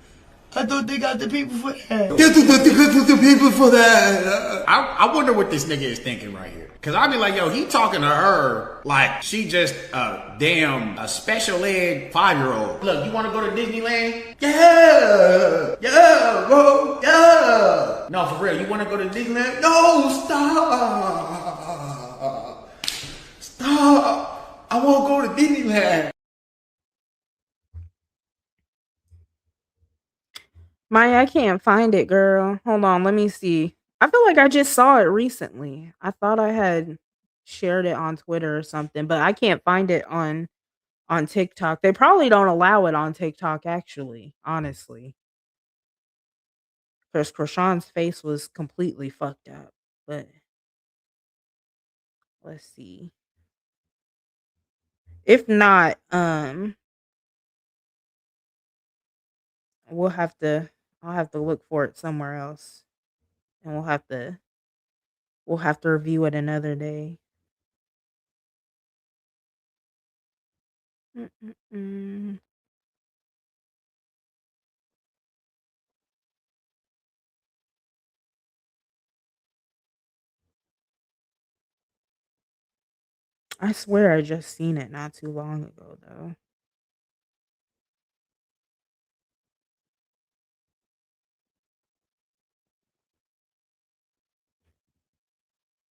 I thought they got the people for that. The people for that. I wonder what this nigga is thinking right here. Cause I be like, yo, he talking to her like she just a special ed 5-year-old. Look, you wanna go to Disneyland? Yeah, bro, yeah. No, for real, you wanna go to Disneyland? No, stop. I won't go to Disneyland. Maya, I can't find it, girl. Hold on, let me see. I feel like I just saw it recently. I thought I had shared it on Twitter or something, but I can't find it on TikTok. They probably don't allow it on TikTok actually, honestly. Because Krishan's face was completely fucked up. But let's see. If not, we'll have to I'll have to look for it somewhere else. And we'll have to review it another day. Mm-mm-mm. I swear I just seen it not too long ago though.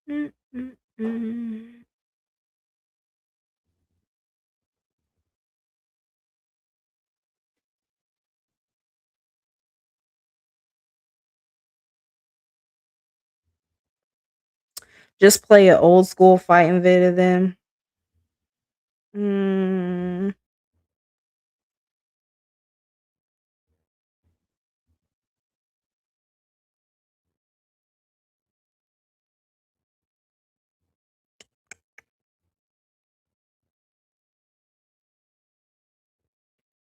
Mm-mm-mm. Just play an old school fighting vid of them. Mm,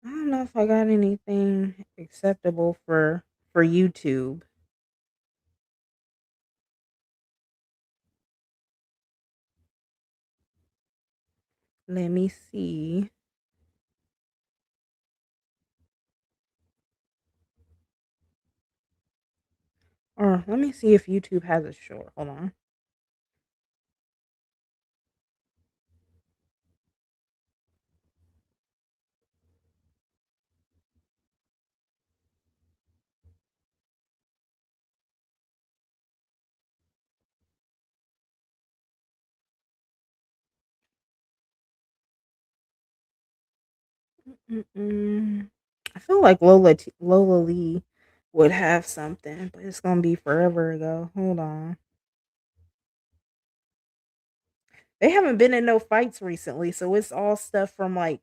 I don't know if I got anything acceptable for YouTube. Let me see. Or let me see if YouTube has a short. Hold on. Mm-mm. I feel like Lola Lee would have something, but it's gonna be forever ago. Hold on. They haven't been in no fights recently, so it's all stuff from like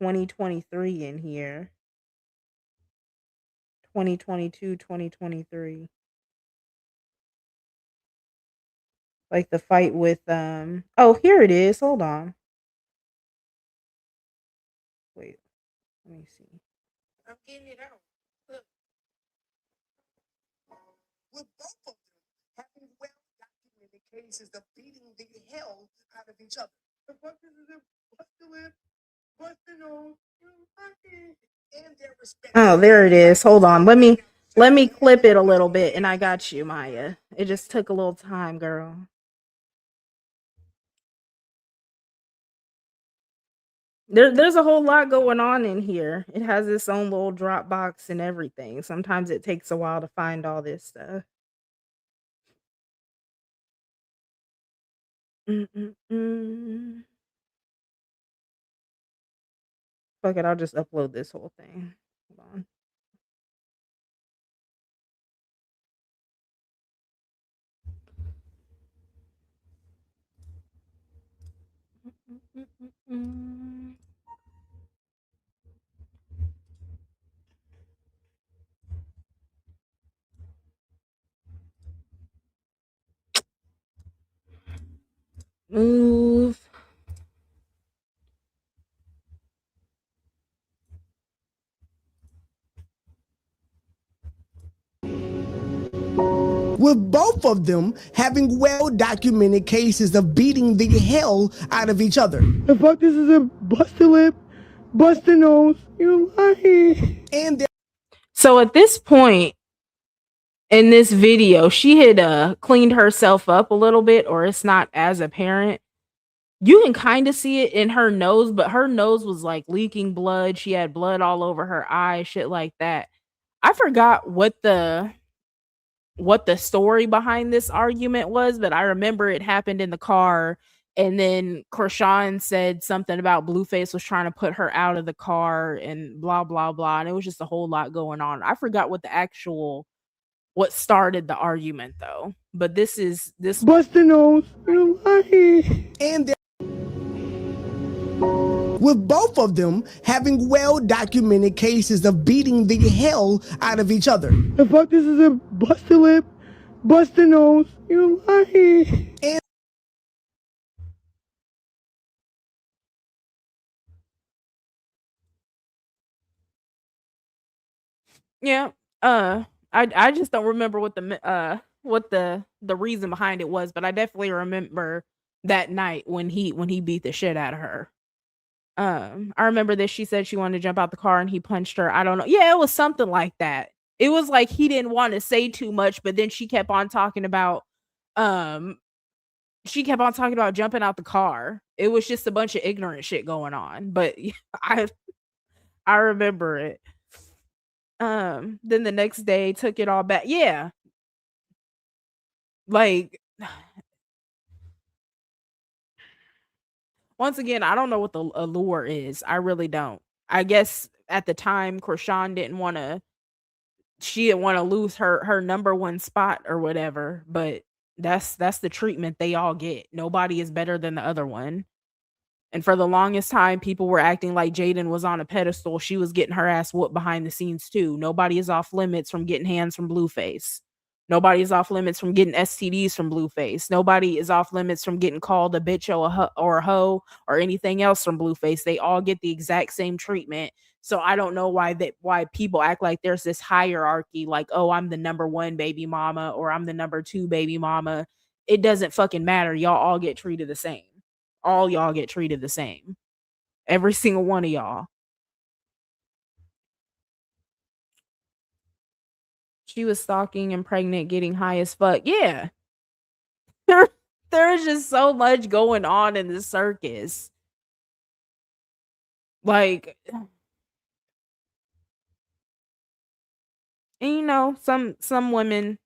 2023 in here. 2022, 2023. Like the fight with oh, here it is. Hold on. Wait. Let me see. I'm getting it out. Look. With both of them having well-documented cases of beating the hell out of each other. The fuckers is busting lip, busting nose, and their respect. Oh, there it is. Hold on. Let me clip it a little bit and I got you, Maya. It just took a little time, girl. There's a whole lot going on in here. It has its own little Dropbox and everything. Sometimes it takes a while to find all this stuff. Mm-mm-mm. Fuck it, I'll just upload this whole thing. Hold on. Mm-mm-mm. Move. with both of them having well-documented cases of beating the hell out of each other. The fuck, this is a busted lip, busted nose, you lying. And So at this point in this video, she had cleaned herself up a little bit, or it's not as apparent. You can kind of see it in her nose, but her nose was like leaking blood. She had blood all over her eyes, shit like that. I forgot what the story behind this argument was, but I remember it happened in the car. And then Krishan said something about Blueface was trying to put her out of the car and blah, blah, blah. And it was just a whole lot going on. I forgot what started the argument though. But this busted nose, you lying. And with both of them having well-documented cases of beating the hell out of each other. The fuck, this is a busted lip, busted nose, you lying. And yeah, I just don't remember what the reason behind it was, but I definitely remember that night when he beat the shit out of her. I remember that she said she wanted to jump out the car and he punched her. I don't know. Yeah, it was something like that. It was like he didn't want to say too much, but then she kept on talking about jumping out the car. It was just a bunch of ignorant shit going on. But I remember it. Then the next day took it all back. Yeah. Like once again, I don't know what the allure is. I really don't. I guess at the time Krishan she didn't want to lose her number one spot or whatever, but that's the treatment they all get. Nobody is better than the other one. And for the longest time, people were acting like Jaidyn was on a pedestal. She was getting her ass whooped behind the scenes too. Nobody is off limits from getting hands from Blueface. Nobody is off limits from getting STDs from Blueface. Nobody is off limits from getting called a bitch or a hoe or anything else from Blueface. They all get the exact same treatment. So I don't know why people act like there's this hierarchy, like, oh, I'm the number one baby mama or I'm the number two baby mama. It doesn't fucking matter. Y'all all get treated the same. All y'all get treated the same. Every single one of y'all. She was stalking and pregnant, getting high as fuck. Yeah. There is just so much going on in this circus. Like, and you know, some women,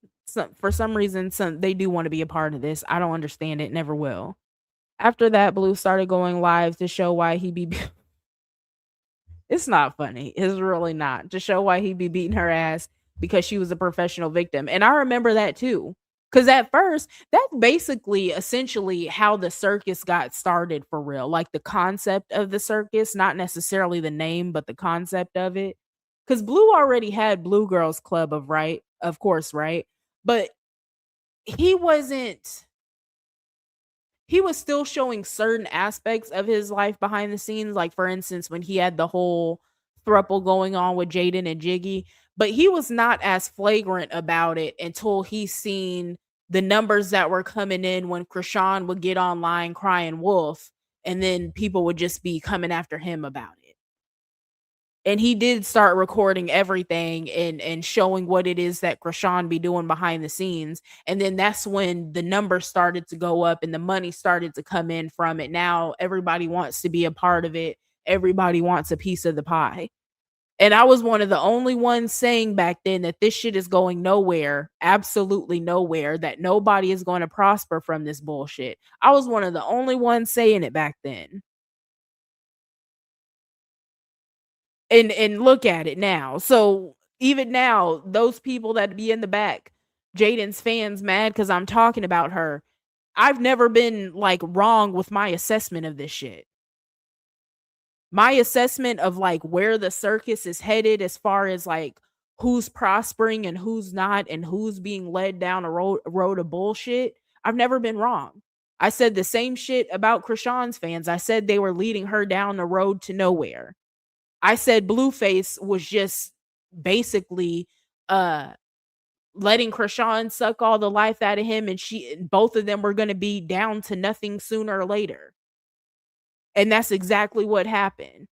for some reason, they do want to be a part of this. I don't understand it, never will. After that, Blue started going live to show why he be it's not funny. It's really not. To show why he be beating her ass because she was a professional victim. And I remember that too. Because at first, that's basically essentially how the circus got started for real. Like the concept of the circus, not necessarily the name, but the concept of it. Because Blue already had Blue Girls Club of course, right? But he was still showing certain aspects of his life behind the scenes. Like, for instance, when he had the whole throuple going on with Jaidyn and Jiggy, but he was not as flagrant about it until he seen the numbers that were coming in when Krishan would get online crying wolf, and then people would just be coming after him about it. And he did start recording everything and showing what it is that Krishan be doing behind the scenes. And then that's when the numbers started to go up and the money started to come in from it. Now everybody wants to be a part of it. Everybody wants a piece of the pie. And I was one of the only ones saying back then that this shit is going nowhere, absolutely nowhere, that nobody is going to prosper from this bullshit. I was one of the only ones saying it back then. And look at it now. So even now, those people that be in the back, Jaidyn's fans mad because I'm talking about her. I've never been like wrong with my assessment of this shit. My assessment of like where the circus is headed as far as like who's prospering and who's not and who's being led down a road of bullshit. I've never been wrong. I said the same shit about Krishan's fans. I said they were leading her down the road to nowhere. I said Blueface was just basically letting Krishan suck all the life out of him, and both of them were going to be down to nothing sooner or later. And that's exactly what happened.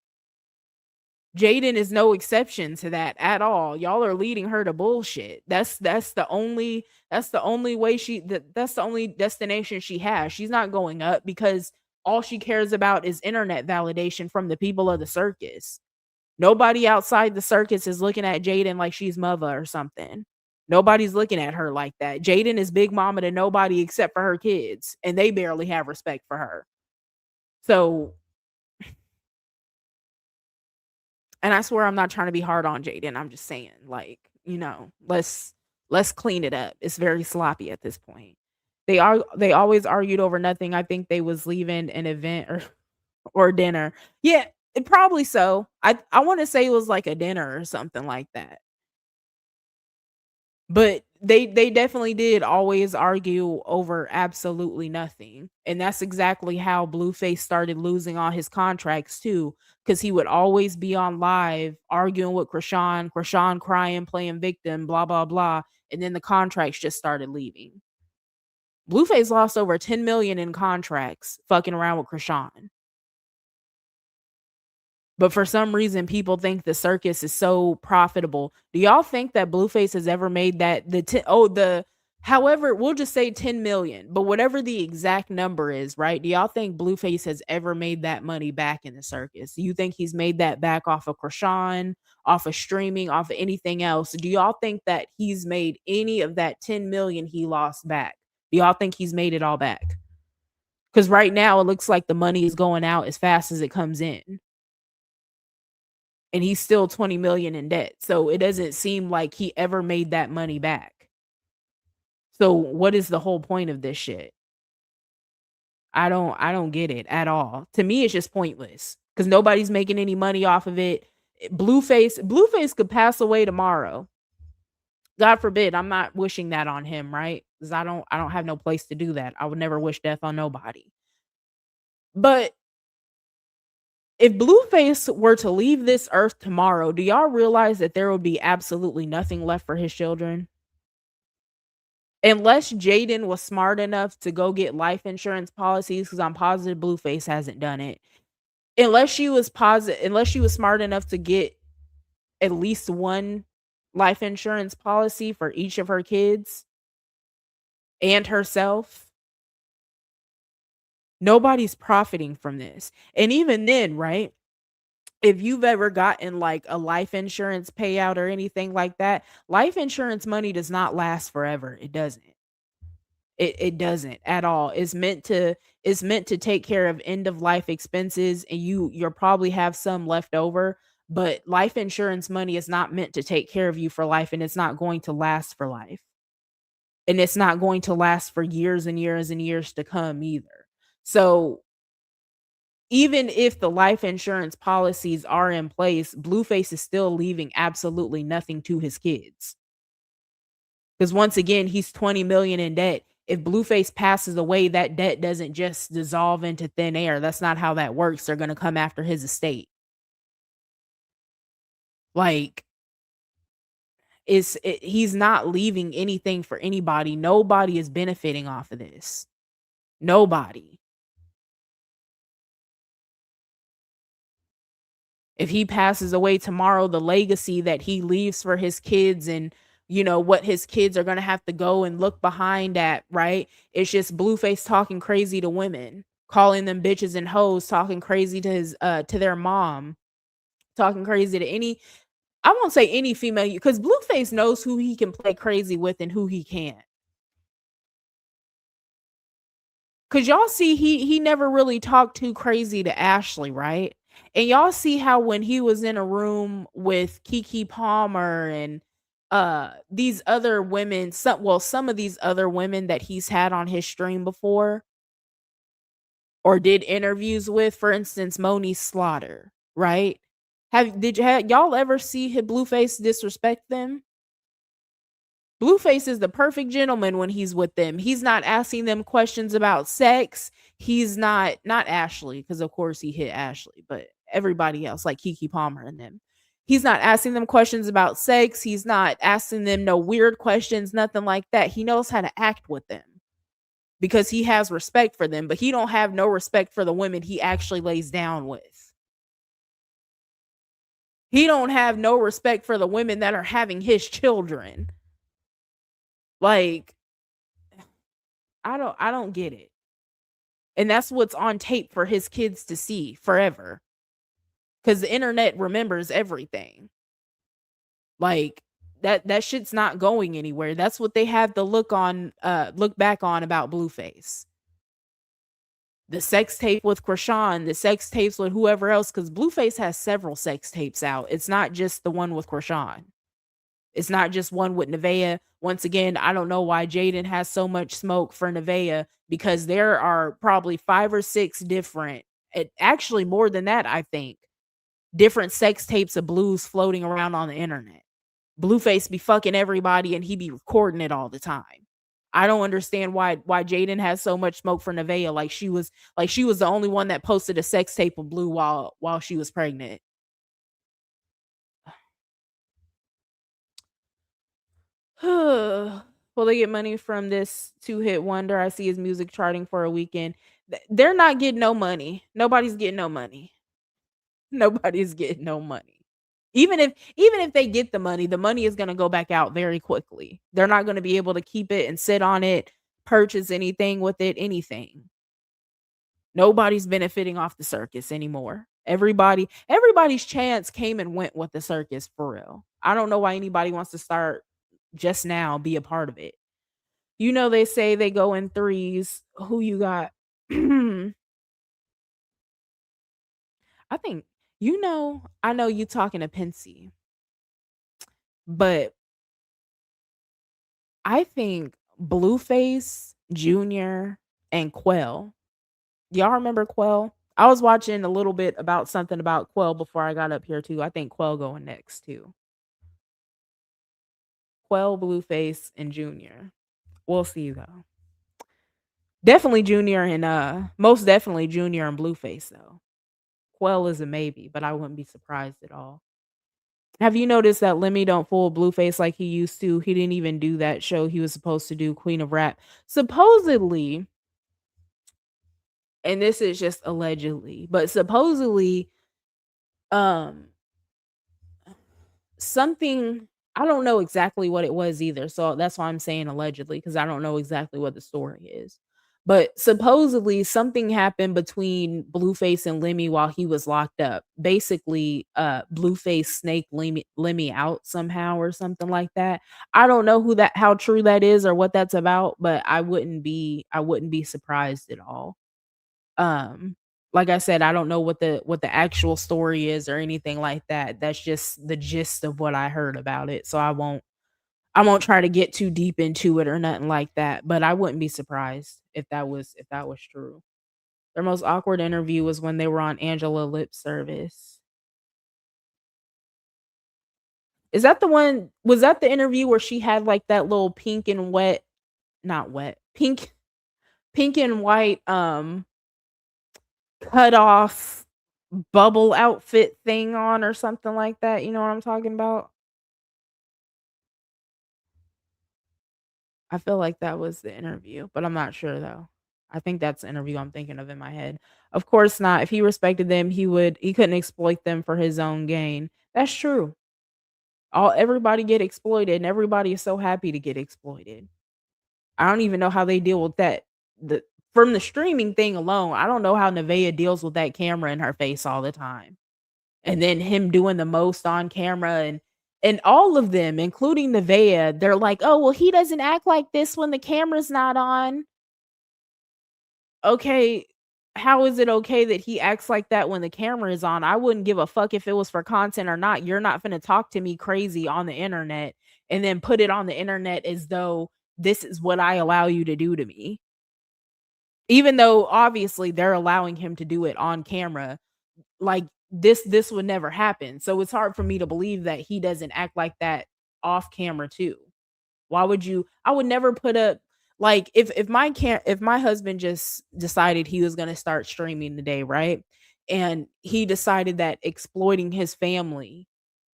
Jaidyn is no exception to that at all. Y'all are leading her to bullshit. That's the only way that's the only destination she has. She's not going up because all she cares about is internet validation from the people of the circus. Nobody outside the circus is looking at Jaidyn like she's mother or something. Nobody's looking at her like that. Jaidyn is big mama to nobody except for her kids, and they barely have respect for her. So, and I swear I'm not trying to be hard on Jaidyn. I'm just saying, like, let's clean it up. It's very sloppy at this point. They always argued over nothing. I think they was leaving an event or dinner. Yeah, probably so. I want to say it was like a dinner or something like that. But they definitely did always argue over absolutely nothing. And that's exactly how Blueface started losing all his contracts too, because he would always be on live arguing with Krishan crying, playing victim, blah blah blah, and then the contracts just started leaving. Blueface lost over 10 million in contracts fucking around with Krishan. But for some reason, people think the circus is so profitable. Do y'all think that Blueface has ever made that however, we'll just say 10 million, but whatever the exact number is, right? Do y'all think Blueface has ever made that money back in the circus? Do you think he's made that back off of Krishan, off of streaming, off of anything else? Do y'all think that he's made any of that 10 million he lost back? Do y'all think he's made it all back? Because right now it looks like the money is going out as fast as it comes in. And he's still 20 million in debt. So it doesn't seem like he ever made that money back. So what is the whole point of this shit? I don't get it at all. To me, it's just pointless because nobody's making any money off of it. Blueface could pass away tomorrow. God forbid. I'm not wishing that on him, right? Because I don't have no place to do that. I would never wish death on nobody. But if Blueface were to leave this earth tomorrow, do y'all realize that there would be absolutely nothing left for his children? Unless Jaidyn was smart enough to go get life insurance policies, because I'm positive Blueface hasn't done it. Unless she was smart enough to get at least one life insurance policy for each of her kids and herself, nobody's profiting from this. And even then, right? If you've ever gotten like a life insurance payout or anything like that, life insurance money does not last forever. It doesn't. It doesn't at all. It's meant to take care of end of life expenses, and you'll probably have some left over, but life insurance money is not meant to take care of you for life, and it's not going to last for life. And it's not going to last for years and years and years to come either. So even if the life insurance policies are in place, Blueface is still leaving absolutely nothing to his kids. Because once again, he's 20 million in debt. If Blueface passes away, that debt doesn't just dissolve into thin air. That's not how that works. They're going to come after his estate. Like, he's not leaving anything for anybody. Nobody is benefiting off of this. Nobody. If he passes away tomorrow, the legacy that he leaves for his kids and what his kids are going to have to go and look behind at, right? It's just Blueface talking crazy to women, calling them bitches and hoes, talking crazy to their mom, talking crazy to I won't say any female, because Blueface knows who he can play crazy with and who he can't. Because y'all see, he never really talked too crazy to Ashley, right? And y'all see how when he was in a room with Keke Palmer and these other women, some of these other women that he's had on his stream before or did interviews with, for instance, Moni Slaughter, right? Did y'all ever see Blueface disrespect them? Blueface is the perfect gentleman when he's with them. He's not asking them questions about sex. He's not Ashley, because of course he hit Ashley, but everybody else like Keke Palmer and them. He's not asking them questions about sex. He's not asking them no weird questions, nothing like that. He knows how to act with them because he has respect for them, but he don't have no respect for the women he actually lays down with. He don't have no respect for the women that are having his children. Like, I don't get it. And that's what's on tape for his kids to see forever. Cuz the internet remembers everything. Like that shit's not going anywhere. That's what they have to look back on about Blueface. The sex tape with Krishan, the sex tapes with whoever else, because Blueface has several sex tapes out. It's not just the one with Krishan. It's not just one with Nevaeh. Once again, I don't know why Jaidyn has so much smoke for Nevaeh, because there are probably 5 or 6 different, actually more than that, I think, different sex tapes of Blues floating around on the internet. Blueface be fucking everybody and he be recording it all the time. I don't understand why Jaidyn has so much smoke for Nevaeh. Like she was the only one that posted a sex tape of Blue while she was pregnant. Will they get money from this 2-hit wonder? I see his music charting for a weekend. They're not getting no money. Nobody's getting no money. Nobody's getting no money. Even if they get the money is going to go back out very quickly. They're not going to be able to keep it and sit on it, purchase anything with it, anything. Nobody's benefiting off the circus anymore. Everybody's chance came and went with the circus, for real. I don't know why anybody wants to start just now, be a part of it. You know, they say they go in threes. Who you got? I think, I know you talking to Pensy, but I think Blueface, Junior, and Quell. Y'all remember Quell? I was watching a little bit about something about Quell before I got up here too. I think Quell going next too. Quell, Blueface, and Junior. We'll see though. Definitely Junior and most definitely Junior and Blueface though. Quell is a maybe, but I wouldn't be surprised at all. Have you noticed that Lemmy don't fool Blueface like he used to? He didn't even do that show he was supposed to do, Queen of Rap. Supposedly, and this is just allegedly, but supposedly, um, something, I don't know exactly what it was either. So that's why I'm saying allegedly, because I don't know exactly what the story is. But supposedly something happened between Blueface and Lemmy while he was locked up. Basically, Blueface snaked Lemmy out somehow or something like that. I don't know how true that is or what that's about, but I wouldn't be surprised at all. Um, like I said, I don't know what the actual story is or anything like that. That's just the gist of what I heard about it. So I won't try to get too deep into it or nothing like that, but I wouldn't be surprised if that was true. Their most awkward interview was when they were on Angela Lip Service. Is that the one? Was that the interview where she had like that little pink and wet, not wet, pink and white cut off bubble outfit thing on or something like that? You know what I'm talking about? I feel like that was the interview, but I'm not sure though. I think that's the interview I'm thinking of in my head. Of course not. If he respected them, he couldn't exploit them for his own gain. That's true. Everybody get exploited and everybody is so happy to get exploited. I don't even know how they deal with that. From the streaming thing alone, I don't know how Nevaeh deals with that camera in her face all the time. And then him doing the most on camera and all of them, including Nevaeh, they're like, "Oh, well, he doesn't act like this when the camera's not on." Okay, how is it okay that he acts like that when the camera is on? I wouldn't give a fuck if it was for content or not. You're not gonna talk to me crazy on the internet and then put it on the internet as though this is what I allow you to do to me. Even though obviously they're allowing him to do it on camera, like this would never happen. So it's hard for me to believe that he doesn't act like that off camera too. Why would you? I would never put up, like, if my husband just decided he was going to start streaming today, right? And he decided that exploiting his family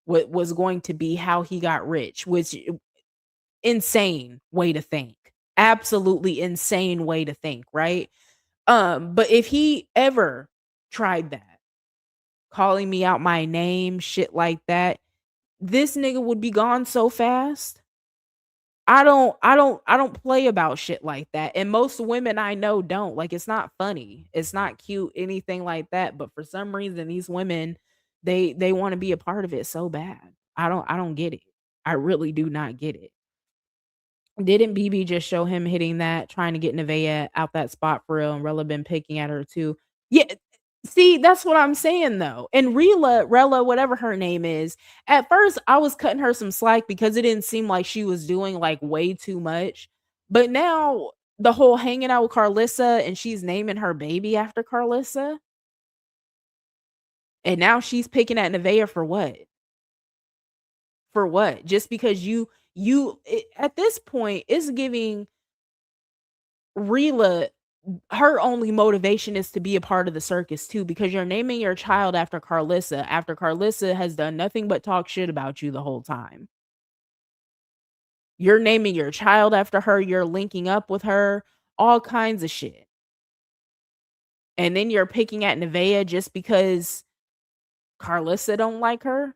what was going to be how he got rich, which insane way to think. Absolutely insane way to think, right? But if he ever tried that, calling me out my name, shit like that, this nigga would be gone so fast. I don't play about shit like that. And most women I know don't. Like it's not funny. It's not cute, anything like that. But for some reason, these women, they want to be a part of it so bad. I don't get it. I really do not get it. Didn't BB just show him hitting that, trying to get Nevaeh out that spot for real, and Rella been picking at her too? Yeah, see, that's what I'm saying though. And Rella, whatever her name is, at first I was cutting her some slack because it didn't seem like she was doing like way too much. But now the whole hanging out with Carlissa and she's naming her baby after Carlissa. And now she's picking at Nevaeh for what? For what? Just because at this point it's giving Rela, her only motivation is to be a part of the circus too, because you're naming your child after Carlissa has done nothing but talk shit about you the whole time. You're naming your child after her, you're linking up with her, all kinds of shit. And then you're picking at Nevaeh just because Carlissa don't like her.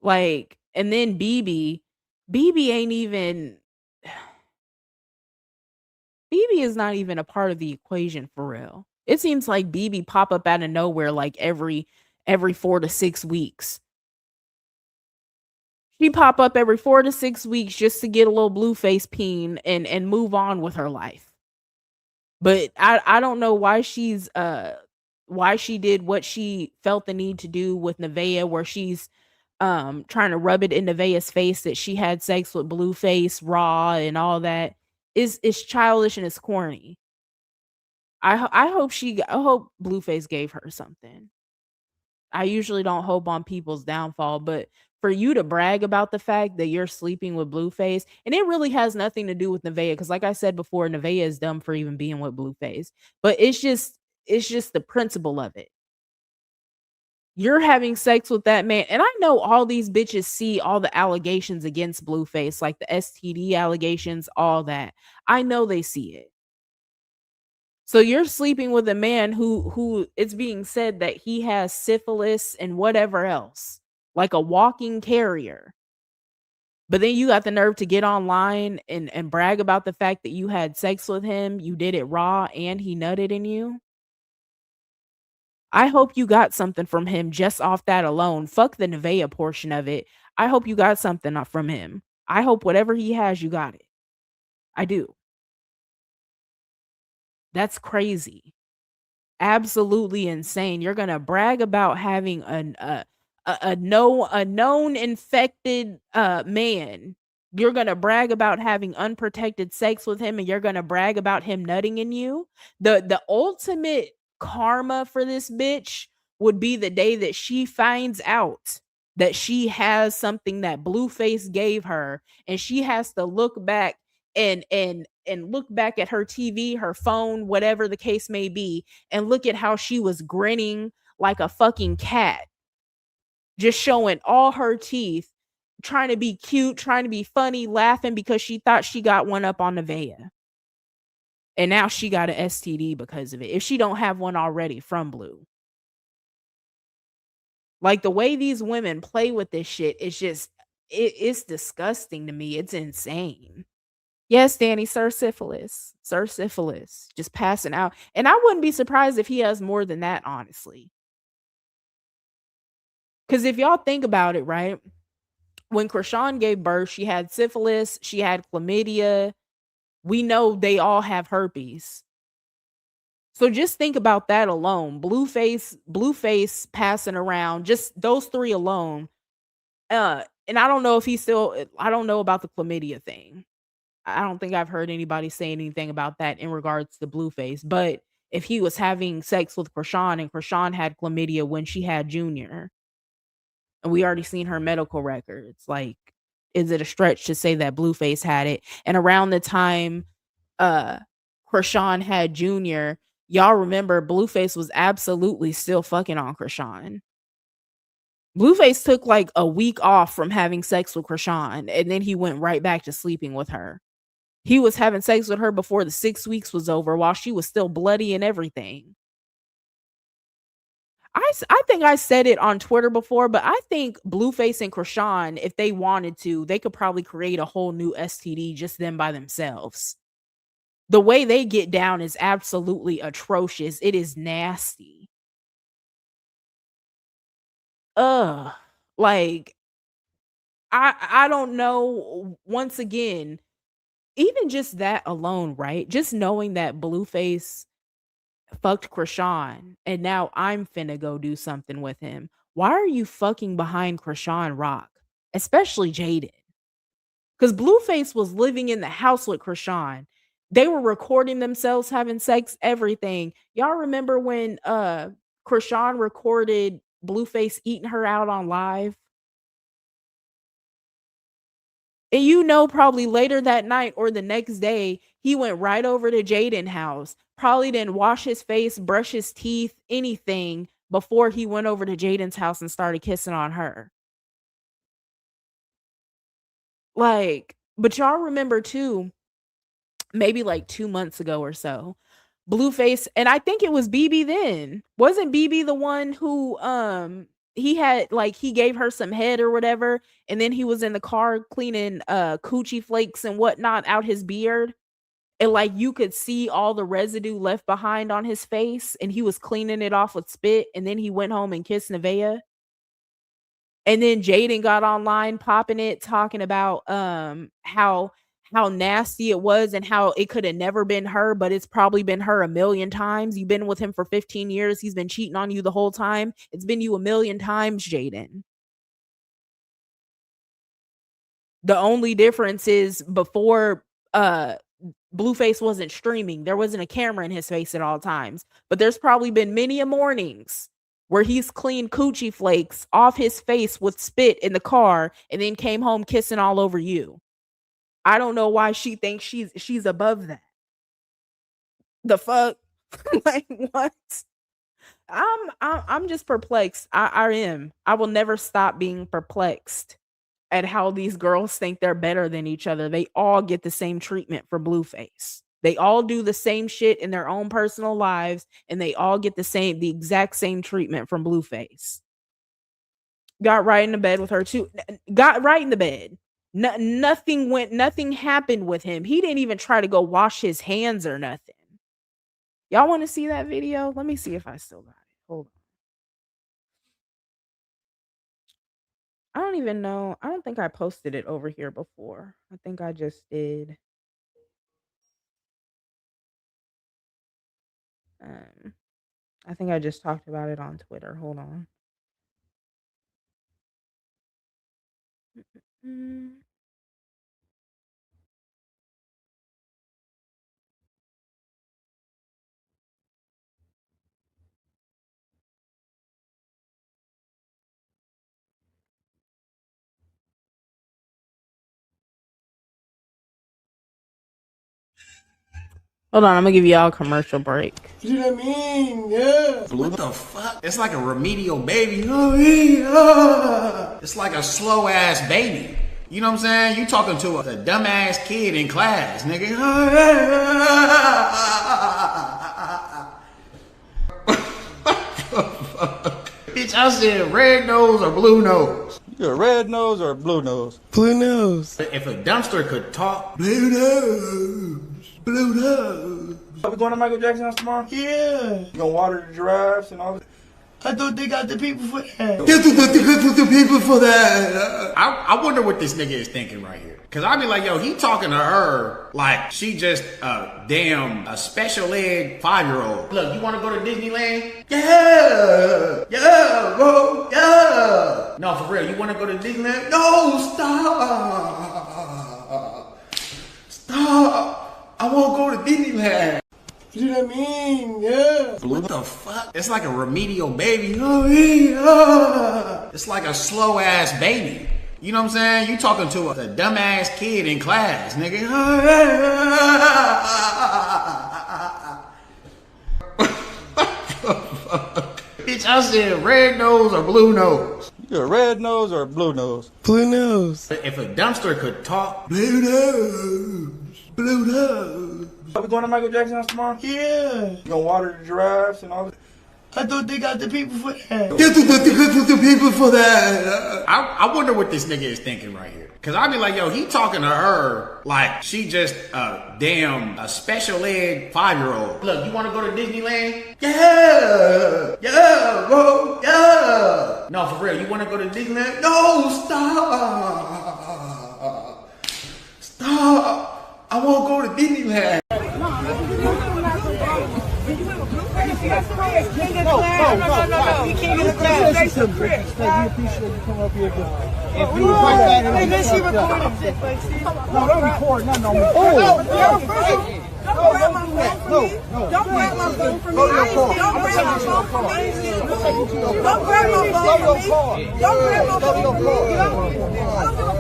Like, and then BB ain't even BB is not even a part of the equation for real. It seems like BB pop up out of nowhere like every 4 to 6 weeks. She pop up every 4 to 6 weeks just to get a little Blueface peen and move on with her life. But I don't know why why she did what she felt the need to do with Nevaeh, where she's trying to rub it in Nevaeh's face that she had sex with Blueface raw and all that. Is childish and it's corny. I hope Blueface gave her something. I usually don't hope on people's downfall, but for you to brag about the fact that you're sleeping with Blueface, and it really has nothing to do with Nevaeh, because like I said before, Nevaeh is dumb for even being with Blueface. But it's just the principle of it. You're having sex with that man, and I know all these bitches see all the allegations against Blueface, like the STD allegations, all that. I know they see it. So you're sleeping with a man who it's being said that he has syphilis and whatever else, like a walking carrier. But then you got the nerve to get online and brag about the fact that you had sex with him, you did it raw, and he nutted in you. I hope you got something from him just off that alone. Fuck the Nevaeh portion of it. I hope you got something from him. I hope whatever he has, you got it. I do. That's crazy. Absolutely insane. You're gonna brag about having a known infected man. You're gonna brag about having unprotected sex with him, and you're gonna brag about him nutting in you. The ultimate karma for this bitch would be the day that she finds out that she has something that Blueface gave her, and she has to look back and look back at her TV, her phone, whatever the case may be, and look at how she was grinning like a fucking cat, just showing all her teeth, trying to be cute, trying to be funny, laughing because she thought she got one up on Nevaeh. And now she got an STD because of it, if she don't have one already from Blue. Like, the way these women play with this shit is just, it's disgusting to me. It's insane. Yes, Danny, Sir Syphilis. Sir Syphilis. Just passing out. And I wouldn't be surprised if he has more than that, honestly. Because if y'all think about it, right? When Krishan gave birth, she had syphilis, she had chlamydia. We know they all have herpes. So just think about that alone. Blueface passing around, just those three alone. And I don't know if I don't know about the chlamydia thing. I don't think I've heard anybody say anything about that in regards to Blueface. But if he was having sex with Krishan and Krishan had chlamydia when she had Junior, and we already seen her medical records, like, is it a stretch to say that Blueface had it? And around the time Krishan had Junior, Y'all remember Blueface was absolutely still fucking on Krishan. Blueface took like a week off from having sex with Krishan, and then he went right back to sleeping with her. He was having sex with her before the 6 weeks was over while she was still bloody and everything. I think I said it on Twitter before, but I think Blueface and Krishan, if they wanted to, they could probably create a whole new STD just them by themselves. The way they get down is absolutely atrocious. It is nasty. Ugh. Like, I don't know. Once again, even just that alone, right? Just knowing that Blueface fucked Krishan and now I'm finna go do something with him. Why are you fucking behind Krishan Rock? Especially Jaidyn. Because Blueface was living in the house with Krishan. They were recording themselves having sex, everything. Y'all remember when Krishan recorded Blueface eating her out on live? And you know, probably later that night or the next day, he went right over to Jaidyn's house. Probably didn't wash his face, brush his teeth, anything before he went over to Jaidyn's house and started kissing on her. Like, but y'all remember too, maybe like 2 months ago or so, Blueface, and I think it was BB then. Wasn't BB the one who he had like he gave her some head or whatever, and then he was in the car cleaning coochie flakes and whatnot out his beard, and like you could see all the residue left behind on his face, and he was cleaning it off with spit, and then he went home and kissed Nevaeh. And then Jaidyn got online popping it, talking about how nasty it was and how it could have never been her, but it's probably been her a million times. You've been with him for 15 years. He's been cheating on you the whole time. It's been you a million times, Jaidyn. The only difference is before Blueface wasn't streaming, there wasn't a camera in his face at all times. But there's probably been many a mornings where he's cleaned coochie flakes off his face with spit in the car and then came home kissing all over you. I don't know why she thinks she's above that. The fuck? Like, what? I'm just perplexed. I am. I will never stop being perplexed at how these girls think they're better than each other. They all get the same treatment for Blueface. They all do the same shit in their own personal lives, and they all get the exact same treatment from Blueface. Got right in the bed with her too. Got right in the bed. Nothing happened with him. He didn't even try to go wash his hands or nothing. Y'all want to see that video? Let me see if I still got it. Hold on. I don't even know. I don't think I posted it over here before. I think I just did. I think I just talked about it on Twitter. Hold on. Hold on, I'm gonna give y'all a commercial break. You know what I mean? Yeah. What the fuck? It's like a remedial baby. Oh, yeah. It's like a slow ass baby. You know what I'm saying? You talking to a dumb ass kid in class, nigga. Bitch, I said red nose or blue nose. You a red nose or a blue nose? Blue nose. If a dumpster could talk, blue nose. Blue nose. Are we going to Michael Jackson's house tomorrow? Yeah. You gonna water the giraffes and all that? I thought they got the people for that. They got the people for that. I wonder what this nigga is thinking right here. Cause I be like, yo, he talking to her like she just a special ed 5-year-old. Look, you wanna go to Disneyland? Yeah, bro, yeah. No, for real, you wanna go to Disneyland? No, stop. I won't go to Disneyland. You know what I mean? Yeah. What the fuck? It's like a remedial baby. Oh, yeah. It's like a slow ass baby. You know what I'm saying? You talking to a dumb ass kid in class, nigga. Bitch, I said red nose or blue nose. You a red nose or a blue nose? Blue nose. If a dumpster could talk, blue nose, blue nose. Are we going to Michael Jackson's house tomorrow? Yeah. You gonna water the giraffes and all that? I thought they got the people for that. The people for that. I wonder what this nigga is thinking right here. Cause I be like, yo, he talking to her like she just a special ed 5-year-old. Look, you wanna go to Disneyland? Yeah, bro, yeah. No, for real, you wanna go to Disneyland? No, stop. I won't go to Disneyland. No. We can't get a conversation. We appreciate you coming up here. If you like that, and then she recorded shit. No, don't record nothing on me. Oh, don't grab my phone from me. Don't grab my phone from me. Don't grab my phone from me. Don't grab my phone from me. Don't grab my phone from me. I don't give a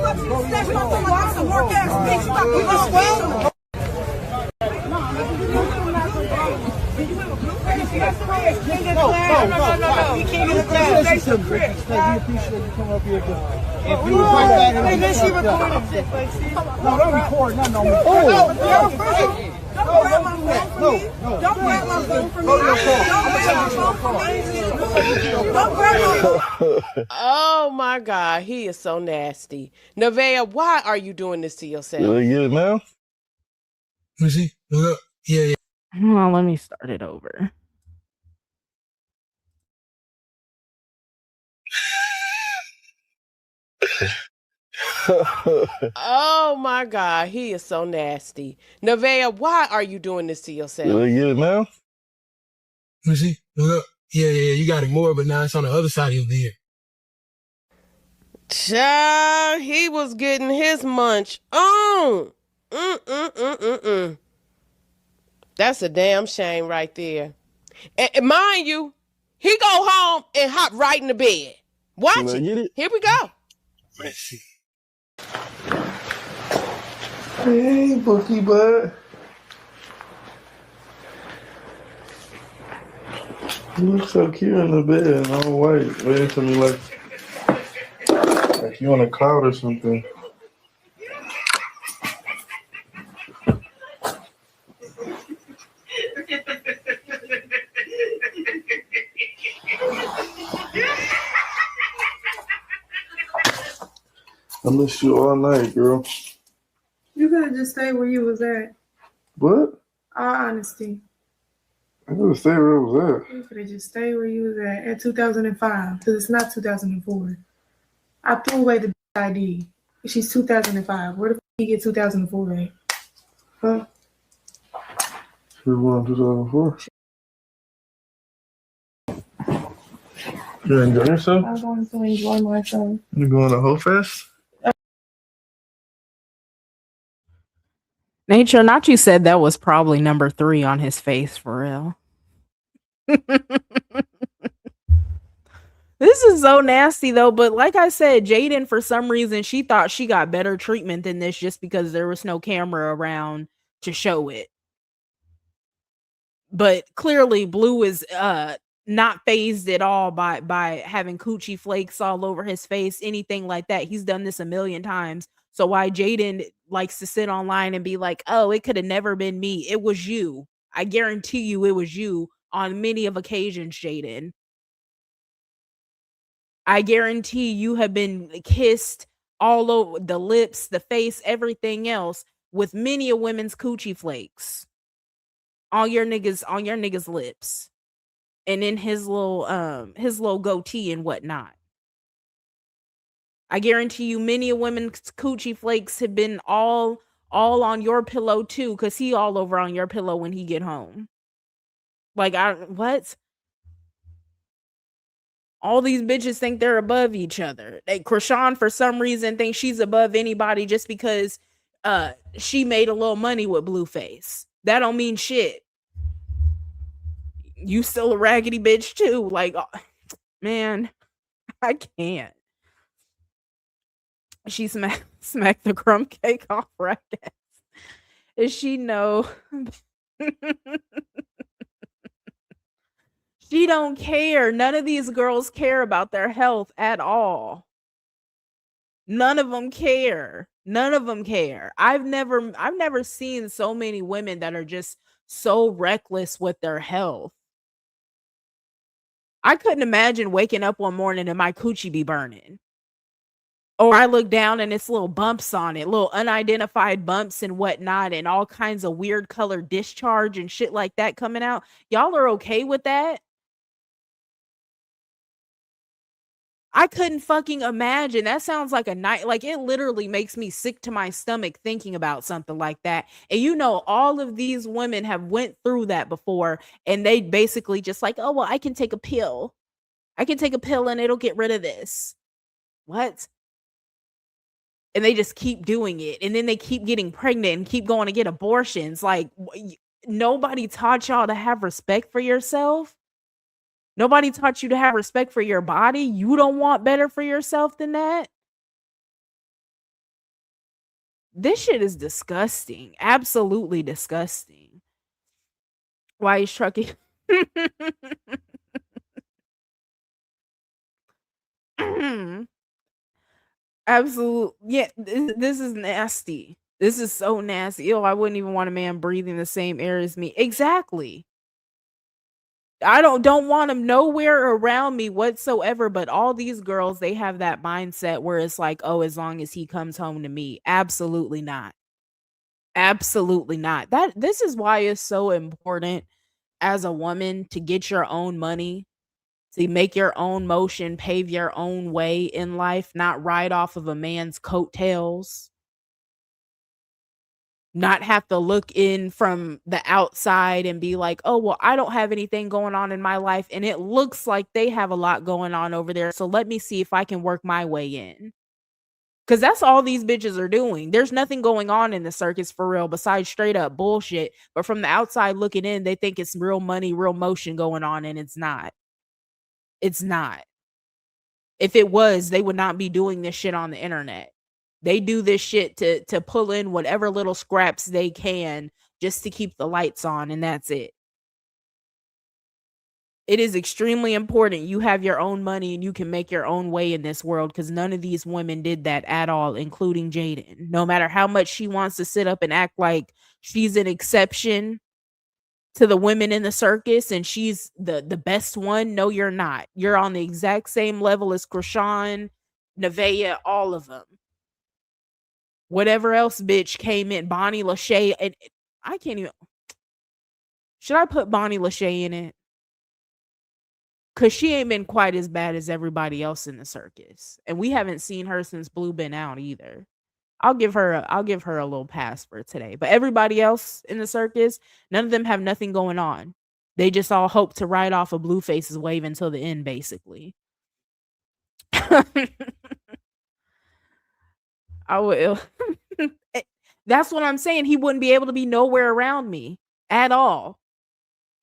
fuck. Snatch my phone like some work ass bitch. Stop me this phone. No. We can't get a conversation. We appreciate you coming up here. If you like that, and then she recorded shit. No, don't record nothing on me. Don't grab my phone from me. Don't grab my phone from me. Don't grab my phone from me. Don't grab my phone. Oh my God, he is so nasty. Nevaeh, why are you doing this to yourself? Yeah, man. Let me see. Yeah. Hold on, let me start it over. Oh my God, he is so nasty. Nevaeh, why are you doing this to yourself? Yeah, man. Let me see. Yeah. You got it more, but now it's on the other side of your beard. Child, he was getting his munch on. That's a damn shame right there. And mind you, he go home and hop right in the bed. Watch it. Here we go. Let's see. Hey, Bookie Bud. You look so cute in the bed, all white. Waiting to me like you on a cloud or something. I miss you all night, girl. You could have just stayed where you was at. What? All honesty. I could stay where I was at. You could have just stayed where you was at 2005, because it's not 2004. I threw away the ID. She's 2005. Where the f*** you get 2004 at? Huh? She was born in 2004. You enjoying yourself? I'm going to enjoy myself. You going to Ho Fest? Nature, not you said that was probably number 3 on his face for real. This is so nasty though, but like I said, Jaidyn, for some reason, she thought she got better treatment than this just because there was no camera around to show it. But clearly Blue is not fazed at all by having coochie flakes all over his face, anything like that. He's done this a million times. So why Jaidyn likes to sit online and be like, oh, it could have never been me. It was you. I guarantee you it was you on many of occasions, Jaidyn. I guarantee you have been kissed all over the lips, the face, everything else with many a women's coochie flakes on your niggas lips and in his little goatee and whatnot. I guarantee you many a women's coochie flakes have been all on your pillow too, because he all over on your pillow when he get home. Like, what? All these bitches think they're above each other. Krishan, for some reason, thinks she's above anybody just because she made a little money with Blueface. That don't mean shit. You still a raggedy bitch too. Like, man, I can't. She smacked the crumb cake off right ass. Does she know? She don't care. None of these girls care about their health at all. None of them care. None of them care. I've never seen so many women that are just so reckless with their health. I couldn't imagine waking up one morning and my coochie be burning. Or I look down and it's little bumps on it, little unidentified bumps and whatnot, and all kinds of weird colored discharge and shit like that coming out. Y'all are okay with that? I couldn't fucking imagine. That sounds like a night. Like, it literally makes me sick to my stomach thinking about something like that. And you know, all of these women have went through that before, and they basically just like, oh well, I can take a pill. I can take a pill and it'll get rid of this. What? And they just keep doing it, and then they keep getting pregnant and keep going to get abortions. Like, nobody taught y'all to have respect for yourself. Nobody taught you to have respect for your body. You don't want better for yourself than that? This shit is disgusting. Absolutely disgusting. Why is trucking? Absolute. Yeah, this is nasty. This is so nasty. Ew, I wouldn't even want a man breathing the same air as me. Exactly. I don't want him nowhere around me whatsoever, but all these girls, they have that mindset where it's like, "Oh, as long as he comes home to me." Absolutely not. Absolutely not. This is why it's so important as a woman to get your own money, to make your own motion, pave your own way in life, not ride off of a man's coattails. Not have to look in from the outside and be like, "Oh, well, I don't have anything going on in my life, and it looks like they have a lot going on over there, so let me see if I can work my way in." Because that's all these bitches are doing. There's nothing going on in the circus for real besides straight up bullshit. But from the outside looking in, they think it's real money, real motion going on, and it's not. It's not. If it was, they would not be doing this shit on the internet. They do this shit to pull in whatever little scraps they can just to keep the lights on, and that's it. It is extremely important you have your own money and you can make your own way in this world, because none of these women did that at all, including Jaidyn. No matter how much she wants to sit up and act like she's an exception to the women in the circus and she's the best one. No, you're not. You're on the exact same level as Krishan, Nevaeh, all of them. Whatever else bitch came in, Bonnie Lachey, and I can't even. Should I put Bonnie Lachey in it? Cause she ain't been quite as bad as everybody else in the circus, and we haven't seen her since Blue been out either. I'll give her a little pass for today. But everybody else in the circus, none of them have nothing going on. They just all hope to ride off of Blueface's wave until the end, basically. I will. That's what I'm saying. He wouldn't be able to be nowhere around me at all.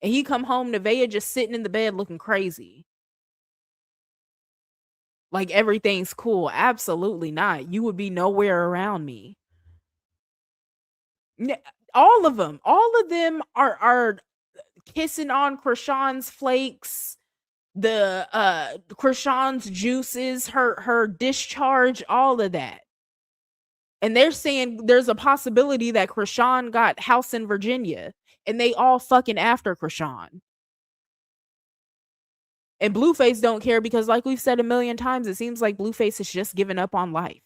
And he come home, Nevaeh just sitting in the bed looking crazy. Like everything's cool. Absolutely not. You would be nowhere around me. All of them. All of them are kissing on Krishan's flakes, the Krishan's juices, her discharge, all of that. And they're saying there's a possibility that Krishan got house in Virginia, and they all fucking after Krishan. And Blueface don't care because, like we've said a million times, it seems like Blueface has just given up on life.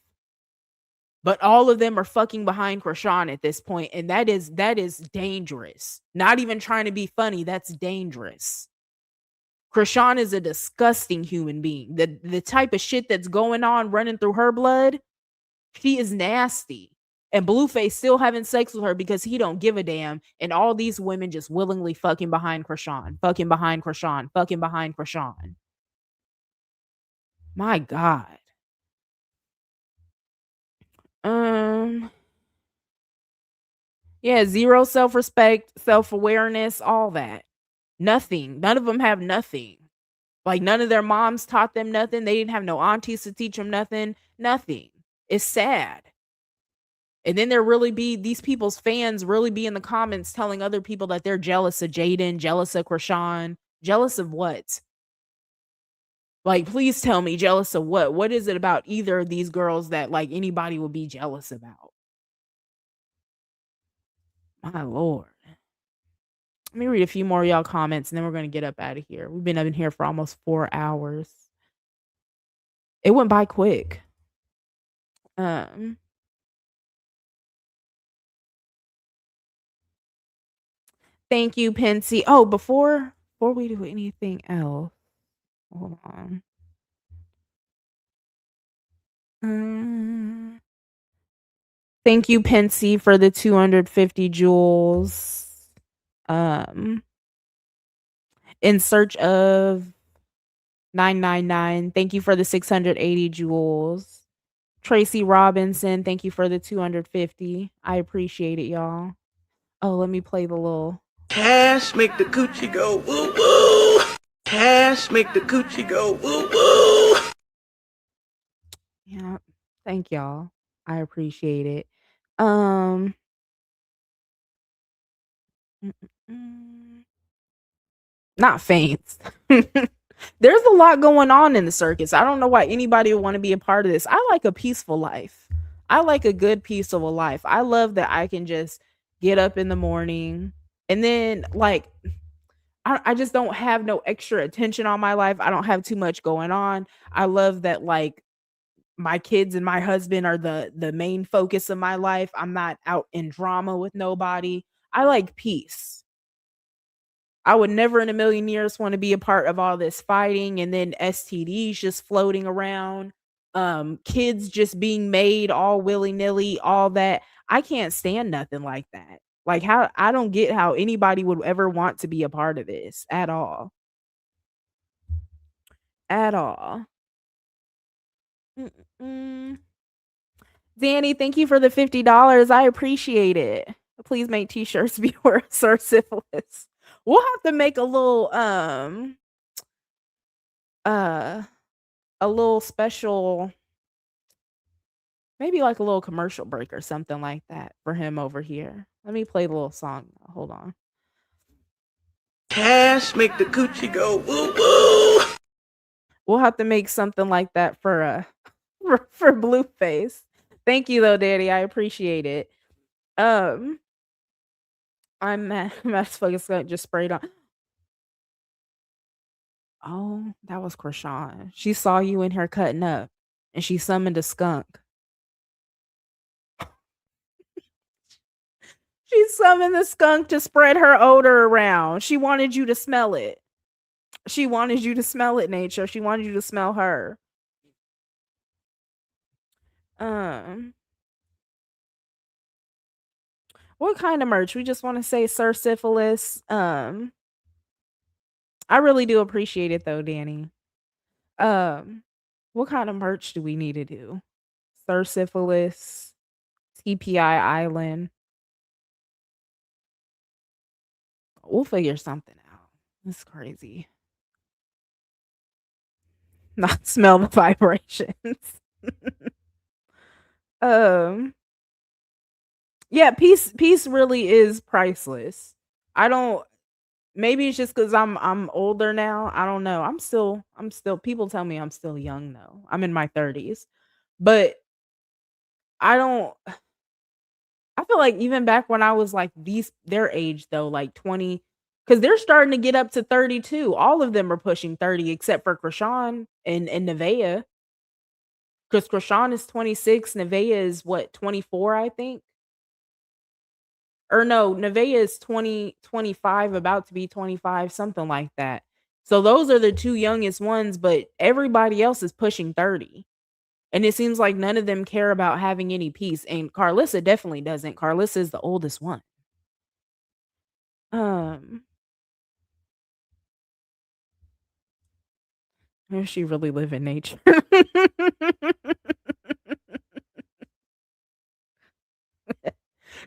But all of them are fucking behind Krishan at this point, and that is dangerous. Not even trying to be funny, that's dangerous. Krishan is a disgusting human being. The type of shit that's going on running through her blood, she is nasty. And Blueface still having sex with her because he don't give a damn. And all these women just willingly fucking behind Krishan. Fucking behind Krishan. Fucking behind Krishan. My God. Yeah, zero self-respect, self-awareness, all that. Nothing. None of them have nothing. Like, none of their moms taught them nothing. They didn't have no aunties to teach them nothing. Nothing. It's sad. And then there really be these people's fans really be in the comments telling other people that they're jealous of Jaidyn, jealous of Krishan. Jealous of what? Like, please tell me, jealous of what? What is it about either of these girls that like anybody would be jealous about? My lord. Let me read a few more of y'all comments and then we're gonna get up out of here. We've been up in here for almost 4 hours. It went by quick. Thank you, Pensy. Oh, before we do anything else, hold on. Thank you, Pensy, for the 250 jewels. In search of 999. Thank you for the 680 jewels. Tracy Robinson, thank you for the 250. I appreciate it, y'all. Oh, let me play the little Cash make the coochie go woo woo. Cash make the coochie go woo woo. Yeah. Thank y'all. I appreciate it. Not faints. There's a lot going on in the circus. I don't know why anybody would want to be a part of this. I like a peaceful life. I like a good peaceful life. I love that I can just get up in the morning and then like I just don't have no extra attention on my life. I don't have too much going on. I love that like my kids and my husband are the main focus of my life. I'm not out in drama with nobody. I like peace. I would never in a million years want to be a part of all this fighting and then STDs just floating around, kids just being made all willy-nilly, all that. I can't stand nothing like that. Like how I don't get how anybody would ever want to be a part of this at all. At all. Mm-mm. Danny, thank you for the $50. I appreciate it. Please make t-shirts beware Sir Syphilis. We'll have to make a little special, maybe like a little commercial break or something like that for him over here. Let me play the little song. Hold on. Cash make the coochie go woo woo. We'll have to make something like that for for Blueface. Thank you though, Daddy. I appreciate it. I'm mad as fuck. It's just sprayed on. Oh, that was Krishan. She saw you in here cutting up and she summoned a skunk. She summoned the skunk to spread her odor around. She wanted you to smell it. She wanted you to smell it, Nature. She wanted you to smell her. What kind of merch? We just want to say Sir Syphilis. I really do appreciate it though, Danny. What kind of merch do we need to do? Sir Syphilis, TPI Island. We'll figure something out. It's crazy. Not smell the vibrations. Yeah, peace really is priceless. I don't maybe it's just cuz I'm older now. I don't know. I'm still people tell me I'm still young though. I'm in my 30s. But I don't I feel like even back when I was like their age though, like 20, cuz they're starting to get up to 32. All of them are pushing 30 except for Krishan and Nevaeh. Cuz Krishan is 26, Nevaeh is what, 24, I think. Or no, Nevaeh is 20, 25, about to be 25, something like that. So those are the two youngest ones, but everybody else is pushing 30. And it seems like none of them care about having any peace. And Carlissa definitely doesn't. Carlissa is the oldest one. Does she really live in nature?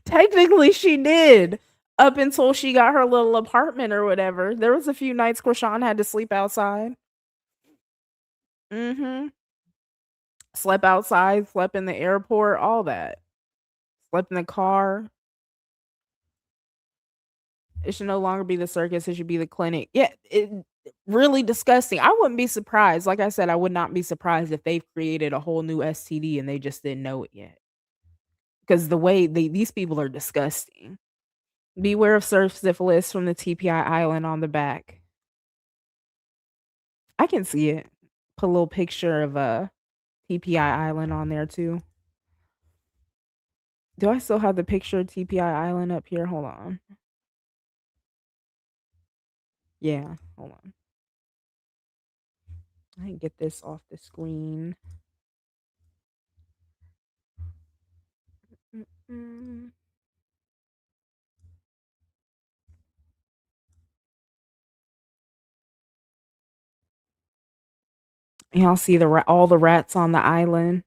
Technically, she did. Up until she got her little apartment or whatever. There was a few nights Krishan had to sleep outside. Slept outside, slept in the airport, all that. Slept in the car. It should no longer be the circus. It should be the clinic. Yeah, really disgusting. I wouldn't be surprised. Like I said, I would not be surprised if they've created a whole new STD and they just didn't know it yet. Because the way these people are disgusting. Beware of surf syphilis from the TPI island on the back. I can see it. Put a little picture of a TPI island on there too. Do I still have the picture of TPI island up here? Hold on. Yeah, hold on. I can get this off the screen. Mm-mm. Y'all see all the rats on the island.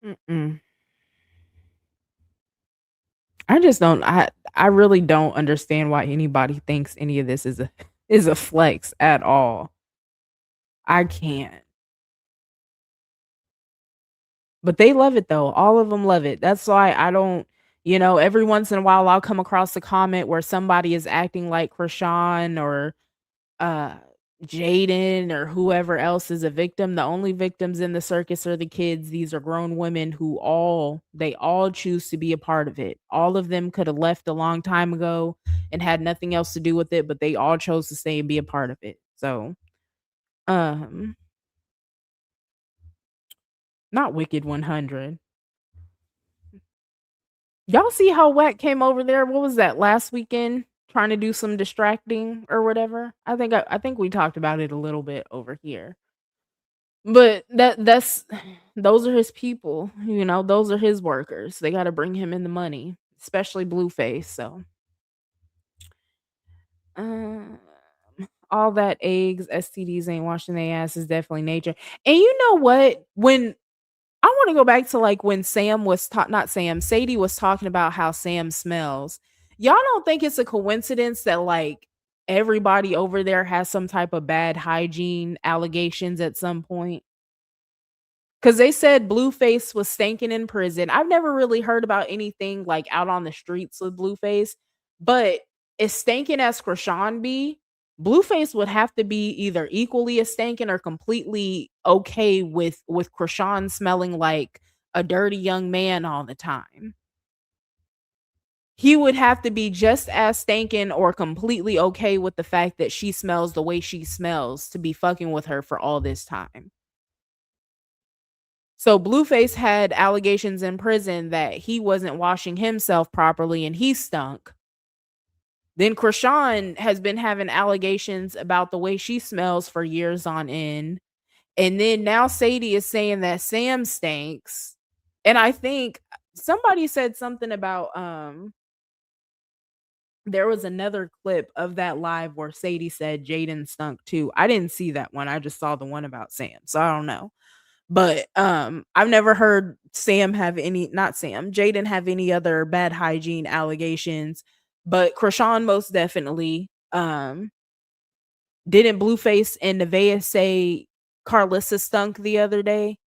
Mm-mm. I just don't. I really don't understand why anybody thinks any of this is a flex at all. I can't. But they love it though. All of them love it. That's why I don't. Every once in a while I'll come across a comment where somebody is acting like Krishan or uh Jaidyn or whoever else is a victim. The only victims in the circus are the kids. These are grown women who they all choose to be a part of it. All of them could have left a long time ago and had nothing else to do with it, but they all chose to stay and be a part of it. So, um not Wicked 100. Y'all see how Wack came over there? What was that last weekend? Trying to do some distracting or whatever. I think we talked about it a little bit over here. But that's those are his people, those are his workers. They got to bring him in the money, especially Blueface. So, um, all that eggs, STDs ain't washing their ass is definitely nature. And you know what? When I want to go back to like when not Sam, Sadie was talking about how Sam smells. Y'all don't think it's a coincidence that like everybody over there has some type of bad hygiene allegations at some point? Because they said Blueface was stinking in prison. I've never really heard about anything like out on the streets with Blueface, but as stinking as Krishan be, Blueface would have to be either equally as stinking or completely okay with Krishan smelling like a dirty young man all the time. He would have to be just as stinking or completely okay with the fact that she smells the way she smells to be fucking with her for all this time. So Blueface had allegations in prison that he wasn't washing himself properly and he stunk. Then Krishan has been having allegations about the way she smells for years on end. And then now Sadie is saying that Sam stinks. And I think somebody said something about there was another clip of that live where Sadie said Jaidyn stunk too. I didn't see that one. I just saw the one about Sam. So I don't know. But I've never heard Jaidyn have any other bad hygiene allegations. But Krishan most definitely. Didn't Blueface and Nevaeh say Carlissa stunk the other day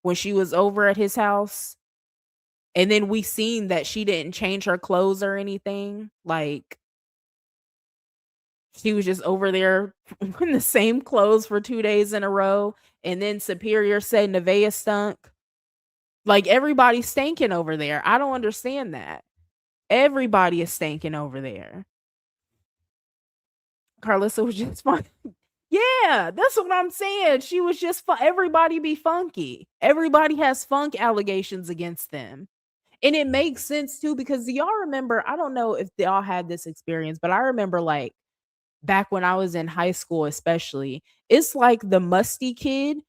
when she was over at his house? And then we seen that she didn't change her clothes or anything. Like she was just over there in the same clothes for 2 days in a row. And then Superior said Nevaeh stunk. Like everybody's stinking over there. I don't understand that. Everybody is stinking over there. Carlissa was just fun. Yeah, that's what I'm saying. She was just everybody be funky. Everybody has funk allegations against them. And it makes sense too because y'all remember, I don't know if y'all had this experience, but I remember like back when I was in high school, especially, it's like the musty kid,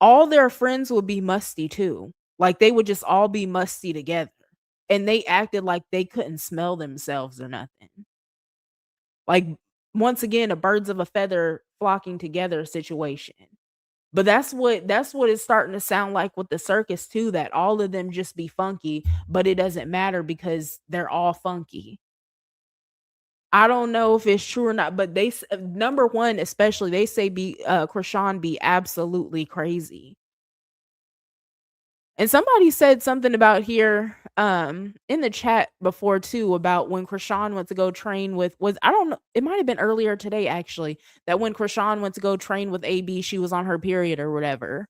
all their friends would be musty too. Like they would just all be musty together. And they acted like they couldn't smell themselves or nothing. Like once again, a birds of a feather flocking together situation. But that's what it's starting to sound like with the circus too, that all of them just be funky, but it doesn't matter because they're all funky. I don't know if it's true or not, but number one, especially they say Krishan be absolutely crazy. And somebody said something about here in the chat before too about when Krishan went to go train with was I don't know, it might have been earlier today actually, that when Krishan went to go train with AB, she was on her period or whatever.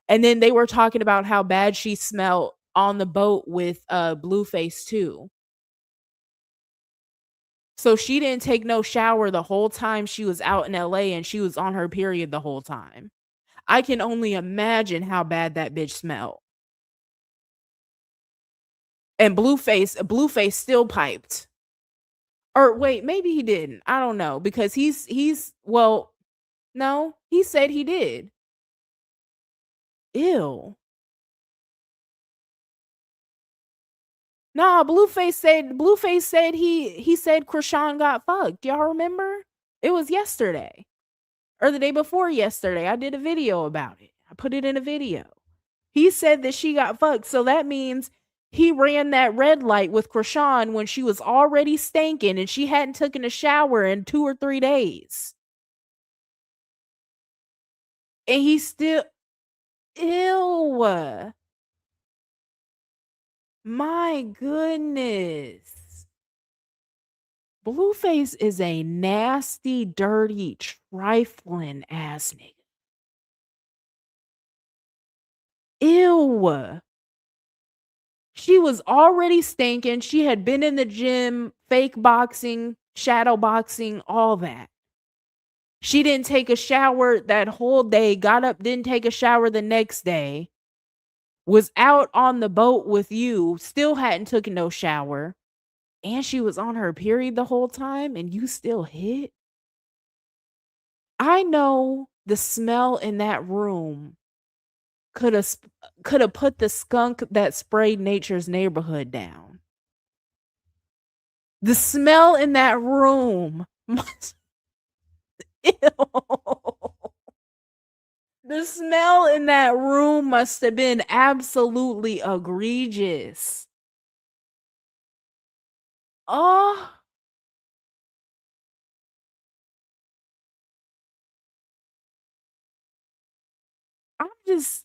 And then they were talking about how bad she smelled on the boat with Blueface too. So she didn't take no shower the whole time she was out in LA and she was on her period the whole time. I can only imagine how bad that bitch smelled. And Blueface still piped. Or wait, maybe he didn't. I don't know because he's well, no, he said he did. Ew. Nah, Blueface said he said Krishan got fucked. Y'all remember? It was yesterday. Or the day before yesterday. I did a video about it. I put it in a video. He said that she got fucked. So that means he ran that red light with Krishan when she was already stinking and she hadn't taken a shower in 2 or 3 days. And he still ew. My goodness. Blueface is a nasty, dirty, trifling ass nigga. Ew. She was already stinking. She had been in the gym, fake boxing, shadow boxing, all that. She didn't take a shower that whole day, got up, didn't take a shower the next day, was out on the boat with you, still hadn't taken no shower, and she was on her period the whole time, and you still hit? I know the smell in that room could have put the skunk that sprayed Nature's Neighborhood down. The smell in that room must ew. The smell in that room must have been absolutely egregious. Oh. I'm just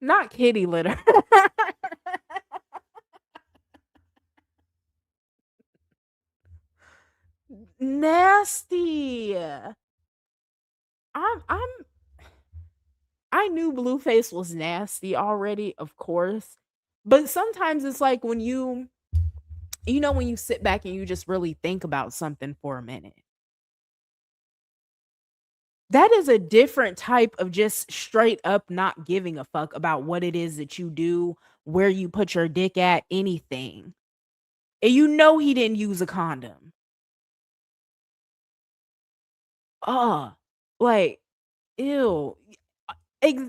not kitty litter. Nasty. I'm I knew Blueface was nasty already, of course. But sometimes it's like when you know when you sit back and you just really think about something for a minute. That is a different type of just straight up not giving a fuck about what it is that you do, where you put your dick at, anything. And you know he didn't use a condom. Like, ew.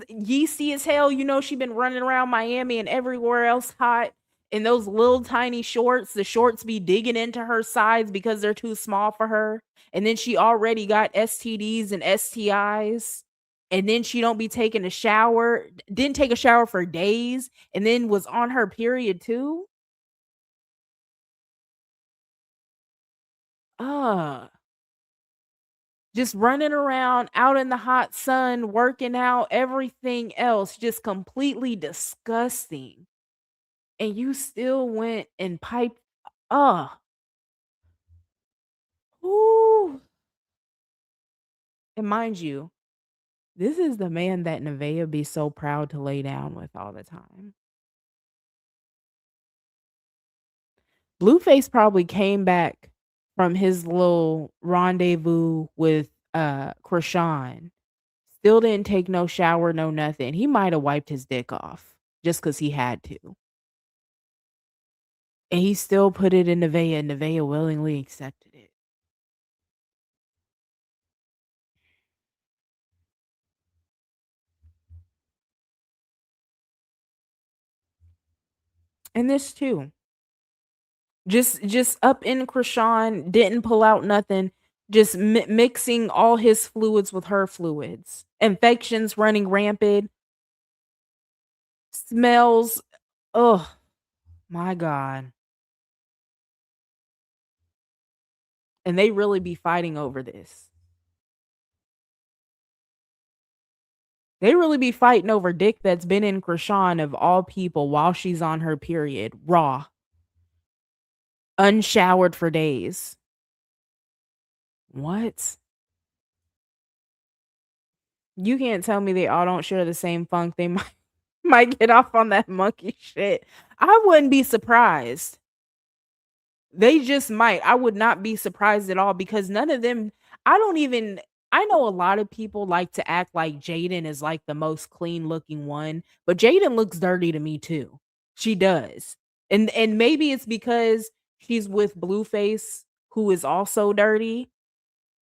Yeasty as hell. You know she been running around Miami and everywhere else hot in those little tiny shorts. The shorts be digging into her sides because they're too small for her. And then she already got STDs and STIs. And then she don't be taking a shower. Didn't take a shower for days. And then was on her period too. Just running around out in the hot sun, working out, everything else, just completely disgusting. And you still went and piped. Ooh. And mind you, this is the man that Nevaeh be so proud to lay down with all the time. Blueface probably came back from his little rendezvous with Krishan. Still didn't take no shower, no nothing. He might have wiped his dick off just because he had to. And he still put it in Nevaeh, and Nevaeh willingly accepted it. And this too. Just up in Krishan, didn't pull out nothing, just mixing all his fluids with her fluids. Infections running rampant. Smells. Oh, my God. And they really be fighting over this. They really be fighting over dick that's been in Krishan of all people while she's on her period, raw, unshowered for days. What? You can't tell me they all don't share the same funk. They might get off on that monkey shit. I wouldn't be surprised. They just might. I would not be surprised at all because none of them I know a lot of people like to act like Jaidyn is like the most clean looking one, but Jaidyn looks dirty to me too. She does. And maybe it's because she's with Blueface who is also dirty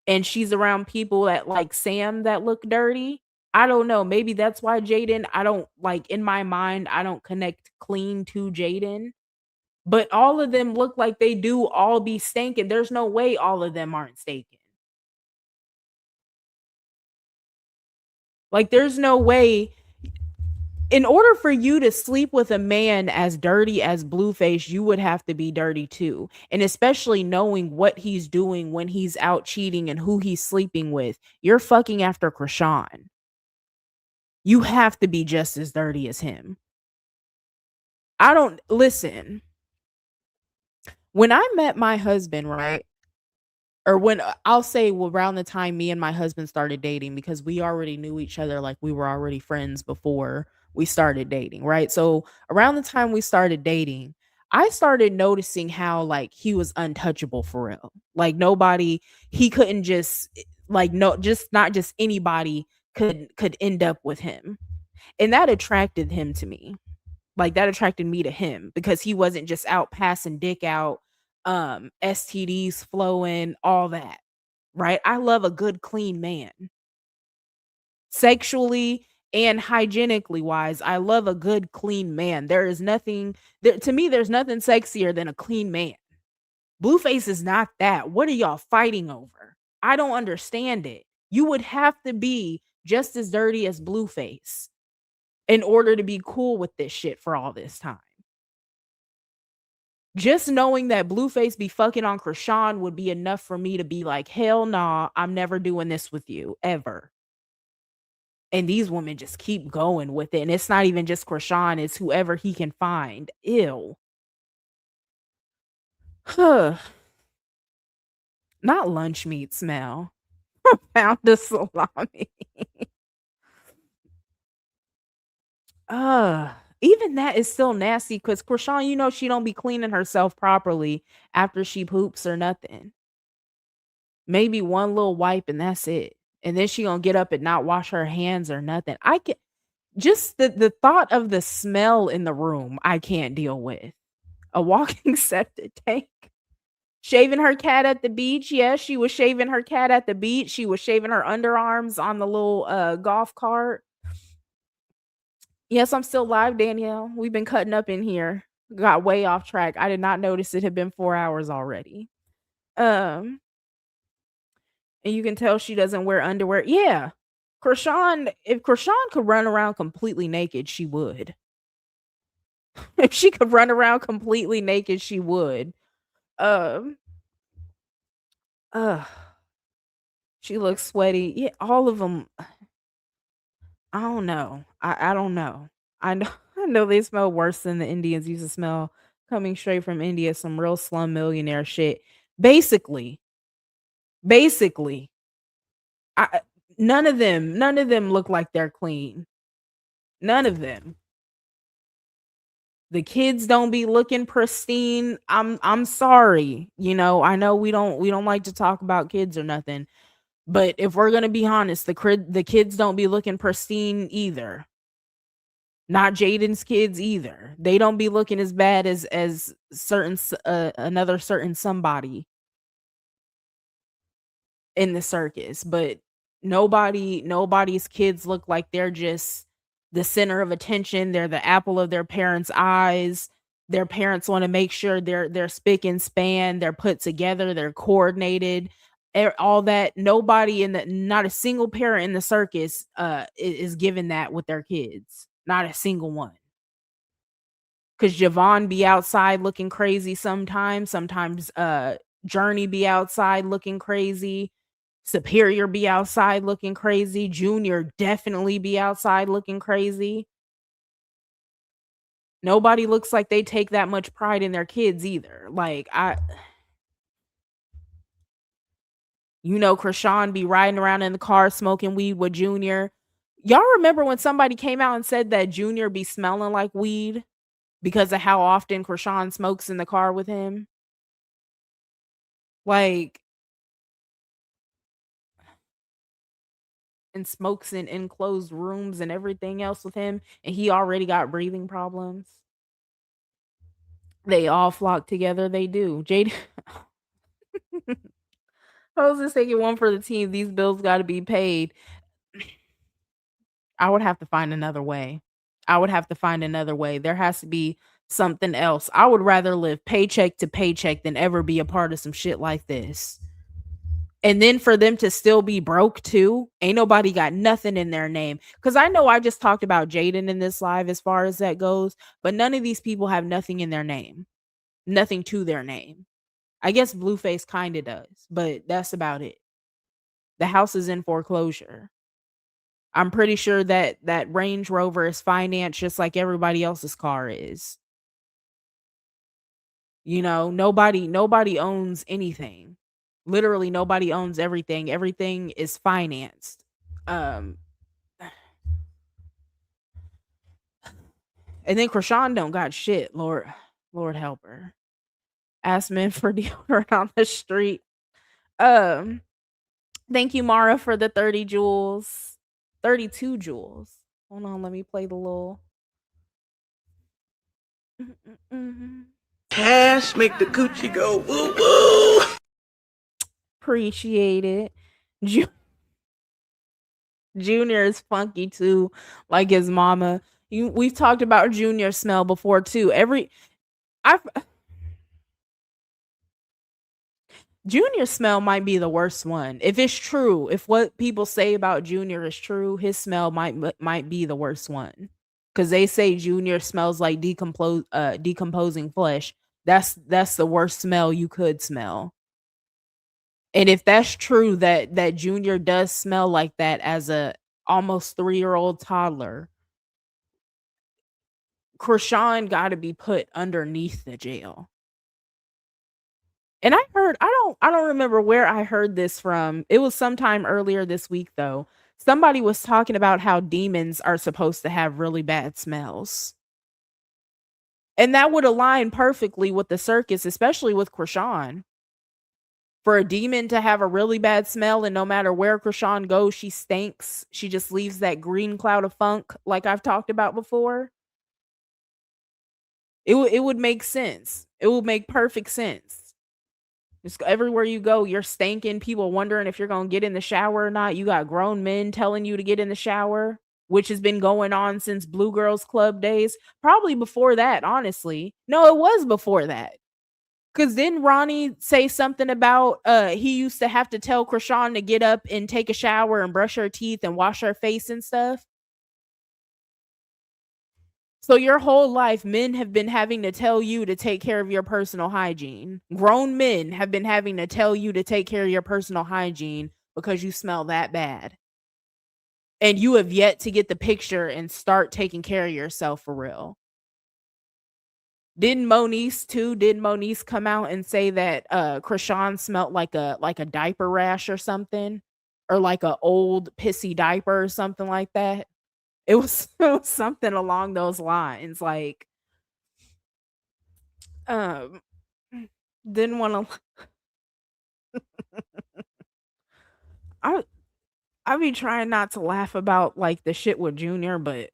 and she's around people that like Sam that look dirty. I don't know. Maybe that's why Jaidyn, I don't like in my mind, I don't connect clean to Jaidyn. But all of them look like they do all be stinking. There's no way all of them aren't stinking. Like, there's no way. In order for you to sleep with a man as dirty as Blueface, you would have to be dirty too. And especially knowing what he's doing when he's out cheating and who he's sleeping with. You're fucking after Krishan. You have to be just as dirty as him. I don't listen. When I met my husband, right? Or when I'll say around the time me and my husband started dating because we already knew each other, like we were already friends before we started dating, right? So around the time we started dating, I started noticing how like he was untouchable for real. Like nobody, he couldn't just like no, just not just anybody could end up with him. And that attracted him to me. Like that attracted me to him because he wasn't just out passing dick out, STDs flowing, all that. Right? I love a good clean man. Sexually and hygienically wise, I love a good clean man. There is nothing there to me there's nothing sexier than a clean man. Blueface is not that. What are y'all fighting over? I don't understand it. You would have to be just as dirty as Blueface in order to be cool with this shit for all this time. Just knowing that Blueface be fucking on Krishan would be enough for me to be like, hell nah, I'm never doing this with you, ever. And these women just keep going with it. And it's not even just Krishan, it's whoever he can find. Ew. Huh. Not lunch meat smell. Pound of salami. Even that is still nasty because Krishan, you know, she don't be cleaning herself properly after she poops or nothing. Maybe one little wipe and that's it. And then she gonna get up and not wash her hands or nothing. I can just the thought of the smell in the room, I can't deal with. A walking septic tank. Shaving her cat at the beach. Yes, she was shaving her cat at the beach. She was shaving her underarms on the little golf cart. Yes, I'm still live, Danielle. We've been cutting up in here. Got way off track. I did not notice it had been 4 hours already. And you can tell she doesn't wear underwear. Yeah. Krishan, if Krishan could run around completely naked, she would. If she could run around completely naked, she would. Um she looks sweaty. Yeah, all of them. I don't know. I don't know. I know I know they smell worse than the Indians used to smell coming straight from India, some real slum millionaire shit. Basically, basically, I none of them look like they're clean. None of them. The kids don't be looking pristine. I'm sorry. You know, I know we don't like to talk about kids or nothing. But if we're going to be honest, the kids don't be looking pristine either. Not Jaidyn's kids either. They don't be looking as bad as certain another certain somebody in the circus, but nobody's kids look like they're just the center of attention. They're the apple of their parents' eyes. Their parents want to make sure they're spick and span, they're put together, they're coordinated. All that nobody in the not a single parent in the circus is given that with their kids. Not a single one. Cause Javon be outside looking crazy sometimes. Sometimes Journey be outside looking crazy. Superior be outside looking crazy. Junior definitely be outside looking crazy. Nobody looks like they take that much pride in their kids either. Like Krishan be riding around in the car smoking weed with Junior. Y'all remember when somebody came out and said that Junior be smelling like weed because of how often Krishan smokes in the car with him? Like, and smokes in enclosed rooms and everything else with him, and he already got breathing problems. They all flock together. They do. Jaidyn. I was just thinking one for the team. These bills got to be paid. I would have to find another way. There has to be something else. I would rather live paycheck to paycheck than ever be a part of some shit like this. And then for them to still be broke too, ain't nobody got nothing in their name. Because I know I just talked about Jaidyn in this live as far as that goes, but none of these people have nothing in their name. Nothing to their name. I guess Blueface kind of does, but that's about it. The house is in foreclosure. I'm pretty sure that Range Rover is financed just like everybody else's car is. Nobody owns anything. Literally nobody owns everything. Everything is financed. And then Krishan don't got shit. Lord help her. Ask men for deodorant on the street. Thank you, Mara, for the 30 jewels. 32 jewels. Hold on, let me play the little. Cash make the coochie go woo woo. Appreciate it. Junior is funky too, like his mama. We've talked about Junior smell before too. Junior smell might be the worst one. If it's true, if what people say about Junior is true, his smell might be the worst one. Cause they say Junior smells like decomposing flesh. That's the worst smell you could smell. And if that's true that Junior does smell like that as a almost 3-year-old toddler, Krishan got to be put underneath the jail. And I don't remember where I heard this from. It was sometime earlier this week though. Somebody was talking about how demons are supposed to have really bad smells. And that would align perfectly with the circus, especially with Krishan. For a demon to have a really bad smell and no matter where Krishan goes, she stinks. She just leaves that green cloud of funk like I've talked about before. It would make sense. It would make perfect sense. Just everywhere you go, you're stinking. People wondering if you're going to get in the shower or not. You got grown men telling you to get in the shower, which has been going on since Blue Girls Club days. Probably before that, honestly. No, it was before that. Because didn't Ronnie say something about he used to have to tell Krishan to get up and take a shower and brush her teeth and wash her face and stuff? So your whole life, men have been having to tell you to take care of your personal hygiene. Grown men have been having to tell you to take care of your personal hygiene because you smell that bad. And you have yet to get the picture and start taking care of yourself for real. Didn't Moniece come out and say that Krishan smelled like a diaper rash or something? Or like a old pissy diaper or something like that? It was something along those lines. Like didn't want to I be trying not to laugh about like the shit with Junior, but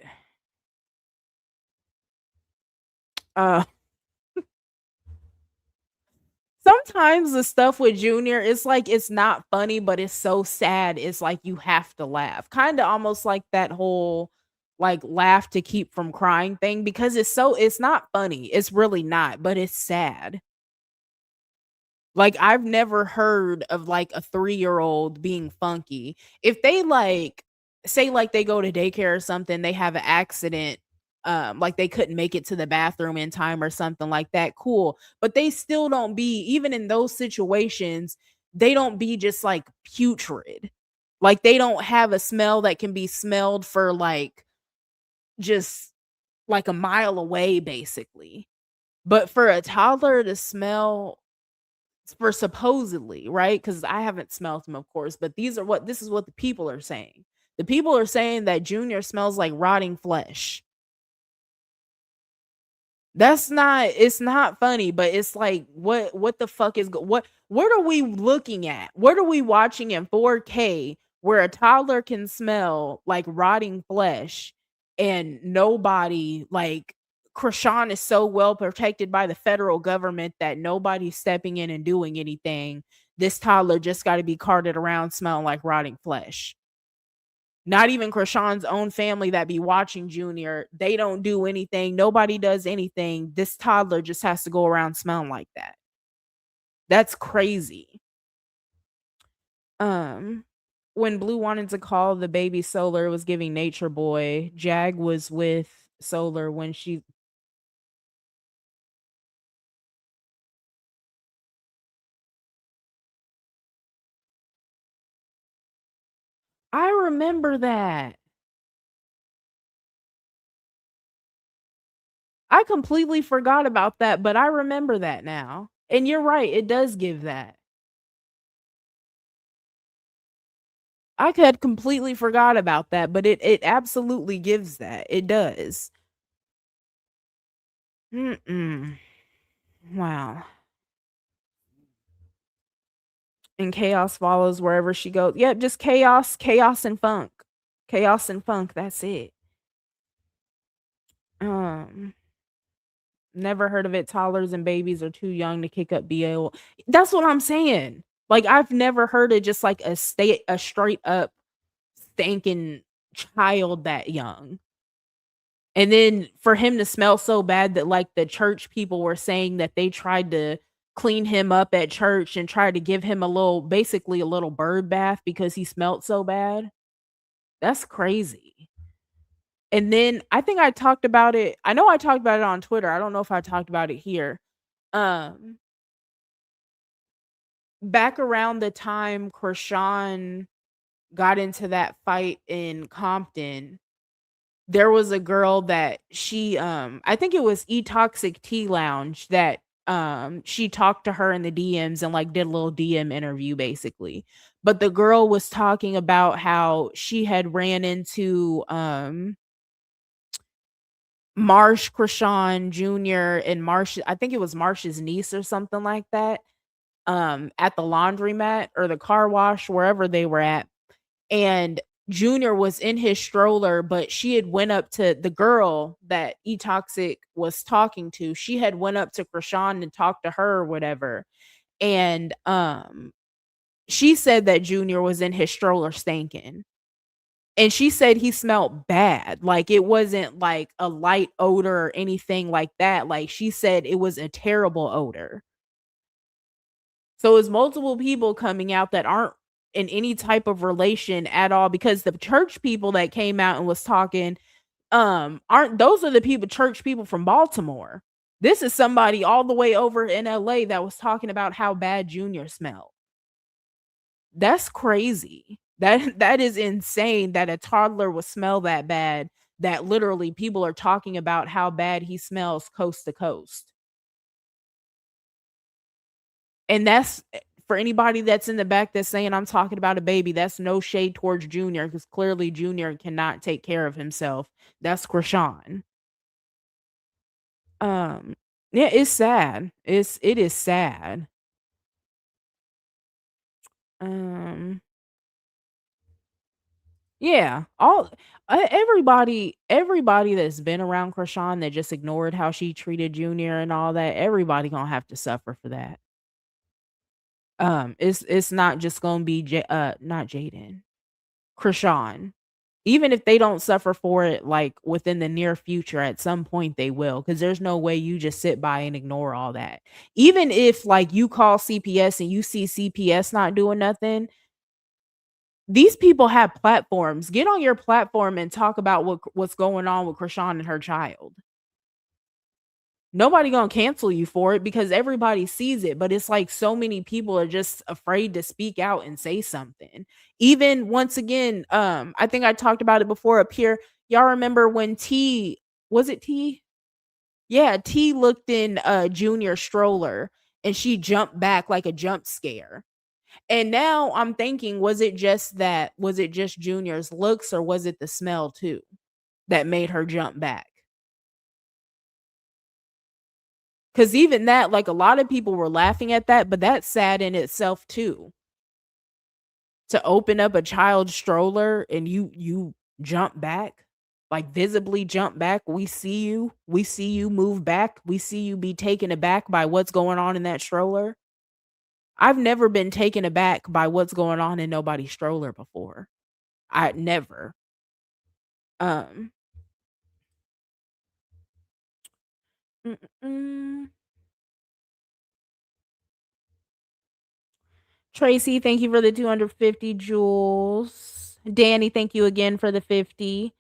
sometimes the stuff with Junior, it's like it's not funny, but it's so sad. It's like you have to laugh. Kind of almost like that whole like laugh to keep from crying thing because it's not funny. It's really not, but it's sad. Like I've never heard of like a 3-year-old being funky. If they like say like they go to daycare or something, they have an accident, like they couldn't make it to the bathroom in time or something like that, cool. But they still don't be, even in those situations, they don't be just like putrid. Like they don't have a smell that can be smelled for like just like a mile away basically. But for a toddler to smell for supposedly, right? Cuz I haven't smelled them of course, but this is what the people are saying. The people are saying that Junior smells like rotting flesh. That's not it's not funny, but it's like what the fuck is what are we looking at? What are we watching in 4K where a toddler can smell like rotting flesh and nobody like Krishan is so well protected by the federal government that nobody's stepping in and doing anything. This toddler just got to be carted around smelling like rotting flesh. Not even Krishan's own family that be watching Junior, they don't do anything. Nobody does anything. This toddler just has to go around smelling like that. That's crazy. When Blue wanted to call the baby Solar, it was giving Nature Boy. Jag was with Solar when she I remember that. I completely forgot about that, but I remember that now. And you're right, it does give that. I had completely forgot about that, but it absolutely gives that. It does. Mm-mm. Wow. And chaos follows wherever she goes. Yep, just chaos, chaos and funk. Chaos and funk, that's it. Um, Never heard of it. Toddlers and babies are too young to kick up BL. That's what I'm saying. Like I've never heard of just like a straight up stinking child that young. And then for him to smell so bad that like the church people were saying that they tried to clean him up at church and tried to give him basically a little bird bath because he smelled so bad. That's crazy. And then I think I talked about it. I know I talked about it on Twitter. I don't know if I talked about it here. Um Back around the time Krishan got into that fight in Compton, there was a girl that I think it was Toxic Tea Lounge that she talked to her in the DMs and like did a little DM interview basically. But the girl was talking about how she had ran into Marsh Krishan Jr. and Marsh, I think it was Marsh's niece or something like that, at the laundromat or the car wash, wherever they were at. And Junior was in his stroller, but she had went up to the girl that Toxic was talking to. She had went up to Krishan and talked to her or whatever. And she said that Junior was in his stroller stinking. And she said he smelled bad. Like it wasn't like a light odor or anything like that. Like she said it was a terrible odor. So it's multiple people coming out that aren't in any type of relation at all, because the church people that came out and was talking aren't those are the people church people from Baltimore. This is somebody all the way over in LA that was talking about how bad Junior smelled. That's crazy. That is insane that a toddler would smell that bad, that literally people are talking about how bad he smells coast to coast. And that's for anybody that's in the back that's saying I'm talking about a baby, that's no shade towards Junior because clearly Junior cannot take care of himself. That's Krishan. Yeah, it's sad. It is sad. Um yeah, all everybody that's been around Krishan that just ignored how she treated Junior and all that, everybody gonna have to suffer for that. It's not just gonna be not Jaidyn, Krishan. Even if they don't suffer for it, like, within the near future, at some point they will, because there's no way you just sit by and ignore all that. Even if, like, you call CPS and you see CPS not doing nothing, these people have platforms. Get on your platform and talk about what's going on with Krishan and her child. Nobody gonna cancel you for it because everybody sees it, but it's like so many people are just afraid to speak out and say something. Even once again, I think I talked about it before up here. Y'all remember when T was it T? Yeah, T looked in Junior stroller and she jumped back like a jump scare. And now I'm thinking, was it just Junior's looks or was it the smell too that made her jump back? Cause even that, like a lot of people were laughing at that, but that's sad in itself too. To open up a child's stroller and you jump back, like visibly jump back. We see you. We see you move back. We see you be taken aback by what's going on in that stroller. I've never been taken aback by what's going on in nobody's stroller before. I never. Um mm-mm. Tracy, thank you for the 250 jewels. Danny, thank you again for the 50.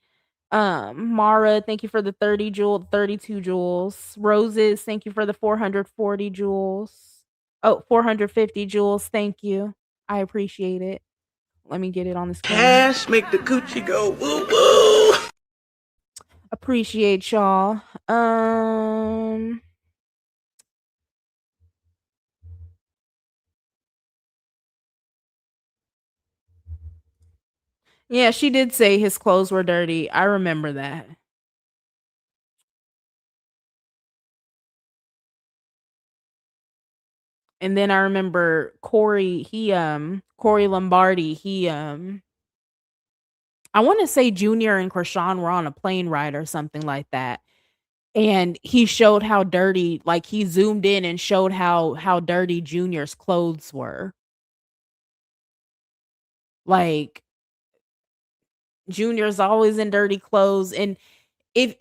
Mara, thank you for the 32 jewels. Roses, thank you for the 440 jewels. Oh, 450 jewels. Thank you. I appreciate it. Let me get it on the screen. Cash make the coochie go woo woo. Appreciate y'all. Yeah, she did say his clothes were dirty. I remember that. And then I remember Corey Lombardi, I want to say Junior and Krishan were on a plane ride or something like that. And he showed how dirty, like he zoomed in and showed how dirty Junior's clothes were. Like Junior's always in dirty clothes. And if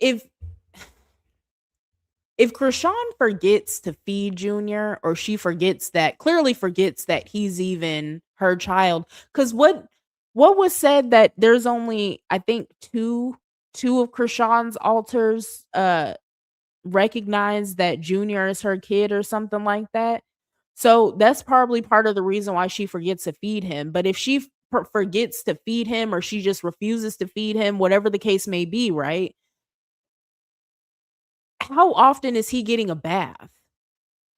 Krishan forgets to feed Junior, or she clearly forgets that he's even her child, because what was said that there's only, I think, two of Krishan's alters recognize that Junior is her kid or something like that. So that's probably part of the reason why she forgets to feed him. But if she forgets to feed him, or she just refuses to feed him, whatever the case may be, right? How often is he getting a bath?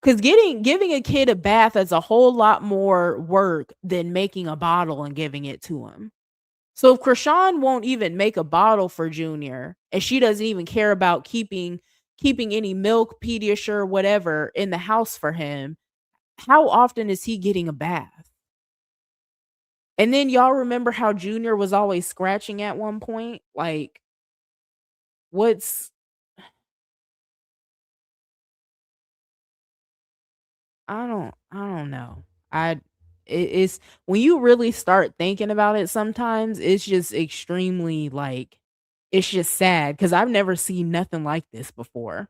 Because giving a kid a bath is a whole lot more work than making a bottle and giving it to him. So if Krishan won't even make a bottle for Junior, and she doesn't even care about keeping any milk, Pediasure, whatever in the house for him, how often is he getting a bath? And then y'all remember how Junior was always scratching at one point? Like, what's I don't know. It's when you really start thinking about it sometimes, it's just extremely like it's just sad because I've never seen nothing like this before.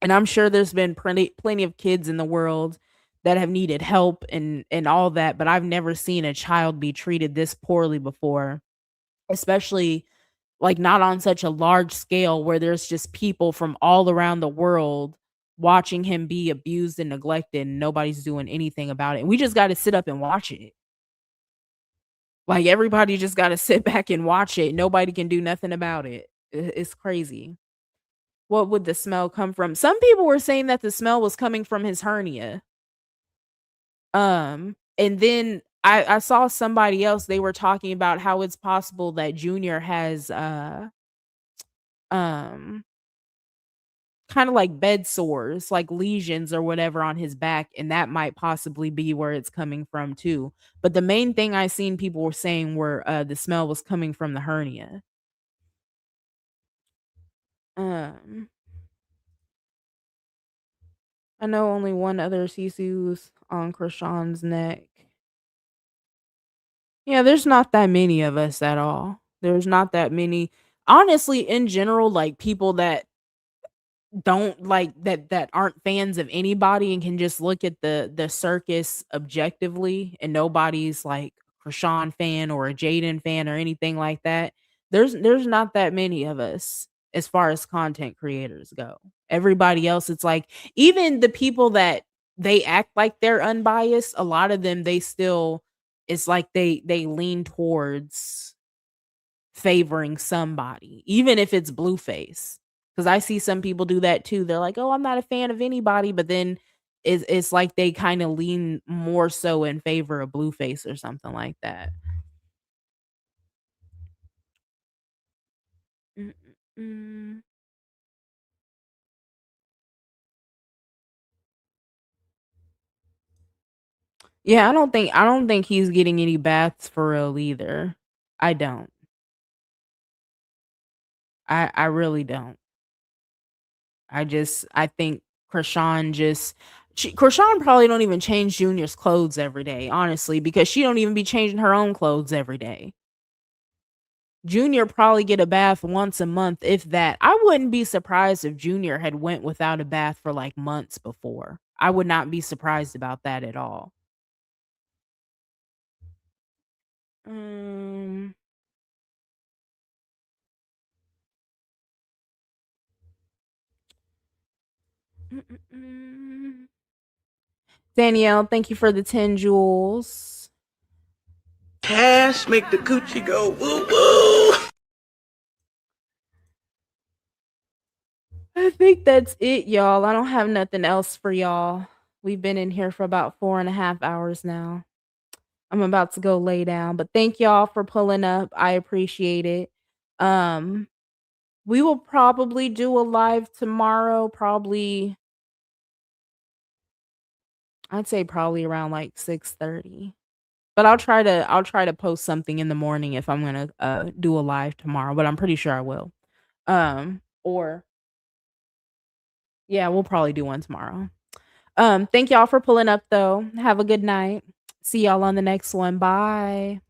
And I'm sure there's been plenty of kids in the world that have needed help and all that, but I've never seen a child be treated this poorly before, especially like not on such a large scale where there's just people from all around the world watching him be abused and neglected and nobody's doing anything about it. And we just got to sit up and watch it. Like everybody just got to sit back and watch it. Nobody can do nothing about it. It's crazy. What would the smell come from? Some people were saying that the smell was coming from his hernia. And then I saw somebody else, they were talking about how it's possible that Junior has um kind of like bed sores, like lesions or whatever on his back, and that might possibly be where it's coming from too. But the main thing I seen people were saying were the smell was coming from the hernia. Um I know only one other Sisu's on Krishan's neck. Yeah, there's not that many of us at all. There's not that many. Honestly, in general, like people that don't like that aren't fans of anybody and can just look at the circus objectively, and nobody's like Krishan fan or a Jaidyn fan or anything like that. There's not that many of us. as far as content creators go. Everybody else, it's like even the people that they act like they're unbiased, a lot of them they still it's like they lean towards favoring somebody, even if it's Blueface. Because I see some people do that too. They're like, "Oh, I'm not a fan of anybody," but then it's like they kind of lean more so in favor of Blueface or something like that. Mm, mm, mm. Yeah, I don't think he's getting any baths for real either. I don't. I really don't. I think Krishan probably don't even change Junior's clothes every day, honestly, because she don't even be changing her own clothes every day. Junior probably get a bath once a month, if that. I wouldn't be surprised if Junior had went without a bath for like months before. I would not be surprised about that at all. Um, mm, mm, mm. Danielle, thank you for the 10 jewels. Cash make the coochie go woo woo. I think that's it, y'all. I don't have nothing else for y'all. We've been in here for about 4.5 hours now. I'm about to go lay down, but thank y'all for pulling up. I appreciate it. Um, we will probably do a live tomorrow, probably I'd say probably around like 6:30. But I'll try to post something in the morning if I'm gonna do a live tomorrow, but I'm pretty sure I will. Or yeah, we'll probably do one tomorrow. Thank y'all for pulling up though. Have a good night. See y'all on the next one. Bye.